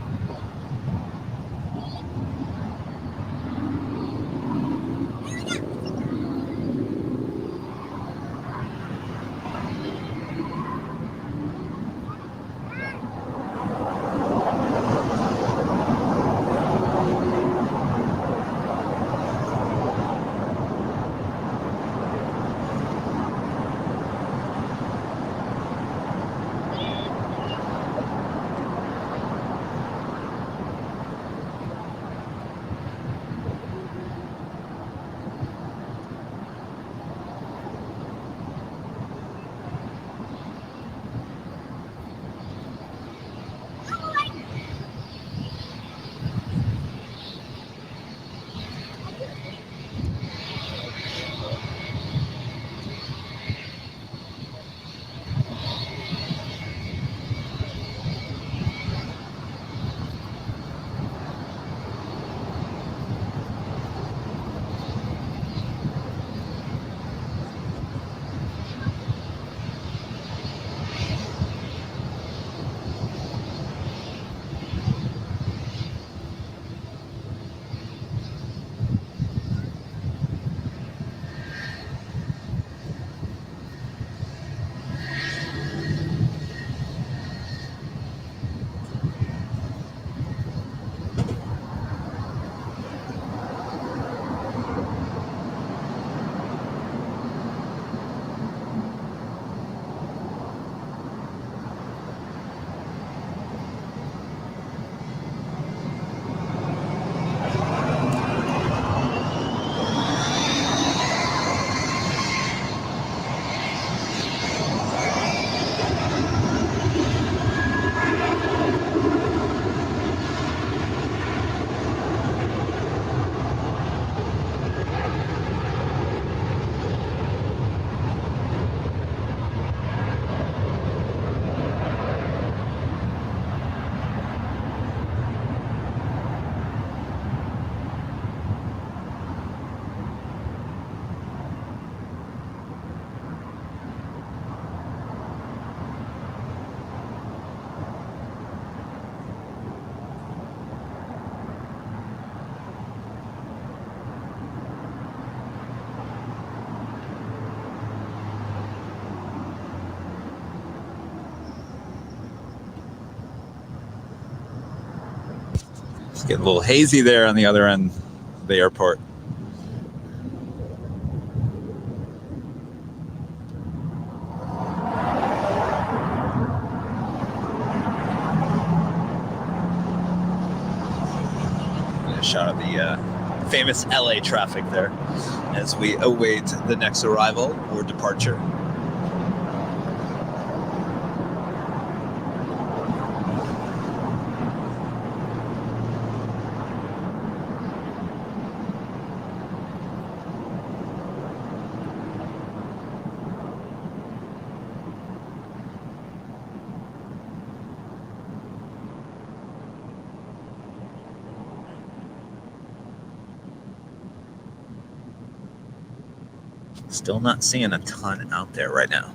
It's getting a little hazy there on the other end of the airport. Shout out the famous LA traffic there as we await the next arrival or departure. Still not seeing a ton out there right now.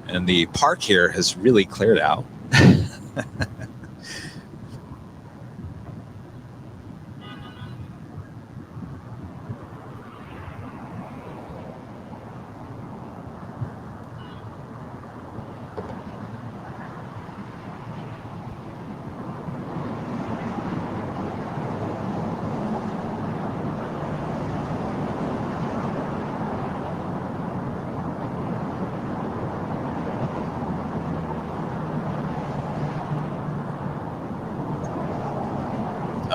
And the park here has really cleared out.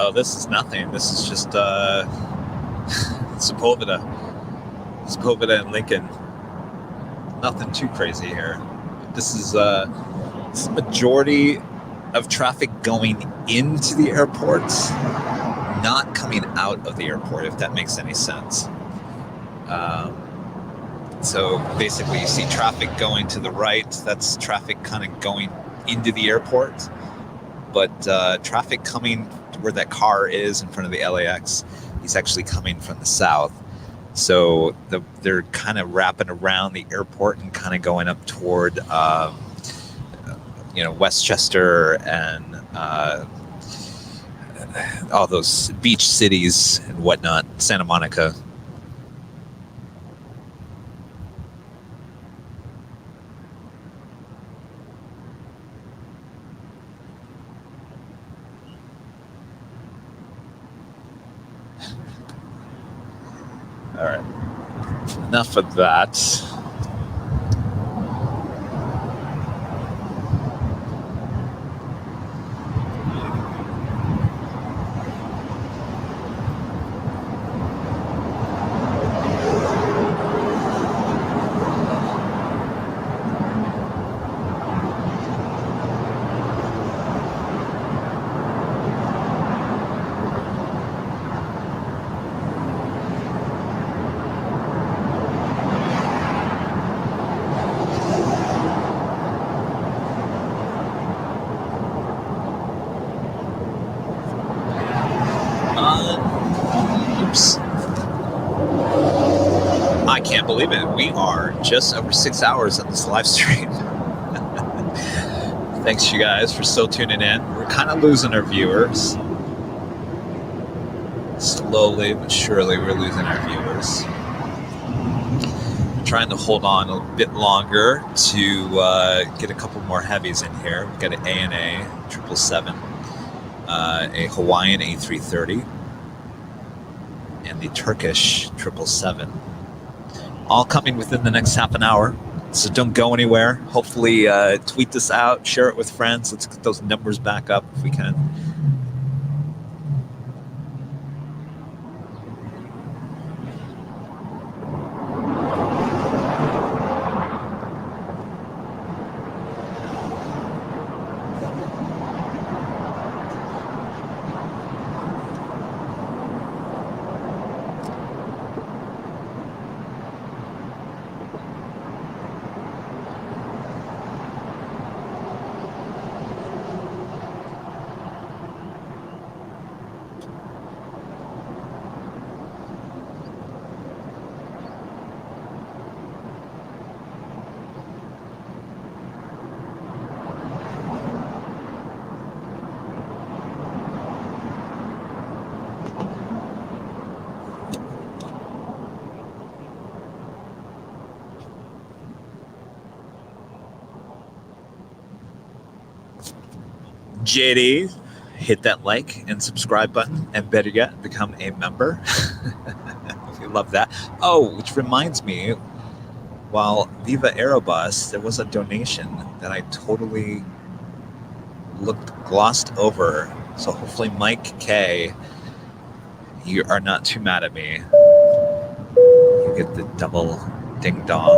Oh, this is nothing. This is just Sepulveda and Lincoln. Nothing too crazy here. This is the majority of traffic going into the airport, not coming out of the airport, if that makes any sense. So basically you see traffic going to the right. That's traffic kind of going into the airport. but traffic coming where that car is in front of the LAX, he's actually coming from the south. So they're kind of wrapping around the airport and kind of going up toward, Westchester and all those beach cities and whatnot, Santa Monica. All right, enough of that. Oops. I can't believe it. We are just over 6 hours on this live stream. Thanks, you guys, for still tuning in. We're kind of losing our viewers. Slowly but surely, we're losing our viewers. Trying to hold on a bit longer to get a couple more heavies in here. We've got an ANA 777, a Hawaiian A330, and the Turkish 777. All coming within the next half an hour. So don't go anywhere. Hopefully tweet this out, share it with friends. Let's get those numbers back up if we can. JD, hit that like and subscribe button, and better yet, become a member. We love that. Oh, which reminds me, while Viva Aerobus, there was a donation that I totally glossed over. So hopefully, Mike K, you are not too mad at me. You get the double ding dong.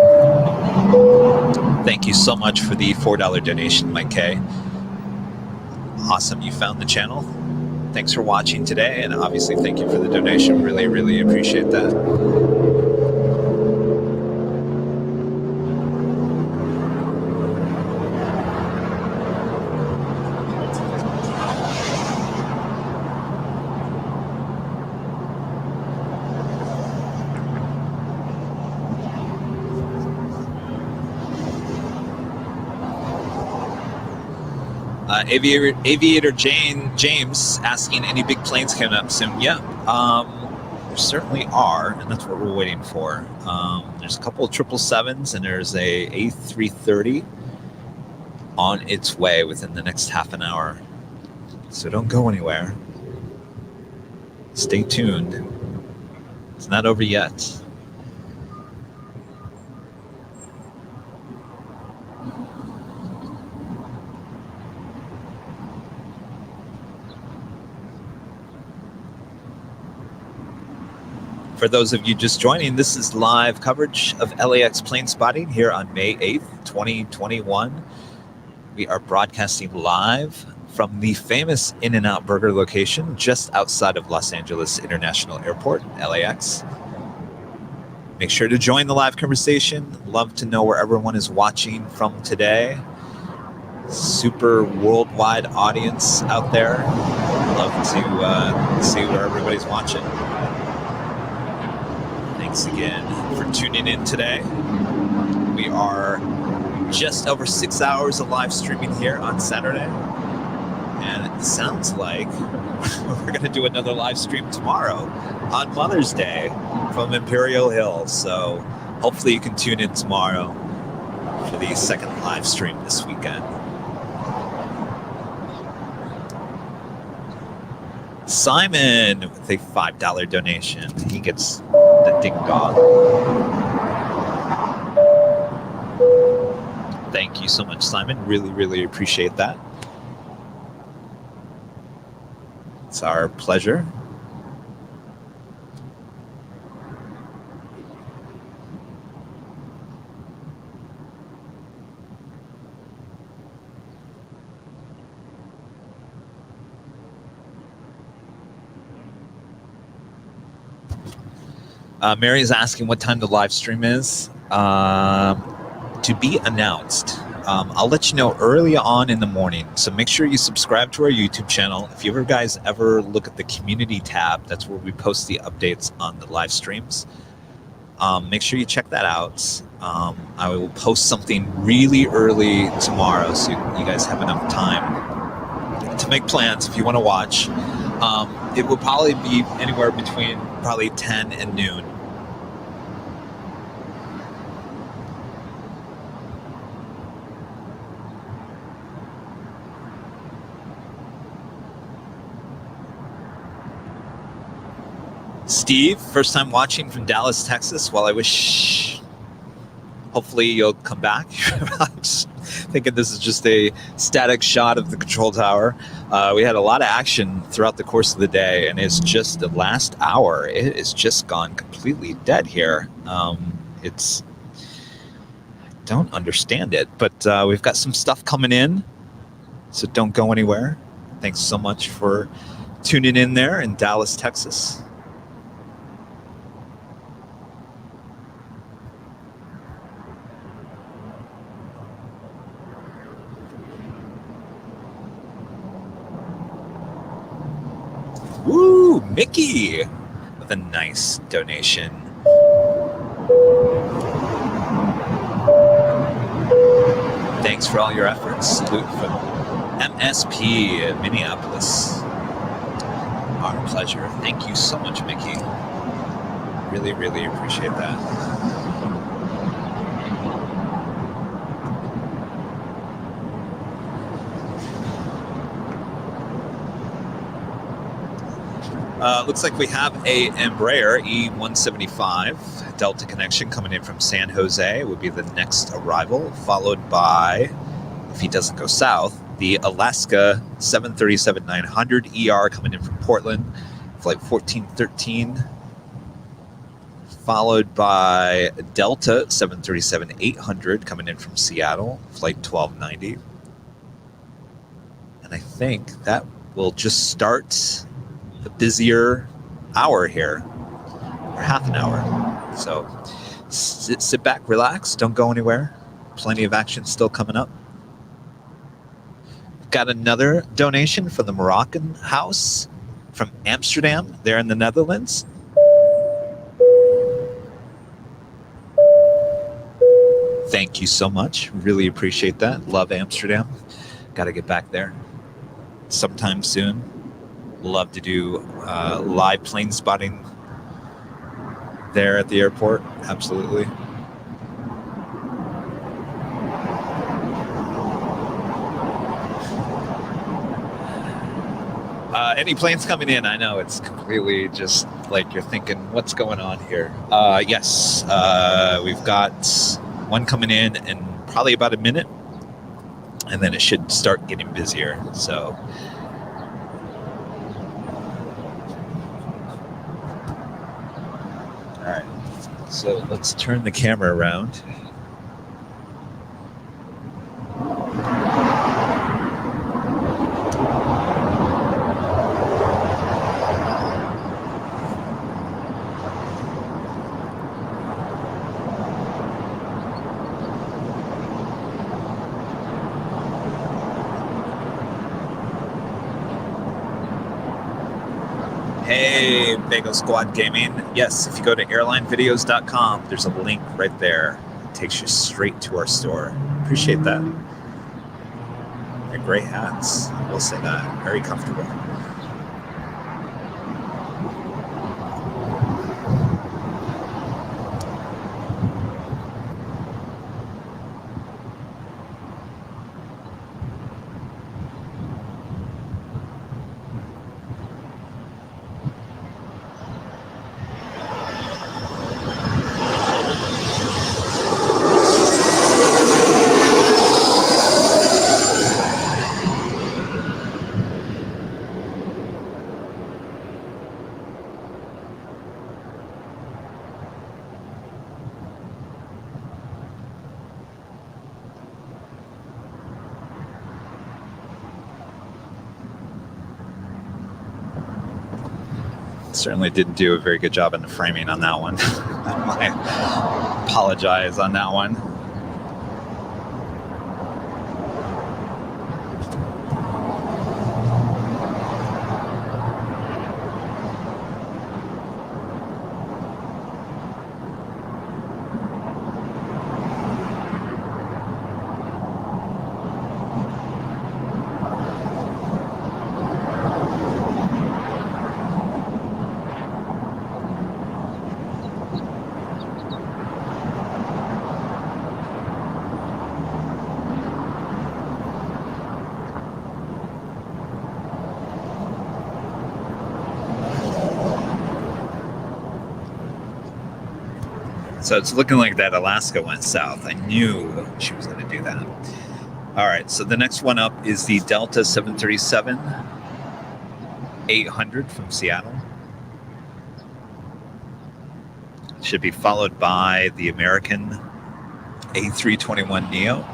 Thank you so much for the $4 donation, Mike K. Awesome, you found the channel. Thanks for watching today, and obviously thank you for the donation. Really, really appreciate that. Aviator James asking, any big planes coming up soon? Yeah, there certainly are, and that's what we're waiting for. There's a couple of 777s, and there's a A330 on its way within the next half an hour. So don't go anywhere. Stay tuned. It's not over yet. For those of you just joining, this is live coverage of LAX plane spotting here on May 8th, 2021. We are broadcasting live from the famous In-N-Out Burger location just outside of Los Angeles International Airport, LAX. Make sure to join the live conversation. Love to know where everyone is watching from today. super worldwide audience out there. Love to see where everybody's watching. Thanks again for tuning in today. We are just over 6 hours of live streaming here on Saturday. And it sounds like we're going to do another live stream tomorrow on Mother's Day from Imperial Hill. So hopefully you can tune in tomorrow for the second live stream this weekend. Simon with a $5 donation. He gets the ding dong. Thank you so much, Simon. Really, really appreciate that. It's our pleasure. Mary's asking what time the live stream is. To be announced. I'll let you know early on in the morning. So make sure you subscribe to our YouTube channel. If you guys ever look at the community tab, that's where we post the updates on the live streams. Make sure you check that out. I will post something really early tomorrow so you guys have enough time to make plans if you want to watch. It will probably be anywhere between probably 10 and noon. Steve, first time watching from Dallas, Texas. Well, I wish, hopefully you'll come back. I'm just thinking this is just a static shot of the control tower. We had a lot of action throughout the course of the day, and it's just the last hour. It has just gone completely dead here. I don't understand it, but we've got some stuff coming in, so don't go anywhere. Thanks so much for tuning in there in Dallas, Texas. Woo, Mickey with a nice donation. Thanks for all your efforts. Salute from MSP in Minneapolis. Our pleasure. Thank you so much, Mickey. Really, really appreciate that. Looks like we have a Embraer E175 Delta connection coming in from San Jose. Would be the next arrival, followed by, if he doesn't go south, the Alaska 737-900 ER coming in from Portland, flight 1413, followed by Delta 737-800 coming in from Seattle, flight 1290. And I think that will just start the busier hour here, or half an hour. So sit back, relax, don't go anywhere. Plenty of action still coming up. Got another donation from the Moroccan house from Amsterdam, there in the Netherlands. Thank you so much. Really appreciate that. Love Amsterdam. Got to get back there sometime soon. Love to do live plane spotting there at the airport. Absolutely. Any planes coming in? I know it's completely just like you're thinking, what's going on here? Yes, we've got one coming in probably about a minute, and then it should start getting busier. So all right, so let's turn the camera around. Hey, Bagel Squad Gaming. Yes, if you go to AIRLINEVIDEOS.com, there's a link right there. It takes you straight to our store. Appreciate that. They're great hats. I will say that. Very comfortable. Certainly didn't do a very good job in the framing on that one. I apologize on that one. So it's looking like that Alaska went south. I knew she was going to do that. All right, so the next one up is the Delta 737-800 from Seattle. Should be followed by the American A321neo.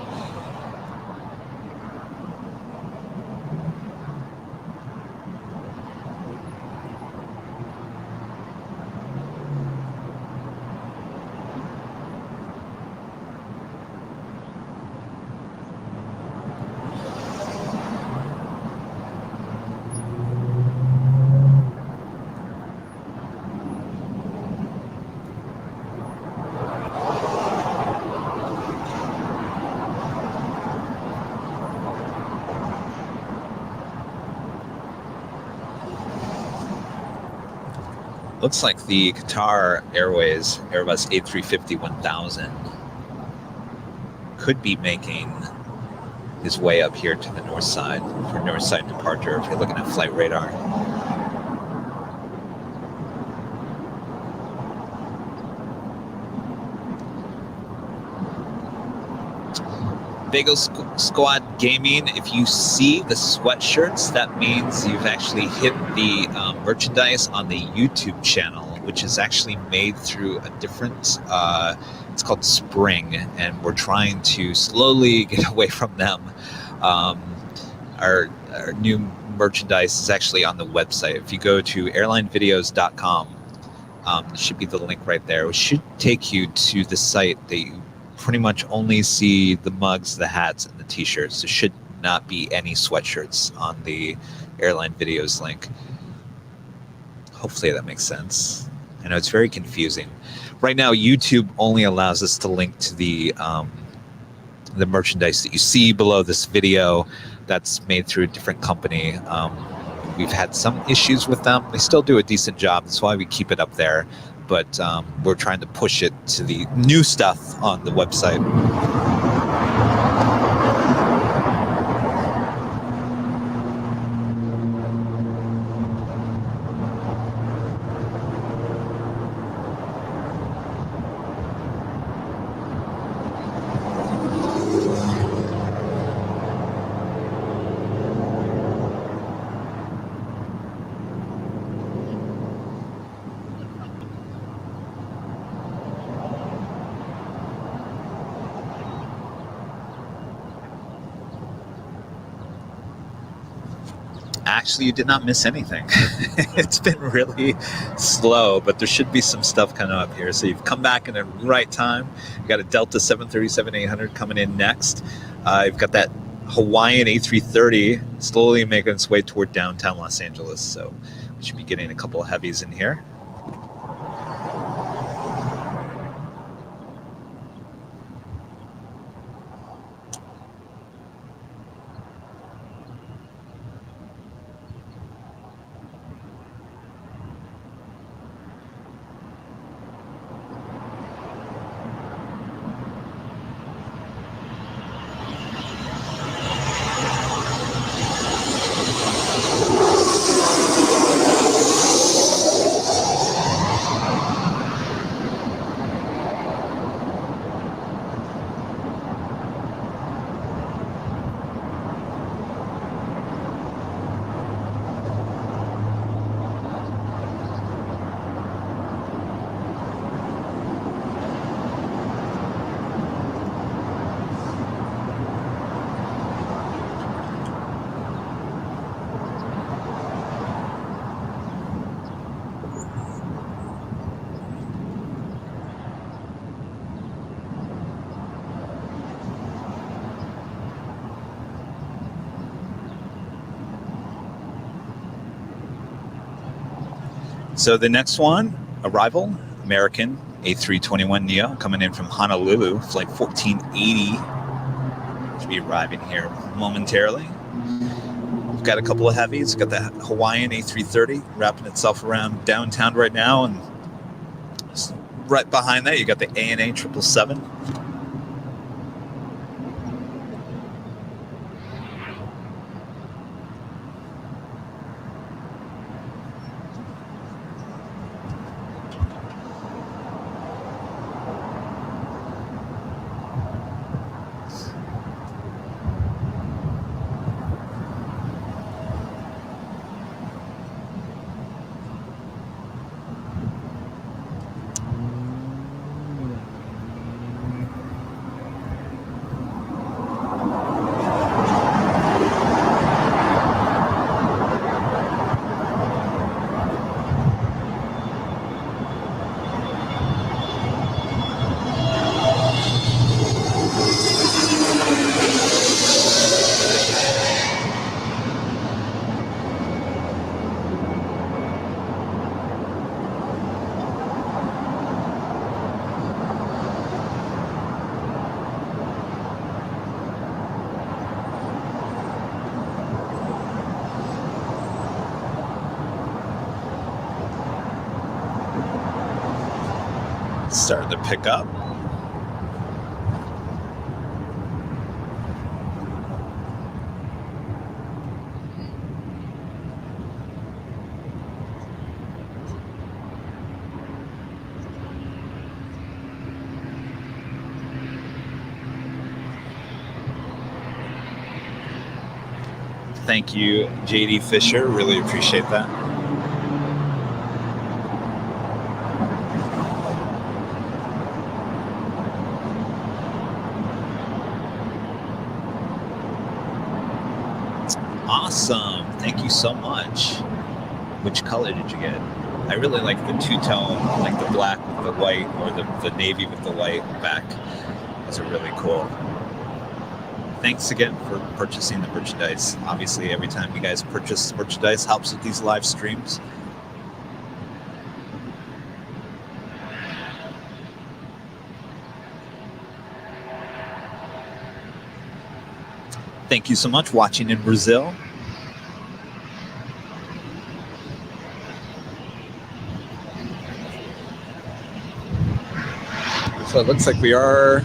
Looks like the Qatar Airways Airbus A350-1000 could be making his way up here to the north side for north side departure if you're looking at flight radar. Bagel Squad Gaming, if you see the sweatshirts, that means you've actually hit the merchandise on the YouTube channel, which is actually made through a different, it's called Spring, and we're trying to slowly get away from them. Our new merchandise is actually on the website. If you go to airlinevideos.com, there should be the link right there. It should take you to the site that you pretty much only see the mugs, the hats, and the t-shirts. There should not be any sweatshirts on the Airline Videos link. Hopefully that makes sense. I know it's very confusing. Right now, YouTube only allows us to link to the merchandise that you see below this video that's made through a different company. We've had some issues with them. They still do a decent job. That's why we keep it up there. But we're trying to push it to the new stuff on the website. Actually, you did not miss anything. It's been really slow, but there should be some stuff coming up here. So you've come back in the right time. You got a Delta 737-800 coming in next. You've got that Hawaiian A330 slowly making its way toward downtown Los Angeles. So we should be getting a couple of heavies in here. So the next one, arrival, American A321neo coming in from Honolulu, flight 1480. Should be arriving here momentarily. We've got a couple of heavies. We've got the Hawaiian A330 wrapping itself around downtown right now, and right behind that you got the ANA 777. Starting to pick up. Thank you, JD Fisher. Really appreciate that. Awesome. Thank you so much. Which color did you get? I really like the two-tone, like the black with the white, or the navy with the white back. Those are really cool. Thanks again for purchasing the merchandise. Obviously, every time you guys purchase merchandise helps with these live streams. Thank you so much watching in Brazil. So it looks like we are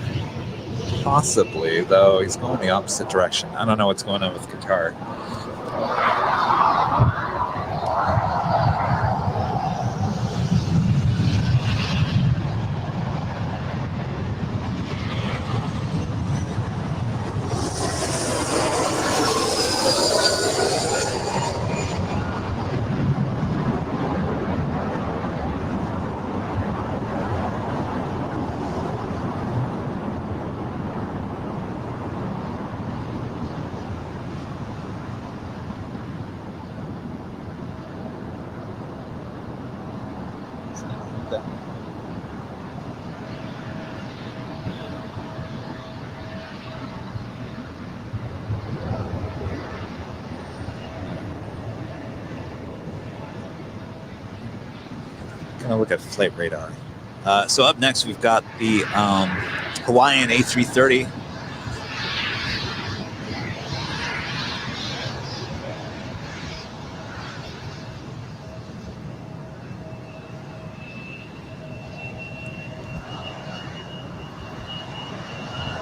possibly, though he's going the opposite direction. I don't know what's going on with Qatar. Gonna look at flight radar. So up next, we've got the Hawaiian A330.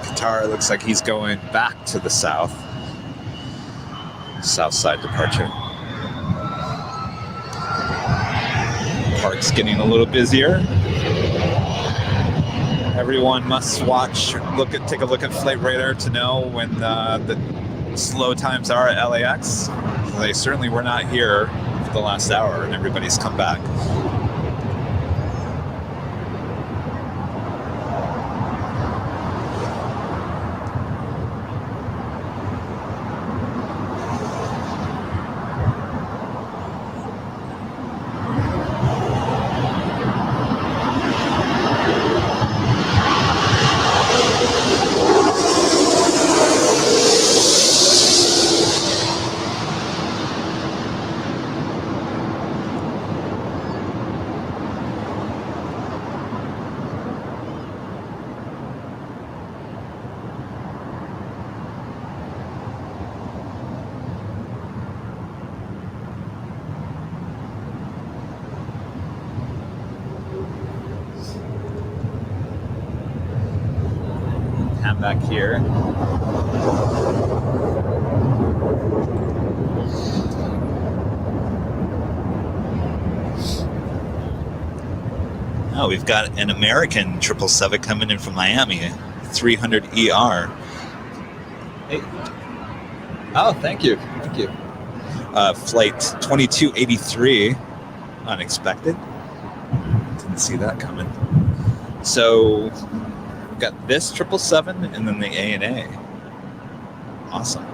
Qatar looks like he's going back to the south side departure. Park's getting a little busier. Everyone must take a look at flight radar to know when the slow times are at LAX. They certainly were not here for the last hour, and everybody's come back. Back here. Oh, we've got an American 777 coming in from Miami, 300 ER. Hey. Oh, thank you. Thank you. Flight 2283, unexpected. Didn't see that coming. So we've got this 777 and then the ANA. Awesome.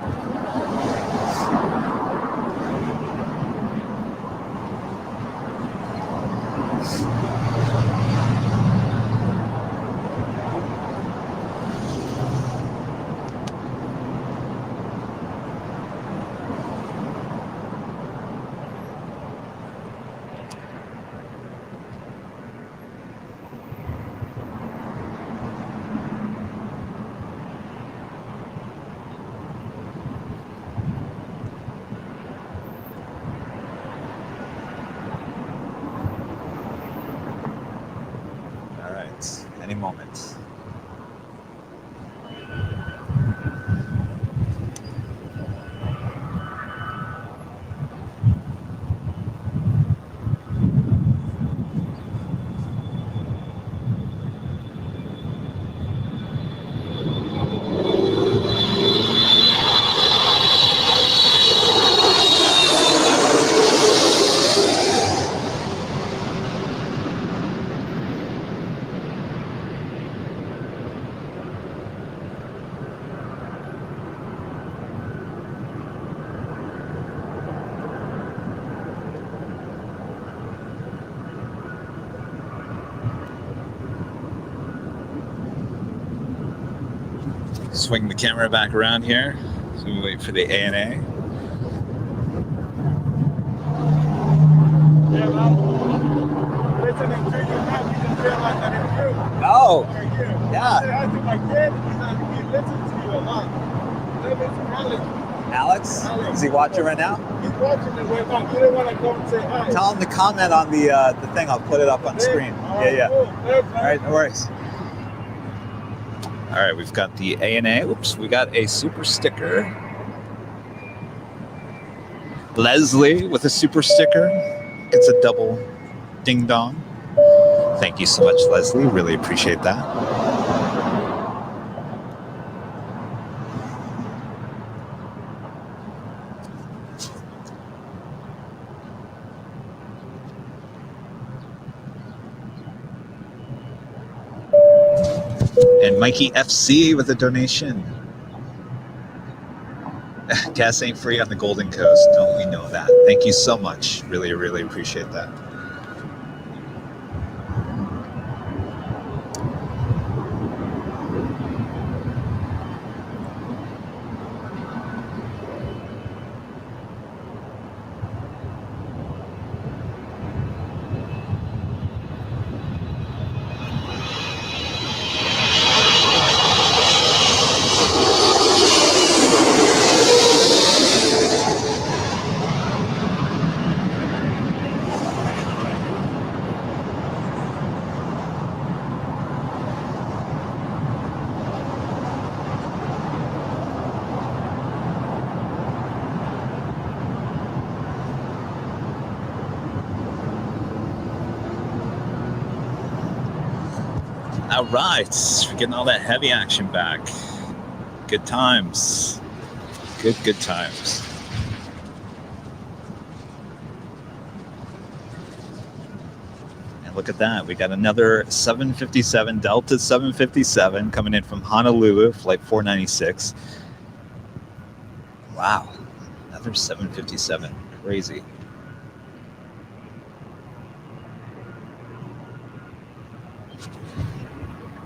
Any moment. Swing the camera back around here. So we wait for the ANA. Oh, yeah. Alex? Is he watching right now? He's watching it right now. He didn't want to come and say hi. Tell him to comment on the thing. I'll put it up on screen. Yeah. Cool. All right, no worries. All right, we've got the ANA. Oops, we got a super sticker. Leslie with a super sticker. It's a double ding dong. Thank you so much, Leslie. Really appreciate that. And Mikey FC with a donation. Gas ain't free on the Golden Coast. Don't we know that? Thank you so much. Really, really appreciate that. All right, we're getting all that heavy action back. Good times. Good times. And look at that. We got another 757, Delta 757 coming in from Honolulu, flight 496. Wow, another 757. Crazy.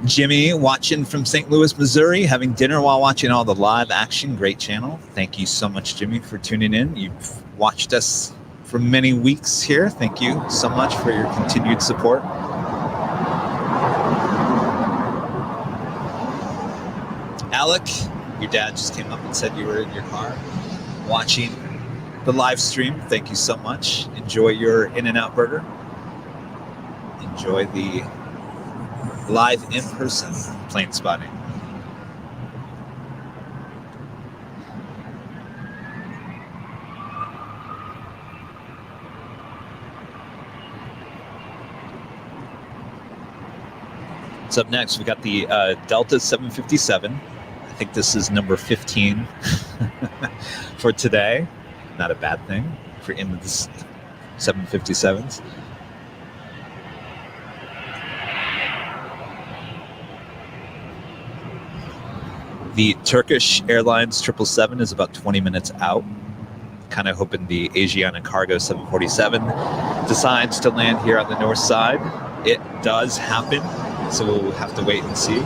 Jimmy watching from St. Louis, Missouri, having dinner while watching all the live action. Great channel. Thank you so much, Jimmy, for tuning in. You've watched us for many weeks here. Thank you so much for your continued support. Alec, your dad just came up and said you were in your car watching the live stream. Thank you so much. Enjoy your In-N-Out burger. Enjoy the live in-person plane spotting. So up next, we got the Delta 757. I think this is number 15 for today. Not a bad thing for in the 757s. The Turkish Airlines 777 is about 20 minutes out. Kind of hoping the Asiana Cargo 747 decides to land here on the north side. It does happen, so we'll have to wait and see.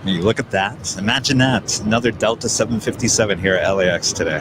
Look at that. Imagine that. Another Delta 757 here at LAX today.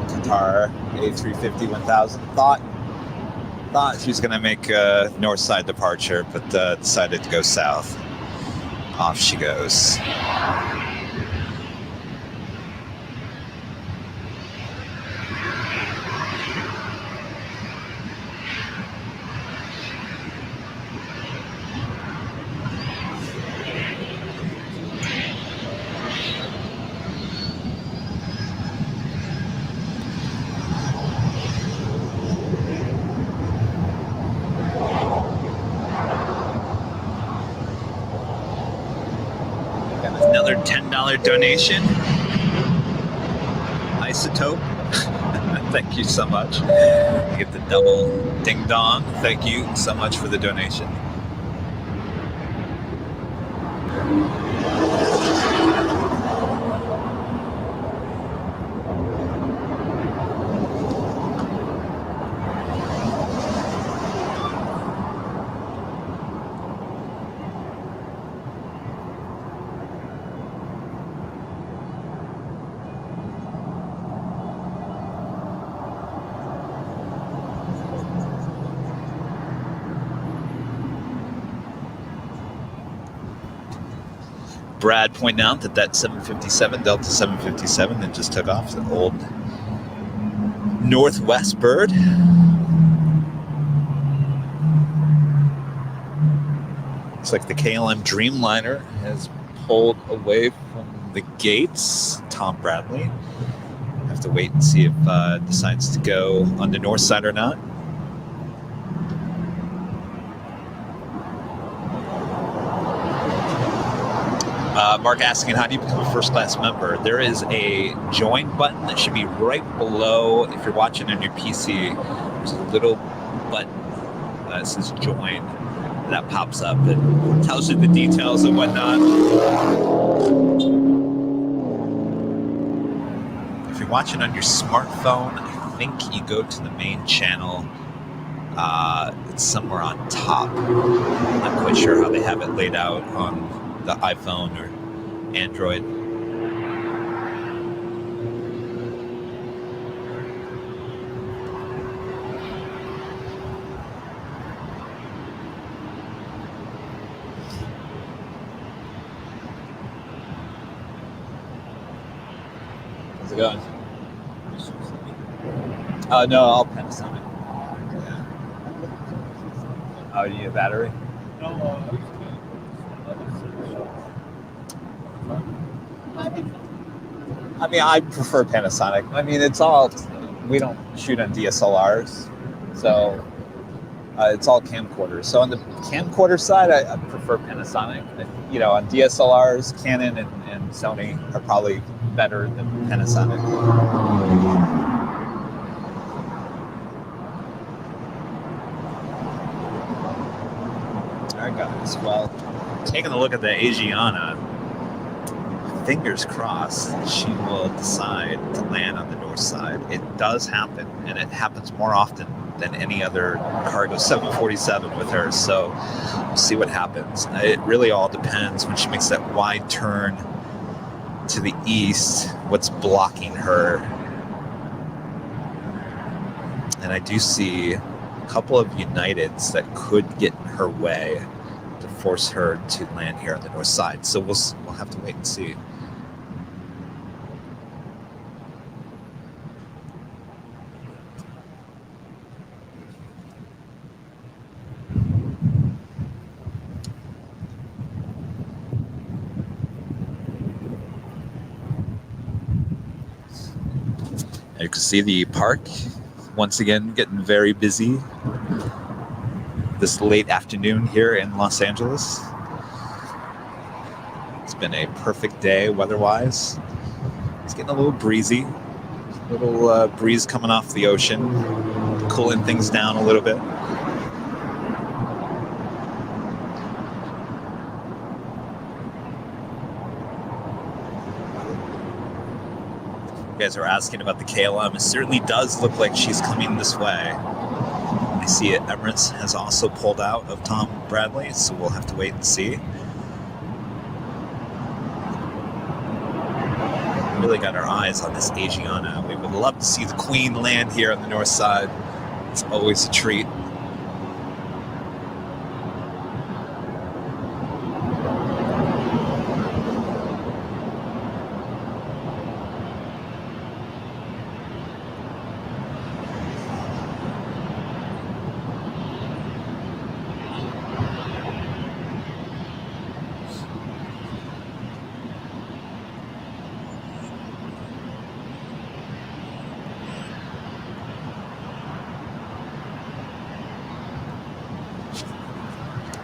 Qatar A350 1000. Thought she was going to make a north side departure, but decided to go south. Off she goes. $10 donation. Isotope. Thank you so much. You get the double ding dong. Thank you so much for the donation. Brad pointing out that 757, Delta 757 that just took off, the old Northwest bird. Looks like the KLM Dreamliner has pulled away from the gates. Tom Bradley. Have to wait and see if it decides to go on the north side or not. Mark asking, how do you become a first-class member? There is a join button that should be right below. If you're watching on your PC, there's a little button that says join. That pops up. It tells you the details and whatnot. If you're watching on your smartphone, I think you go to the main channel. It's somewhere on top. I'm not quite sure how they have it laid out on the iPhone or Android. How's it going? No, I'll Panasonic. Yeah. Oh, do you need a battery? No, I mean, I prefer Panasonic. I mean, it's all, we don't shoot on DSLRs, so it's all camcorders. So on the camcorder side, I prefer Panasonic. You know, on DSLRs, Canon and Sony are probably better than Panasonic. All right, guys. Well, taking a look at the Asiana, fingers crossed she will decide to land on the north side. It does happen, and it happens more often than any other cargo 747 with her, so we'll see what happens. It really all depends when she makes that wide turn to the east, what's blocking her. And I do see a couple of Uniteds that could get in her way to force her to land here on the north side, so we'll have to wait and see. You can see the park once again getting very busy this late afternoon here in Los Angeles. It's been a perfect day weather-wise. It's getting a little breezy, a little breeze coming off the ocean, cooling things down a little bit. You guys are asking about the KLM. It certainly does look like she's coming this way. I see it. Emirates has also pulled out of Tom Bradley, so we'll have to wait and see. Really got our eyes on this Asiana. We would love to see the Queen land here on the north side. It's always a treat.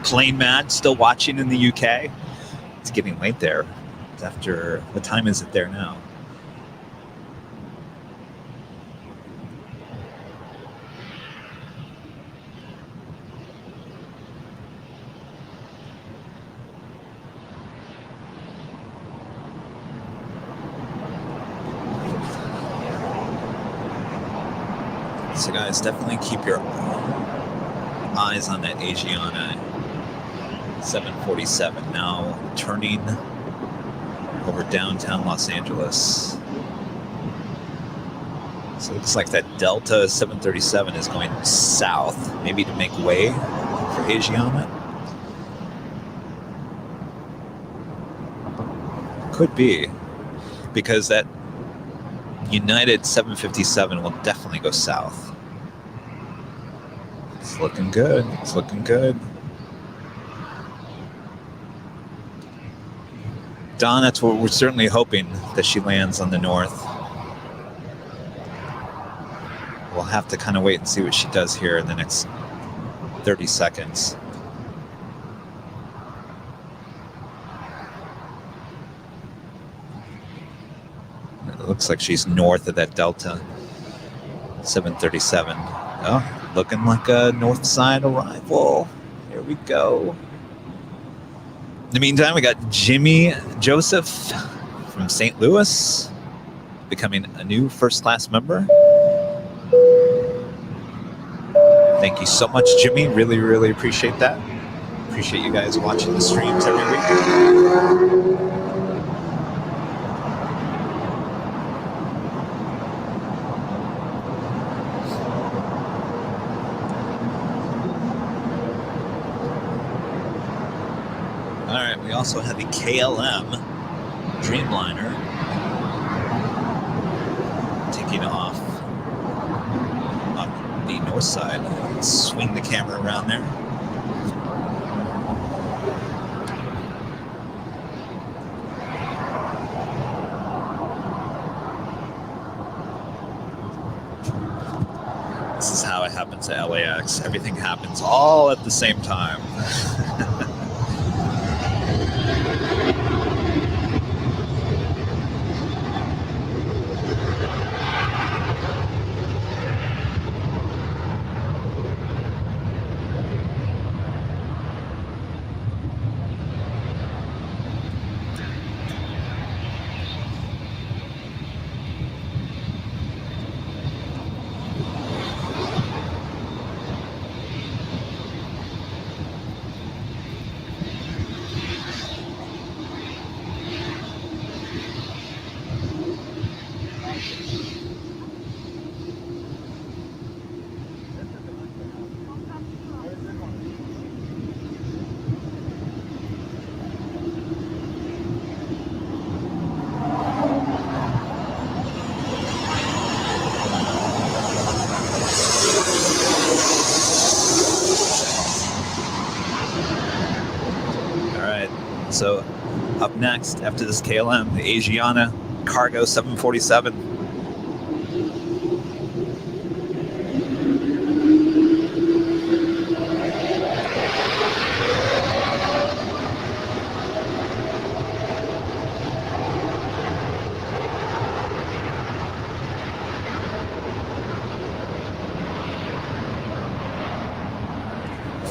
Plane Mad still watching in the UK. It's getting late there. It's after, what time is it there now? So guys, definitely keep your eyes on that Asiana 747 now turning over downtown Los Angeles. So it looks like that Delta 737 is going south, maybe to make way for Asiana. Could be, because that United 757 will definitely go south. It's looking good. It's looking good. Don, that's what we're certainly hoping, that she lands on the north. We'll have to kind of wait and see what she does here in the next 30 seconds. It looks like she's north of that Delta 737. Oh, looking like a north side arrival. Here we go. In the meantime, we got Jimmy Joseph from St. Louis becoming a new first-class member. Thank you so much, Jimmy. Really, really appreciate that. Appreciate you guys watching the streams every week. We also have the KLM Dreamliner taking off on the north side. Let's swing the camera around there. This is how it happens at LAX. Everything happens all at the same time. So up next, after this KLM, the Asiana Cargo 747.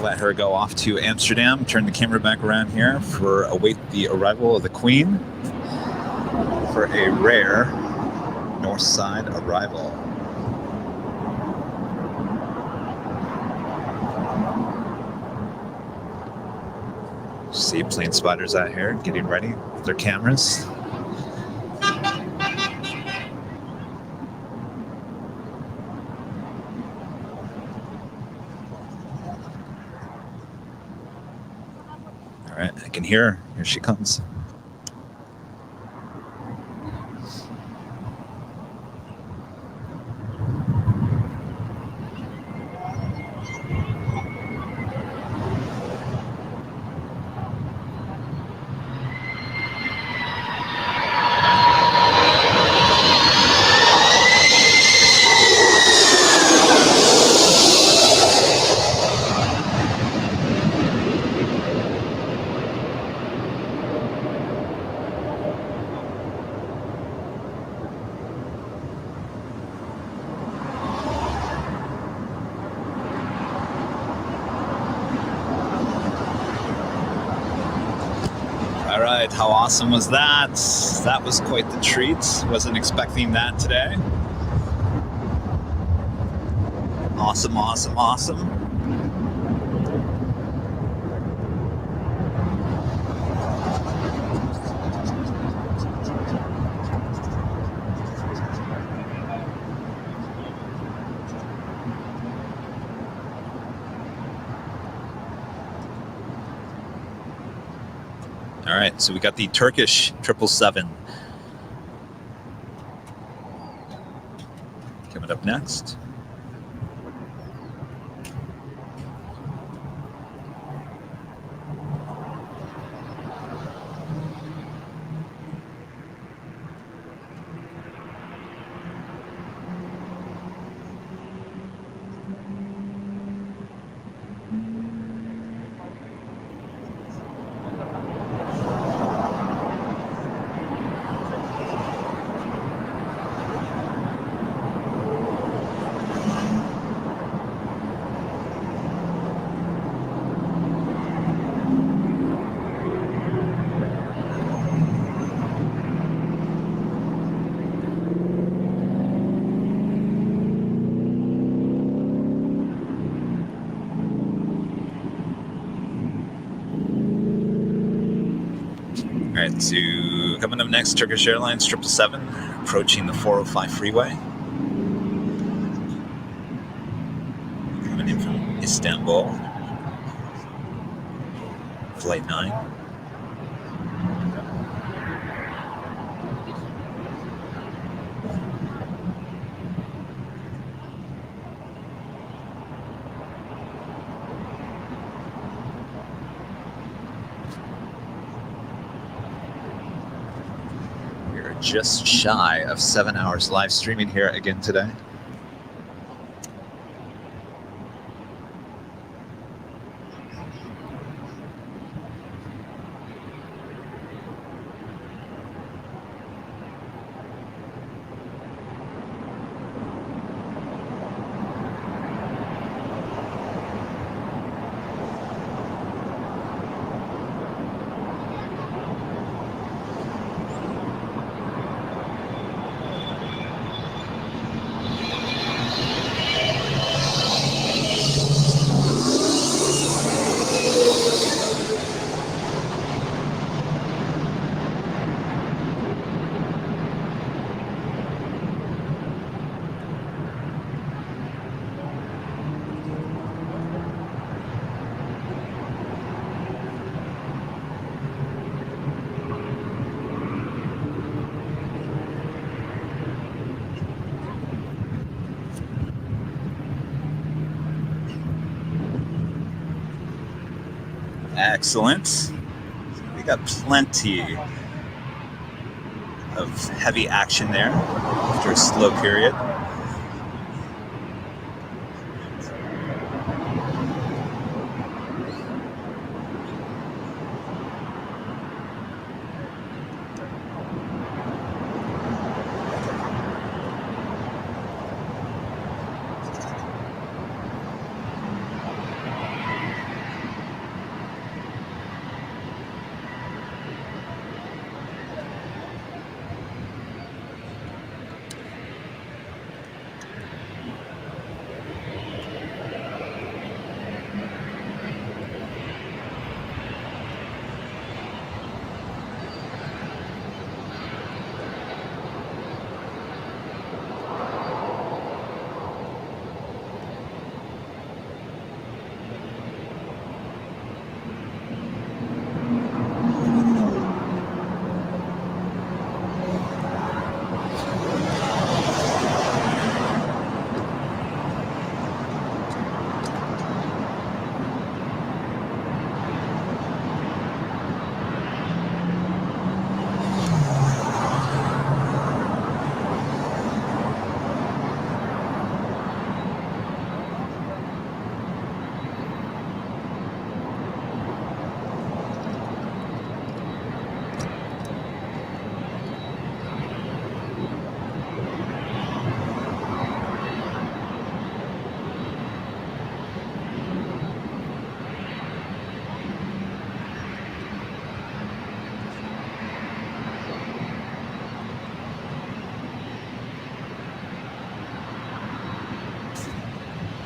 Let her go off to Amsterdam. Turn the camera back around here for await the arrival of the Queen for a rare north side arrival. See plane spotters out here getting ready with their cameras. All right, I can hear her. Here she comes. right, how awesome was that? That was quite the treat. Wasn't expecting that today. Awesome, awesome, awesome. All right, so we got the Turkish 777 coming up next. All right, so coming up next, Turkish Airlines 777 approaching the 405 freeway. Coming in from Istanbul, Flight 9. Just shy of 7 hours live streaming here again today. Excellent. We got plenty of heavy action there after a slow period.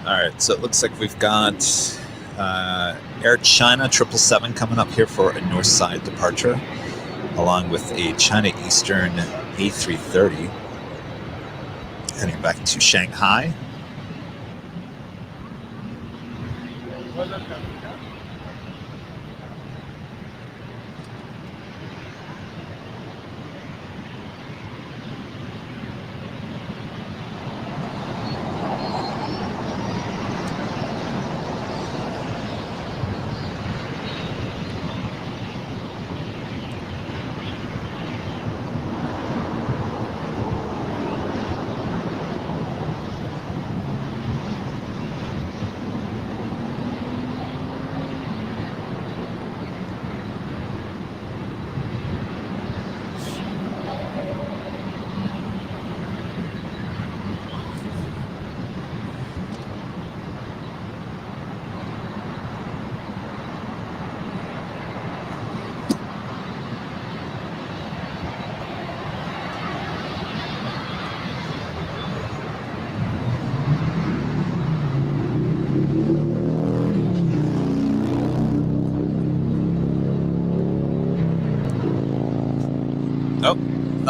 All right, so it looks like we've got Air China 777 coming up here for a north side departure, along with a China Eastern A330 heading back to Shanghai.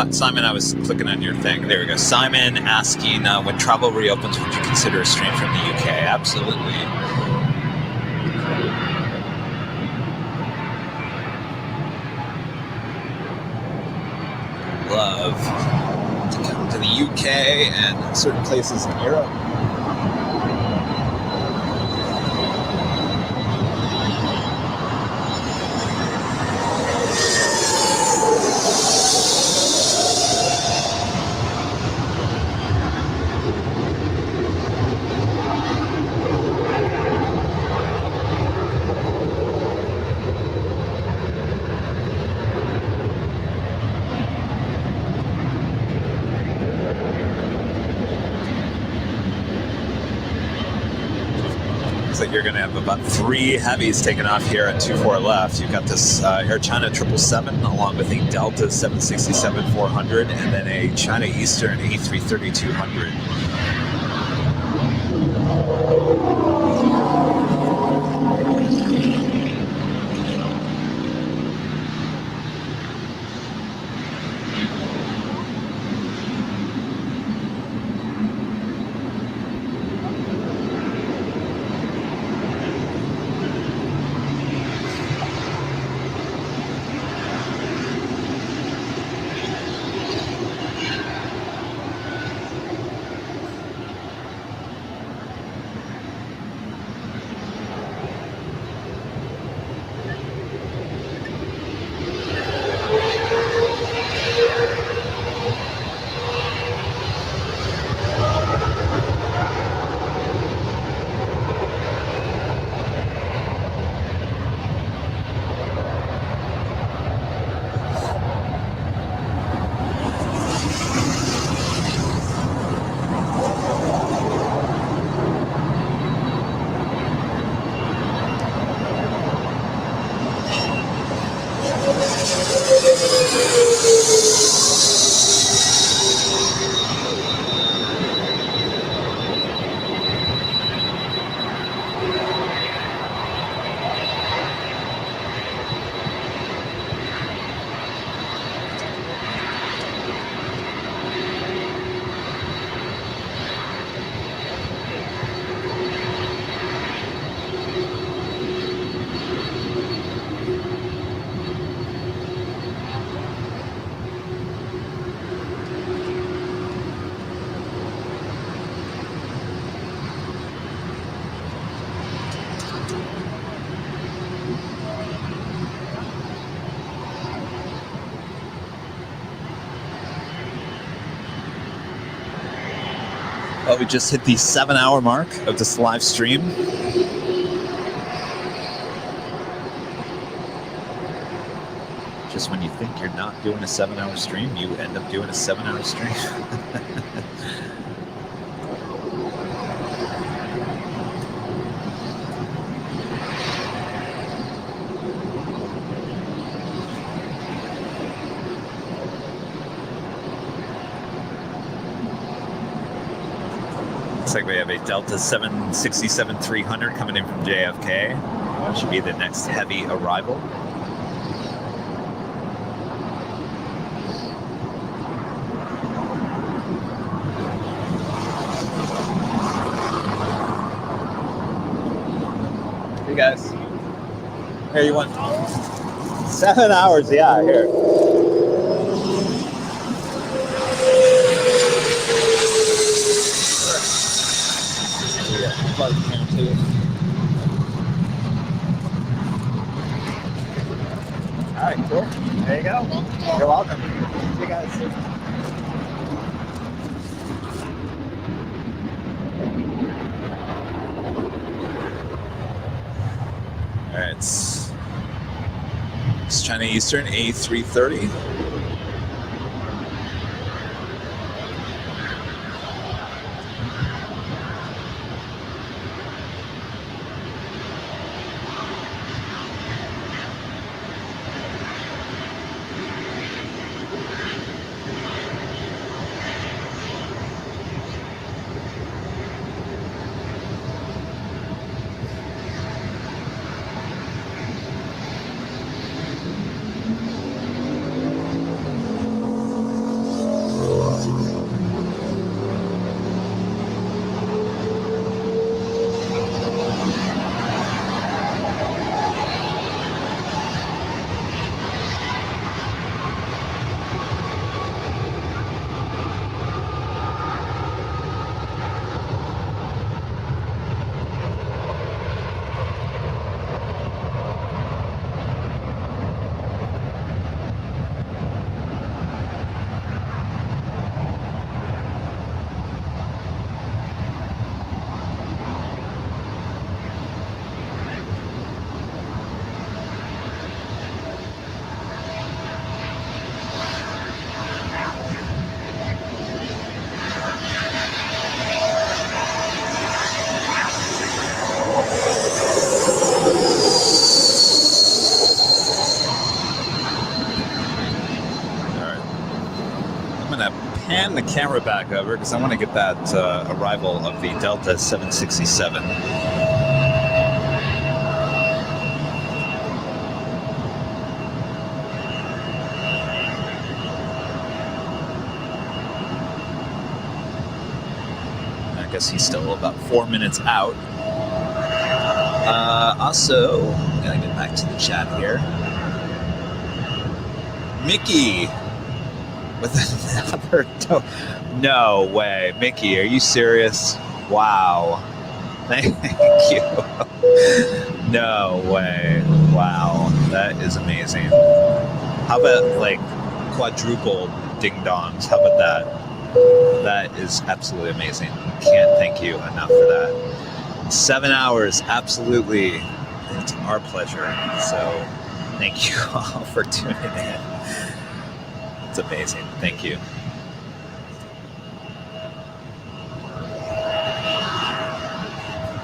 Simon, I was clicking on your thing. There we go. Simon asking, when travel reopens, would you consider a stream from the UK? Absolutely. Love to come to the UK and certain places in Europe. You're going to have about 3 heavies taken off here at 24 left. You've got this Air China 777 along with a Delta 767-400 and then a China Eastern A330-200. Well, we just hit the 7-hour mark of this live stream. Just when you think you're not doing a 7-hour stream, you end up doing a 7-hour stream. Looks like we have a Delta 767-300 coming in from JFK. That should be the next heavy arrival. Hey guys. Here, you want 7 hours? Yeah, here. Plug here too. All right, cool. There you go. You're welcome. See you guys. All right, it's China Eastern A330. Pan the camera back over because I want to get that arrival of the Delta 767. I guess he's still about 4 minutes out. Also, I'm gonna get back to the chat here. Mickey with another no way. Mickey, are you serious? Wow. Thank you. No way. Wow. That is amazing. How about like quadruple ding-dongs? How about that? That is absolutely amazing. Can't thank you enough for that. 7 hours, absolutely. It's our pleasure. So thank you all for tuning in. It's amazing. Thank you.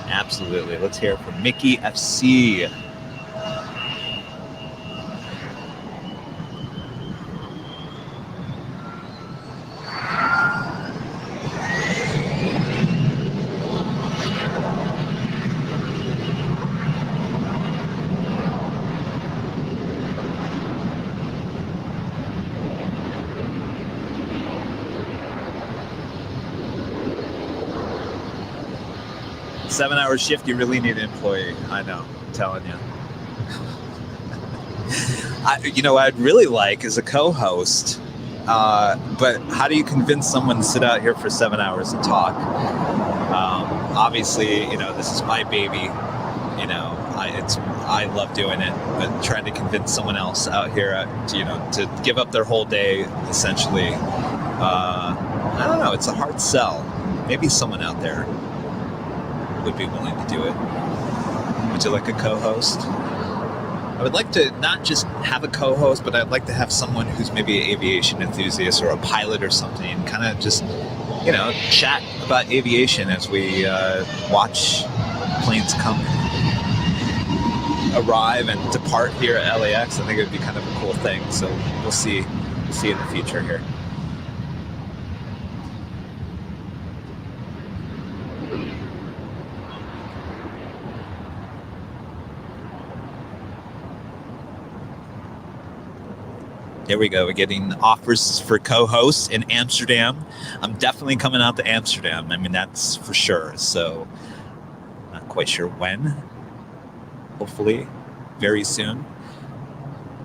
Absolutely. Let's hear it from Mickey FC. Seven-hour shift, you really need an employee. I know, I'm telling you. I'd really like as a co-host, but how do you convince someone to sit out here for 7 hours and talk? Obviously, this is my baby. I love doing it, but trying to convince someone else out here, to give up their whole day, essentially, I don't know. It's a hard sell. Maybe someone out there would be willing to do it. Would you like a co-host? I would like to not just have a co-host, but I'd like to have someone who's maybe an aviation enthusiast or a pilot or something, kind of just, chat about aviation as we watch planes arrive and depart here at LAX. I think it would be kind of a cool thing. So we'll see in the future here. There we go. We're getting offers for co-hosts in Amsterdam. I'm definitely coming out to Amsterdam. I mean, that's for sure. So, not quite sure when. Hopefully, very soon.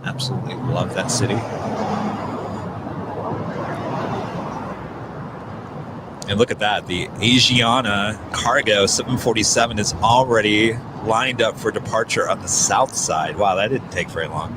Absolutely love that city. And look at that. The Asiana cargo 747 is already lined up for departure on the south side. Wow, that didn't take very long.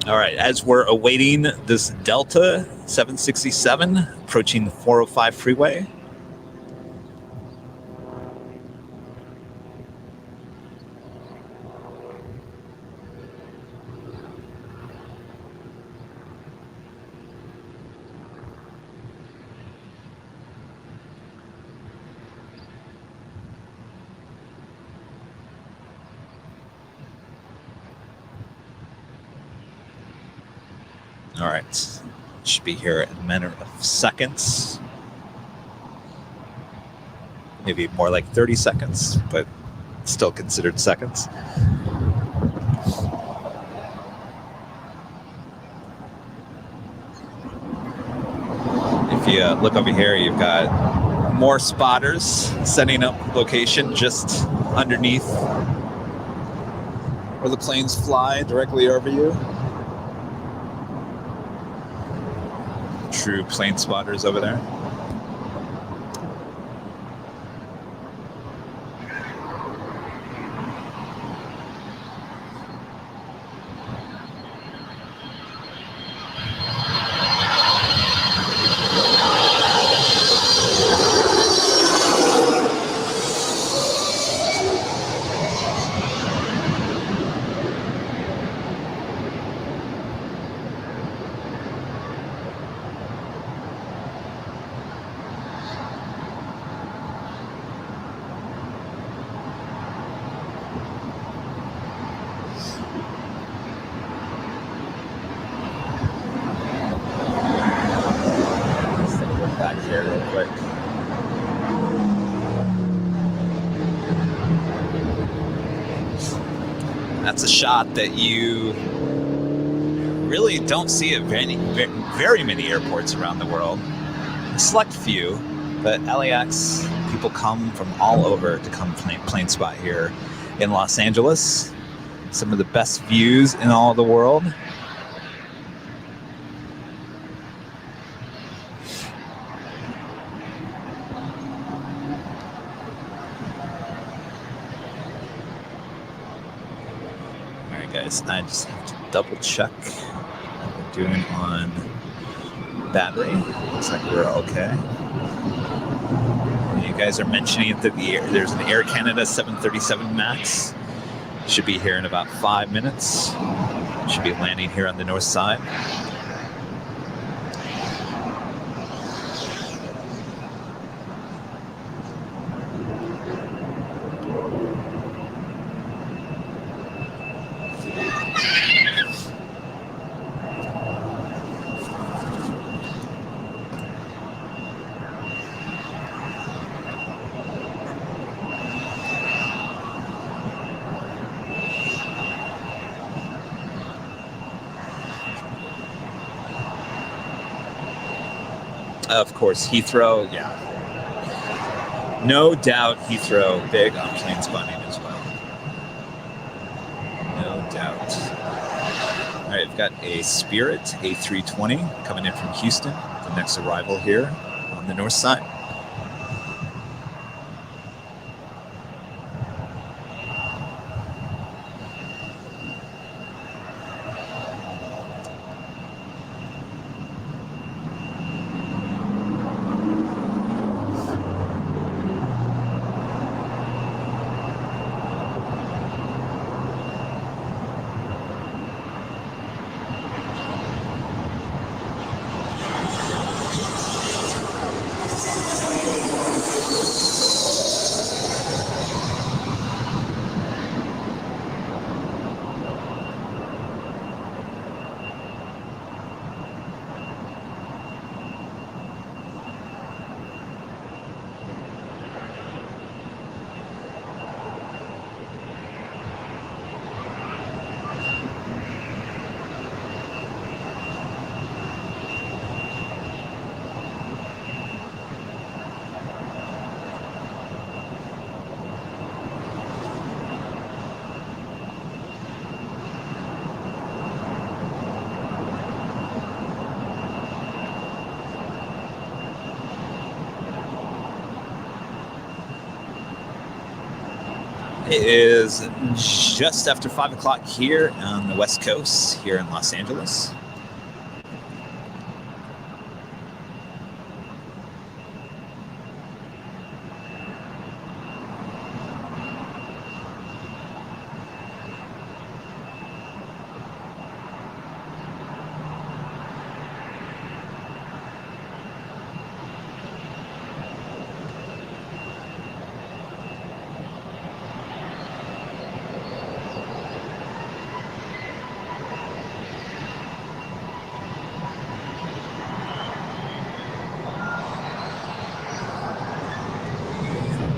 All right, as we're awaiting this Delta 767 approaching the 405 freeway. All right, should be here in a matter of seconds. Maybe more like 30 seconds, but still considered seconds. If you look over here, you've got more spotters setting up location just underneath where the planes fly directly over you. True plane spotters over there. That's a shot that you really don't see at very many airports around the world. A select few, but LAX, people come from all over to come plane spot here in Los Angeles. Some of the best views in all of the world. Guys, I just have to double check what we're doing on battery. Looks like we're okay. You guys are mentioning that there's an Air Canada 737 MAX. Should be here in about 5 minutes. Should be landing here on the north side. Of course, Heathrow, yeah. No doubt Heathrow, big on plane spotting as well. No doubt. All right, we've got a Spirit A320 coming in from Houston, the next arrival here on the north side. It is just after 5 o'clock here on the West Coast, here in Los Angeles.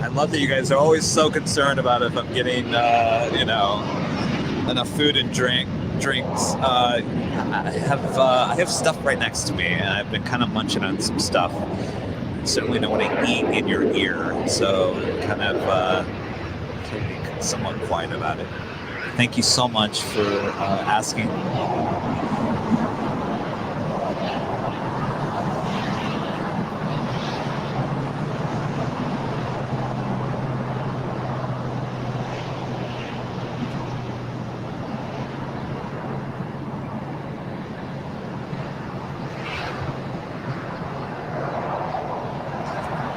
I love that you guys are always so concerned about if I'm getting, you know, enough food and drinks. I have stuff right next to me, and I've been kind of munching on some stuff. I certainly don't want to eat in your ear, so kind of can be somewhat quiet about it. Thank you so much for asking.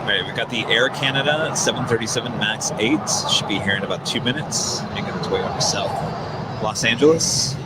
Right, we got the Air Canada 737 MAX 8. Should be here in about 2 minutes. Making its way over south Los Angeles.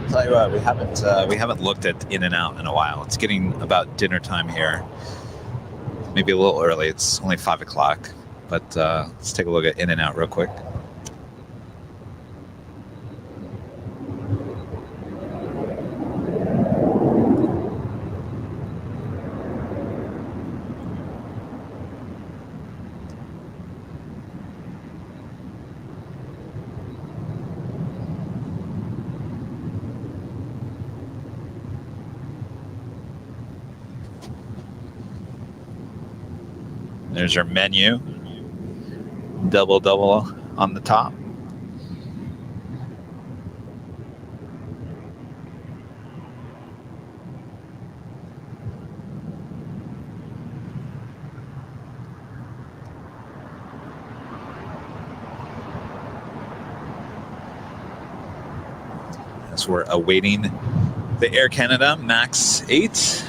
Tell you what, we haven't looked at In-N-Out in a while. It's getting about dinner time here. Maybe a little early. It's only 5 o'clock, but let's take a look at In-N-Out real quick. There's your menu, double on the top. As we're awaiting the Air Canada MAX 8.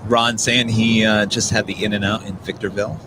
Ron saying he just had the In-N-Out in Victorville.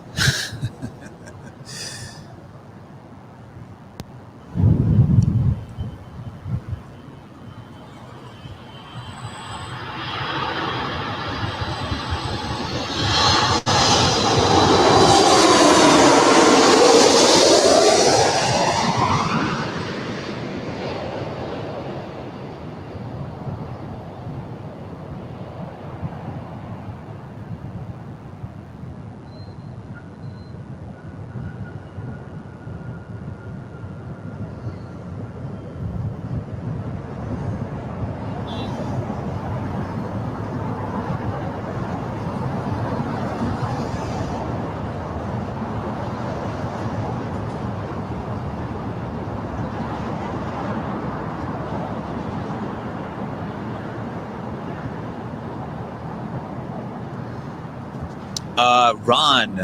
Ron,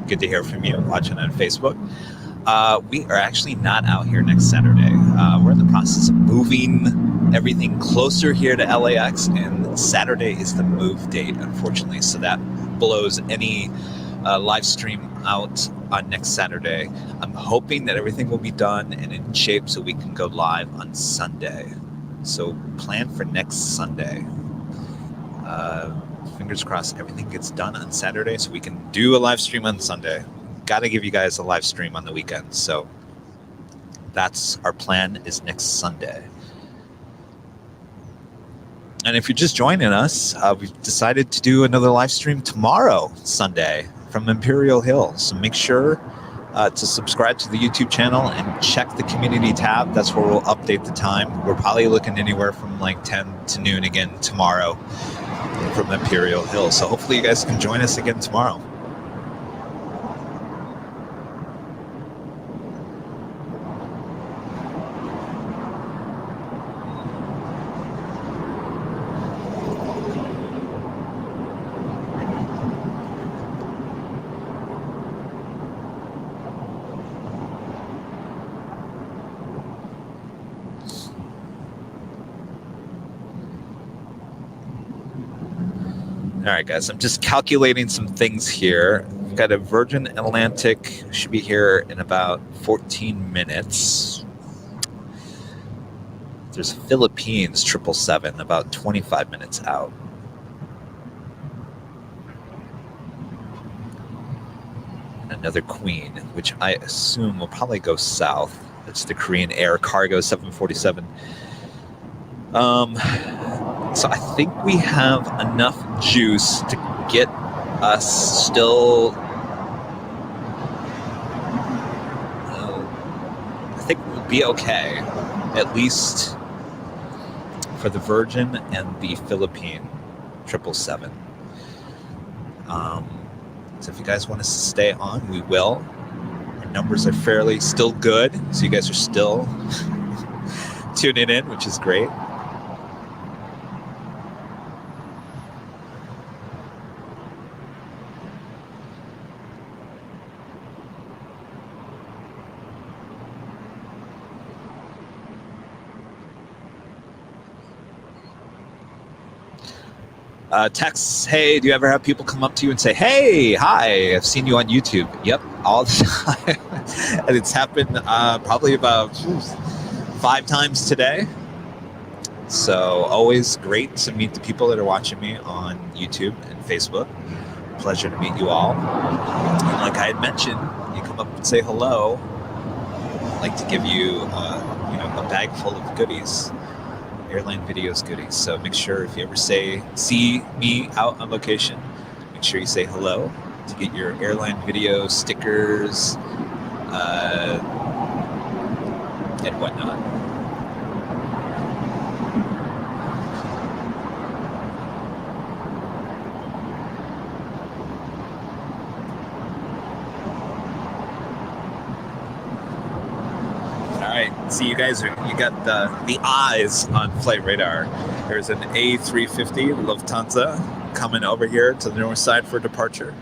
good to hear from you watching on Facebook. We are actually not out here next Saturday. We're in the process of moving everything closer here to LAX, and Saturday is the move date, unfortunately. So that blows any live stream out on next Saturday. I'm hoping that everything will be done and in shape so we can go live on Sunday. So plan for next Sunday. Fingers crossed everything gets done on Saturday so we can do a live stream on Sunday. Got to give you guys a live stream on the weekend. So that's our plan, is next Sunday. And if you're just joining us, we've decided to do another live stream tomorrow, Sunday, from Imperial Hill. So make sure to subscribe to the YouTube channel and check the community tab. That's where we'll update the time. We're probably looking anywhere from like 10 to noon again tomorrow from Imperial Hill. So hopefully you guys can join us again tomorrow. All right, guys, I'm just calculating some things here. We've got a Virgin Atlantic, should be here in about 14 minutes. There's a Philippines 777, about 25 minutes out. Another Queen, which I assume will probably go south. It's the Korean Air Cargo 747. So I think we have enough juice to get us still. I think we'll be okay, at least for the Virgin and the Philippine 777. So if you guys want us to stay on, we will. Our numbers are fairly still good, so you guys are still tuning in, which is great. Texts, hey, do you ever have people come up to you and say, hey, hi, I've seen you on YouTube? Yep, all the time. And it's happened probably about 5 times today. So always great to meet the people that are watching me on YouTube and Facebook. Pleasure to meet you all. And like I had mentioned, you come up and say hello. I'd like to give you, a bag full of goodies. Airline Videos goodies. So make sure if you ever see me out on location, make sure you say hello to get your Airline Video stickers and whatnot. See, you guys you got the eyes on Flight Radar. There's an A350 Lufthansa coming over here to the north side for departure.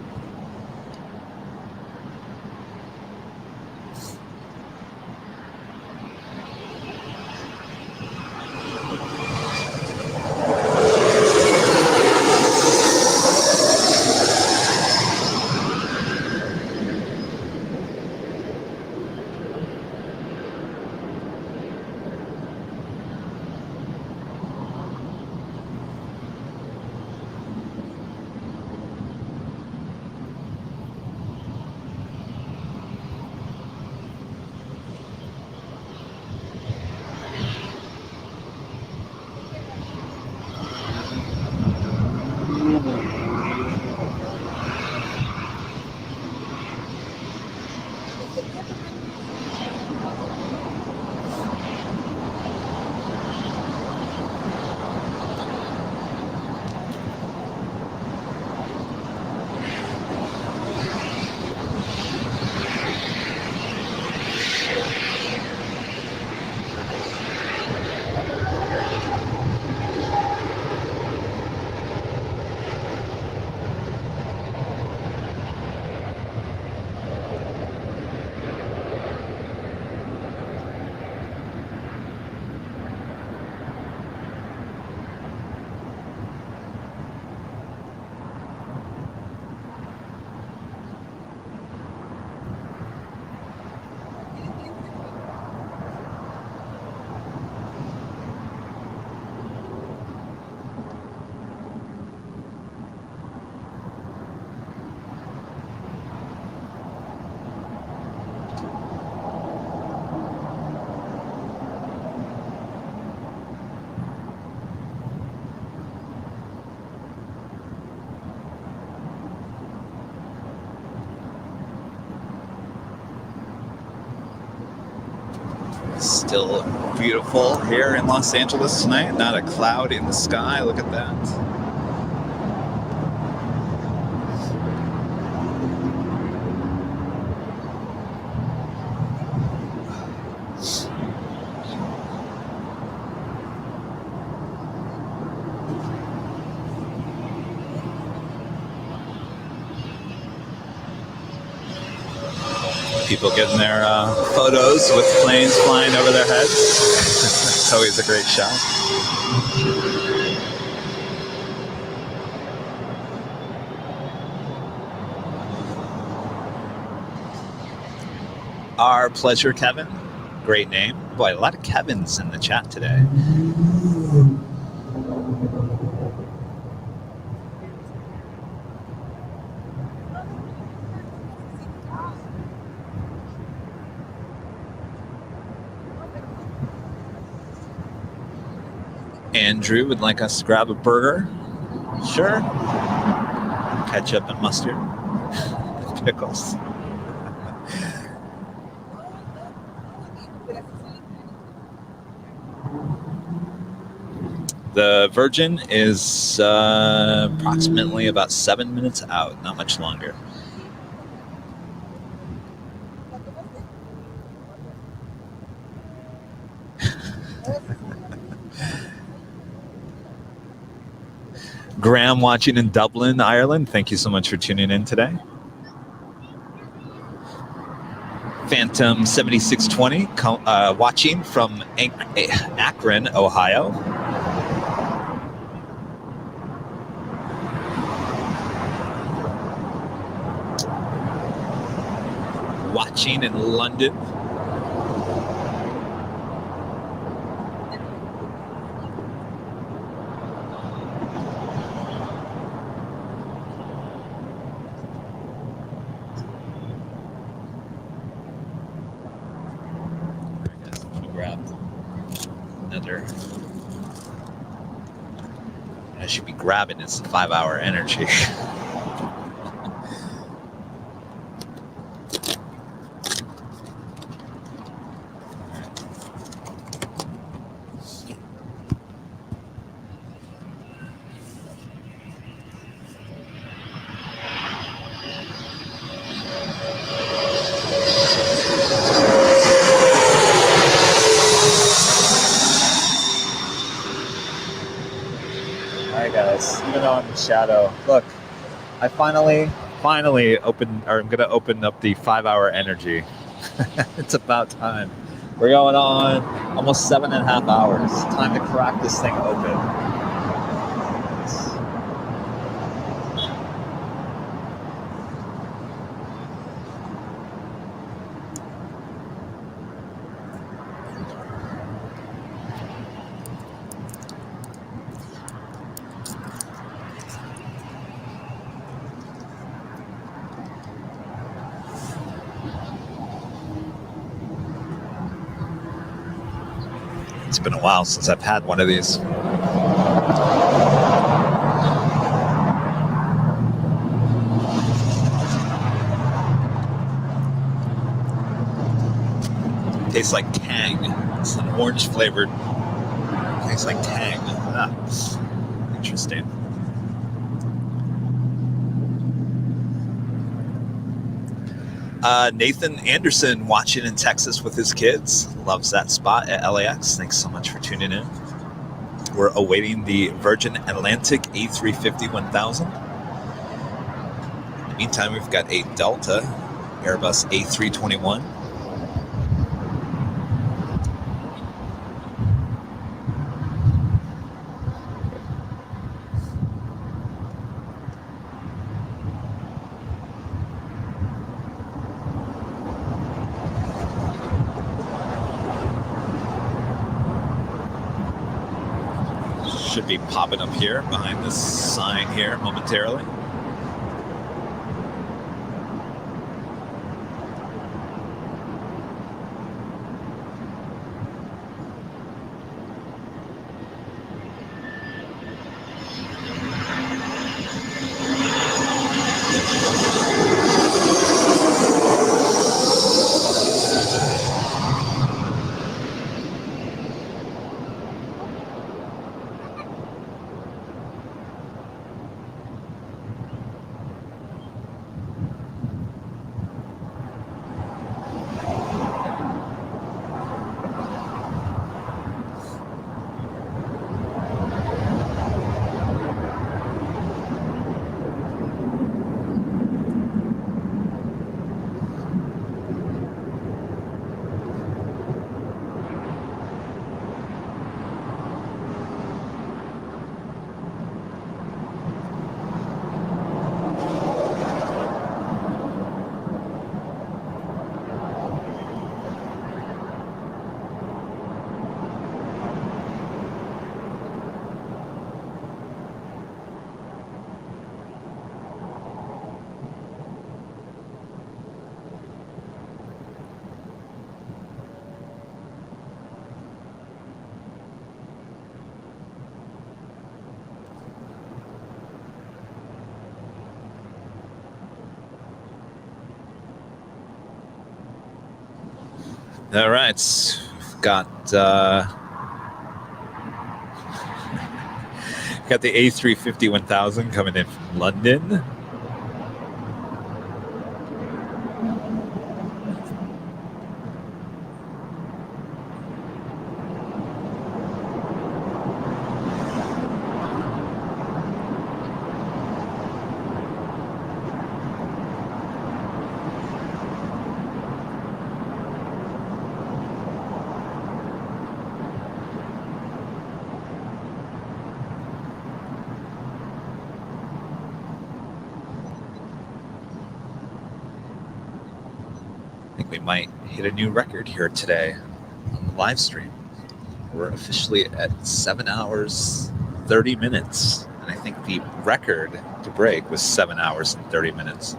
Still beautiful here in Los Angeles tonight. Not a cloud in the sky. Look at that. People getting their photos with planes flying over their heads. It's always a great shot. Our pleasure, Kevin. Great name. Boy, a lot of Kevins in the chat today. Andrew would like us to grab a burger. Sure. Ketchup and mustard. Pickles. The Virgin is approximately about 7 minutes out, not much longer. Graham watching in Dublin, Ireland. Thank you so much for tuning in today. Phantom 7620 watching from Akron, Ohio. Watching in London. I should be grabbing this 5 hour energy. Even though I'm in shadow, look, I finally opened, or I'm gonna open up the 5 hour energy. It's about time. We're going on almost 7.5 hours. Time to crack this thing open. It's been a while since I've had one of these. Tastes like Tang. It's an orange flavored. Tastes like Tang. Ah, interesting. Nathan Anderson watching in Texas with his kids. Loves that spot at LAX. Thanks so much for tuning in. We're awaiting the Virgin Atlantic A350 1000. In the meantime, we've got a Delta Airbus A321. Should be popping up here behind this sign here momentarily. All right, we've got the A350-1000 coming in from London. We might hit a new record here today on the live stream. We're officially at 7 hours 30 minutes, and I think the record to break was 7 hours and 30 minutes.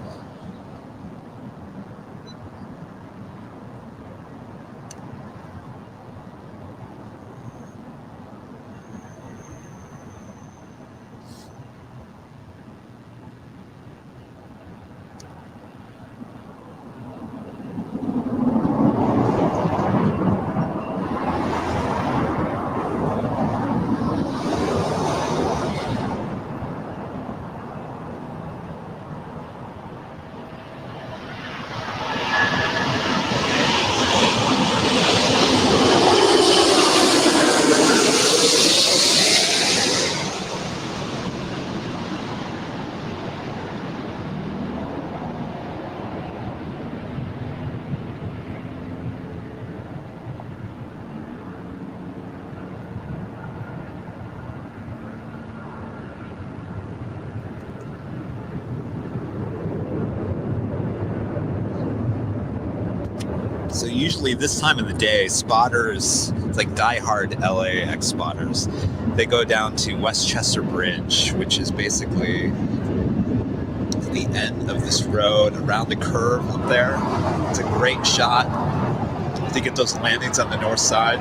So usually this time of the day, spotters, it's like diehard LAX spotters, they go down to Westchester Bridge, which is basically the end of this road around the curve up there. It's a great shot to get those landings on the north side,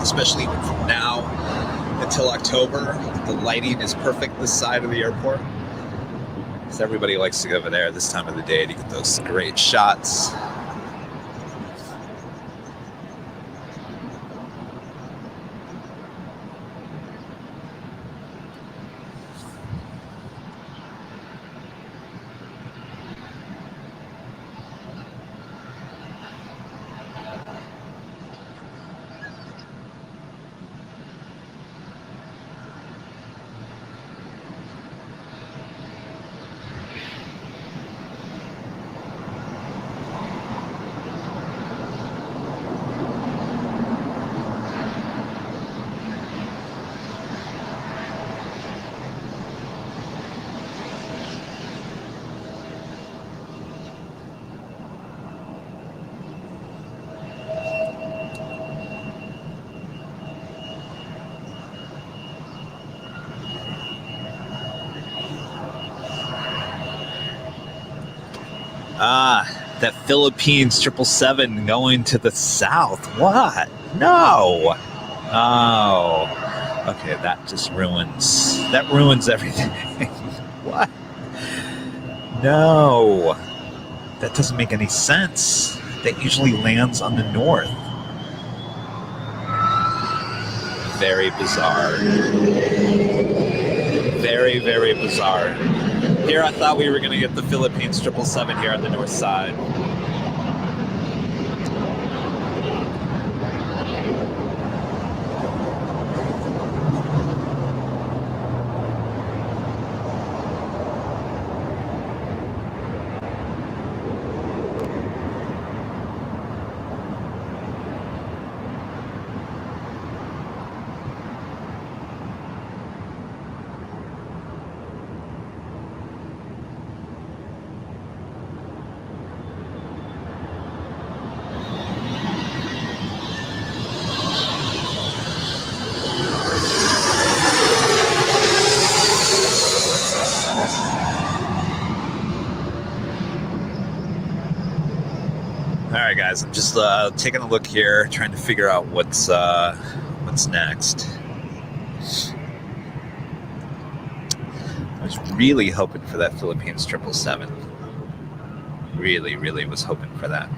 especially from now until October. The lighting is perfect this side of the airport. So everybody likes to go over there this time of the day to get those great shots. That Philippines 777 going to the south. What? No. Oh. Okay, that just ruins everything. What? No. That doesn't make any sense. That usually lands on the north. Very bizarre. Very, very bizarre. Here I thought we were going to get the Philippines 777 here on the north side. Guys, I'm just taking a look here, trying to figure out what's next. I was really hoping for that Philippines 777. Really was hoping for that.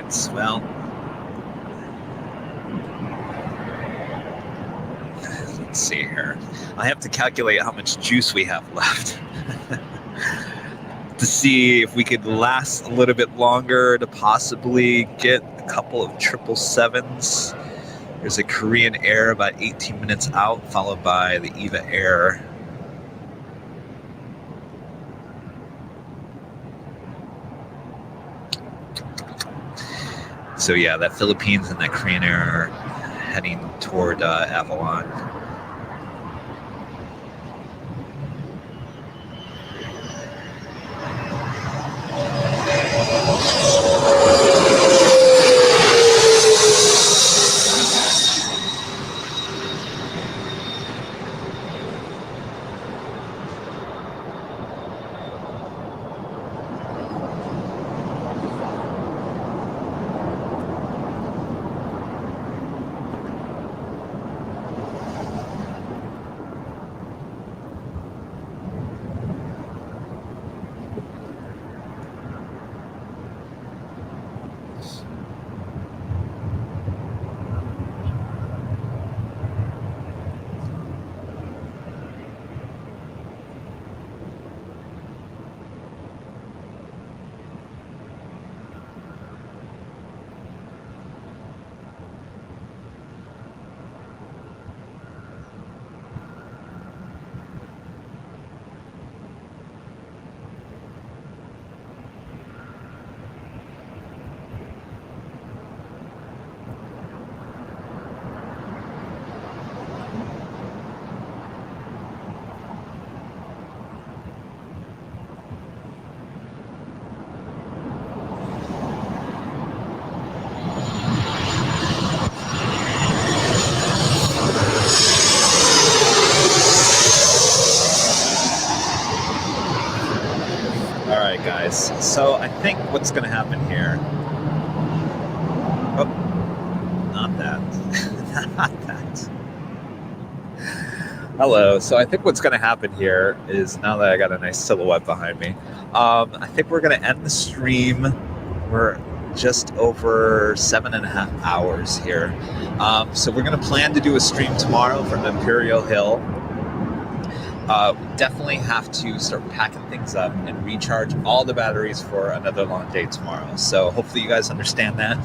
right. Well, let's see here. I have to calculate how much juice we have left to see if we could last a little bit longer to possibly get a couple of 777s. There's a Korean Air about 18 minutes out, followed by the Eva Air. So yeah, that Philippines and that Korean Air are heading toward Avalon. All right, guys. So I think what's going to happen here. Oh, not that. Not that. Hello. So I think what's going to happen here is, now that I got a nice silhouette behind me, I think we're going to end the stream. We're just over 7.5 hours here. So we're going to plan to do a stream tomorrow from Imperial Hill. We definitely have to start packing things up and recharge all the batteries for another long day tomorrow. So hopefully you guys understand that.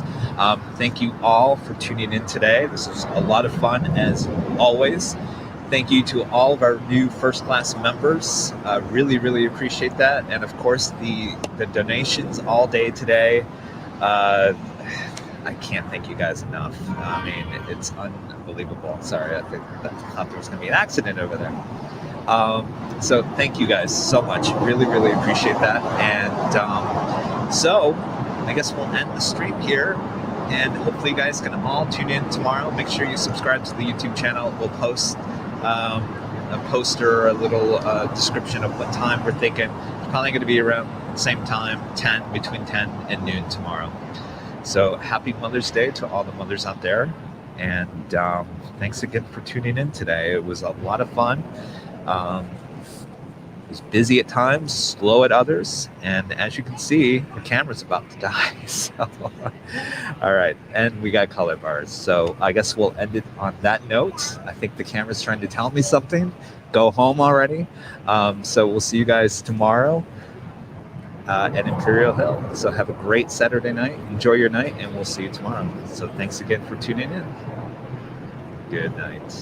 Thank you all for tuning in today. This was a lot of fun as always. Thank you to all of our new first class members. Really, really appreciate that. And of course the donations all day today. I can't thank you guys enough. I mean, it's unbelievable. Sorry, I thought there was going to be an accident over there. So thank you guys so much. Really, really appreciate that. And so I guess we'll end the stream here. And hopefully you guys can all tune in tomorrow. Make sure you subscribe to the YouTube channel. We'll post a poster, a little description of what time we're thinking. It's probably going to be around the same time, between 10 and noon tomorrow. So happy Mother's Day to all the mothers out there. And thanks again for tuning in today. It was a lot of fun. It was busy at times, slow at others, and as you can see, the camera's about to die. So, all right, and we got color bars. So I guess we'll end it on that note. I think the camera's trying to tell me something. Go home already. So we'll see you guys tomorrow at Imperial Hill. So have a great Saturday night. Enjoy your night, and we'll see you tomorrow. So thanks again for tuning in. Good night.